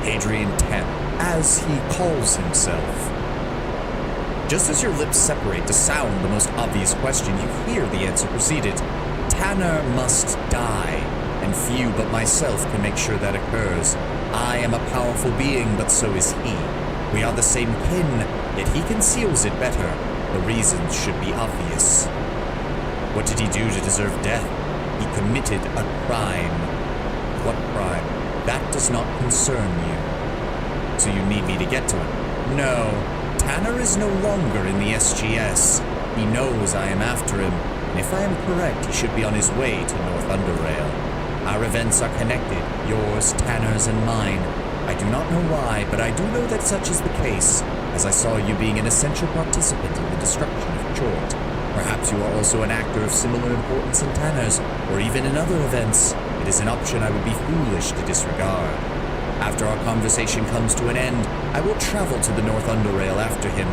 Hadrian 10, as he calls himself. Just as your lips separate to sound the most obvious question, you hear the answer proceeded. Tanner must die, and few but myself can make sure that occurs. I am a powerful being, but so is he. We are the same kin, yet he conceals it better. The reasons should be obvious. What did he do to deserve death? He committed a crime. What crime? That does not concern you. So you need me to get to it? No. Tanner is no longer in the SGS. He knows I am after him, and if I am correct, he should be on his way to North Underrail. Our events are connected, yours, Tanner's, and mine. I do not know why, but I do know that such is the case, as I saw you being an essential participant in the destruction of Tchort. Perhaps you are also an actor of similar importance in Tanner's, or even in other events. It is an option I would be foolish to disregard. After our conversation comes to an end, I will travel to the North Underrail after him.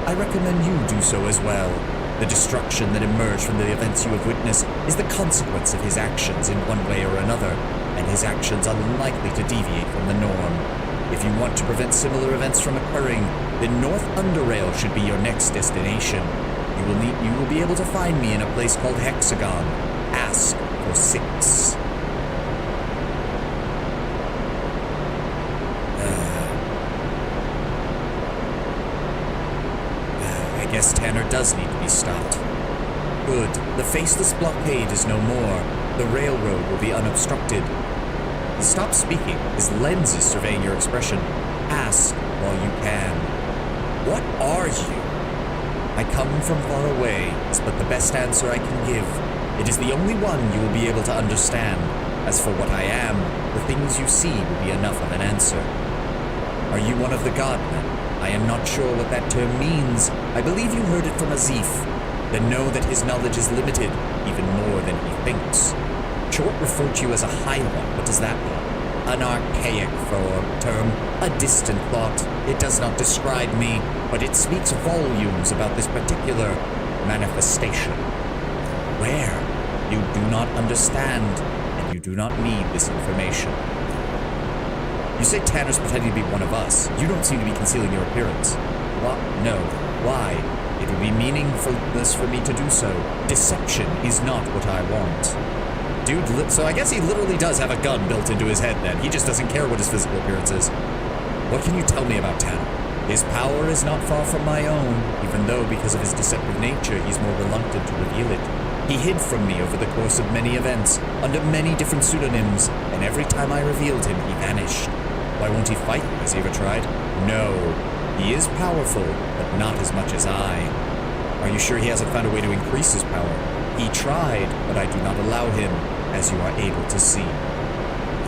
I recommend you do so as well. The destruction that emerged from the events you have witnessed is the consequence of his actions in one way or another, and his actions are unlikely to deviate from the norm. If you want to prevent similar events from occurring, then North Underrail should be your next destination. You will be able to find me in a place called Hexagon. Ask for 6. I guess Tanner does need to be stopped. Good. The faceless blockade is no more. The railroad will be unobstructed. He stops speaking. His lens is surveying your expression. Ask while you can. What are you? I come from far away. It's but the best answer I can give. It is the only one you will be able to understand. As for what I am, the things you see will be enough of an answer. Are you one of the Godmen? I am not sure what that term means. I believe you heard it from Azif. Then know that his knowledge is limited, even more than he thinks. Tchort referred to you as a High One. What does that mean? An archaic term, a distant thought. It does not describe me, but it speaks volumes about this particular manifestation. Where? You do not understand, and you do not need this information. You say Tanner's pretending to be one of us. You don't seem to be concealing your appearance. What? No. Why? It would be meaningless for me to do so. Deception is not what I want. Dude, so I guess he literally does have a gun built into his head then. He just doesn't care what his physical appearance is. What can you tell me about Tanner? His power is not far from my own, even though because of his deceptive nature, he's more reluctant to reveal it. He hid from me over the course of many events, under many different pseudonyms, and every time I revealed him, he vanished. Why won't he fight me? Has he ever tried? No. He is powerful, but not as much as I. Are you sure he hasn't found a way to increase his power? He tried, but I do not allow him, as you are able to see.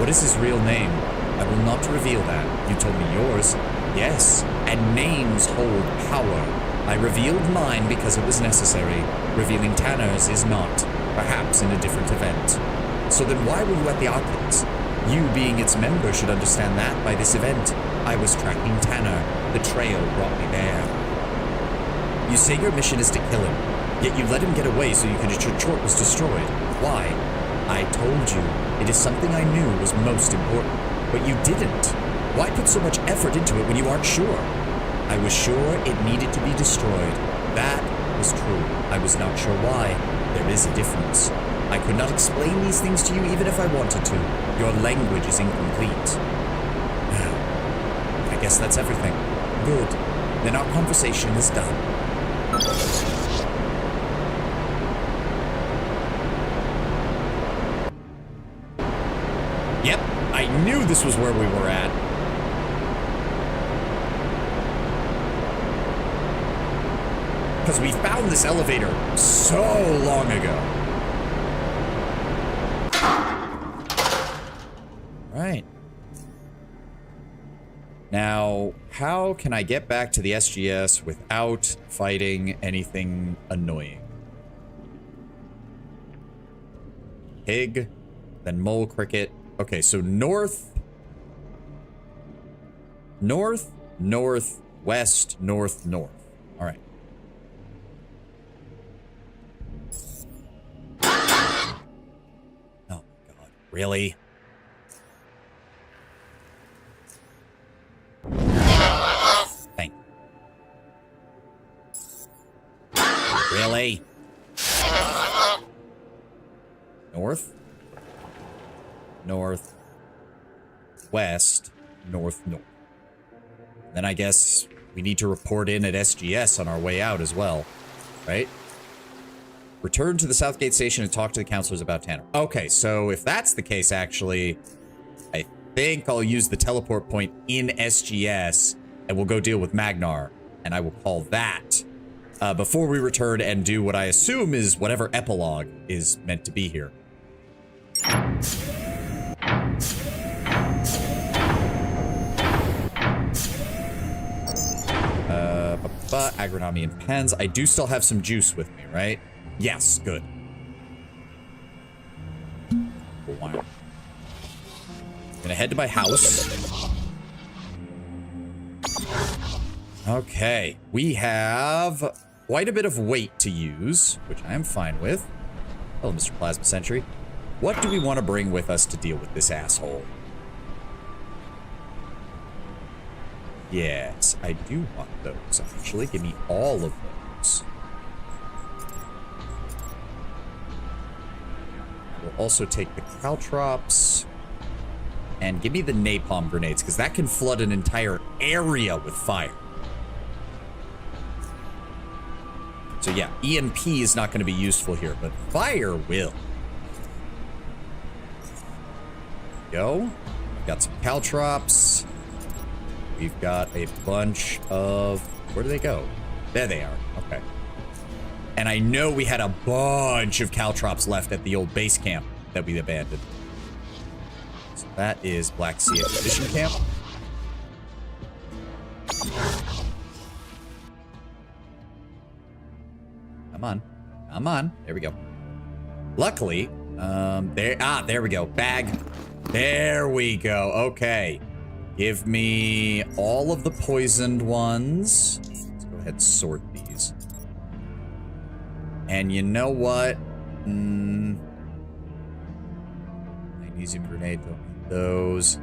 What is his real name? I will not reveal that. You told me yours. Yes, and names hold power. I revealed mine because it was necessary. Revealing Tanner's is not, perhaps in a different event. So then why were you at the Oculus? You, being its member, should understand that by this event, I was tracking Tanner. The trail brought me there. You say your mission is to kill him, yet you let him get away so you could ensure Tchort was destroyed. Why? I told you, it is something I knew was most important, but you didn't. Why put so much effort into it when you aren't sure? I was sure it needed to be destroyed. That was true. I was not sure why. There is a difference. I could not explain these things to you even if I wanted to. Your language is incomplete. I guess that's everything. Good. Then our conversation is done. Yep, I knew this was where we were at. Because we found this elevator so long ago. Right. Now, how can I get back to the SGS without fighting anything annoying? Pig, then mole cricket. Okay, so north, north, north, west, north, north. All right. Oh, God. Really? Thank you. Really? North? North, west, north, north. Then I guess we need to report in at SGS on our way out as well, right? Return to the Southgate station and talk to the counselors about Tanner. Okay, so if that's the case, actually, I think I'll use the teleport point in SGS and we'll go deal with Magnar, and I will call that before we return and do what I assume is whatever epilogue is meant to be here. Agronomy and pens. I do still have some juice with me, right? Yes, good. Wow. Gonna head to my house. Okay, we have quite a bit of weight to use, which I am fine with. Hello, Mr. Plasma Sentry. What do we want to bring with us to deal with this asshole? Yes, I do want those, actually. Give me all of those. We'll also take the caltrops. And give me the napalm grenades, because that can flood an entire area with fire. So yeah, EMP is not going to be useful here, but fire will. Go. Got some caltrops. We've got a bunch of... Where do they go? There they are. Okay. And I know we had a bunch of caltrops left at the old base camp that we abandoned. So that is Black Sea Expedition Camp. Come on. Come on. There we go. Luckily, there we go. Bag. There we go. Okay. Give me all of the poisoned ones. Let's go ahead and sort these. And you know what? Magnesium grenade, don't need those.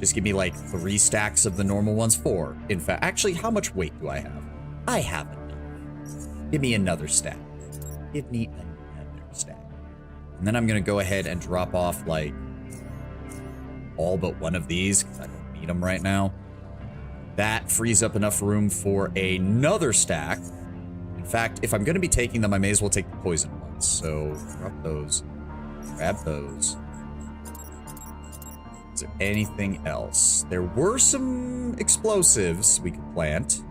Just give me like 3 stacks of the normal ones. 4. In fact, actually, how much weight do I have? I have enough. Give me another stack. Give me another stack. And then I'm going to go ahead and drop off like all but one of these because I don't need them right now. That frees up enough room for another stack. In fact, if I'm going to be taking them, I may as well take the poison ones. So drop those. Grab those. Is there anything else? There were some explosives we could plant.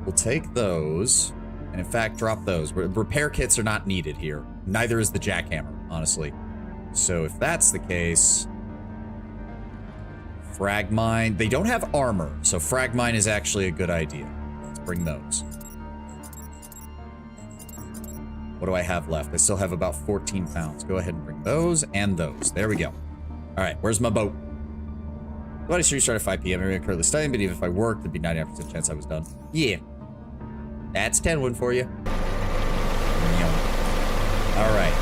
We'll take those. And in fact, drop those. Repair kits are not needed here. Neither is the jackhammer, honestly. So if that's the case, Frag mine. They don't have armor, so frag mine is actually a good idea. Let's bring those. What do I have left? I still have about 14 pounds. Go ahead and bring those and those. There we go. All right, where's my boat? Bloody street start at 5 p.m. I'm currently studying, but even if I worked, there'd be 99% chance I was done. Yeah. That's 10-1 for you. All right.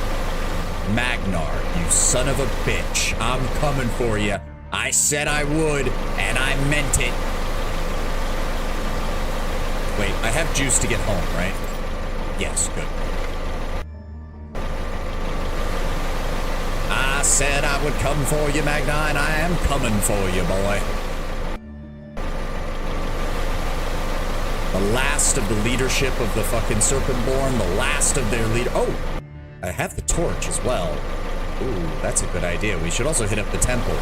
Magnar, you son of a bitch. I'm coming for you. I said I would, and I meant it. Wait, I have juice to get home, right? Yes, good. I said I would come for you, Magna, and I am coming for you, boy. The last of the leadership of the fucking Serpentborn, the last of their leader. Oh, I have the torch as well. Ooh, that's a good idea. We should also hit up the temple,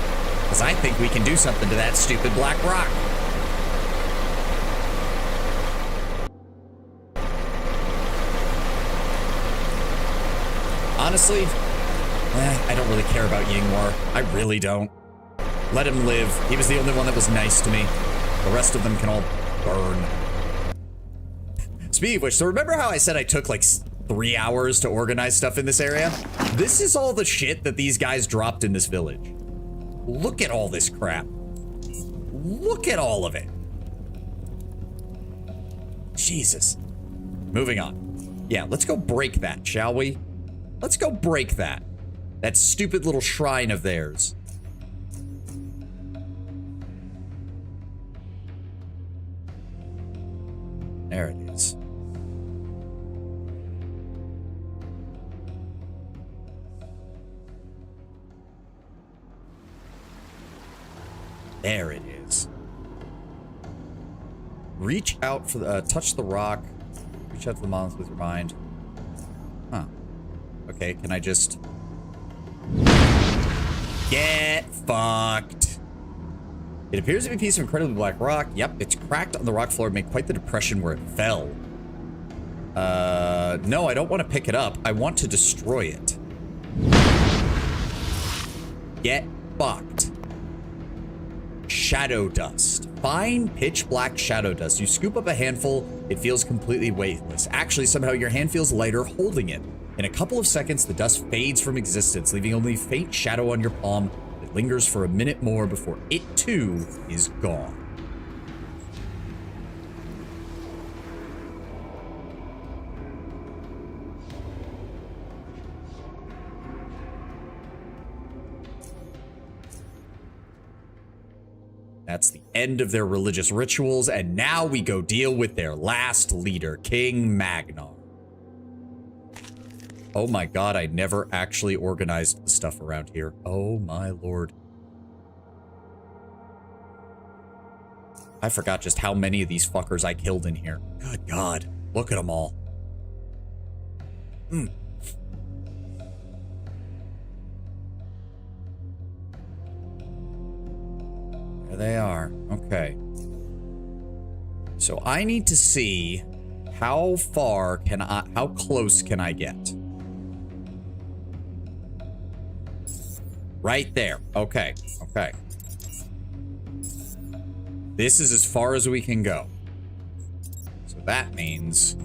because I think we can do something to that stupid black rock. Honestly, I don't really care about Yingwar. I really don't. Let him live. He was the only one that was nice to me. The rest of them can all burn. Speaking of which, so remember how I said I took like 3 hours to organize stuff in this area? This is all the shit that these guys dropped in this village. Look at all this crap. Look at all of it. Jesus. Moving on. Yeah, let's go break that, shall we? Let's go break that. That stupid little shrine of theirs. There it is. There it is. Reach out for the, touch the rock. Reach out to the monolith with your mind. Huh. Okay, can I just... Get fucked. It appears to be a piece of incredibly black rock. Yep, it's cracked on the rock floor, made quite the depression where it fell. No, I don't want to pick it up. I want to destroy it. Get fucked. Shadow dust. Fine pitch black shadow dust. You scoop up a handful, it feels completely weightless. Actually, somehow your hand feels lighter holding it. In a couple of seconds, the dust fades from existence, leaving only faint shadow on your palm that lingers for a minute more before it too is gone. That's the end of their religious rituals, and now we go deal with their last leader, King Magnar. Oh my god, I never actually organized the stuff around here. Oh my lord. I forgot just how many of these fuckers I killed in here. Good god, look at them all. There they are. Okay. So I need to see how far can I, how close can I get? Right there. Okay. Okay. This is as far as we can go. So that means...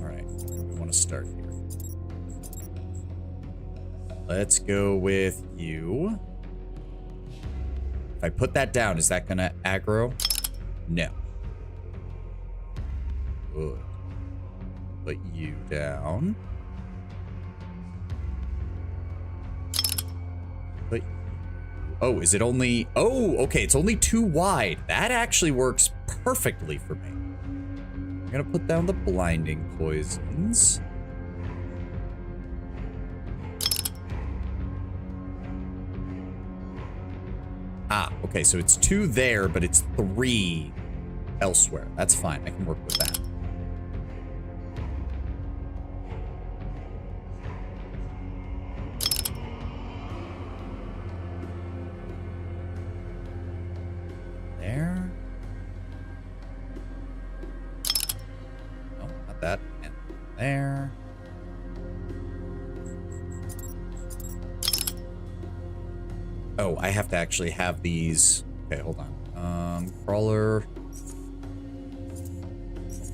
Alright, where do we want to start here? Let's go with you. If I put that down, is that gonna aggro? No. Good. Put you down. But, oh, is it only... Oh, okay, it's only 2 wide. That actually works perfectly for me. I'm gonna put down the blinding poisons. Ah, okay, so it's 2 there, but it's 3 elsewhere. That's fine, I can work with that. There. No, not that. And there. Oh, I have to actually have these. Okay, hold on. Crawler.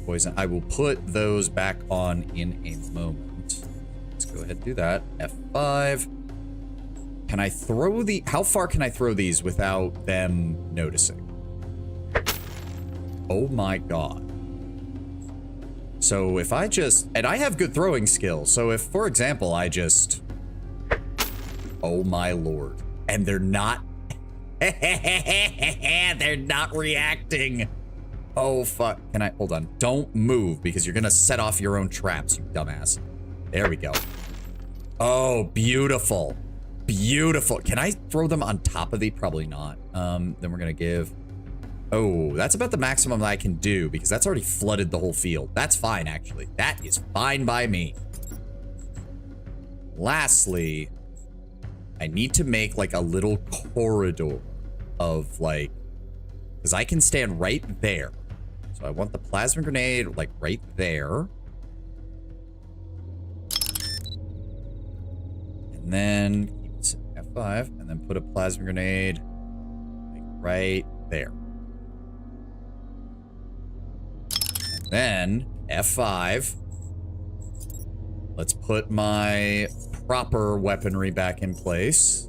Poison. I will put those back on in a moment. Let's go ahead and do that. F5. Can I throw the... How far can I throw these without them noticing? Oh my god. So if I just... And I have good throwing skills. So if, for example, I just... Oh my lord. And they're not... They're not reacting. Oh, fuck. Can I... Hold on. Don't move, because you're going to set off your own traps, you dumbass. There we go. Oh, beautiful. Beautiful. Can I throw them on top of the... Probably not. Then we're going to give... Oh, that's about the maximum that I can do, because that's already flooded the whole field. That's fine, actually. That is fine by me. Lastly, I need to make, like, a little corridor of, like... Because I can stand right there. So I want the plasma grenade, like, right there. And then keep it F5, and then put a plasma grenade, like, right there. And then F5. Let's put my proper weaponry back in place.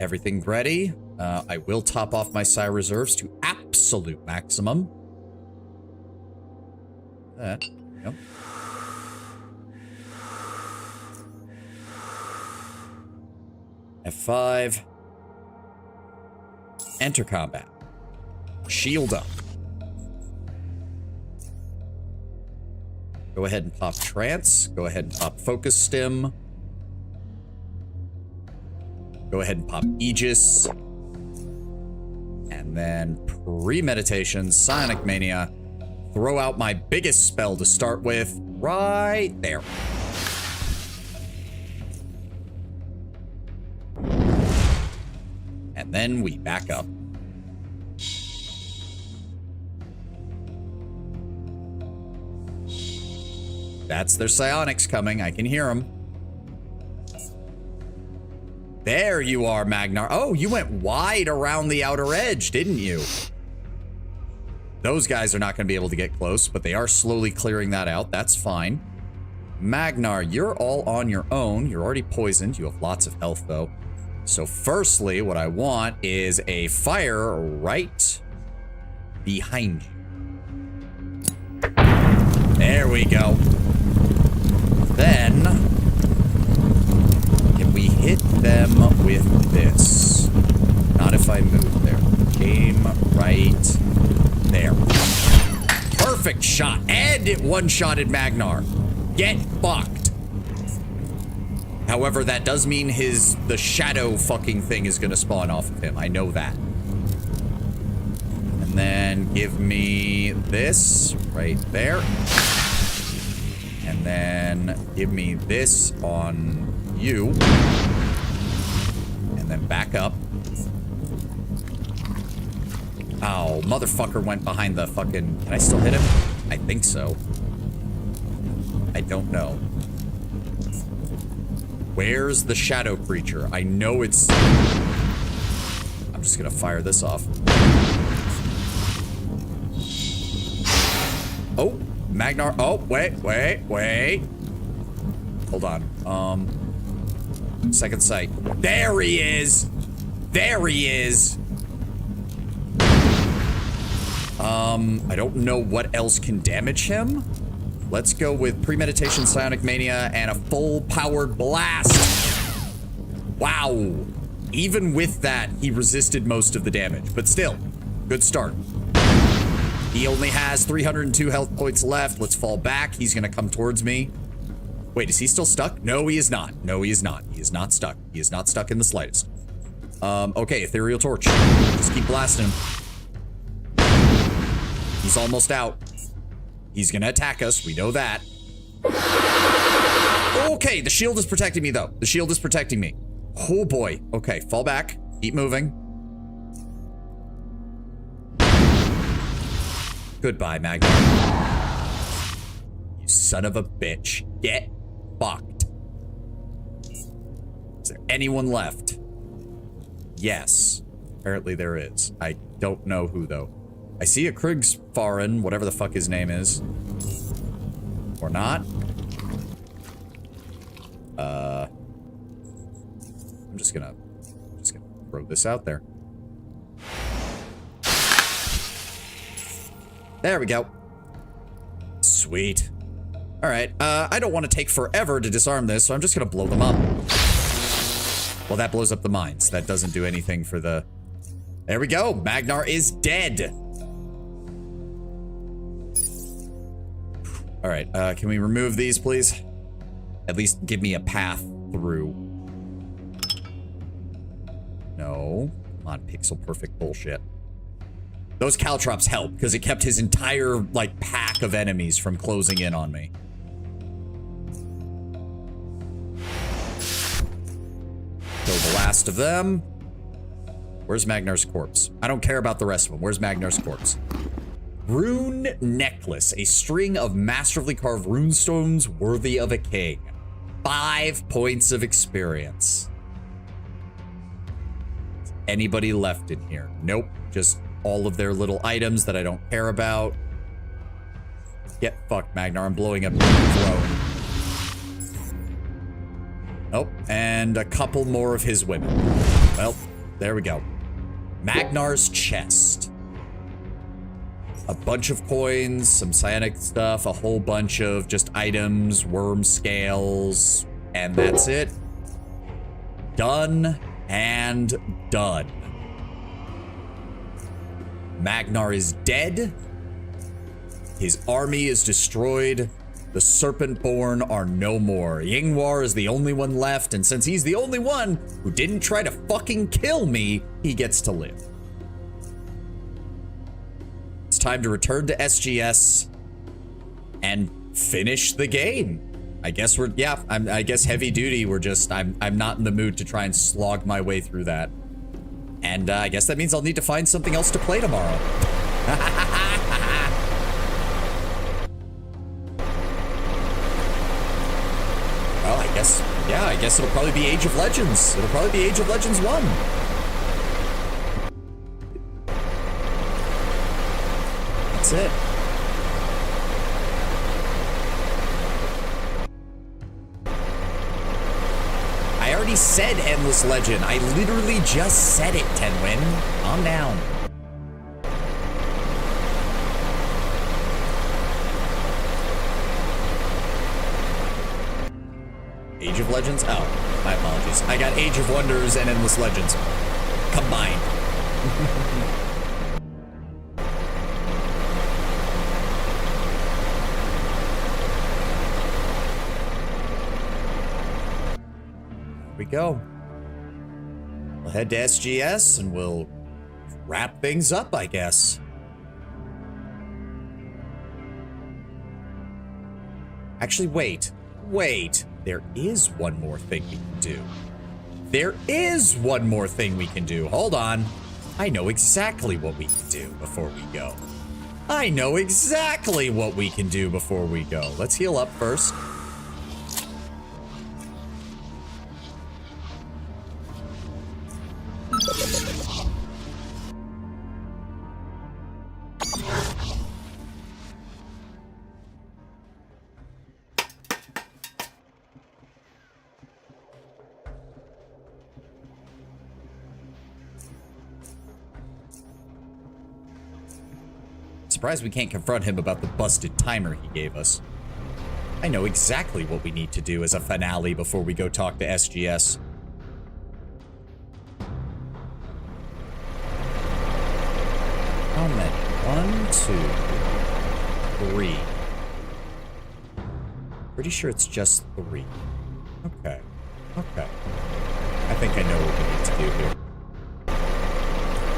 Everything ready. I will top off my psi reserves to absolute maximum. That. Yep. F5. Enter combat. Shield up. Go ahead and pop trance. Go ahead and pop focus stim. Go ahead and pop Aegis. And then premeditation, Psionic Mania. Throw out my biggest spell to start with right there. And then we back up. That's their psionics coming. I can hear them. There you are, Magnar. Oh, you went wide around the outer edge, didn't you? Those guys are not going to be able to get close, but they are slowly clearing that out. That's fine. Magnar, you're all on your own. You're already poisoned. You have lots of health, though. So firstly, what I want is a fire right behind you. There we go. Then, can we hit them with this? Not if I move there. Aim right there. Perfect shot. And it one-shotted Magnar. Get fucked. However, that does mean the shadow fucking thing is gonna spawn off of him. I know that. And then give me this right there. And then give me this on you. And then back up. Oh, motherfucker went behind the fucking... Can I still hit him? I think so. I don't know. Where's the shadow creature? I know it's... I'm just gonna fire this off. Oh, Magnar. Oh, wait. Hold on. Second sight. There he is. There he is. I don't know what else can damage him. Let's go with premeditation, psionic mania, and a full-powered blast. Wow. Even with that, he resisted most of the damage, but still, good start. He only has 302 health points left. Let's fall back. He's gonna come towards me. Wait, is he still stuck? No, he is not. No, he is not. He is not stuck. He is not stuck in the slightest. Okay, ethereal torch. Just keep blasting him. He's almost out. He's gonna attack us. We know that. Okay, the shield is protecting me, though. The shield is protecting me. Oh, boy. Okay, fall back. Keep moving. Goodbye, Magnar. You son of a bitch. Get fucked. Is there anyone left? Yes. Apparently there is. I don't know who, though. I see a Kriegsfahren, whatever the fuck his name is. Or not. I'm just gonna throw this out there. There we go. Sweet. Alright, I don't want to take forever to disarm this, so I'm just gonna blow them up. Well, that blows up the mines. That doesn't do anything for the... There we go. Magnar is dead. Alright, can we remove these, please? At least give me a path through. No. Come on, pixel perfect bullshit. Those caltrops help, because it kept his entire, like, pack of enemies from closing in on me. Kill the last of them. Where's Magnar's corpse? I don't care about the rest of them. Where's Magnar's corpse? Rune necklace. A string of masterfully carved runestones worthy of a king. 5 points of experience. Is anybody left in here? Nope. Just all of their little items that I don't care about. Get fucked, Magnar. I'm blowing up your throne. Nope. And a couple more of his women. Well, there we go. Magnar's chest. A bunch of coins, some cyanic stuff, a whole bunch of just items, worm scales, and that's it. Done and done. Magnar is dead. His army is destroyed. The Serpentborn are no more. Yingwar is the only one left, and since he's the only one who didn't try to fucking kill me, he gets to live. It's time to return to SGS and finish the game. I guess we're, yeah, I guess heavy duty. We're just, I'm not in the mood to try and slog my way through that. And I guess that means I'll need to find something else to play tomorrow. Well, I guess, yeah, I guess it'll probably be Age of Legends. It'll probably be Age of Legends 1. That's it. I already said Endless Legend. I literally just said it, Tenwin. Calm down. Age of Legends? Oh, my apologies. I got Age of Wonders and Endless Legends combined. We go. We'll head to SGS and we'll wrap things up, I guess. Actually, wait. There is one more thing we can do. There is one more thing we can do. Hold on. I know exactly what we can do before we go. I know exactly what we can do before we go. Let's heal up first. Surprised we can't confront him about the busted timer he gave us. I know exactly what we need to do as a finale before we go talk to SGS. How many? 1, 2, 3. Pretty sure it's just 3. Okay. I think I know what we need to do here.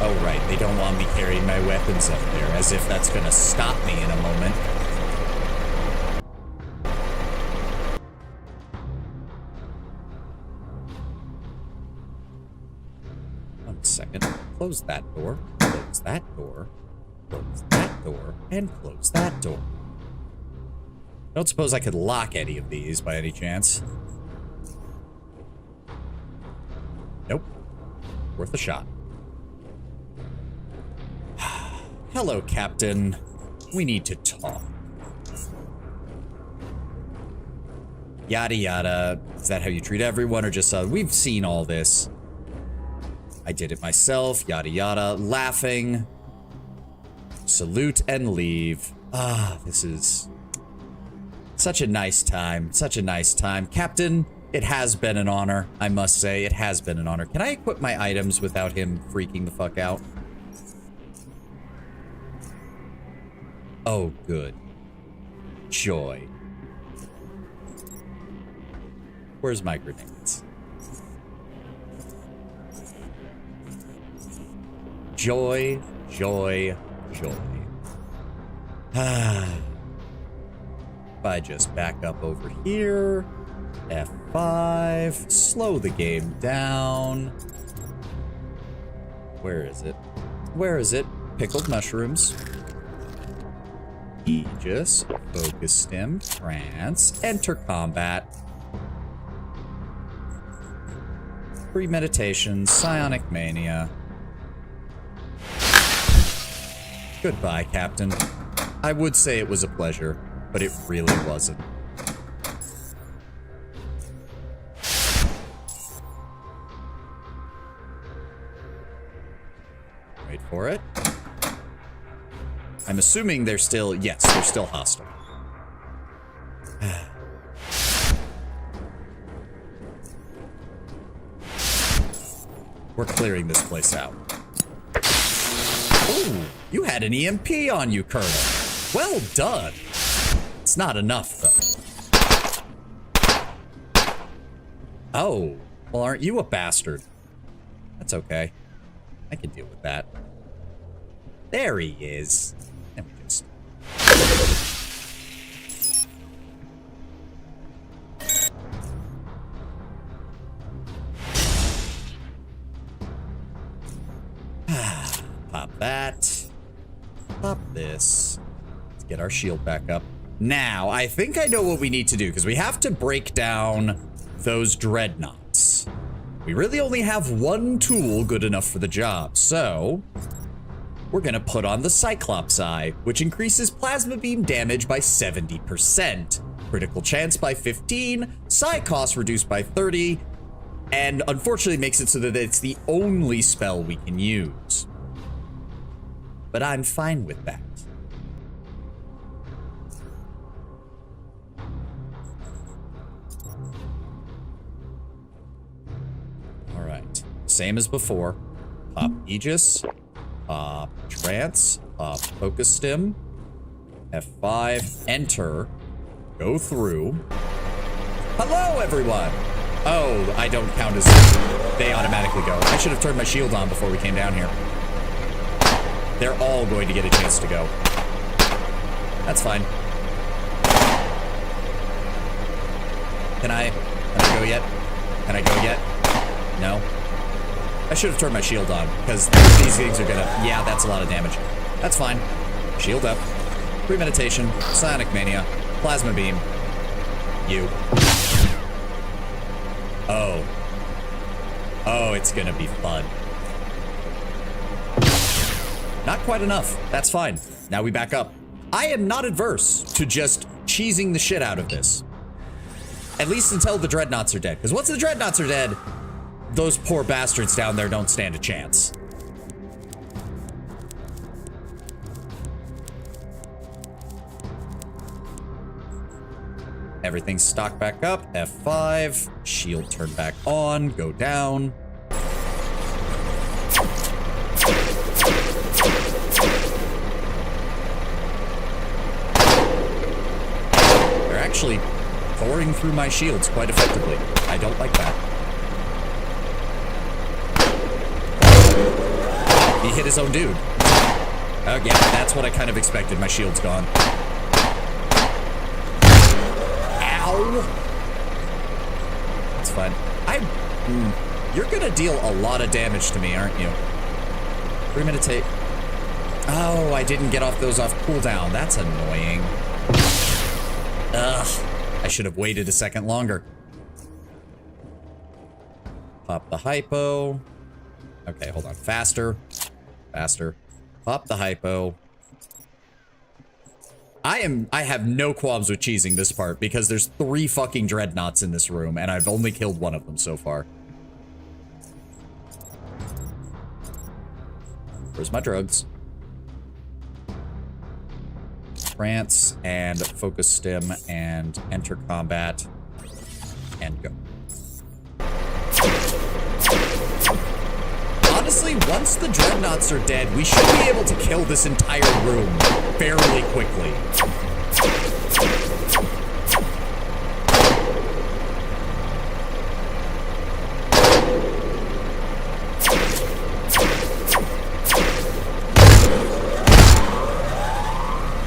Oh, right. They don't want me carrying my weapons up there, as if that's gonna stop me in a moment. One second. Close that door. Close that door. Close that door. And close that door. I don't suppose I could lock any of these by any chance. Nope. Worth a shot. Hello, Captain. We need to talk. Yada yada. Is that how you treat everyone or just we've seen all this. I did it myself. Yada yada. Laughing. Salute and leave. Ah, this is such a nice time. Such a nice time. Captain, it has been an honor. I must say, it has been an honor. Can I equip my items without him freaking the fuck out? Oh, good. Joy. Where's my grenades? Joy, joy, joy. If I just back up over here, F5, slow the game down. Where is it? Where is it? Pickled mushrooms. Aegis, focus stem, trance, enter combat. Premeditation, psionic mania. Goodbye, Captain. I would say it was a pleasure, but it really wasn't. Wait for it. I'm assuming they're still, yes, they're still hostile. We're clearing this place out. Ooh, you had an EMP on you, Colonel. Well done. It's not enough, though. Oh, well, aren't you a bastard? That's okay. I can deal with that. There he is. Let me just... Pop that. Pop this. Let's get our shield back up. Now, I think I know what we need to do, because we have to break down those dreadnoughts. We really only have one tool good enough for the job, so... we're gonna put on the Cyclops Eye, which increases plasma beam damage by 70%, critical chance by 15, psi cost reduced by 30, and unfortunately makes it so that it's the only spell we can use. But I'm fine with that. All right, same as before. Pop Aegis. Trance, focus stem, F5, enter, go through. Hello, everyone! Oh, I don't count as they automatically go. I should have turned my shield on before we came down here. They're all going to get a chance to go. That's fine. Can I go yet? Can I go yet? No. I should have turned my shield on, because these things are gonna... yeah, that's a lot of damage. That's fine. Shield up. Premeditation. Psionic Mania. Plasma Beam. You. Oh. Oh, it's gonna be fun. Not quite enough. That's fine. Now we back up. I am not adverse to just cheesing the shit out of this. At least until the dreadnoughts are dead. Because once the dreadnoughts are dead... those poor bastards down there don't stand a chance. Everything's stocked back up. F5. Shield turn back on. Go down. They're actually pouring through my shields quite effectively. I don't like that. He hit his own dude. Oh, yeah, that's what I kind of expected. My shield's gone. Ow! It's fine. You're gonna deal a lot of damage to me, aren't you? Premeditate. Oh, I didn't get off those off cooldown. That's annoying. Ugh. I should have waited a second longer. Pop the hypo. Okay, hold on. Faster. Faster. Pop the hypo. I have no qualms with cheesing this part because there's 3 fucking dreadnoughts in this room and I've only killed one of them so far. Where's my drugs? Trance and focus stim and enter combat and go. Honestly, once the dreadnoughts are dead, we should be able to kill this entire room fairly quickly.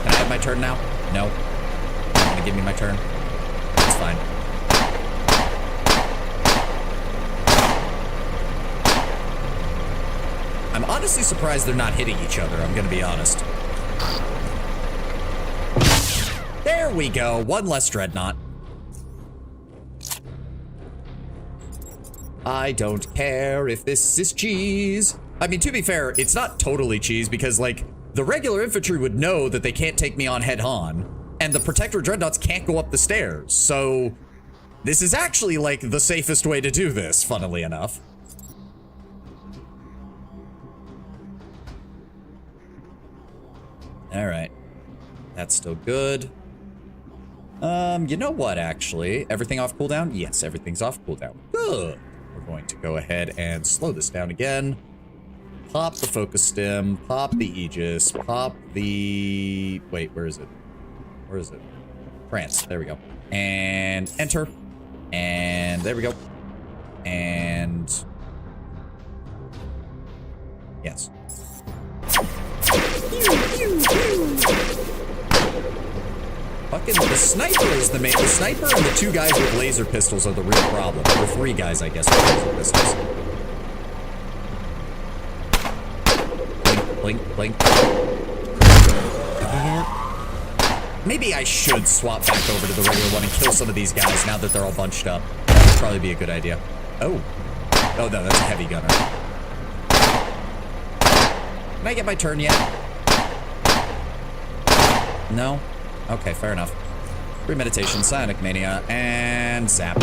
Can I have my turn now? No. You're gonna give me my turn? That's fine. I'm honestly surprised they're not hitting each other, I'm gonna be honest. There we go, 1 less dreadnought. I don't care if this is cheese. I mean, to be fair, it's not totally cheese because, like, the regular infantry would know that they can't take me on head-on, and the protector dreadnoughts can't go up the stairs, so this is actually, like, the safest way to do this, funnily enough. All right, that's still good. You know what, actually? Everything off cooldown? Yes, everything's off cooldown. Good. We're going to go ahead and slow this down again. Pop the focus stim, pop the Aegis, pop the... Wait, where is it? Where is it? France, there we go. And enter. And there we go. And... Yes. Fucking the sniper is the main. The sniper and the 2 guys with laser pistols are the real problem. Or 3 guys, I guess, with laser pistols. Blink, blink, blink. Maybe I should swap back over to the regular one and kill some of these guys now that they're all bunched up. That would probably be a good idea. Oh. Oh, no, that's a heavy gunner. Can I get my turn yet? No? Okay, fair enough. Premeditation, Psionic Mania, and zap.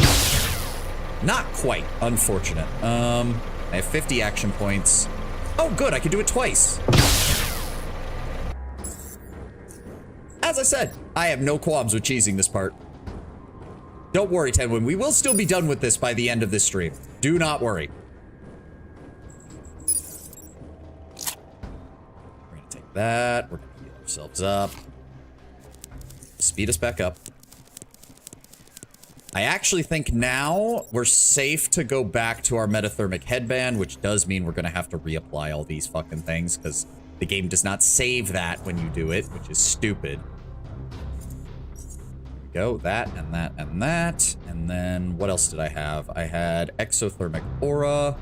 Not quite. Unfortunate. I have 50 action points. Oh, good. I can do it twice. As I said, I have no qualms with cheesing this part. Don't worry, Tenwin. We will still be done with this by the end of this stream. Do not worry. We're going to take that. We're going to heal ourselves up. Speed us back up. I actually think now we're safe to go back to our metathermic headband, which does mean we're going to have to reapply all these fucking things because the game does not save that when you do it, which is stupid. Go, that, and that, and that. And then what else did I have? I had exothermic aura.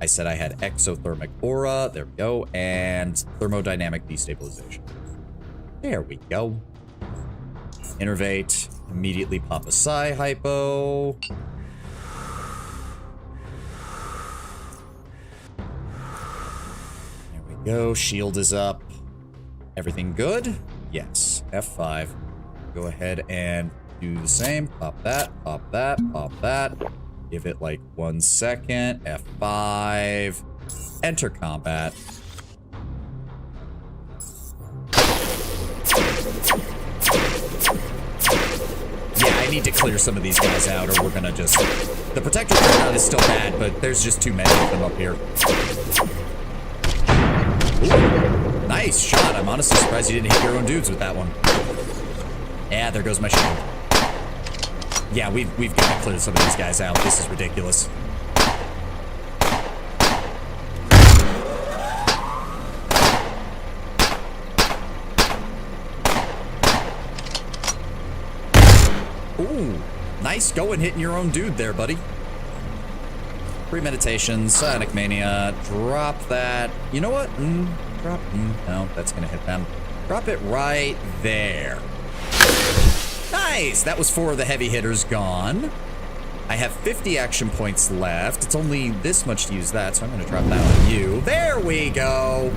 I said I had exothermic aura. There we go. And thermodynamic destabilization. There we go. Innervate. Immediately pop a psi hypo. There we go. Shield is up. Everything good? Yes. F5. Go ahead and do the same. Pop that, pop that, pop that. Give it like 1 second. F5. Enter combat. Yeah, I need to clear some of these guys out or we're gonna just... The protector dreadnought is still bad, but there's just too many of them up here. Ooh, nice shot. I'm honestly surprised you didn't hit your own dudes with that one. Yeah, there goes my shield. Yeah, we've got to clear some of these guys out. This is ridiculous. Ooh, nice going hitting your own dude there, buddy. Premeditation, Psionic Mania, drop that. You know what? Drop, no, that's gonna hit them. Drop it right there. Nice! That was 4 of the heavy hitters gone. I have 50 action points left. It's only this much to use that, so I'm gonna drop that on you. There we go.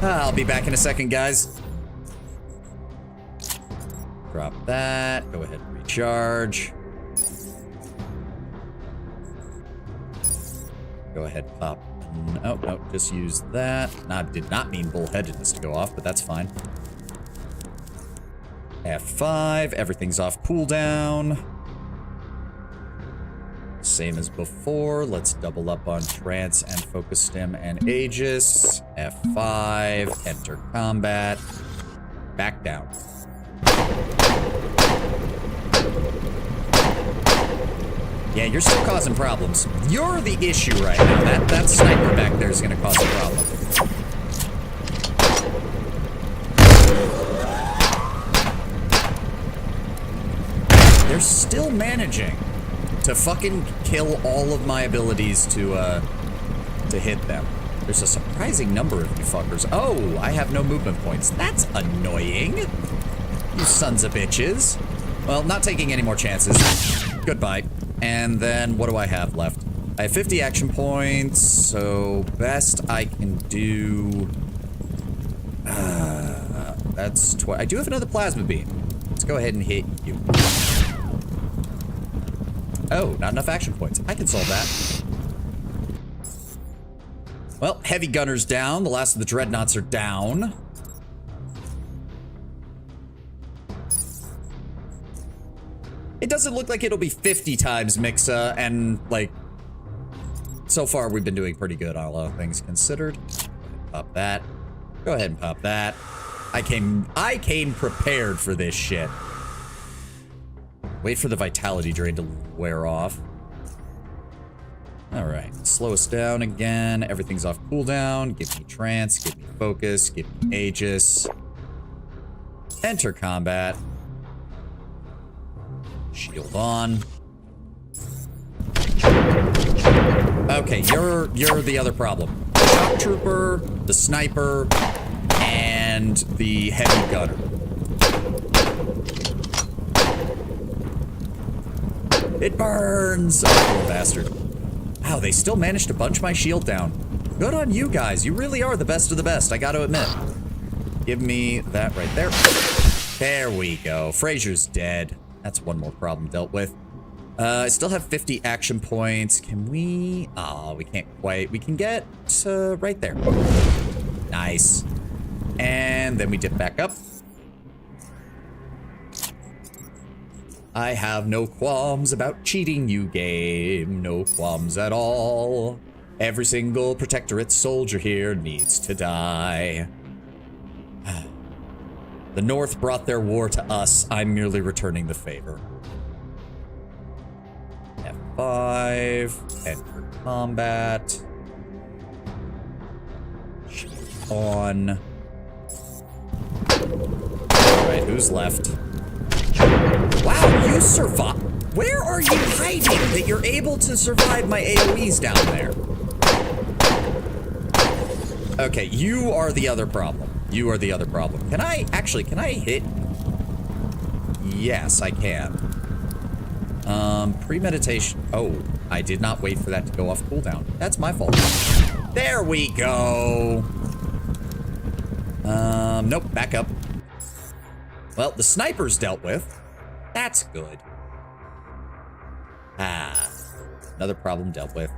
I'll be back in a second, guys. Drop that. Go ahead and recharge. Go ahead, pop. Oh, no, just use that. I did not mean bullheadedness to go off, but that's fine. F5, everything's off cooldown. Same as before. Let's double up on Trance and Focus Stim and Aegis. F5, enter combat. Back down. Yeah, you're still causing problems. You're the issue right now. That sniper back there is going to cause a problem. They're still managing to fucking kill all of my abilities to hit them. There's a surprising number of you fuckers. Oh, I have no movement points. That's annoying. You sons of bitches. Well, not taking any more chances. Goodbye. And then, what do I have left? I have 50 action points, so best I can do... that's I do have another plasma beam. Let's go ahead and hit you. Oh, not enough action points. I can solve that. Well, heavy gunner's down. The last of the dreadnoughts are down. It doesn't look like it'll be 50 times Mixa, and, like, so far we've been doing pretty good, all other things considered. Pop that. Go ahead and pop that. I came prepared for this shit. Wait for the vitality drain to wear off. Alright, slow us down again. Everything's off cooldown. Give me trance, give me focus, give me Aegis. Enter combat. Shield on. Okay, you're the other problem. The shock trooper, the sniper, and the heavy gunner. It burns! Oh, poor bastard. Wow, they still managed to bunch my shield down. Good on you guys. You really are the best of the best, I gotta admit. Give me that right there. There we go. Fraser's dead. That's one more problem dealt with. I still have 50 action points. Can we... Oh, we can't quite. We can get right there. Nice. And then we dip back up. I have no qualms about cheating you, game. No qualms at all. Every single Protectorate soldier here needs to die. The North brought their war to us. I'm merely returning the favor. F5. Enter combat. Shield on. Alright, who's left? Wow, you survived. Where are you hiding that you're able to survive my AoEs down there? Okay, you are the other problem. You are the other problem. Can I hit? Yes, I can. Premeditation. Oh, I did not wait for that to go off cooldown. That's my fault. There we go. Nope, back up. Well, the sniper's dealt with. That's good. Another problem dealt with.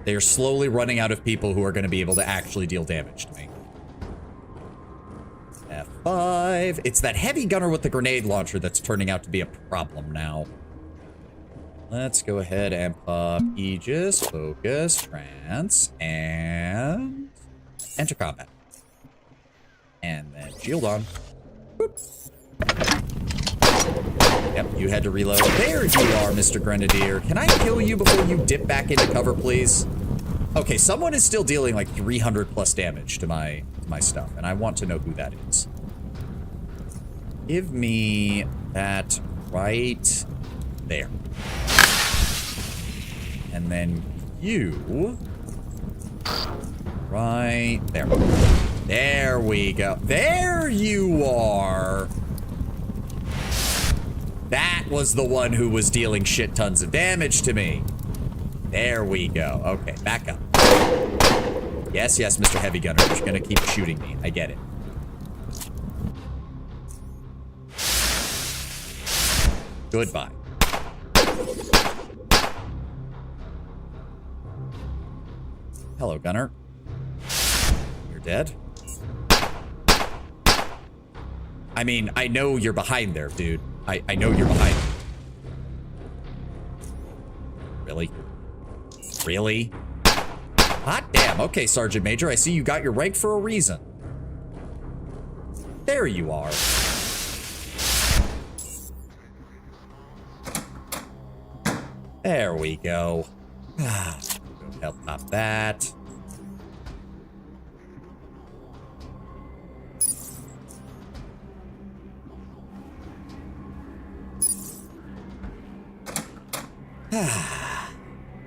They are slowly running out of people who are going to be able to actually deal damage to me. F5. It's that heavy gunner with the grenade launcher that's turning out to be a problem now. Let's go ahead and pop Aegis, focus, trance, and enter combat. And then shield on. Boop. Yep, you had to reload. There you are, Mr. Grenadier. Can I kill you before you dip back into cover, please? Okay, someone is still dealing like 300 plus damage to my stuff, and I want to know who that is. Give me that right there. And then you right there. There we go. There you are. That was the one who was dealing shit tons of damage to me. There we go. Okay, back up. Yes, yes, Mr. Heavy Gunner. You're gonna keep shooting me. I get it. Goodbye. Hello, Gunner. You're dead? I mean, I know you're behind there, dude. I know you're behind. Really? Really? Hot damn. Okay, Sergeant Major, I see you got your rank for a reason. There you are. There we go. Help pop that.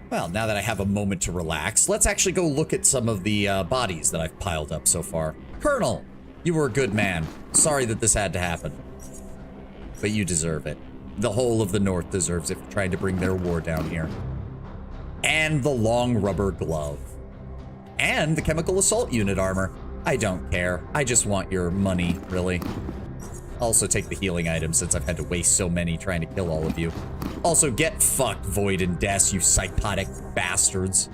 Well, now that I have a moment to relax, let's actually go look at some of the bodies that I've piled up so far. Colonel, you were a good man. Sorry that this had to happen. But you deserve it. The whole of the North deserves it for trying to bring their war down here. And the long rubber glove. And the chemical assault unit armor. I don't care. I just want your money, really. Also take the healing items since I've had to waste so many trying to kill all of you. Also get fucked, Void and Des, you psychotic bastards.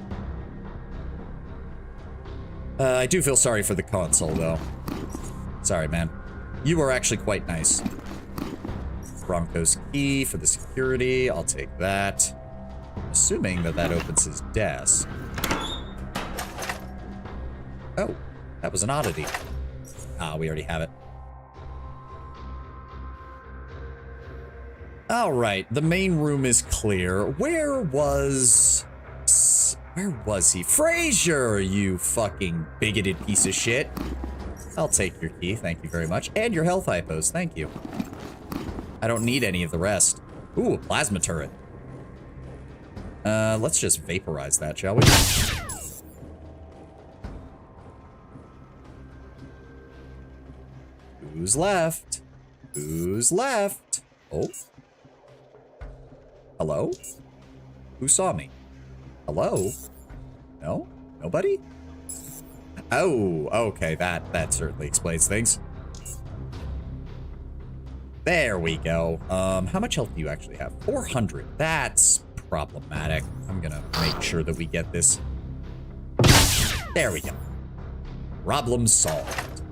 I do feel sorry for the console, though. Sorry, man. You are actually quite nice. Bronco's key for the security. I'll take that. Assuming that that opens his desk. Oh, that was an oddity. Ah, we already have it. All right, the main room is clear. Where was he? Frazier, you fucking bigoted piece of shit. I'll take your key, thank you very much. And your health hypos, thank you. I don't need any of the rest. Ooh, plasma turret. Let's just vaporize that, shall we? Who's left? Who's left? Oh. Hello? Who saw me? Hello? No? Nobody? Oh, okay, that certainly explains things. There we go. How much health do you actually have? 400. That's problematic. I'm gonna make sure that we get this. There we go. Problem solved.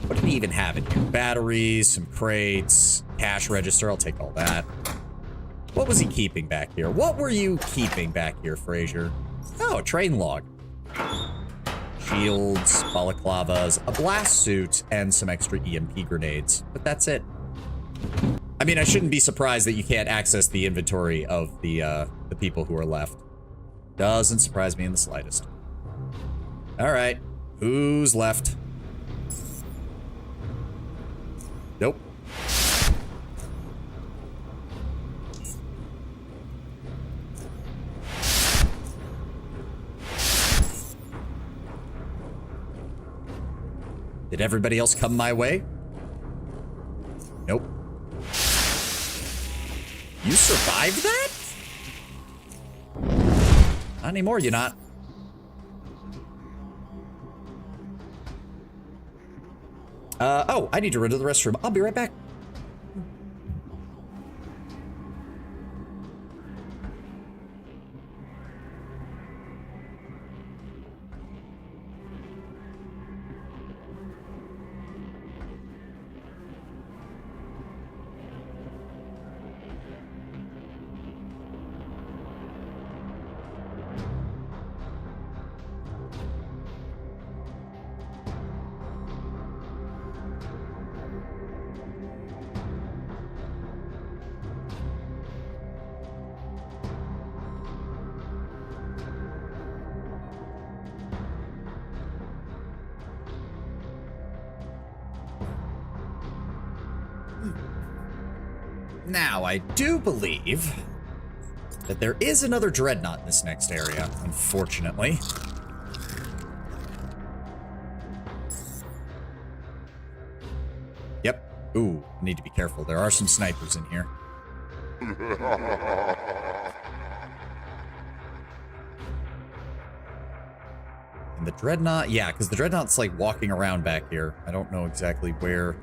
What do we even have in here? Batteries, some crates, cash register. I'll take all that. What was he keeping back here? What were you keeping back here, Frazier? Oh, a train log. Shields, balaclavas, a blast suit, and some extra EMP grenades. But that's it. I mean, I shouldn't be surprised that you can't access the inventory of the people who are left. Doesn't surprise me in the slightest. All right, who's left? Nope. Did everybody else come my way? Nope. You survived that? Not anymore, you're not. Oh, I need to run to the restroom. I'll be right back. Now, I do believe that there is another dreadnought in this next area, unfortunately. Yep. Ooh, need to be careful. There are some snipers in here. And the Dreadnought, yeah, because the Dreadnought's like walking around back here. I don't know exactly where.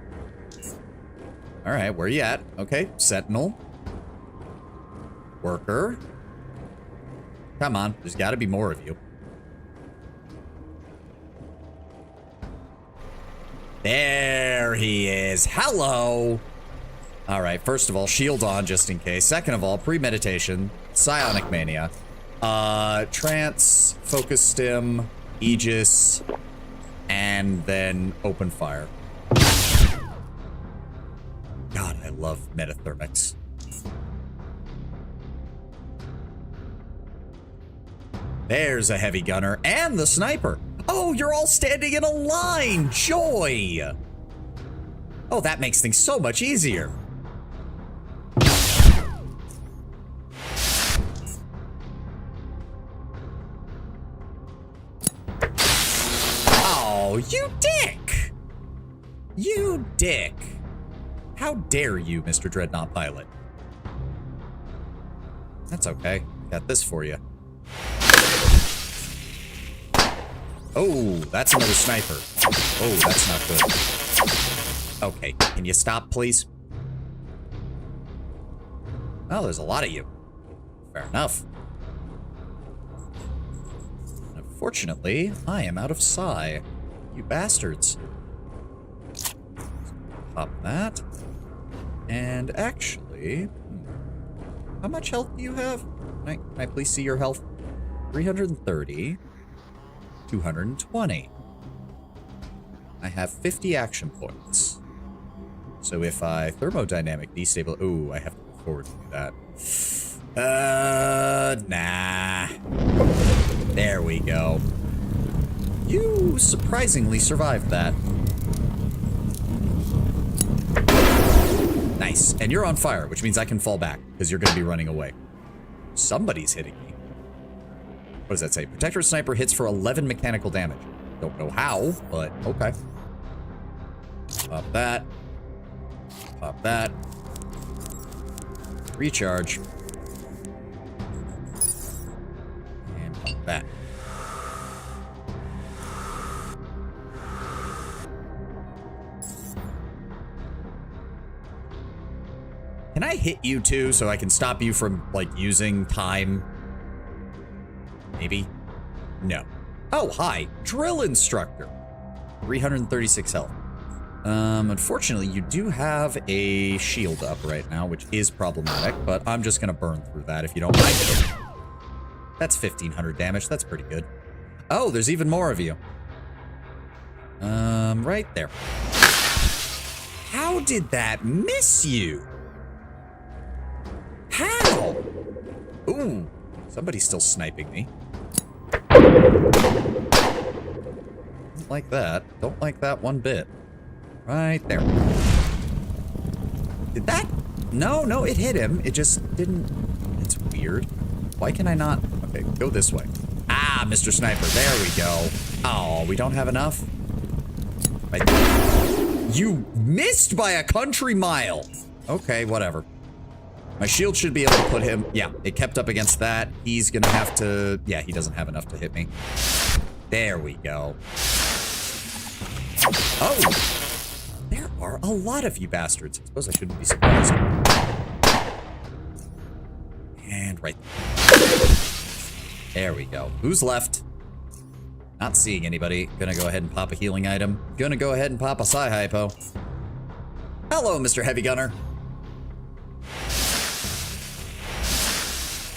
All right, where you at? Okay, Sentinel. Worker. Come on, there's got to be more of you. There he is. Hello. All right, first of all, shield on just in case. Second of all, premeditation, psionic mania, trance, focus stim, Aegis, and then open fire. God, I love metathermics. There's a heavy gunner and the sniper. Oh, you're all standing in a line. Joy. Oh, that makes things so much easier. Oh, you dick. You dick. How dare you, Mr. Dreadnought Pilot? That's okay. Got this for you. Oh, that's another sniper. Oh, that's not good. Okay, can you stop, please? Oh, there's a lot of you. Fair enough. Unfortunately, I am out of psi. You bastards. Pop that. And actually, how much health do you have? Can I please see your health? 330. 220. I have 50 action points. So if I thermodynamic destabilize... Ooh, I have to go forward to do that. Nah. There we go. You surprisingly survived that. Nice. And you're on fire, which means I can fall back, because you're going to be running away. Somebody's hitting me. What does that say? Protector Sniper hits for 11 mechanical damage. Don't know how, but okay. Pop that. Pop that. Recharge. And pop that. Can I hit you too so I can stop you from, like, using time? Maybe? No. Oh, hi. Drill instructor. 336 health. Unfortunately, you do have a shield up right now, which is problematic, but I'm just gonna burn through that if you don't mind it. That's 1,500 damage. That's pretty good. Oh, there's even more of you. Right there. How did that miss you? How? Ooh, somebody's still sniping me. Don't like that. Don't like that one bit. Right there. Did that? No, it hit him. It just didn't. It's weird. Why can I not? Okay, go this way. Ah, Mr. Sniper. There we go. Oh, we don't have enough? You missed by a country mile. Okay, whatever. My shield should be able to put him... Yeah, it kept up against that. He's gonna have to... Yeah, he doesn't have enough to hit me. There we go. Oh! There are a lot of you bastards. I suppose I shouldn't be surprised. And right there. There we go. Who's left? Not seeing anybody. Gonna go ahead and pop a healing item. Gonna go ahead and pop a psi hypo. Hello, Mr. Heavy Gunner.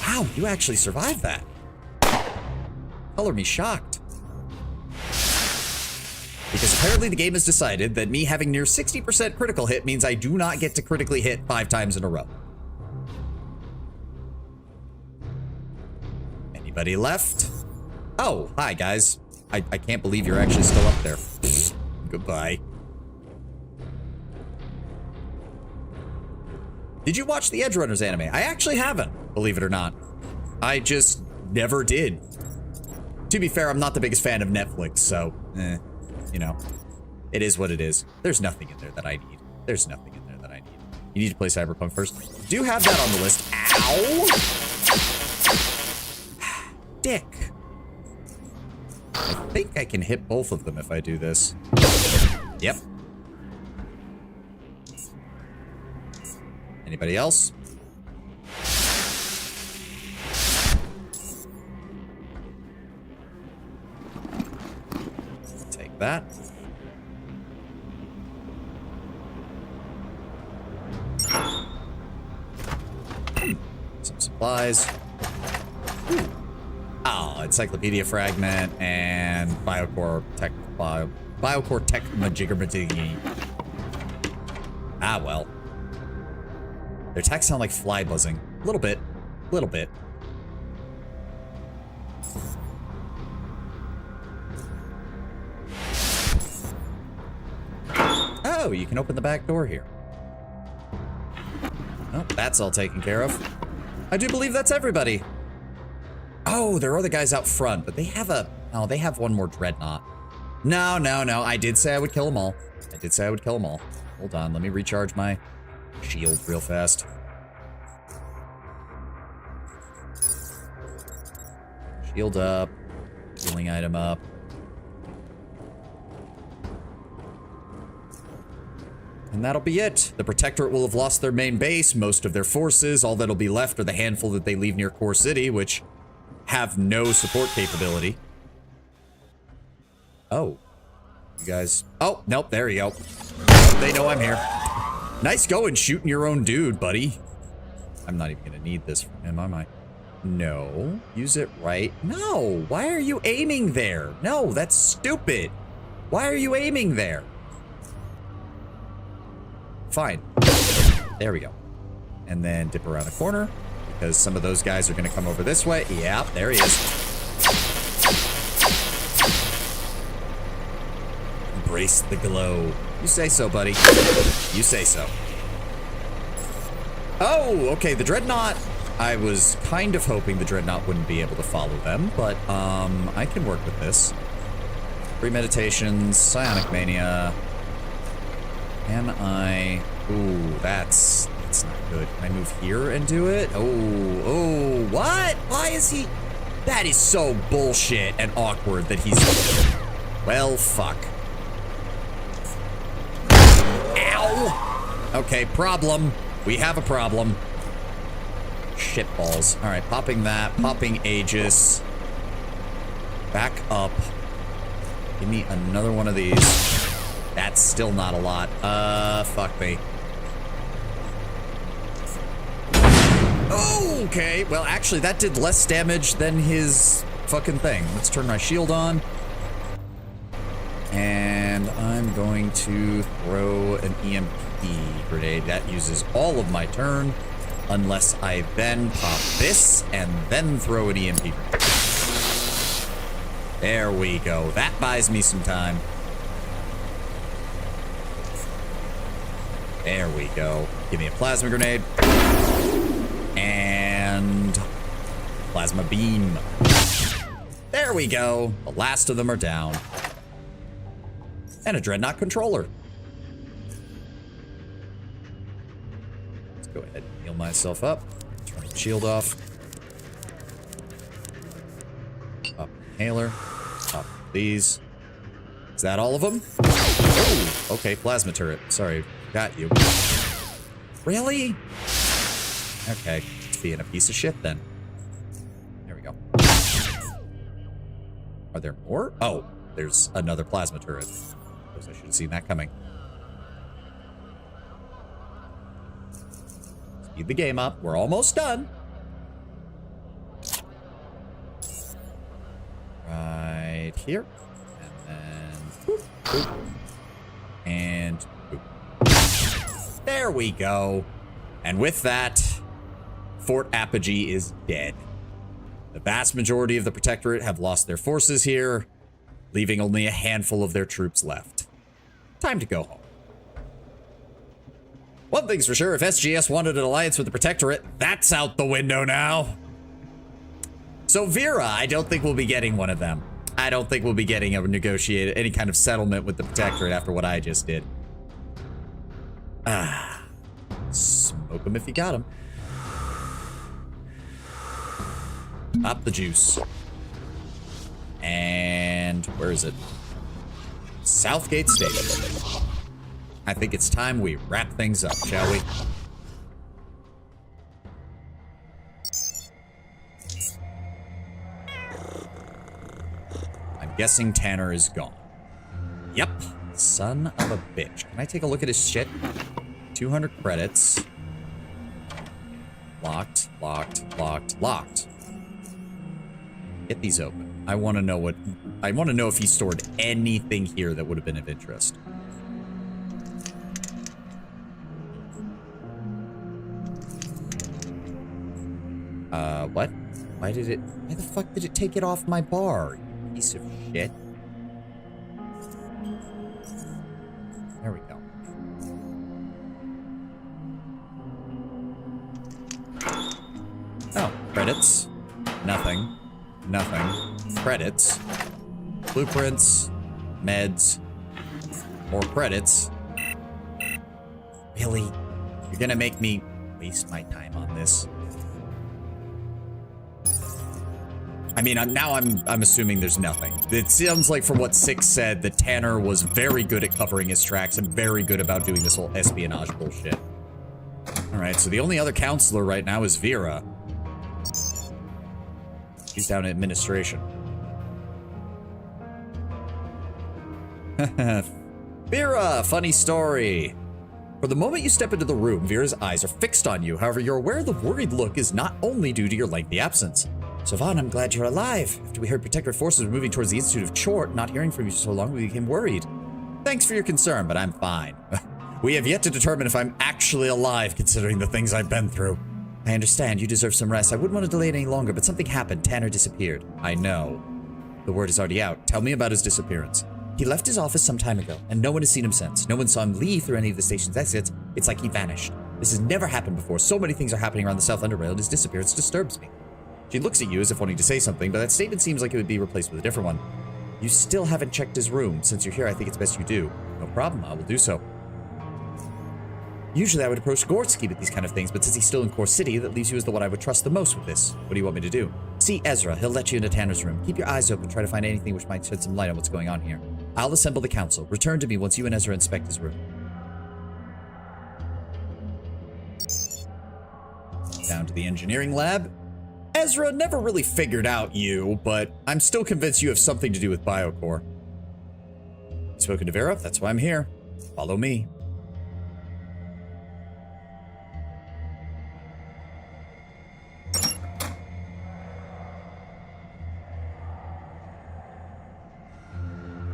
Wow, you actually survived that. Color me shocked. Because apparently the game has decided that me having near 60% critical hit means I do not get to critically hit 5 times in a row. Anybody left? Oh, hi guys. I can't believe you're actually still up there. Goodbye. Did you watch the Edge Runners anime? I actually haven't, believe it or not. I just never did. To be fair, I'm not the biggest fan of Netflix, so, you know, it is what it is. There's nothing in there that I need. There's nothing in there that I need. You need to play Cyberpunk first. Do have that on the list. Ow! Dick. I think I can hit both of them if I do this. Yep. Anybody else? Take that. Some supplies. Ooh. Oh, encyclopedia fragment and biocore tech majigger. Ah, well. Their attacks sound like fly buzzing. A little bit. Little bit. Oh, you can open the back door here. Oh, that's all taken care of. I do believe that's everybody. Oh, there are the guys out front, but they have a... Oh, they have one more dreadnought. No, no, no. I did say I would kill them all. I did say I would kill them all. Hold on. Let me recharge my shield real fast. Shield up. Healing item up. And that'll be it. The Protectorate will have lost their main base, most of their forces. All that'll be left are the handful that they leave near Core City, which have no support capability. Oh. You guys... Oh, nope, there you go. They know I'm here. Nice going shooting your own dude, buddy. I'm not even gonna need this from him, am I? No. Use it right. No. Why are you aiming there? No, that's stupid. Why are you aiming there? Fine. There we go. And then dip around the corner, because some of those guys are going to come over this way. Yeah, there he is. Embrace the glow. You say so, buddy. You say so. Oh, okay, the Dreadnought. I was kind of hoping the Dreadnought wouldn't be able to follow them, but I can work with this. Premeditations, Psionic Mania. Can I... Ooh, that's not good. Can I move here and do it? Oh, what? Why is he... That is so bullshit and awkward that he's... Well, fuck. Ow! Okay, problem. We have a problem. Shitballs. All right, popping that. Popping Aegis. Back up. Give me another one of these. That's still not a lot. Fuck me. Oh, okay. Well, actually, that did less damage than his fucking thing. Let's turn my shield on. And I'm going to throw an EMP grenade. That uses all of my turn. Unless I then pop this and then throw an EMP grenade. There we go. That buys me some time. There we go. Give me a plasma grenade. And plasma beam. There we go. The last of them are down. And a Dreadnought controller. Let's go ahead and heal myself up. Turn the shield off. Up inhaler. Up these. Is that all of them? Oh, okay, plasma turret. Sorry. Got you. Really? Okay, being a piece of shit then. There we go. Are there more? Oh, there's another plasma turret. Suppose I should have seen that coming. Speed the game up. We're almost done. Right here. And then... Boop, boop, and... Boop. There we go. And with that, Fort Apogee is dead. The vast majority of the Protectorate have lost their forces here, leaving only a handful of their troops left. Time to go home. One thing's for sure, if SGS wanted an alliance with the Protectorate, that's out the window now. So Vera, I don't think we'll be getting one of them. I don't think we'll be getting a any kind of settlement with the Protectorate after what I just did. Smoke him if you got him. Pop the juice. And where is it? Southgate Station. I think it's time we wrap things up, shall we? I'm guessing Tanner is gone. Yep. Son of a bitch. Can I take a look at his shit? 200 credits. Locked, locked, locked, locked. Get these open. I want to know if he stored anything here that would have been of interest. What? Why the fuck did it take it off my bar? You piece of shit. There we go. Oh, credits. Nothing. Nothing. Credits. Blueprints. Meds. More credits. Really? You're gonna make me waste my time on this? I mean, I'm assuming there's nothing. It sounds like from what Six said, that Tanner was very good at covering his tracks and very good about doing this whole espionage bullshit. Alright, so the only other counselor right now is Vera. He's down in administration. Vera, funny story. For the moment you step into the room, Vera's eyes are fixed on you. However, you're aware the worried look is not only due to your lengthy absence. Savan, I'm glad you're alive. After we heard Protectorate forces were moving towards the Institute of Tchort, not hearing from you so long, we became worried. Thanks for your concern, but I'm fine. We have yet to determine if I'm actually alive, considering the things I've been through. I understand, you deserve some rest. I wouldn't want to delay it any longer, but something happened. Tanner disappeared. I know. The word is already out. Tell me about his disappearance. He left his office some time ago, and no one has seen him since. No one saw him leave through any of the station's exits. It's like he vanished. This has never happened before. So many things are happening around the South Underrail, and his disappearance disturbs me. She looks at you as if wanting to say something, but that statement seems like it would be replaced with a different one. You still haven't checked his room. Since you're here, I think it's best you do. No problem, I will do so. Usually I would approach Gorski with these kind of things, but since he's still in Core City, that leaves you as the one I would trust the most with this. What do you want me to do? See Ezra, he'll let you into Tanner's room. Keep your eyes open, try to find anything which might shed some light on what's going on here. I'll assemble the council. Return to me once you and Ezra inspect his room. Down to the engineering lab. Ezra never really figured out you, but I'm still convinced you have something to do with Biocore. You spoken to Vera? That's why I'm here. Follow me.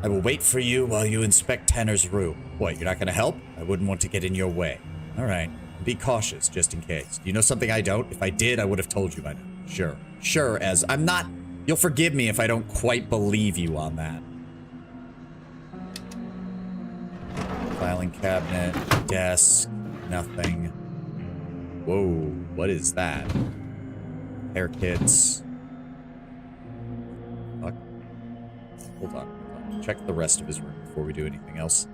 I will wait for you while you inspect Tanner's room. What, you're not going to help? I wouldn't want to get in your way. All right. Be cautious, just in case. Do you know something I don't? If I did, I would have told you by now. Sure. Sure, Ez. I'm not... You'll forgive me if I don't quite believe you on that. Filing cabinet, desk, nothing. Whoa, what is that? Hair kits. Fuck. Hold on. Check the rest of his room before we do anything else.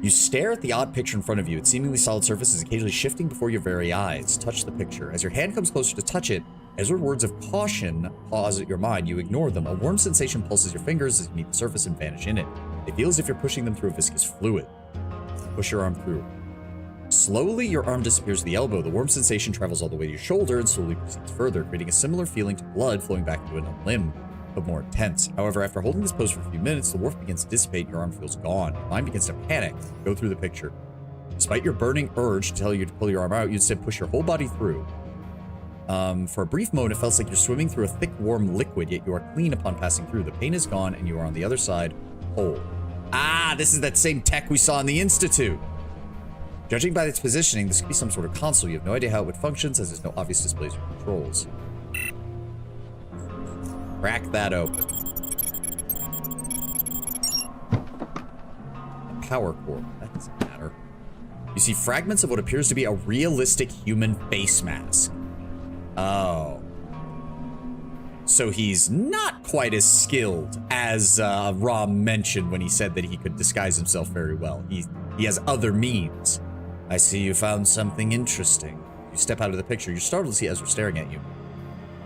You stare at the odd picture in front of you. Its seemingly solid surface is occasionally shifting before your very eyes. Touch the picture. As your hand comes closer to touch it, as words of caution pause at your mind, you ignore them. A warm sensation pulses your fingers as you meet the surface and vanish in it. It feels as if you're pushing them through a viscous fluid. Push your arm through. Slowly, your arm disappears to the elbow. The warm sensation travels all the way to your shoulder and slowly proceeds further, creating a similar feeling to blood flowing back into a limb, but more intense. However, after holding this pose for a few minutes, the warmth begins to dissipate, your arm feels gone. Your mind begins to panic. Go through the picture. Despite your burning urge to tell you to pull your arm out, you instead push your whole body through. For a brief moment, it felt like you're swimming through a thick, warm liquid, yet you are clean upon passing through. The pain is gone, and you are on the other side, whole. Ah, this is that same tech we saw in the Institute. Judging by its positioning, this could be some sort of console. You have no idea how it functions, as there's no obvious displays or controls. Crack that open. A power cord. That doesn't matter. You see fragments of what appears to be a realistic human face mask. Oh. So he's not quite as skilled as Rom mentioned when he said that he could disguise himself very well. He has other means. I see you found something interesting. You step out of the picture. You're startled to see Ezra staring at you.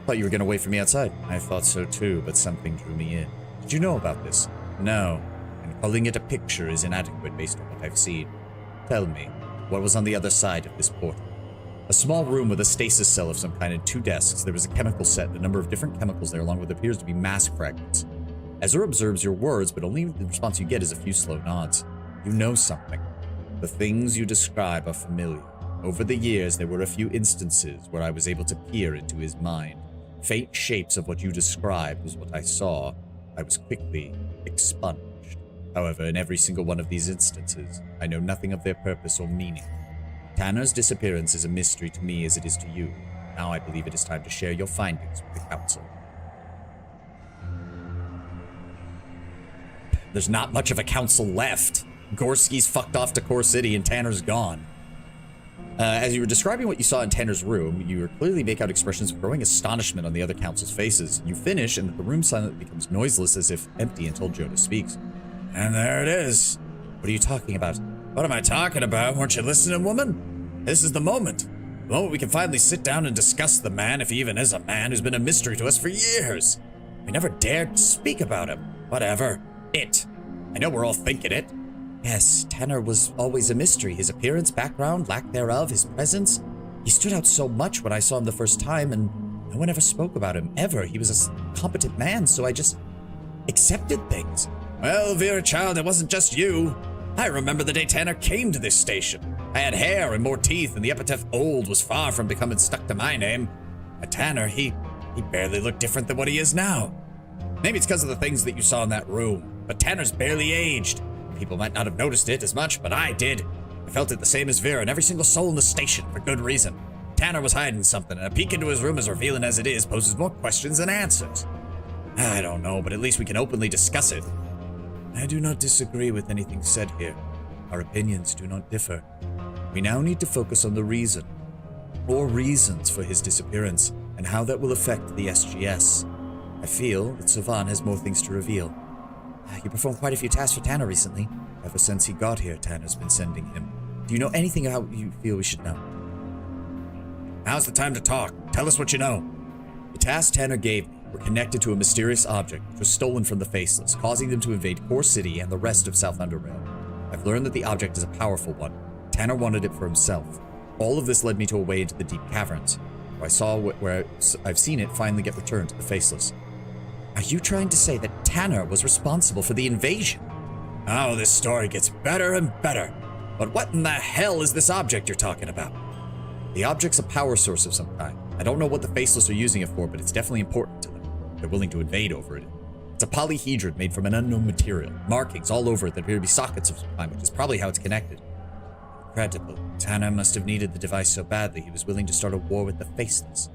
Thought you were going to wait for me outside. I thought so too, but something drew me in. Did you know about this? No. And calling it a picture is inadequate based on what I've seen. Tell me, what was on the other side of this portal? A small room with a stasis cell of some kind and 2 desks. There was a chemical set, a number of different chemicals there, along with what appears to be mask fragments. Ezra observes your words, but only the response you get is a few slow nods. You know something. The things you describe are familiar. Over the years, there were a few instances where I was able to peer into his mind. Faint shapes of what you described was what I saw. I was quickly expunged. However, in every single one of these instances, I know nothing of their purpose or meaning. Tanner's disappearance is a mystery to me as it is to you. Now I believe it is time to share your findings with the Council. There's not much of a council left. Gorski's fucked off to Core City and Tanner's gone. As you were describing what you saw in Tanner's room, you clearly make out expressions of growing astonishment on the other council's faces. You finish, and the room silently becomes noiseless as if empty until Jonas speaks. And there it is. What are you talking about? What am I talking about? Weren't you listening, woman? This is the moment. The moment we can finally sit down and discuss the man, if he even is a man, who's been a mystery to us for years. We never dared speak about him. Whatever. It. I know we're all thinking it. Yes, Tanner was always a mystery. His appearance, background, lack thereof, his presence. He stood out so much when I saw him the first time, and no one ever spoke about him, ever. He was a competent man, so I just accepted things. Well, Vera, child, it wasn't just you. I remember the day Tanner came to this station. I had hair and more teeth, and the epithet old was far from becoming stuck to my name. But Tanner, he barely looked different than what he is now. Maybe it's because of the things that you saw in that room, but Tanner's barely aged. People might not have noticed it as much, but I did. I felt it the same as Vera and every single soul in the station, for good reason. Tanner was hiding something, and a peek into his room, as revealing as it is, poses more questions than answers. I don't know, but at least we can openly discuss it. I do not disagree with anything said here. Our opinions do not differ. We now need to focus on the reason, or reasons for his disappearance, and how that will affect the SGS. I feel that Savan has more things to reveal. You performed quite a few tasks for Tanner recently. Ever since he got here, Tanner's been sending him. Do you know anything how you feel we should know? Now's the time to talk. Tell us what you know. The tasks Tanner gave me were connected to a mysterious object which was stolen from the Faceless, causing them to invade Core City and the rest of South Underrail. I've learned that the object is a powerful one. Tanner wanted it for himself. All of this led me to a way into the deep caverns, where I saw where I've seen it finally get returned to the Faceless. Are you trying to say that Tanner was responsible for the invasion? Oh, this story gets better and better. But what in the hell is this object you're talking about? The object's a power source of some kind. I don't know what the Faceless are using it for, but it's definitely important to them. They're willing to invade over it. It's a polyhedron made from an unknown material. Markings all over it that appear to be sockets of some kind, which is probably how it's connected. Incredible. Tanner must have needed the device so badly he was willing to start a war with the Faceless.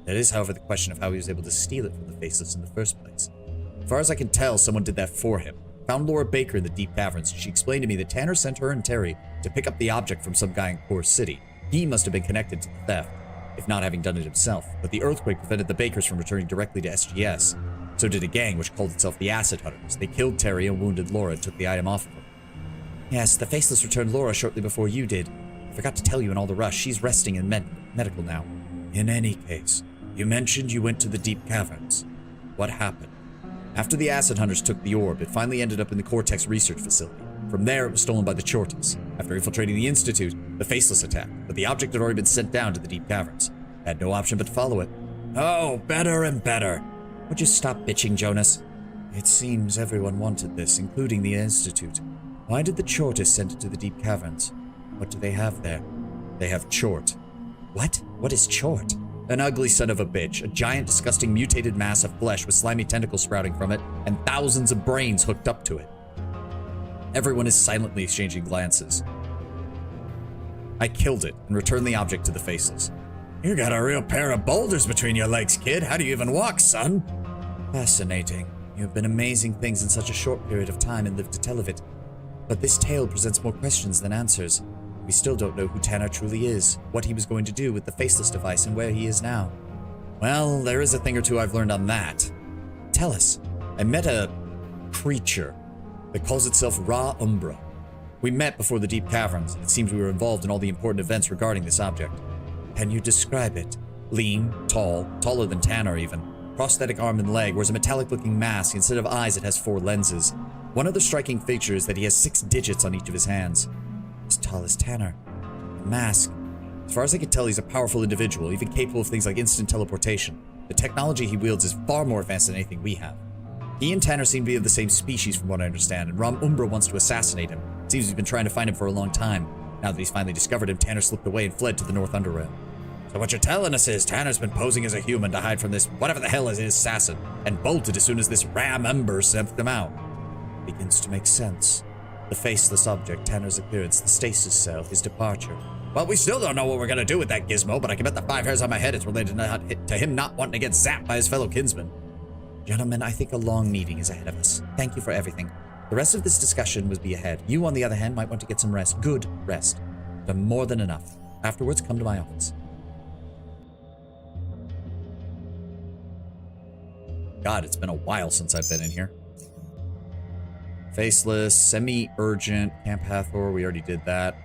That is, however, the question of how he was able to steal it from the Faceless in the first place. As far as I can tell, someone did that for him. Found Laura Baker in the deep caverns. She explained to me that Tanner sent her and Terry to pick up the object from some guy in Core City. He must have been connected to the theft, if not having done it himself. But the earthquake prevented the Bakers from returning directly to SGS. So did a gang which called itself the Acid Hunters. They killed Terry and wounded Laura and took the item off of him. Yes, the Faceless returned Laura shortly before you did. I forgot to tell you in all the rush. She's resting in medical now. In any case, you mentioned you went to the deep caverns. What happened? After the Acid Hunters took the orb, it finally ended up in the Cortex research facility. From there, it was stolen by the Tchorts. After infiltrating the Institute, the Faceless attacked, but the object had already been sent down to the deep caverns. I had no option but to follow it. Oh, better and better. Would you stop bitching, Jonas? It seems everyone wanted this, including the Institute. Why did the Tchortists send it to the deep caverns? What do they have there? They have Tchort. What? What is Tchort? An ugly son of a bitch, a giant, disgusting, mutated mass of flesh with slimy tentacles sprouting from it, and thousands of brains hooked up to it. Everyone is silently exchanging glances. I killed it and returned the object to the Faceless. You got a real pair of boulders between your legs, kid. How do you even walk, son? Fascinating. You have been amazing things in such a short period of time and lived to tell of it. But this tale presents more questions than answers. We still don't know who Tanner truly is, what he was going to do with the Faceless device, and where he is now. Well, there is a thing or two I've learned on that. Tell us. I met a creature that calls itself Ra Umbra. We met before the deep caverns, and it seems we were involved in all the important events regarding this object. Can you describe it? Lean, tall, taller than Tanner even. Prosthetic arm and leg, wears a metallic-looking mask. Instead of eyes, it has 4 lenses. One other striking feature is that he has 6 digits on each of his hands. As tall as Tanner. The mask. As far as I can tell, he's a powerful individual, even capable of things like instant teleportation. The technology he wields is far more advanced than anything we have. He and Tanner seem to be of the same species from what I understand, and Ram Umbra wants to assassinate him. It seems he's been trying to find him for a long time. Now that he's finally discovered him, Tanner slipped away and fled to the North Underrail. So what you're telling us is Tanner's been posing as a human to hide from this whatever the hell is his assassin, and bolted as soon as this Ram Umbra sent them out. Begins to make sense. The faceless object, Tanner's appearance, the stasis cell, his departure. Well, we still don't know what we're gonna do with that gizmo, but I can bet the 5 hairs on my head it's related to him not wanting to get zapped by his fellow kinsman. Gentlemen, I think a long meeting is ahead of us. Thank you for everything. The rest of this discussion must be ahead. You, on the other hand, might want to get some rest. Good rest. But more than enough. Afterwards, come to my office. God, it's been a while since I've been in here. Faceless, semi-urgent, Camp Hathor, we already did that.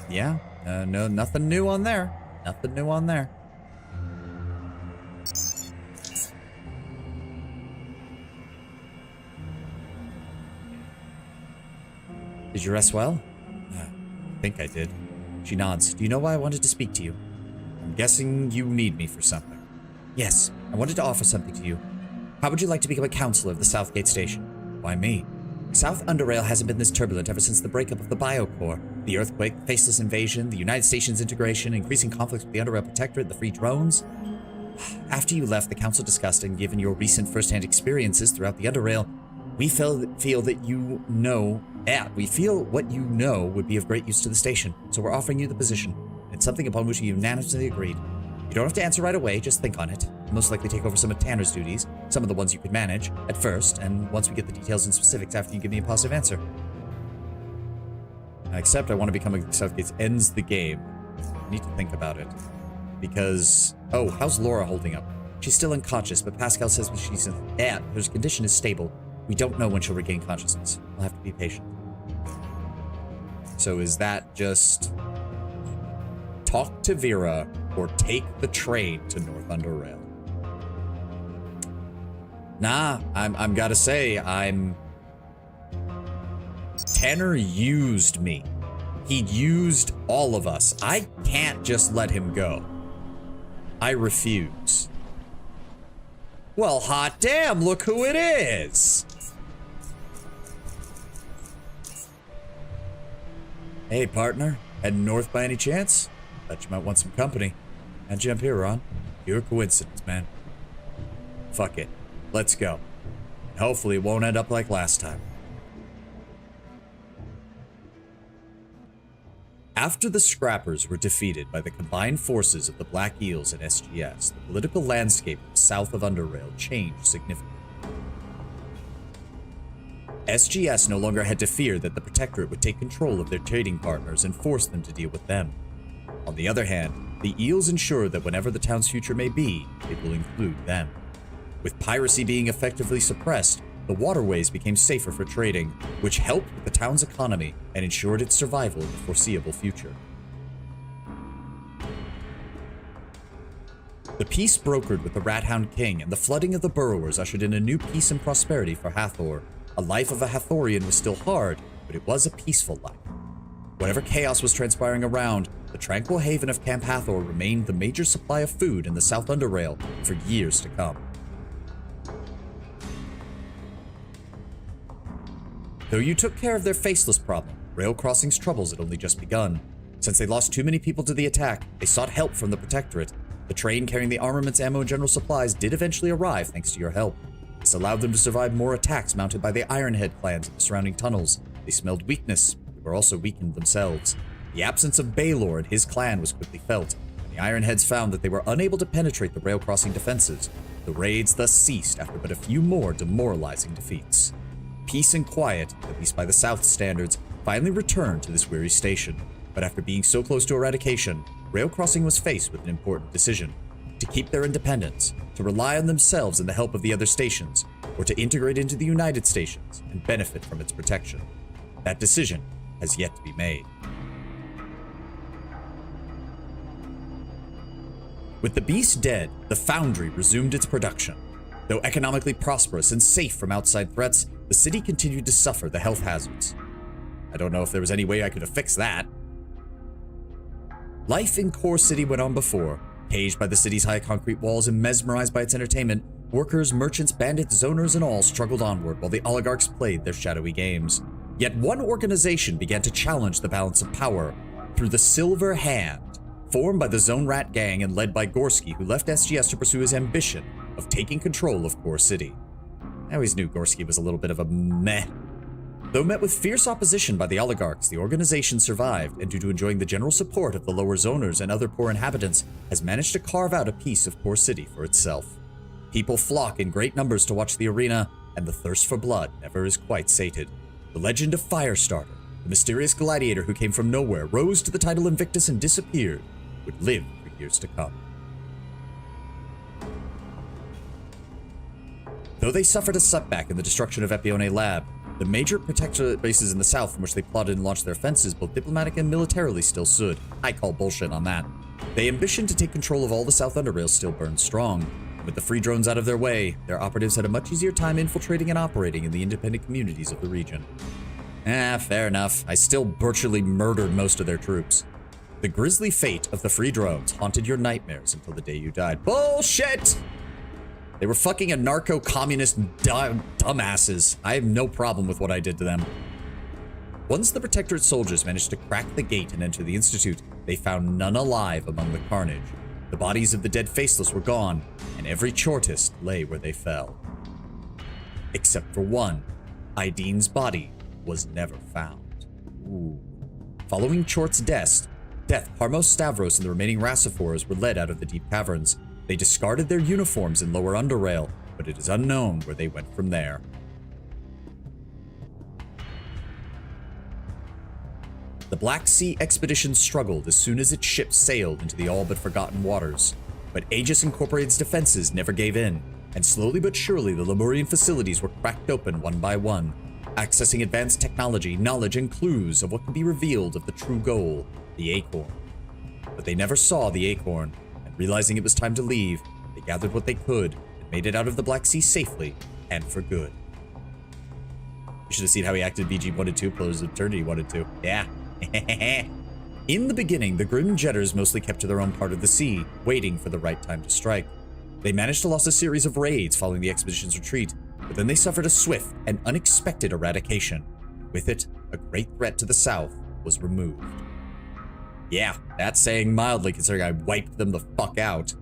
Yeah, no, nothing new on there. Nothing new on there. Did you rest well? I think I did. She nods. Do you know why I wanted to speak to you? I'm guessing you need me for something. Yes, I wanted to offer something to you. How would you like to become a counselor of the Southgate Station? Why me? South Underrail hasn't been this turbulent ever since the breakup of the Biocore. The earthquake, faceless invasion, the United Stations integration, increasing conflicts with the Underrail Protectorate, the free drones. After you left, the council discussed, and given your recent first-hand experiences throughout the Underrail, we feel that you know, we feel what you know would be of great use to the station, so we're offering you the position. It's something upon which we unanimously agreed. You don't have to answer right away, just think on it. You'll most likely take over some of Tanner's duties, some of the ones you could manage, at first, and once we get the details and specifics after you give me a positive answer. Except I want to become a Southgate ends the game. I need to think about it. Because, oh, how's Laura holding up? She's still unconscious, but Pascal says she's her condition is stable. We don't know when she'll regain consciousness. We'll have to be patient. So is that just talk to Vera or take the train to North Underrail? Nah, I'm gotta say, Tanner used me. He used all of us. I can't just let him go. I refuse. Well, hot damn, look who it is. Hey, partner. Heading north by any chance? Thought you might want some company. And jump here, Ron. Pure coincidence, man. Fuck it. Let's go. Hopefully it won't end up like last time. After the Scrappers were defeated by the combined forces of the Black Eels and SGS, the political landscape south of Underrail changed significantly. SGS no longer had to fear that the Protectorate would take control of their trading partners and force them to deal with them. On the other hand, the Eels ensured that whenever the town's future may be, it will include them. With piracy being effectively suppressed, the waterways became safer for trading, which helped with the town's economy and ensured its survival in the foreseeable future. The peace brokered with the Rathound King and the flooding of the burrowers ushered in a new peace and prosperity for Hathor. A life of a Hathorian was still hard, but it was a peaceful life. Whatever chaos was transpiring around, the tranquil haven of Camp Hathor remained the major supply of food in the South Underrail for years to come. Though you took care of their faceless problem, Rail Crossing's troubles had only just begun. Since they lost too many people to the attack, they sought help from the Protectorate. The train carrying the armaments, ammo, and general supplies did eventually arrive thanks to your help. This allowed them to survive more attacks mounted by the Ironhead clans in the surrounding tunnels. They smelled weakness, but they were also weakened themselves. The absence of Baylor and his clan was quickly felt, and the Ironheads found that they were unable to penetrate the rail crossing defenses. The raids thus ceased after but a few more demoralizing defeats. Peace and quiet, at least by the South standards, finally returned to this weary station. But after being so close to eradication, Rail Crossing was faced with an important decision. To keep their independence, to rely on themselves and the help of the other stations, or to integrate into the United Stations and benefit from its protection. That decision has yet to be made. With the beast dead, the foundry resumed its production. Though economically prosperous and safe from outside threats, the city continued to suffer the health hazards. I don't know if there was any way I could have fixed that. Life in Core City went on before. Caged by the city's high concrete walls and mesmerized by its entertainment, workers, merchants, bandits, zoners, and all struggled onward while the oligarchs played their shadowy games. Yet one organization began to challenge the balance of power through the Silver Hand, formed by the Zone Rat gang and led by Gorski, who left SGS to pursue his ambition of taking control of Core City. I always knew Gorski was a little bit of a meh. Though met with fierce opposition by the oligarchs, the organization survived, and due to enjoying the general support of the lower zoners and other poor inhabitants, has managed to carve out a piece of Core City for itself. People flock in great numbers to watch the arena, and the thirst for blood never is quite sated. The legend of Firestarter, the mysterious gladiator who came from nowhere, rose to the title Invictus and disappeared, would live for years to come. Though they suffered a setback in the destruction of Epione Lab, the major protectorate bases in the south from which they plotted and launched their offenses, both diplomatic and militarily, still stood. I call bullshit on that. They ambition to take control of all the South Underrails still burned strong. And with the free drones out of their way, their operatives had a much easier time infiltrating and operating in the independent communities of the region. Fair enough. I still virtually murdered most of their troops. The grisly fate of the free drones haunted your nightmares until the day you died. Bullshit! They were fucking a narco-communist dumbasses. I have no problem with what I did to them. Once the Protectorate soldiers managed to crack the gate and enter the Institute, they found none alive among the carnage. The bodies of the dead faceless were gone, and every Tchortist lay where they fell. Except for one. Idine's body was never found. Ooh. Following Tchort's death, Parmos Stavros and the remaining Rassiphors were led out of the deep caverns. They discarded their uniforms in Lower Underrail, but it is unknown where they went from there. The Black Sea expedition struggled as soon as its ships sailed into the all-but-forgotten waters, but Aegis Incorporated's defenses never gave in, and slowly but surely the Lemurian facilities were cracked open one by one, accessing advanced technology, knowledge, and clues of what could be revealed of the true goal, the Acorn. But they never saw the Acorn. Realizing it was time to leave, they gathered what they could and made it out of the Black Sea safely and for good. You should have seen how he acted BG wanted to, Pillars of Eternity wanted to. Yeah. In the beginning, the Grim Jetters mostly kept to their own part of the sea, waiting for the right time to strike. They managed to lose a series of raids following the expedition's retreat, but then they suffered a swift and unexpected eradication. With it, a great threat to the south was removed. Yeah, that's saying mildly considering I wiped them the fuck out.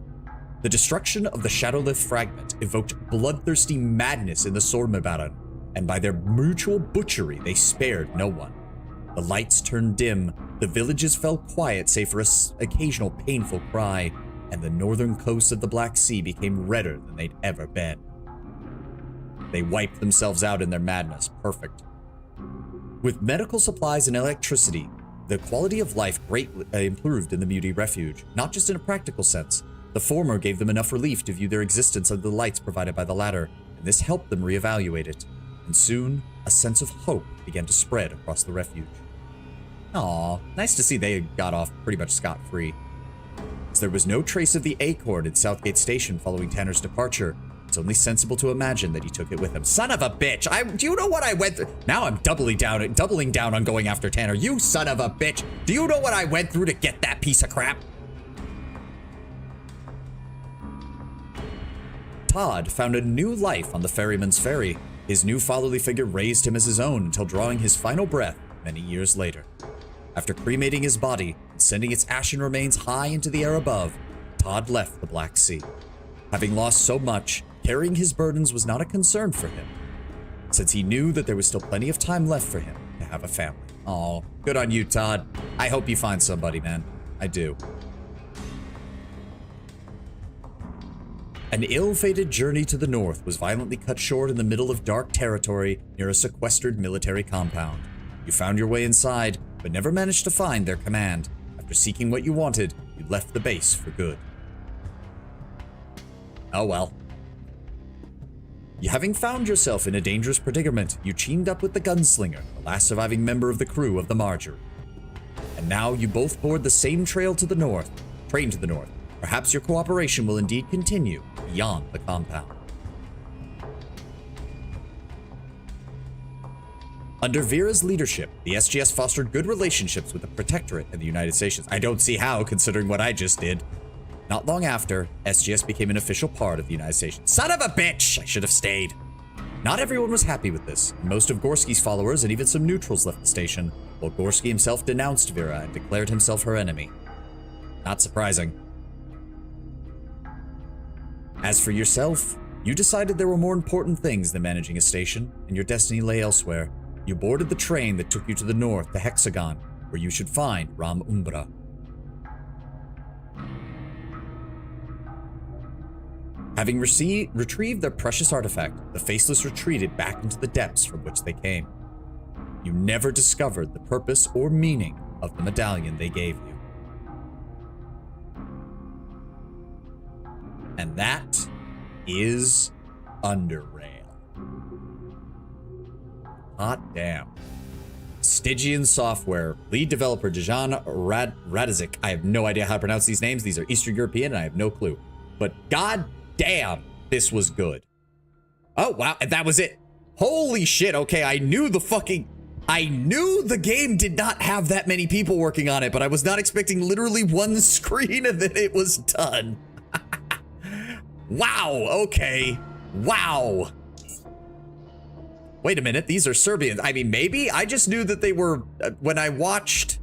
The destruction of the Shadowlith fragment evoked bloodthirsty madness in the Swordman Baron, and by their mutual butchery they spared no one. The lights turned dim, the villages fell quiet save for an occasional painful cry, and the northern coast of the Black Sea became redder than they'd ever been. They wiped themselves out in their madness, perfect. With medical supplies and electricity, the quality of life greatly improved in the Muti Refuge, not just in a practical sense. The former gave them enough relief to view their existence under the lights provided by the latter, and this helped them reevaluate it. And soon, a sense of hope began to spread across the refuge. Aw, nice to see they got off pretty much scot-free. As there was no trace of the Acorn in Southgate Station following Tanner's departure, it's only sensible to imagine that he took it with him. Son of a bitch! Do you know what I went through? Now I'm doubling down on going after Tanner. You son of a bitch! Do you know what I went through to get that piece of crap? Todd found a new life on the ferryman's ferry. His new fatherly figure raised him as his own until drawing his final breath many years later. After cremating his body and sending its ashen remains high into the air above, Todd left the Black Sea. Having lost so much, carrying his burdens was not a concern for him, since he knew that there was still plenty of time left for him to have a family. Oh, good on you, Todd. I hope you find somebody, man. I do. An ill-fated journey to the north was violently cut short in the middle of dark territory near a sequestered military compound. You found your way inside, but never managed to find their command. After seeking what you wanted, you left the base for good. Oh well. Having found yourself in a dangerous predicament, you teamed up with the gunslinger, the last surviving member of the crew of the Marjorie. And now you both board the same train to the north. Perhaps your cooperation will indeed continue beyond the compound. Under Vera's leadership, the SGS fostered good relationships with the Protectorate and the United States. I don't see how, considering what I just did. Not long after, SGS became an official part of the United States. Son of a bitch! I should have stayed. Not everyone was happy with this. Most of Gorski's followers and even some neutrals left the station, while Gorski himself denounced Vera and declared himself her enemy. Not surprising. As for yourself, you decided there were more important things than managing a station, and your destiny lay elsewhere. You boarded the train that took you to the north, the Hexagon, where you should find Ram Umbra. Having retrieved their precious artifact, the Faceless retreated back into the depths from which they came. You never discovered the purpose or meaning of the medallion they gave you. And that is Underrail. Hot damn. Stygian Software, lead developer Dejan Radizik. I have no idea how to pronounce these names. These are Eastern European and I have no clue. But god damn, this was good. Oh, wow, and that was it. Holy shit, okay, I knew the game did not have that many people working on it, but I was not expecting literally one screen and then it was done. Wow, okay. Wow. Wait a minute, these are Serbians. I mean, maybe? I just knew that they were, when I watched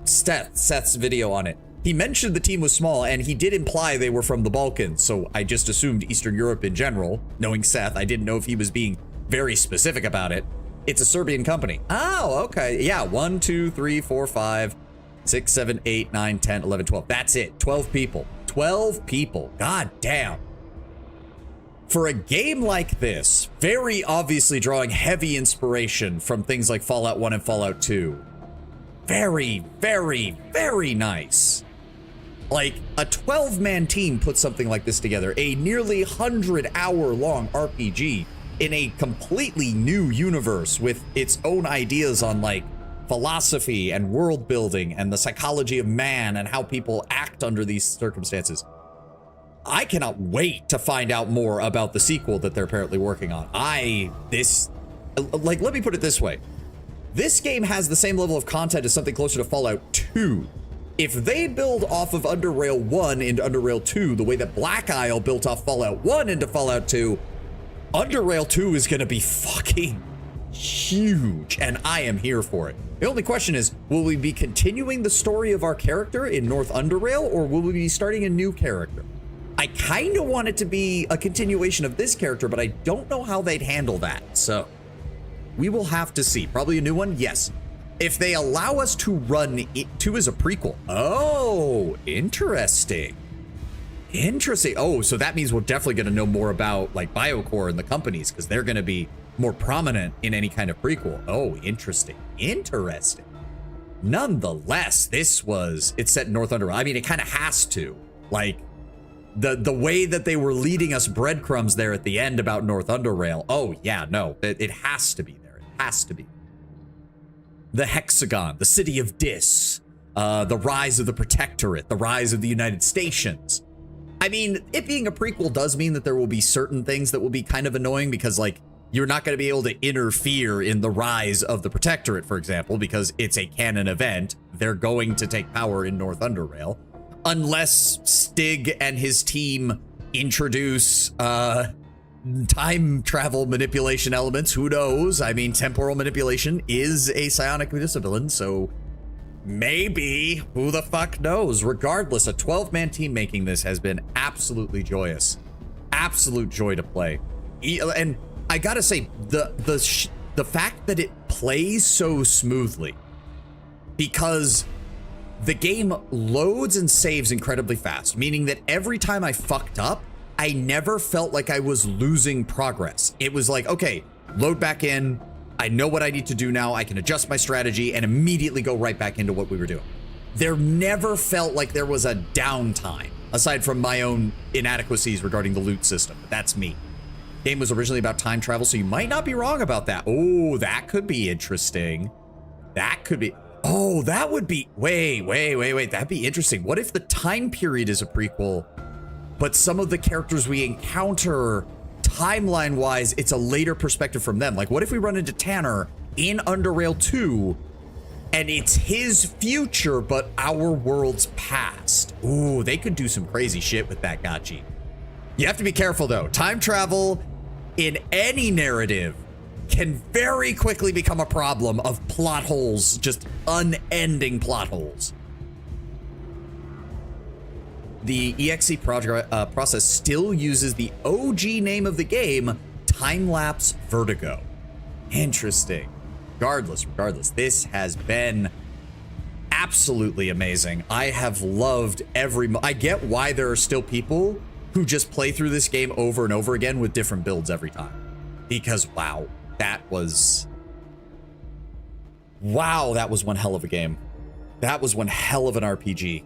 Seth's video on it, he mentioned the team was small and he did imply they were from the Balkans, so I just assumed Eastern Europe in general. Knowing Seth, I didn't know if he was being very specific about it. It's a Serbian company. Oh, okay. Yeah, 1, 2, 3, 4, 5, 6, 7, 8, 9, 10, 11, 12. That's it. 12 people. 12 people. God damn. For a game like this, very obviously drawing heavy inspiration from things like Fallout 1 and Fallout 2. Very, very, very nice. Like, a 12-man team put something like this together, a nearly 100-hour-long RPG in a completely new universe with its own ideas on, like, philosophy and world building and the psychology of man and how people act under these circumstances. I cannot wait to find out more about the sequel that they're apparently working on. Let me put it this way. This game has the same level of content as something closer to Fallout 2. If they build off of Underrail 1 into Underrail 2 the way that Black Isle built off Fallout 1 into Fallout 2, Underrail 2 is going to be fucking huge, and I am here for it. The only question is, will we be continuing the story of our character in North Underrail, or will we be starting a new character? I kind of want it to be a continuation of this character, but I don't know how they'd handle that, so we will have to see. Probably a new one, yes. If they allow us to run it 2 as a prequel. Oh, interesting. Interesting. Oh, so that means we're definitely going to know more about like BioCore and the companies, because they're going to be more prominent in any kind of prequel. Oh, interesting. Interesting. Nonetheless, it's set in North Underworld. I mean, it kind of has to. Like, the way that they were leading us breadcrumbs there at the end about North Underrail. Oh, yeah, no, it has to be there. It has to be. The Hexagon, the city of Dis, the rise of the Protectorate, the rise of the United Stations. I mean, it being a prequel does mean that there will be certain things that will be kind of annoying because, like, you're not going to be able to interfere in the rise of the Protectorate, for example, because it's a canon event. They're going to take power in North Underrail. Unless Stig and his team introduce time travel manipulation elements, who knows? I mean, temporal manipulation is a psionic discipline, so maybe, who the fuck knows? Regardless, a 12-man team making this has been absolutely joyous. Absolute joy to play. And I gotta say, the fact that it plays so smoothly, because the game loads and saves incredibly fast, meaning that every time I fucked up, I never felt like I was losing progress. It was like, okay, load back in. I know what I need to do now. I can adjust my strategy and immediately go right back into what we were doing. there never felt like there was a downtime, aside from my own inadequacies regarding the loot system. But that's me. Game was originally about time travel, so you might not be wrong about that. Oh, that could be interesting. That could be... Oh, that would be... Wait. That'd be interesting. What if the time period is a prequel, but some of the characters we encounter, timeline-wise, it's a later perspective from them? Like, what if we run into Tanner in Underrail 2, and it's his future, but our world's past? Ooh, they could do some crazy shit with that, Gachi. You have to be careful, though. Time travel in any narrative can very quickly become a problem of plot holes, just unending plot holes. The EXE process still uses the OG name of the game, Time-Lapse Vertigo. Interesting. Regardless, this has been absolutely amazing. I have loved I get why there are still people who just play through this game over and over again with different builds every time. Because, wow, that was one hell of a game. That was one hell of an RPG.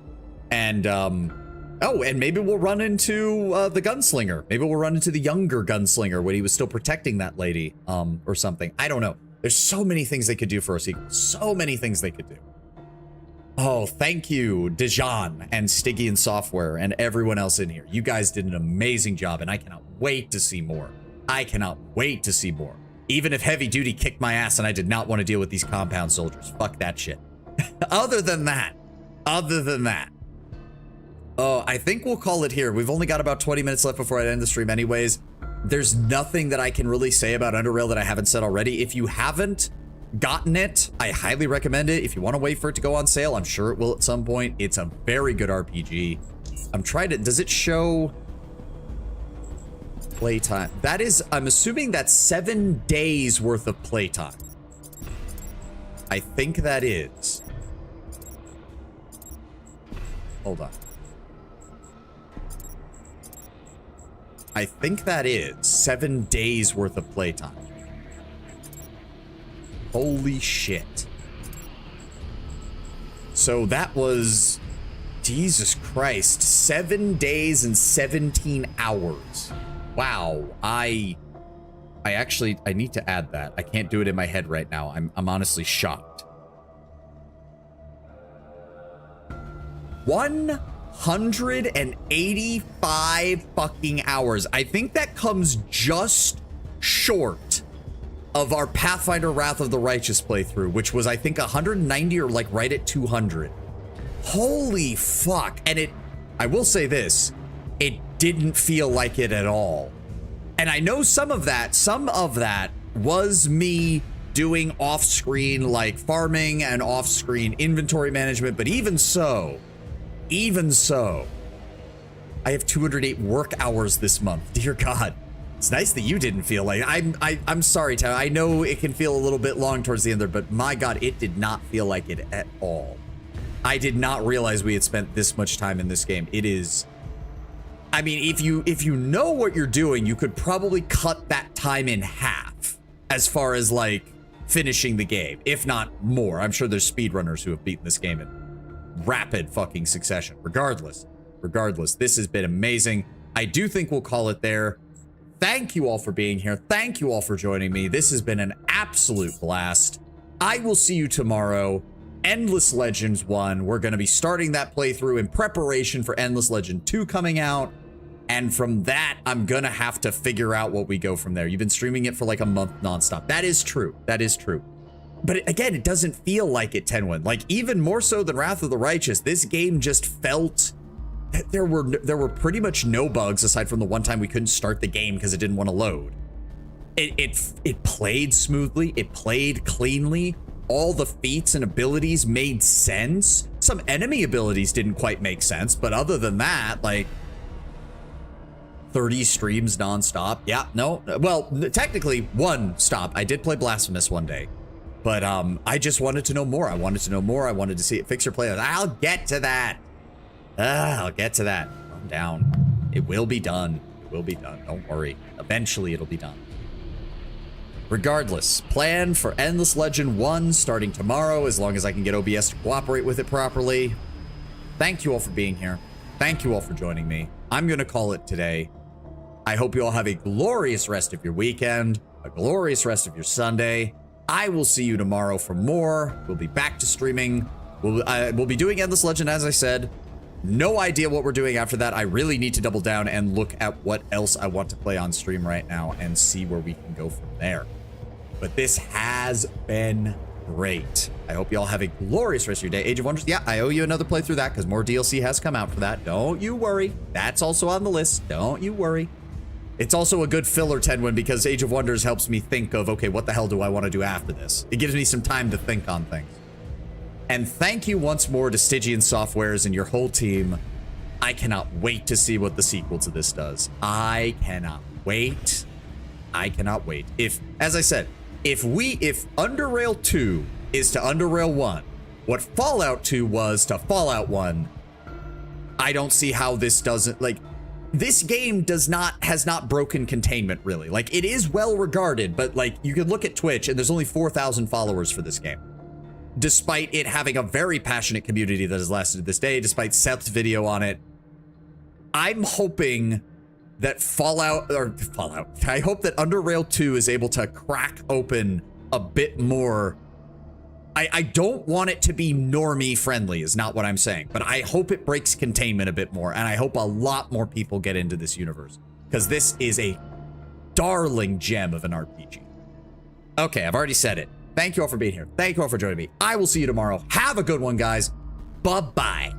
And, and maybe we'll run into the gunslinger. Maybe we'll run into the younger gunslinger when he was still protecting that lady, or something. I don't know. There's so many things they could do for a sequel. So many things they could do. Oh, thank you, Dijon and Stygian Software and everyone else in here. You guys did an amazing job, and I cannot wait to see more. Even if Heavy Duty kicked my ass and I did not want to deal with these compound soldiers. Fuck that shit. Other than that. Oh, I think we'll call it here. We've only got about 20 minutes left before I end the stream anyways. There's nothing that I can really say about Underrail that I haven't said already. If you haven't gotten it, I highly recommend it. If you want to wait for it to go on sale, I'm sure it will at some point. It's a very good RPG. I'm trying to... Does it show playtime? That is... I'm assuming that's 7 days worth of playtime. I think that is. Hold on. I think that is 7 days worth of playtime. Holy shit. So that was, Jesus Christ, 7 days and 17 hours. Wow. I need to add that. I can't do it in my head right now. I'm honestly shocked. 185 fucking hours. I think that comes just short of our Pathfinder Wrath of the Righteous playthrough, which was, I think, 190 or like right at 200. Holy fuck. And I will say this, it didn't feel like it at all. And I know some of that was me doing off-screen like farming and off-screen inventory management, but even so, I have 208 work hours this month. Dear God. It's nice that you didn't feel like I'm sorry, Tyler. I know it can feel a little bit long towards the end there, but my God, it did not feel like it at all. I did not realize we had spent this much time in this game. It is, I mean, if you know what you're doing, you could probably cut that time in half as far as like finishing the game, if not more. I'm sure there's speedrunners who have beaten this game in rapid fucking succession. Regardless, this has been amazing. I do think we'll call it there. Thank you all for being here. Thank you all for joining me. This has been an absolute blast. I will see you tomorrow. Endless Legends 1. We're going to be starting that playthrough in preparation for Endless Legend 2 coming out. And from that, I'm going to have to figure out what we go from there. You've been streaming it for like a month nonstop. That is true. But again, it doesn't feel like it, Tenwin. Like, even more so than Wrath of the Righteous, this game just felt... There were pretty much no bugs aside from the one time we couldn't start the game because it didn't want to load. It played smoothly. It played cleanly. All the feats and abilities made sense. Some enemy abilities didn't quite make sense, but other than that, like 30 streams nonstop. Yeah, no. Well, technically one stop. I did play Blasphemous one day, but I just wanted to know more. I wanted to see it. Fix your playlist. I'll get to that. Calm down. It will be done. Don't worry. Eventually it'll be done. Regardless, plan for Endless Legend 1 starting tomorrow, as long as I can get OBS to cooperate with it properly. Thank you all for being here. Thank you all for joining me. I'm going to call it today. I hope you all have a glorious rest of your weekend, a glorious rest of your Sunday. I will see you tomorrow for more. We'll be back to streaming. We'll be doing Endless Legend, as I said. No idea what we're doing after that. I really need to double down and look at what else I want to play on stream right now and see where we can go from there. But this has been great. I hope you all have a glorious rest of your day. Age of Wonders, yeah, I owe you another playthrough that because more DLC has come out for that. Don't you worry. That's also on the list. Don't you worry. It's also a good filler 10 win because Age of Wonders helps me think of, okay, what the hell do I want to do after this? It gives me some time to think on things. And thank you once more to Stygian Softwares and your whole team. I cannot wait to see what the sequel to this does. I cannot wait. I cannot wait. As I said, if Underrail 2 is to Underrail 1, what Fallout 2 was to Fallout 1, I don't see how this doesn't, like, this game has not broken containment, really. Like, it is well regarded, but, like, you can look at Twitch and there's only 4,000 followers for this game. Despite it having a very passionate community that has lasted to this day, despite Seth's video on it, I'm hoping that I hope that Underrail 2 is able to crack open a bit more. I don't want it to be normie friendly, is not what I'm saying, but I hope it breaks containment a bit more, and I hope a lot more people get into this universe, because this is a darling gem of an RPG. Okay, I've already said it. Thank you all for being here. Thank you all for joining me. I will see you tomorrow. Have a good one, guys. Bye-bye.